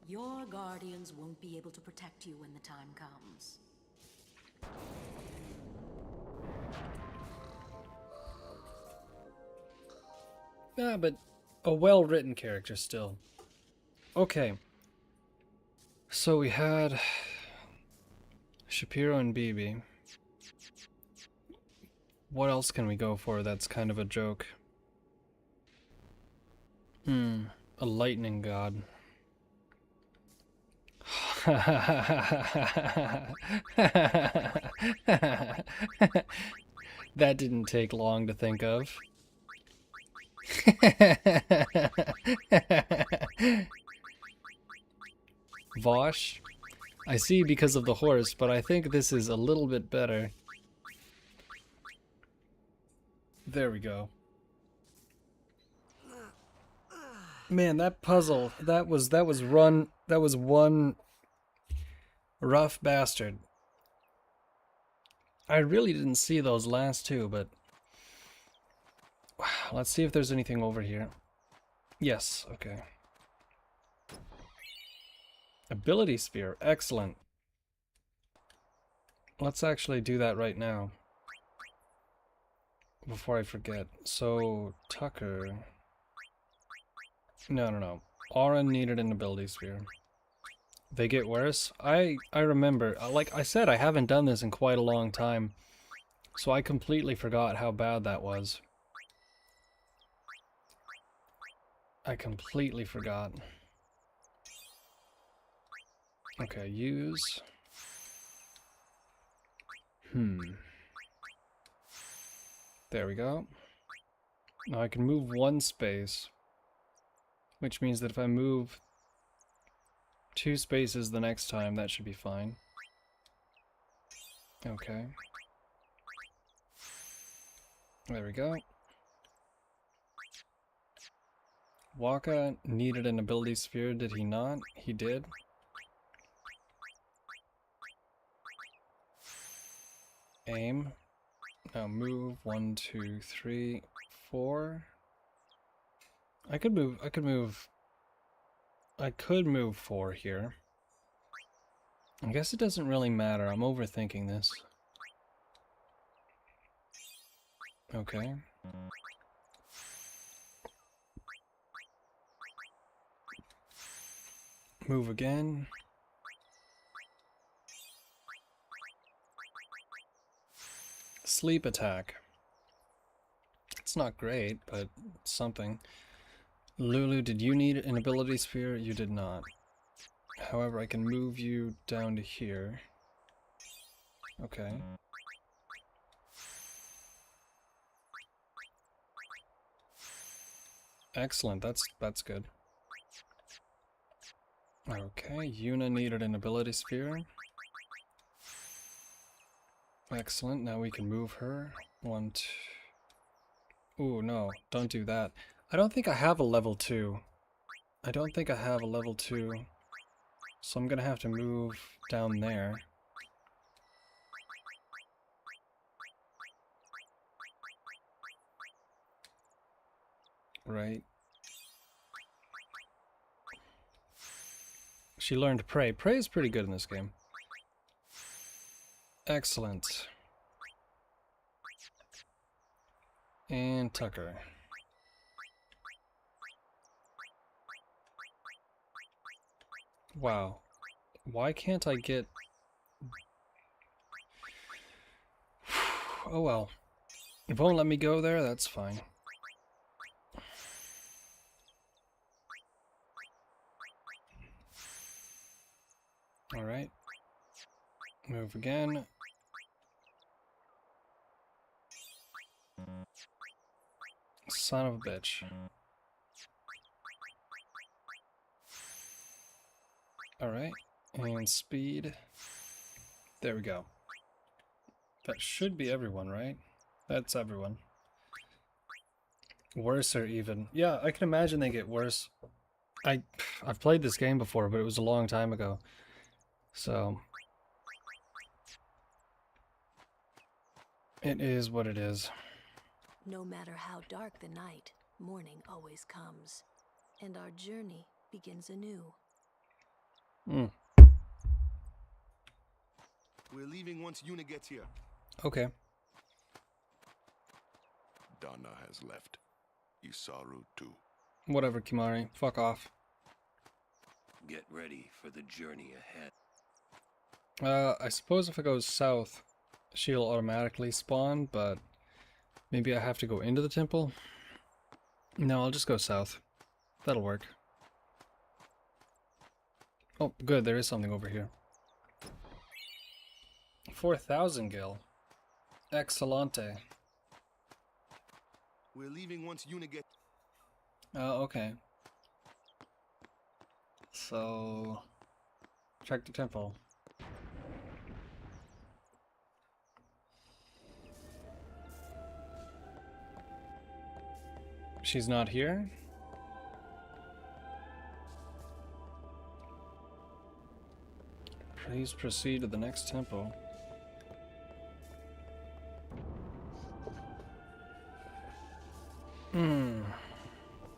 Speaker 22: Your guardians won't be able to protect you when the time comes.
Speaker 1: Yeah, but a well-written character still. Okay. So we had Shapiro and BB. What else can we go for that's kind of a joke? A lightning god. That didn't take long to think of. Vosh? I see because of the horse, but I think this is a little bit better. There we go. Man, that puzzle, that was one rough bastard. I really didn't see those last two, but let's see if there's anything over here. Yes, okay. Ability sphere, excellent. Let's actually do that right now. Before I forget. So, Tucker. No. Aura needed an ability sphere. They get worse? I remember, like I said, I haven't done this in quite a long time. So I completely forgot how bad that was. I completely forgot. Okay, use. There we go. Now I can move one space, which means that if I move 2 spaces the next time, that should be fine. Okay. There we go. Waka needed an ability sphere, did he not? He did. Aim. Now move 1, 2, 3, 4. I could move 4 here. I guess it doesn't really matter. I'm overthinking this. Okay. Move again. Sleep attack. It's not great, but it's something. Lulu, did you need an ability sphere? You did not. However, I can move you down to here. Okay. Excellent, that's good. Okay, Yuna needed an ability sphere. Excellent, now we can move her. 1, 2... Ooh, no, don't do that. I don't think I have a level 2. I don't think I have a level 2. So I'm gonna have to move down there. Right. She learned Prey. Prey is pretty good in this game. Excellent. And Tucker. Wow. Why can't I get... Oh well. It won't let me go there, that's fine. Alright. Move again. Son of a bitch. Alright, and speed. There we go. That should be everyone, right? That's everyone. Worse or even. Yeah, I can imagine they get worse I've played this game before, but it was a long time ago. So it is what it is.
Speaker 12: No matter how dark the night, morning always comes, and our journey begins anew.
Speaker 13: We're leaving once Yuna gets here.
Speaker 1: Okay.
Speaker 14: Dana has left. Isaru too.
Speaker 1: Whatever, Kimari. Fuck off.
Speaker 23: Get ready for the journey ahead.
Speaker 1: I suppose if I go south, she'll automatically spawn, but maybe I have to go into the temple? No, I'll just go south. That'll work. Oh, good, there is something over here. 4,000 gil. Excellente.
Speaker 13: We're leaving once Yuna gets...
Speaker 1: Okay. So... check the temple. She's not here? Please proceed to the next temple.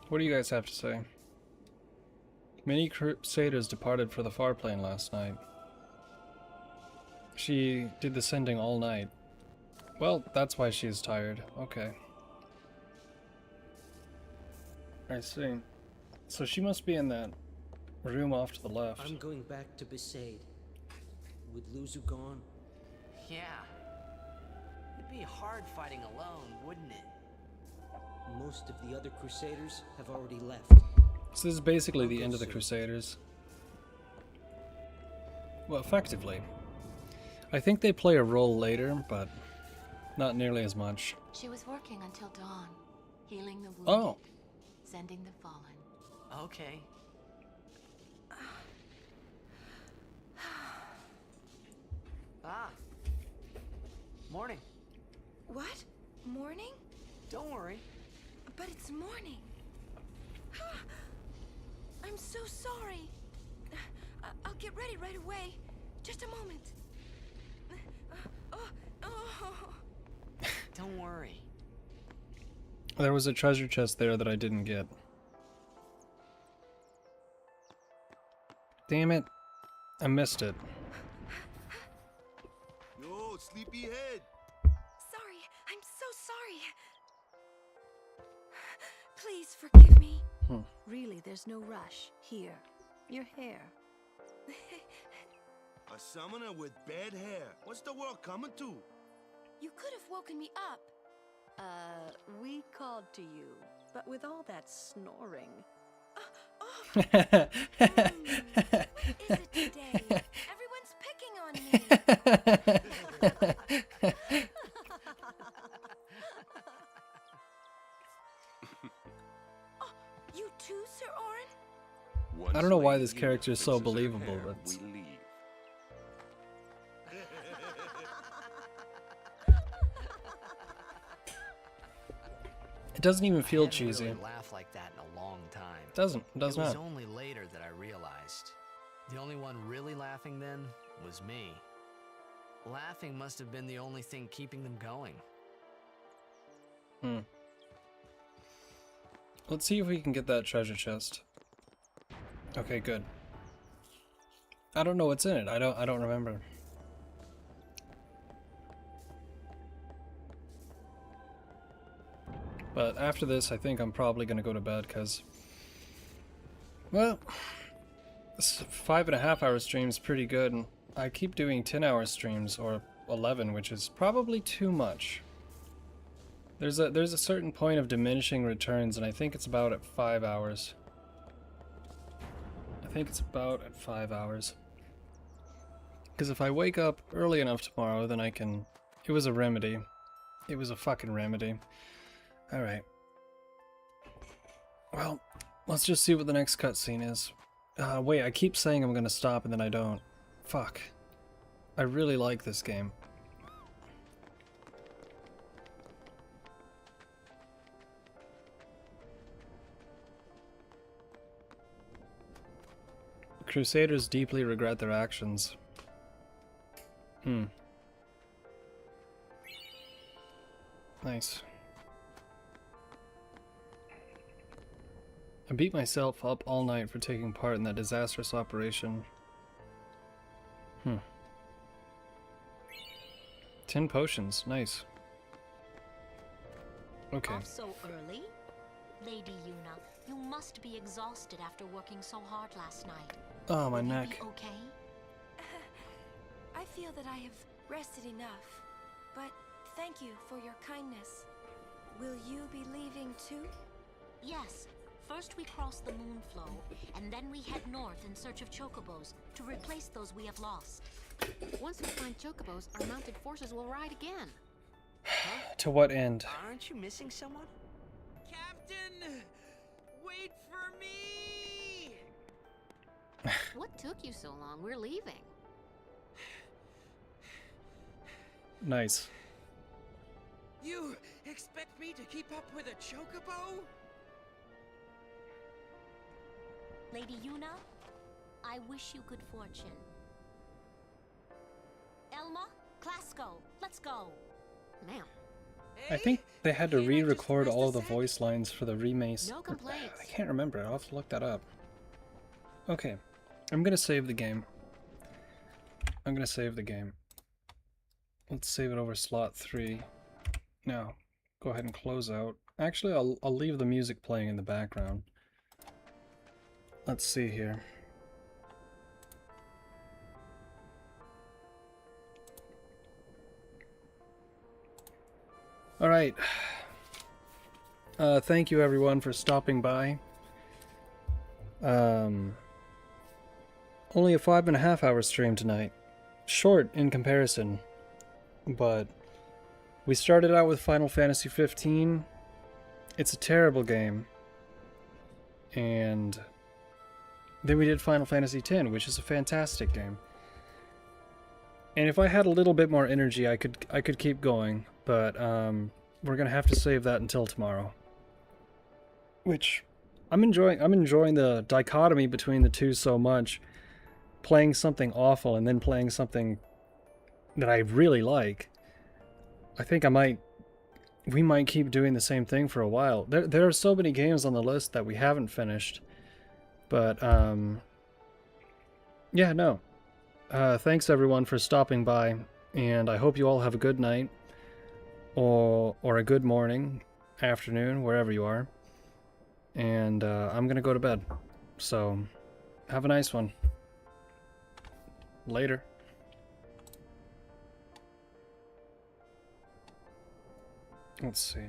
Speaker 1: What do you guys have to say? Many crusaders departed for the far plane last night. She did the sending all night. Well, that's why she is tired. Okay. I see. So she must be in that room off to the left.
Speaker 16: I'm going back to Besaid. With Luzu gone?
Speaker 5: Yeah. It'd be hard fighting alone, wouldn't it?
Speaker 16: Most of the other Crusaders have already left.
Speaker 1: So this is basically the end of the Crusaders. Well, effectively. I think they play a role later, but not nearly as much.
Speaker 22: She was working until dawn, healing the wounded,
Speaker 1: Oh.
Speaker 22: sending the fallen.
Speaker 5: Okay. Ah. Morning.
Speaker 6: What? Morning?
Speaker 5: Don't worry.
Speaker 6: But it's morning. I'm so sorry. I'll get ready right away. Just a moment.
Speaker 5: Don't worry.
Speaker 1: There was a treasure chest there that I didn't get. Damn it. I missed it.
Speaker 13: No, sleepyhead.
Speaker 6: Sorry. I'm so sorry. Please forgive me.
Speaker 12: Really, there's no rush. Here, your hair.
Speaker 13: A summoner with bad hair. What's the world coming to?
Speaker 6: You could have woken me up.
Speaker 12: We called to you, but with all that snoring.
Speaker 6: What is it today? Everyone's picking on me. Oh, you too, Sir Orin?
Speaker 1: I don't know why this character is so believable, but it doesn't even feel cheesy.
Speaker 5: I haven't really laughed like that in a long time.
Speaker 1: It doesn't. It does
Speaker 5: It was
Speaker 1: not.
Speaker 5: only later that I realized. The only one really laughing then was me. Laughing must have been the only thing keeping them going.
Speaker 1: Let's see if we can get that treasure chest. Okay, good. I don't know what's in it. I don't remember. But after this, I think I'm probably gonna go to bed because, well, this 5.5-hour stream is pretty good, and I keep doing 10-hour streams or 11, which is probably too much. There's a certain point of diminishing returns, and I think it's about at 5 hours. I think it's about at 5 hours. Because if I wake up early enough tomorrow, then I can... It was a remedy. It was a fucking remedy. Alright. Well, let's just see what the next cutscene is. Wait, I keep saying I'm gonna stop and then I don't. Fuck. I really like this game. Crusaders deeply regret their actions. Nice. I beat myself up all night for taking part in that disastrous operation. 10 potions, nice. Okay.
Speaker 22: Off so early? Lady Yuna, you must be exhausted after working so hard last night.
Speaker 1: Oh, my
Speaker 22: Will you
Speaker 1: neck.
Speaker 22: be okay?
Speaker 6: I feel that I have rested enough, but thank you for your kindness. Will you be leaving too?
Speaker 22: Yes. First we cross the Moonflow, and then we head north in search of chocobos to replace those we have lost.
Speaker 3: Once we find chocobos, our mounted forces will ride again.
Speaker 1: To what end?
Speaker 4: Aren't you missing someone?
Speaker 9: Captain! Wait for me!
Speaker 3: What took you so long? We're leaving.
Speaker 1: Nice.
Speaker 9: You expect me to keep up with a chocobo?
Speaker 22: Lady Yuna, I wish you good fortune. Elma, Klasko, let's go.
Speaker 3: Ma'am.
Speaker 1: I think they had to re-record all of the voice lines for the remake.
Speaker 3: No complaints.
Speaker 1: I can't remember. I'll have to look that up. Okay. I'm gonna save the game. Let's save it over slot 3. Now, go ahead and close out. Actually, I'll leave the music playing in the background. Let's see here. Alright. Thank you everyone for stopping by. Only a 5.5 hour stream tonight. Short in comparison. But we started out with Final Fantasy 15. It's a terrible game. And then we did Final Fantasy X, which is a fantastic game. And if I had a little bit more energy, I could keep going, but we're gonna have to save that until tomorrow. Which I'm enjoying the dichotomy between the two so much. Playing something awful and then playing something that I really like. I think we might keep doing the same thing for a while. There are so many games on the list that we haven't finished. But, yeah, no. Thanks everyone for stopping by, and I hope you all have a good night, or a good morning, afternoon, wherever you are. And, I'm gonna go to bed. So, have a nice one. Later. Let's see.